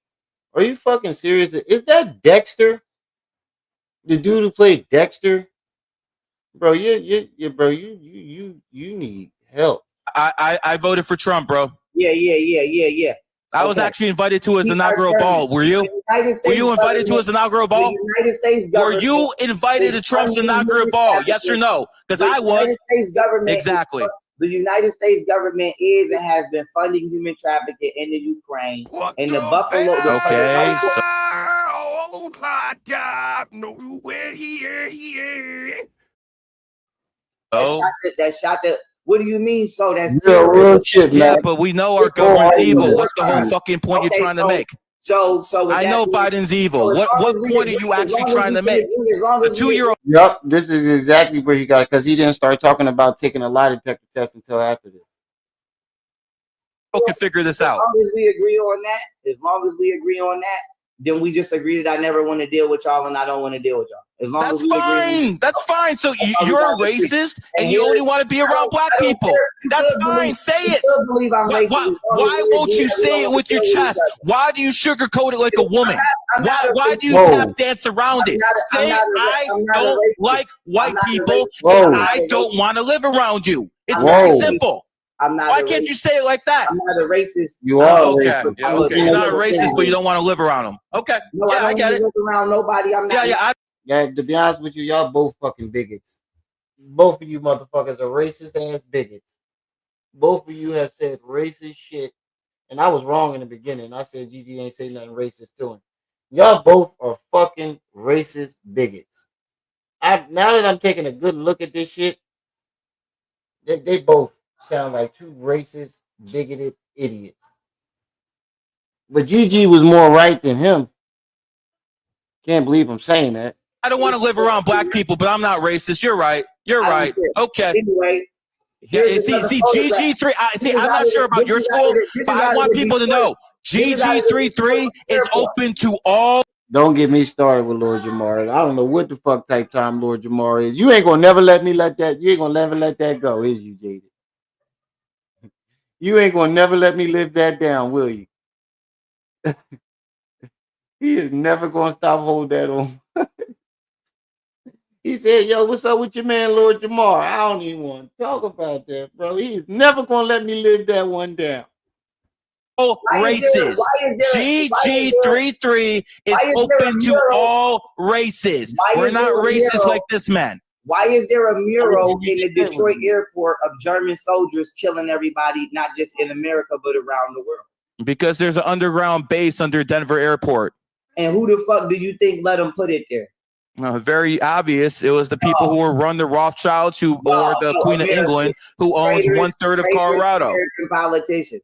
Are you fucking serious? Is that Dexter? The dude who played Dexter? Bro, you need help. I voted for Trump, bro. Yeah. I was actually invited to his inaugural ball. Were you? Were you invited to his inaugural ball? Were you invited to Trump's inaugural ball? Yes or no? Because I was. Exactly. The United States government is and has been funding human trafficking in the Ukraine. And the Buffalo. Okay. Oh my God! Nowhere here. Oh. That shot that. What do you mean? So that's real shit, man. Yeah, but we know our government's evil. What's the whole fucking point you're trying to make? So I know Biden's evil. What point are you actually trying to make? A 2-year-old. Yep, this is exactly where he got, because he didn't start talking about taking a lie detector test until after this. Can figure this out. As long as we agree on that, then we just agree that I never want to deal with y'all and I don't want to deal with y'all. As long as we agree. That's fine. So you're a racist and you only want to be around black people. That's fine. Say it. Why won't you say it with your chest? Why do you sugarcoat it like a woman? Why do you tap dance around it? Say I don't like white people and I don't want to live around you. It's very simple. Why can't you say it like that? I'm not a racist. You are okay. Yeah, okay. You're not a racist, but you don't want to live around them. Okay. No, yeah, I get it. Live around nobody. I'm not. Yeah, to be honest with you, y'all both fucking bigots. Both of you motherfuckers are racist ass bigots. Both of you have said racist shit, and I was wrong in the beginning. I said Gigi ain't say nothing racist to him. Y'all both are fucking racist bigots. Now that I'm taking a good look at this shit, they both sound like two racist, bigoted idiots. But Gigi was more right than him. Can't believe I'm saying that. I don't want to live around black people, but I'm not racist. You're right. You're right. Okay. Anyway, see, GG3. I'm not sure about your school, but I want people to know GG33 is open to all. Don't get me started with Lord Jamar. I don't know what the fuck type time Lord Jamar is. You ain't gonna never let me let that. You ain't gonna never let that go, is you, Jaded? You ain't gonna never let me live that down, will you? He is never gonna stop holding that on. He said, yo, what's up with your man, Lord Jamar? I don't even want to talk about that, bro. He's never gonna let me live that one down. Races. GG33 is open to all races. We're not racist like this man. Why is there a mural in the Detroit airport of German soldiers killing everybody, not just in America, but around the world? Because there's an underground base under Denver airport. And who the fuck do you think let them put it there? Very obvious. It was the people who run the Rothschilds, or the Queen of England, who owns 1/3 of Colorado. American politicians.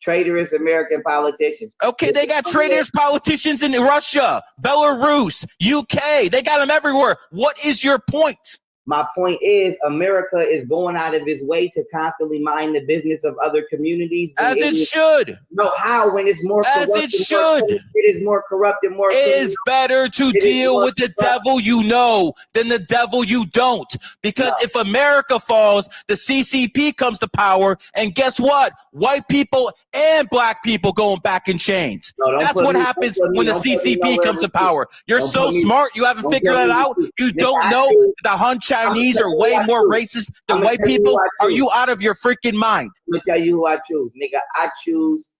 Traitorous American politicians. Okay, they got traitorous politicians in Russia, Belarus, UK. They got them everywhere. What is your point? My point is America is going out of its way to constantly mind the business of other communities. As it should. No, how when it's more as it should. It is more corrupt and more. It is better to deal with the devil you know than the devil you don't. Because if America falls, the CCP comes to power, and guess what? White people and black people going back in chains. That's what happens when the CCP comes to power. You're so smart, you haven't figured that out. You don't know the Han Chinese are way more racist than white people. Are you out of your freaking mind? Let me tell you who I choose, nigga. I choose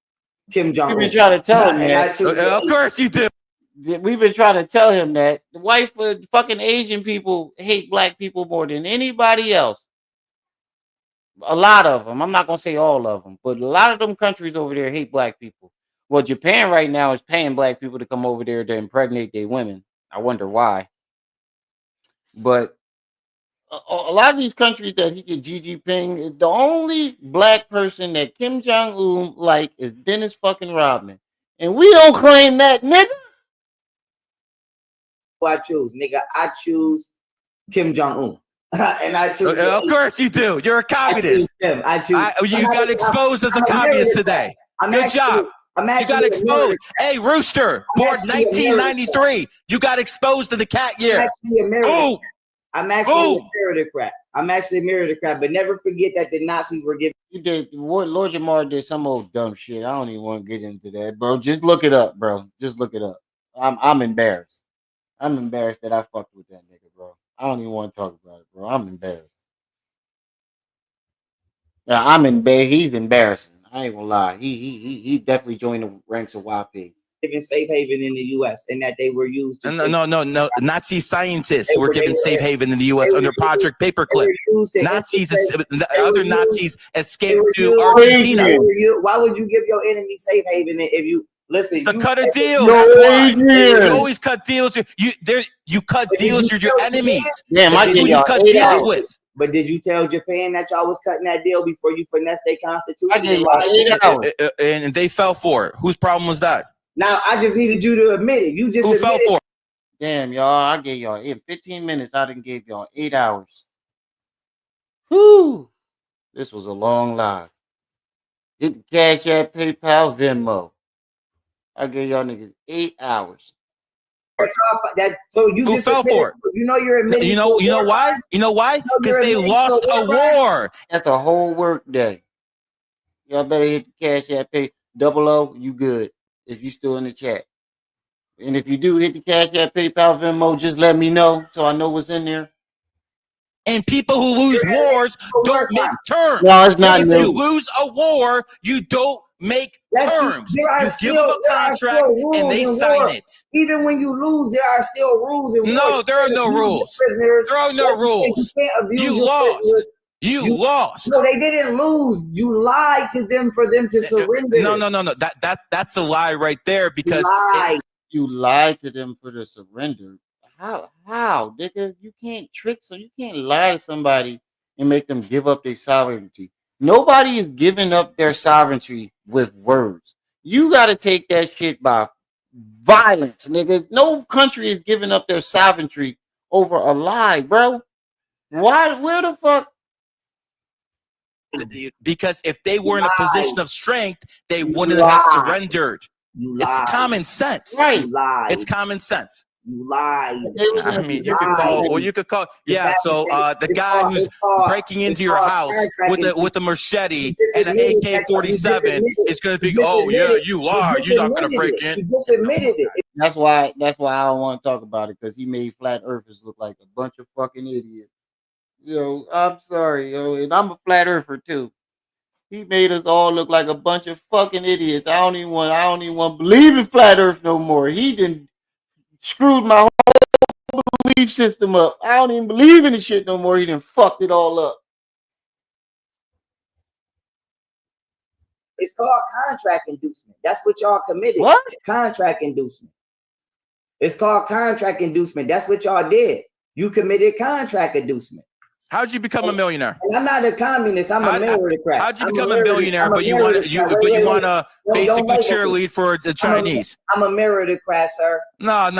Kim Jong-un. We've been trying to tell him that. Of course you do. We've been trying to tell him that the white fucking Asian people hate black people more than anybody else. A lot of them. I'm not gonna say all of them, but a lot of them countries over there hate black people. Well, Japan right now is paying black people to come over there to impregnate their women. I wonder why. But a lot of these countries that he get Xi Jinping, the only black person that Kim Jong-un like is Dennis fucking Rodman. And we don't claim that, nigga. Who I choose, nigga. I choose Kim Jong-un. And I choose of course you do. You're a communist. I choose You got exposed as a communist today. Good job. You got exposed. Hey, Rooster, born 1993. You got exposed in the cat year. Boom. I'm actually a meritocrat. I'm actually a meritocrat, but never forget that the Nazis were giving. He did. Lord Jamar did some old dumb shit. I don't even want to get into that, bro. Just look it up, bro. Just look it up. I'm embarrassed. I'm embarrassed that I fucked with that nigga, bro. I don't even want to talk about it, bro. I'm embarrassed. Yeah, he's embarrassing. I ain't gonna lie. He definitely joined the ranks of YP. Given safe haven in the U.S. and that they were used. No. Nazi scientists were given safe haven in the U.S. under Project Paperclip. Nazis, other Nazis escaped to Argentina. Why would you give your enemy safe haven if you listen? To cut a deal. That's why. You always cut deals. You cut deals with your enemies. Damn, I who you cut deals with. But did you tell Japan that y'all was cutting that deal before you finessed their constitution? I gave y'all 8 hours. And they fell for it. Whose problem was that? Now, I just needed you to admit it. You just Who fell for it? Damn, y'all. I gave y'all in 15 minutes. I done gave y'all 8 hours. Whew. This was a long live. Hit the Cash App, PayPal, Venmo. I gave y'all niggas 8 hours. So you Who fell for it? You know you're admitting. You know why? You know why? Because they lost a war. That's a whole work day. Y'all better hit the Cash App, pay 00. You good if you still in the chat. And if you do hit the Cash App, PayPal, Venmo, just let me know so I know what's in there. And people who lose wars don't make terms. No, it's not. If you lose a war, you don't make terms. You give them a contract and they sign it. Even when you lose, there are still rules. No, there are no rules. There are no rules. You lost. You lost. No, they didn't lose. You lied to them for them to surrender. No. That's a lie right there because you lied to them for the surrender. How, nigga? You can't trick, so you can't lie to somebody and make them give up their sovereignty. Nobody is giving up their sovereignty with words. You got to take that shit by violence, nigga. No country is giving up their sovereignty over a lie, bro. Why? Where the fuck? Because if they were in a position of strength, they wouldn't have surrendered. It's common sense. Right. It's common sense. You lie. I mean, you could call. Yeah. So the guy who's breaking into your house with a machete and an AK-47 is going to be, oh yeah, you are. You're not going to break in. You just admitted it. That's why I don't want to talk about it because he made flat earthers look like a bunch of fucking idiots. Yo, I'm sorry, yo, and I'm a flat earther too. He made us all look like a bunch of fucking idiots. I don't even want to believe in flat earth no more. He didn't screwed my whole belief system up. I don't even believe in this shit no more. He done fucked it all up. It's called contract inducement. That's what y'all committed. What? Contract inducement. It's called contract inducement. That's what y'all did. You committed contract inducement. How'd you become a millionaire? And I'm not a communist. I'm a meritocrat. How'd you become a billionaire? But you want to basically cheerlead for the Chinese? I'm a meritocrat, sir. No.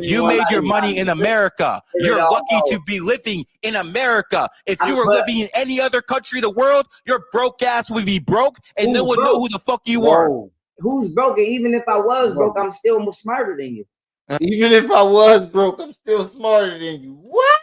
You made your money in America. You're lucky to be living in America. If you were living in any other country of the world, your broke ass would be broke, and no one would know who the fuck you were. Who's broke? Even if I was broke, I'm still smarter than you. Even if I was broke, I'm still smarter than you. What?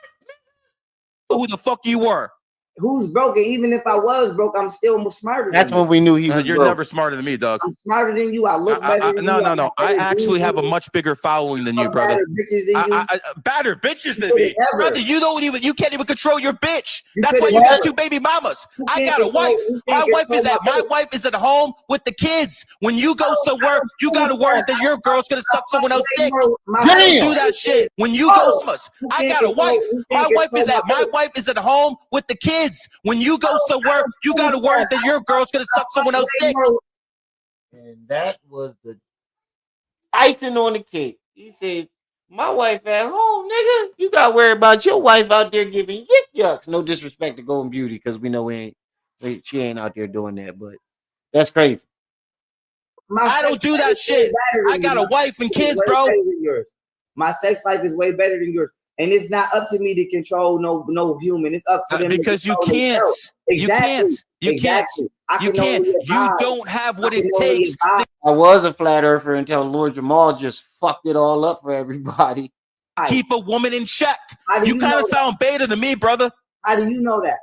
Who the fuck you were? Who's broke? Even if I was broke, I'm still smarter That's than you. when we knew he was You're broke. never smarter than me, dog. I'm smarter than you. I look better than you. No. I actually have a much bigger following than you, brother. Better bitches than you. Better bitches than me, brother. You can't even control your bitch. That's why could've you got never. 2 baby mamas. You I can't got a control- wife. you My can't wife is control at my my wife is at home with the kids. When you go somewhere, you got to worry that your girl's gonna suck someone else's dick. I don't do that shit. When you go somewhere, I got a wife. My wife is at home with the kids. When you go somewhere, you got to worry that your girl's gonna suck someone else's dick. And that was the icing on the cake. He said, my wife at home, nigga. You got to worry about your wife out there giving yucks. No disrespect to Golden Beauty, because we know she ain't out there doing that, but that's crazy. I don't do that shit. I got a wife and kids, bro. My sex life is way better than yours. And it's not up to me to control no human. It's up to them because you can't. Exactly. You can't. You can't. You don't have what it takes. I was a flat earther until Lord Jamal just fucked it all up for everybody. Keep a woman in check. You kind of sound beta to me, brother. How do you know that?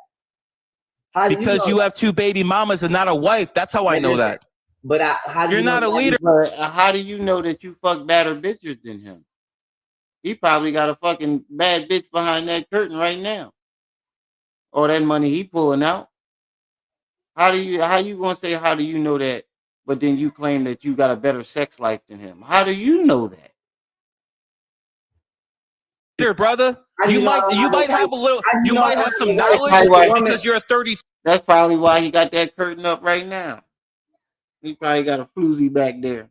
Because you have 2 baby mamas and not a wife. That's how I know that. But how do you're not a leader? But how do you know that you fuck better bitches than him? He probably got a fucking bad bitch behind that curtain right now. Or that money he pulling out. How you gonna say how do you know that, but then you claim that you got a better sex life than him? How do you know that? Here, brother. You might have a little, you might have some knowledge because you're a 30. That's probably why he got that curtain up right now. He probably got a floozy back there.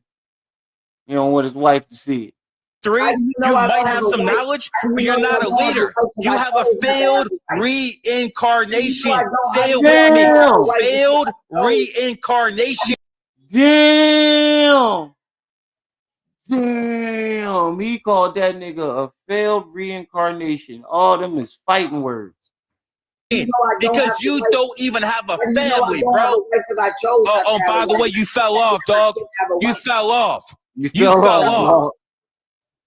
You don't want his wife to see it. 3, you might have some knowledge, but you're not a leader. You have a failed reincarnation. Say it with me. Failed reincarnation. Damn. He called that nigga a failed reincarnation. All them is fighting words. Because you don't even have a family, bro. Oh, by the way, you fell off, dog. You fell off. You fell off.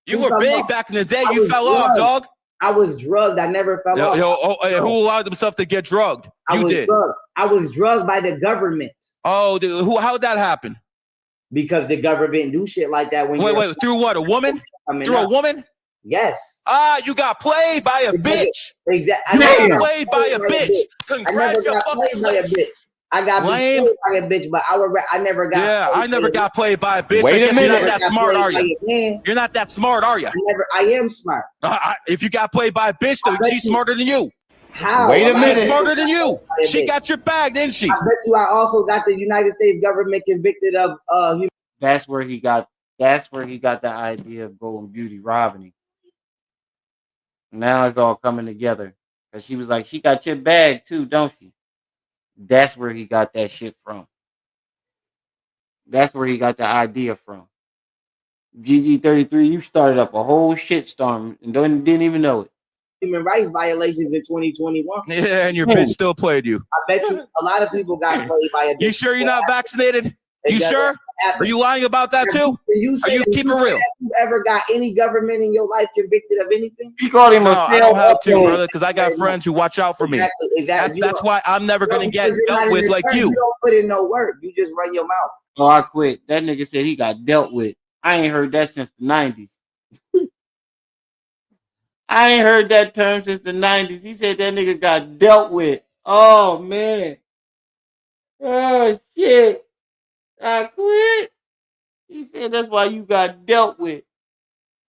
You were big back in the day. You fell off, dog. I was drugged. I never fell off. Who allowed themselves to get drugged? You did. I was drugged by the government. Oh, how'd that happen? Because the government do shit like that. Wait, through what? A woman? Through a woman? Yes. You got played by a bitch. Exactly. You got played by a bitch. Congratulations. I got played by a bitch, but I never got. Yeah, I never got played by a bitch. Wait a minute. You're not that smart, are you? You're not that smart, are you? I am smart. If you got played by a bitch, then she's smarter than you. How? Wait a minute. She's smarter than you. She got your bag, didn't she? I bet you I also got the United States government convicted of That's where he got the idea of Golden Beauty robbing him. Now it's all coming together. Cause she was like, she got your bag too, don't she? That's where he got that shit from. That's where he got the idea from. GG33, you started up a whole shitstorm and didn't even know it. Human rights violations in 2021. Yeah, and your bitch still played you. I bet you a lot of people got played by a bitch. You sure you're not vaccinated? You sure? Are you lying about that too? Are you keeping real? You ever got any government in your life convicted of anything? He called him I don't have to, brother, because I got friends who watch out for me. Exactly. That's why I'm never going to get dealt with like you. You don't put in no work. You just run your mouth. Oh, I quit. That nigga said he got dealt with. I ain't heard that since the 90s. I ain't heard that term since the 90s. He said that nigga got dealt with. Oh, man. Oh, shit. I quit. He said that's why you got dealt with.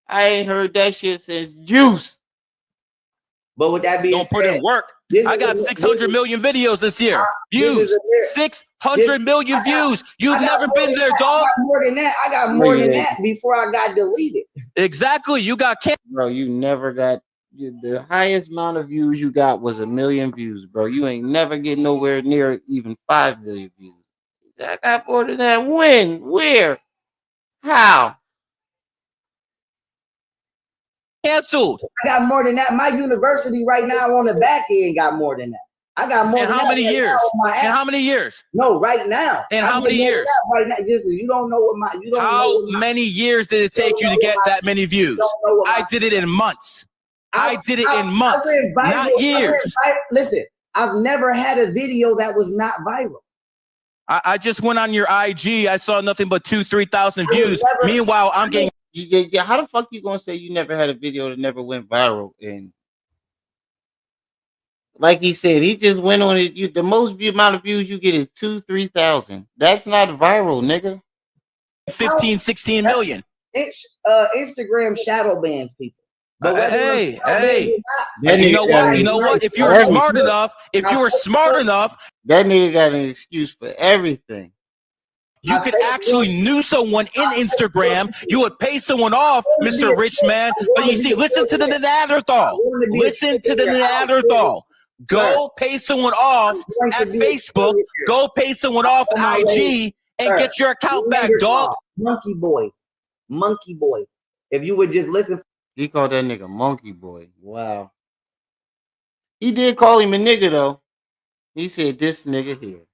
I ain't heard that shit since Juice. But with that being don't put in work. I got 600 million videos this year. Views. 600 million views. You've never been there, dog. I got more than that. I got more than that before I got deleted. Exactly. You got bro, you never got the highest amount of views you got was 1 million views, bro. You ain't never get nowhere near even 5 million views. I got more than that. When? Where? How? Canceled. I got more than that. My university right now on the back end got more than that. I got more. In than how that many right years? now on my In app. how many years? No, right now. In I how get many more than years? that right now. Just you don't know what my you don't know How what my, many years did it take you to get that many views? I did it in months. I did it in months, went viral. not years. Listen, I've never had a video that was not viral. I just went on your IG. I saw nothing but 2,000-3,000 views. Meanwhile, I'm getting. Yeah, how the fuck you gonna say you never had a video that never went viral? And like he said, he just went on it. The most amount of views you get is 2,000-3,000. That's not viral, nigga. 15-16 million. Instagram shadow bans people. But Hey. You know what? You know what? If you were smart enough, that nigga got an excuse for everything. You could actually knew someone in Instagram. You would pay someone off, Mr. Rich Man. But you see, listen to the Neanderthal. Listen to the Neanderthal. Go pay someone off at Facebook. Go pay someone off IG and get your account back, dog. Monkey boy. If you would just listen. He called that nigga monkey boy. Wow. He did call him a nigga though. He said this nigga here.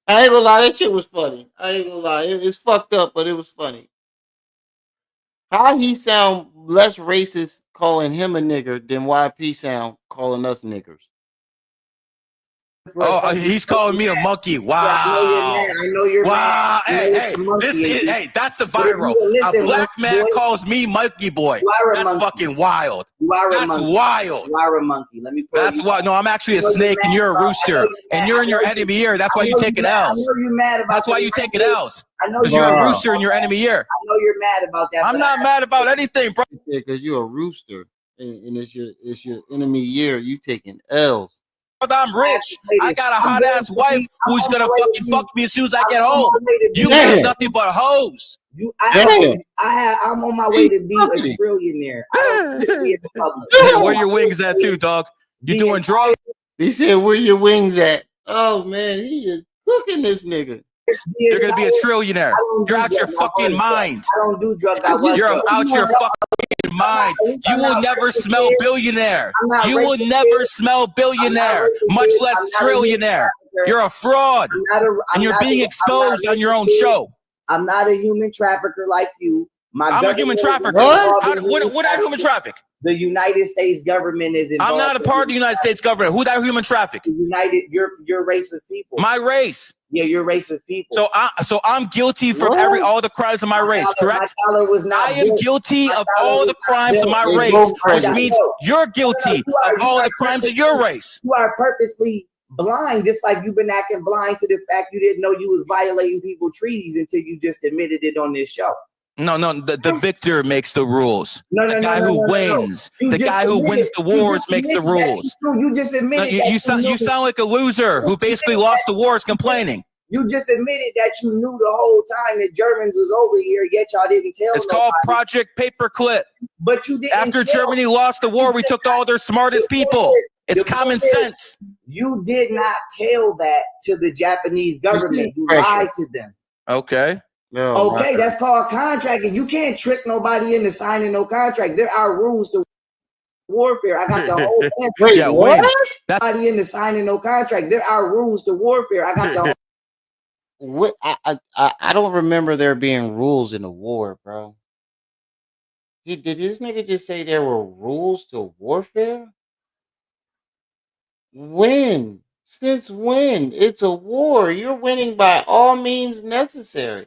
I ain't gonna lie, that shit was funny. I ain't gonna lie. It's fucked up, but it was funny. How he sound less racist calling him a nigger than YP sound calling us niggers? Oh, he's calling me a monkey. Wow. I know you're mad. Hey, that's the viral. A black man calls me monkey boy. That's fucking wild. That's wild. You are a monkey. Let me put That's why. No, I'm actually a snake and you're a rooster. And you're in your enemy ear. That's why you taking L's. I know you're mad about That's why you taking L's. I know because you're a rooster in your enemy ear. I know you're mad about that. I'm not mad about anything, bro. Because you're a rooster and it's your enemy year. You taking L's. I'm rich. I got a hot ass wife who's gonna fucking fuck me as soon as I get home. You got nothing but hoes. I'm on my way to be a trillionaire. Yeah, where your wings at too, dog? You doing drugs? He said, "Where your wings at?" Oh man, he is cooking this nigga. You're gonna be a trillionaire. You're out your fucking mind. I don't do drugs. You're out your fucking mind. You will never smell billionaire. You will never smell billionaire, much less trillionaire. You're a fraud, and you're being exposed on your own show. I'm not a human trafficker like you. I'm a human trafficker. What I human traffic? The United States government is involved. I'm not a part of the United States government. Who that human traffic? Your race of people. My race. Yeah, your race of people. So I'm guilty for all the crimes of my race, correct? I am guilty of all the crimes of my race, which means you're guilty of all the crimes of your race. You are purposely blind, just like you've been acting blind to the fact you didn't know you was violating people's treaties until you just admitted it on this show. No, the victor makes the rules. The guy who wins. The guy who wins the wars makes the rules. You just admitted you sound like a loser who basically lost the wars complaining. You just admitted that you knew the whole time that Germans was over here, yet y'all didn't tell. It's called Project Paperclip. But you didn't. After Germany lost the war, we took all their smartest people. It's common sense. You did not tell that to the Japanese government. You lied to them. Okay. No, okay, that's called contracting. You can't trick nobody into signing no contract. There are rules to warfare. I got the whole thing. Wait, yeah, what? Nobody into signing no contract. There are rules to warfare. I got the whole. What? I don't remember there being rules in the war, bro. Did this nigga just say there were rules to warfare? When? Since when? It's a war. You're winning by all means necessary.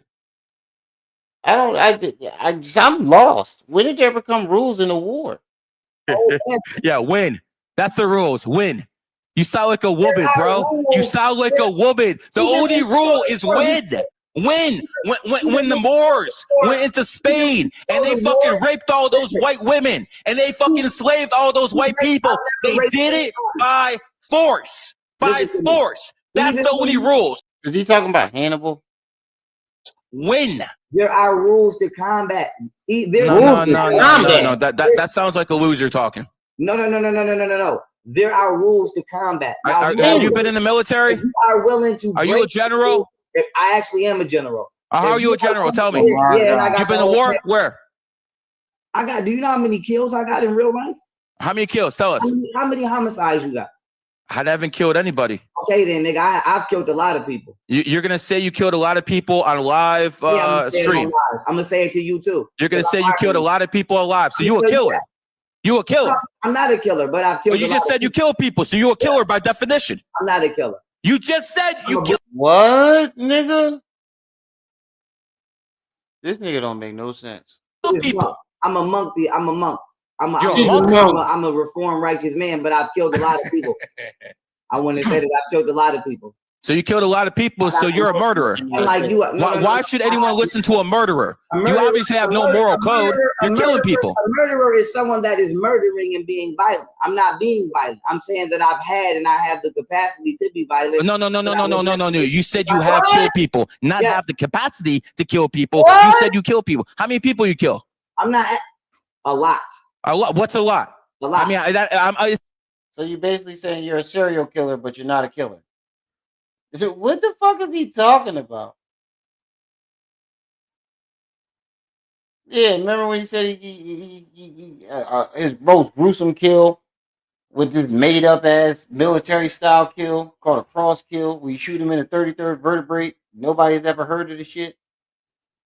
I'm lost. When did there become rules in a war? Yeah, win. That's the rules. Win. You sound like a woman, bro. You sound like a woman. The only rule is win. Win. When the Moors went into Spain and they fucking raped all those white women and they fucking enslaved all those white people, they did it by force. By force. That's the only rules. Is he talking about Win. There are rules to combat. No. That sounds like a loser talking. No. There are rules to combat. Now, have you been in the military? You are willing to. Are you a general? I actually am a general. How are you a general? Tell me. You've been to war? Where? I got. Do you know how many kills I got in real life? How many kills? Tell us. How many homicides you got? I haven't killed anybody. Okay, then, nigga, I've killed a lot of people. You're gonna say you killed a lot of people on a live stream. I'm gonna say it to you too. You're gonna say you killed a lot of people alive. So you a killer. You a killer. I'm not a killer, but I've killed. But you just said you kill people, so you a killer by definition. I'm not a killer. You just said you killed. What, nigga? This nigga don't make no sense. People. I'm a monk. I'm a monk. I'm a reformed righteous man, but I've killed a lot of people. I want to say that I've killed a lot of people. So you killed a lot of people, so you're a murderer. Like you, why should anyone listen to a murderer? You obviously have no moral code. You're killing people. A murderer is someone that is murdering and being violent. I'm not being violent. I'm saying that I've had and I have the capacity to be violent. No. You said you have killed people, not have the capacity to kill people. You said you kill people. How many people you kill? I'm not a lot. A lot. What's a lot? A lot. I mean, so you're basically saying you're a serial killer, but you're not a killer. What the fuck is he talking about? Yeah, remember when he said his most gruesome kill with this made up ass military style kill called a cross kill, where you shoot him in the 33rd vertebrae. Nobody's ever heard of the shit.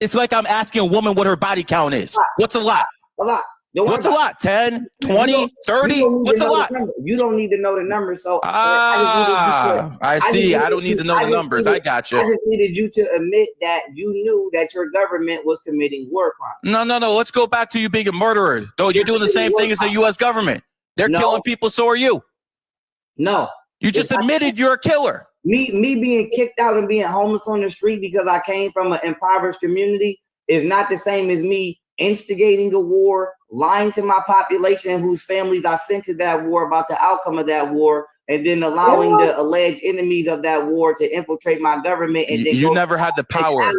It's like I'm asking a woman what her body count is. What's a lot? A lot. What's a lot? 10, 20, 30? What's a lot? You don't need to know the numbers. So I see. I don't need to know the numbers. I got you. I just needed you to admit that you knew that your government was committing war crimes. No. Let's go back to you being a murderer. No, you're doing the same thing as the U.S. government. They're killing people, so are you. No. You just admitted you're a killer. Me being kicked out and being homeless on the street because I came from an impoverished community is not the same as me instigating a war, lying to my population whose families I sent to that war about the outcome of that war, and then allowing the alleged enemies of that war to infiltrate my government. And then you never had the power.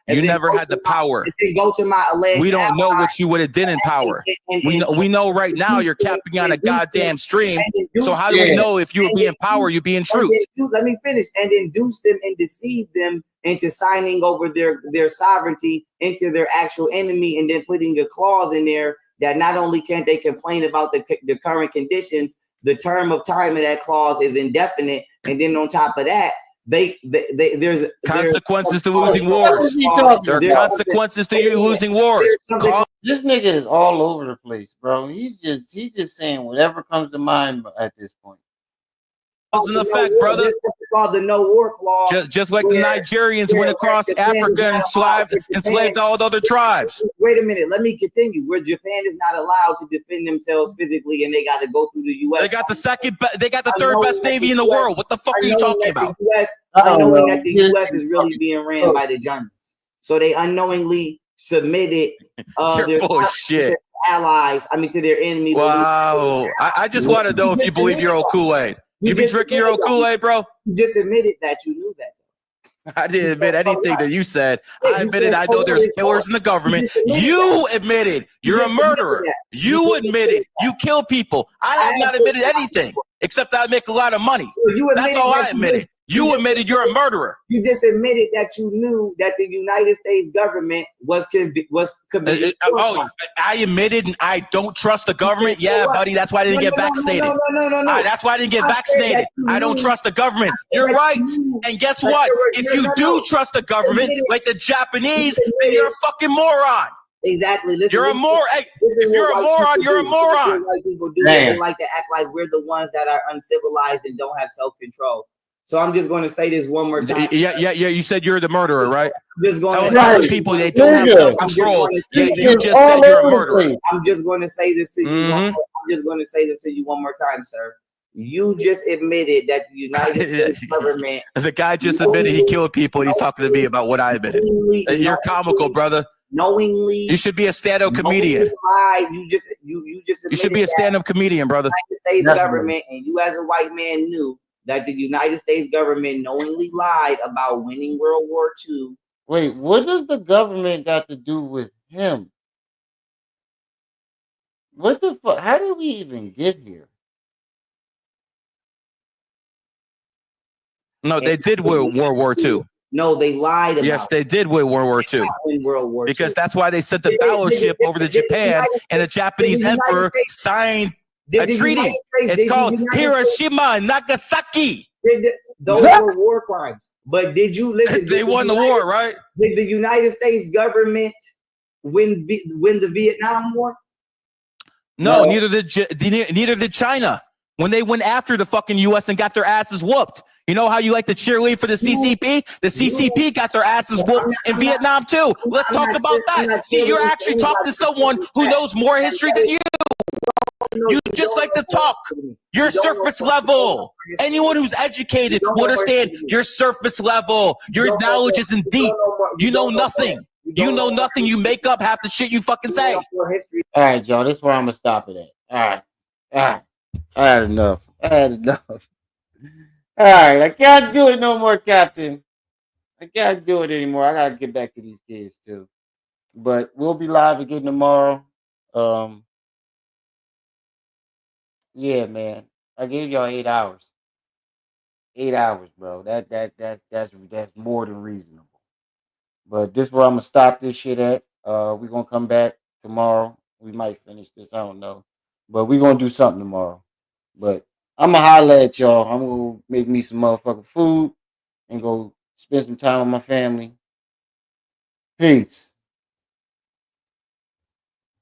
You never had the power. And then go to my alleged. We don't know what you would have did in power. We know right now you're capping on a goddamn stream. So how do we know if you would be in power, you'd be in truth? Let me finish. And induce them and deceive them into signing over their sovereignty into their actual enemy, and then putting a clause in there that not only can't they complain about the current conditions, the term of time of that clause is indefinite, and then on top of that, there's consequences to losing wars. There are consequences to you losing wars. This nigga is all over the place, bro. He's just saying whatever comes to mind at this point. In effect, brother. Called the no war clause. Just like the Nigerians went across Africa and enslaved all the other tribes. Wait a minute, let me continue. Where Japan is not allowed to defend themselves physically, and they got to go through the U.S. They got the third best navy in the world. What the fuck are you talking about? Knowing that the U.S. is really being ran by the Germans, so they unknowingly submitted You're full of shit. Allies. I mean, to their enemy. Wow. I just want to know if you believe you're Kool-Aid. You be drinking your own Kool-Aid, bro? You just admitted that you knew that. I didn't admit anything that you said. I admitted I know there's killers in the government. You admitted you're a murderer. You admitted you kill people. I have not admitted anything except that I make a lot of money. That's all I admitted. You admitted you're a murderer. You just admitted that you knew that the United States government was committed. I admitted and I don't trust the government. Yeah, buddy, that's why I didn't get vaccinated. No. That's why I didn't get vaccinated. I don't trust the government. You're right. And guess what? If you do trust the government, like the Japanese, then you're a fucking moron. Exactly. You're a moron. If you're a moron, you're a moron. White people do. They like to act like we're the ones that are uncivilized and don't have self-control. So I'm just going to say this one more time. Yeah. You said you're the murderer, right? I'm just going to people they don't have self-control. You just said you're a murderer. I'm just going to say this to you. I'm just going to say this to you one more time, sir. You just admitted that the United States government. The guy just admitted he killed people, and he's talking to me about what I admitted. You're comical, brother. Knowingly, you should be a stand-up comedian. You should be a stand-up comedian, brother. The United States government and you, as a white man, knew that the United States government knowingly lied about winning World War II. Wait, what does the government got to do with him? What the fuck? How did we even get here? No, they did win World War II. No, they lied about Yes, they did win World War II. World War because that's why they sent the battleship over to Japan, and the Japanese emperor signed Did a the treaty. United States- It's did the called United States- Hiroshima and Nagasaki. Those were war crimes. But did you listen? They won the war, right? Did the United States government win the Vietnam War? No, neither did China. When they went after the fucking U.S. and got their asses whooped. You know how you like to cheerlead for the CCP? The CCP got their asses whooped in Vietnam too. Let's talk about that. See, you're actually talking to someone who knows more history than you. You just like to talk. You're surface level. Anyone who's educated will understand you're surface level. Your knowledge isn't deep. You know nothing. You know nothing. You make up half the shit you fucking say. All right, y'all. This is where I'm gonna stop it at. All right. I had enough. All right, I can't do it no more, Captain. I can't do it anymore. I gotta get back to these kids too. But we'll be live again tomorrow. Yeah, man. I gave y'all 8 hours. 8 hours, bro. That's more than reasonable. But this is where I'm gonna stop this shit at. We're gonna come back tomorrow. We might finish this. I don't know. But we're gonna do something tomorrow. But I'm gonna holler at y'all. I'm gonna make me some motherfucking food and go spend some time with my family. Peace.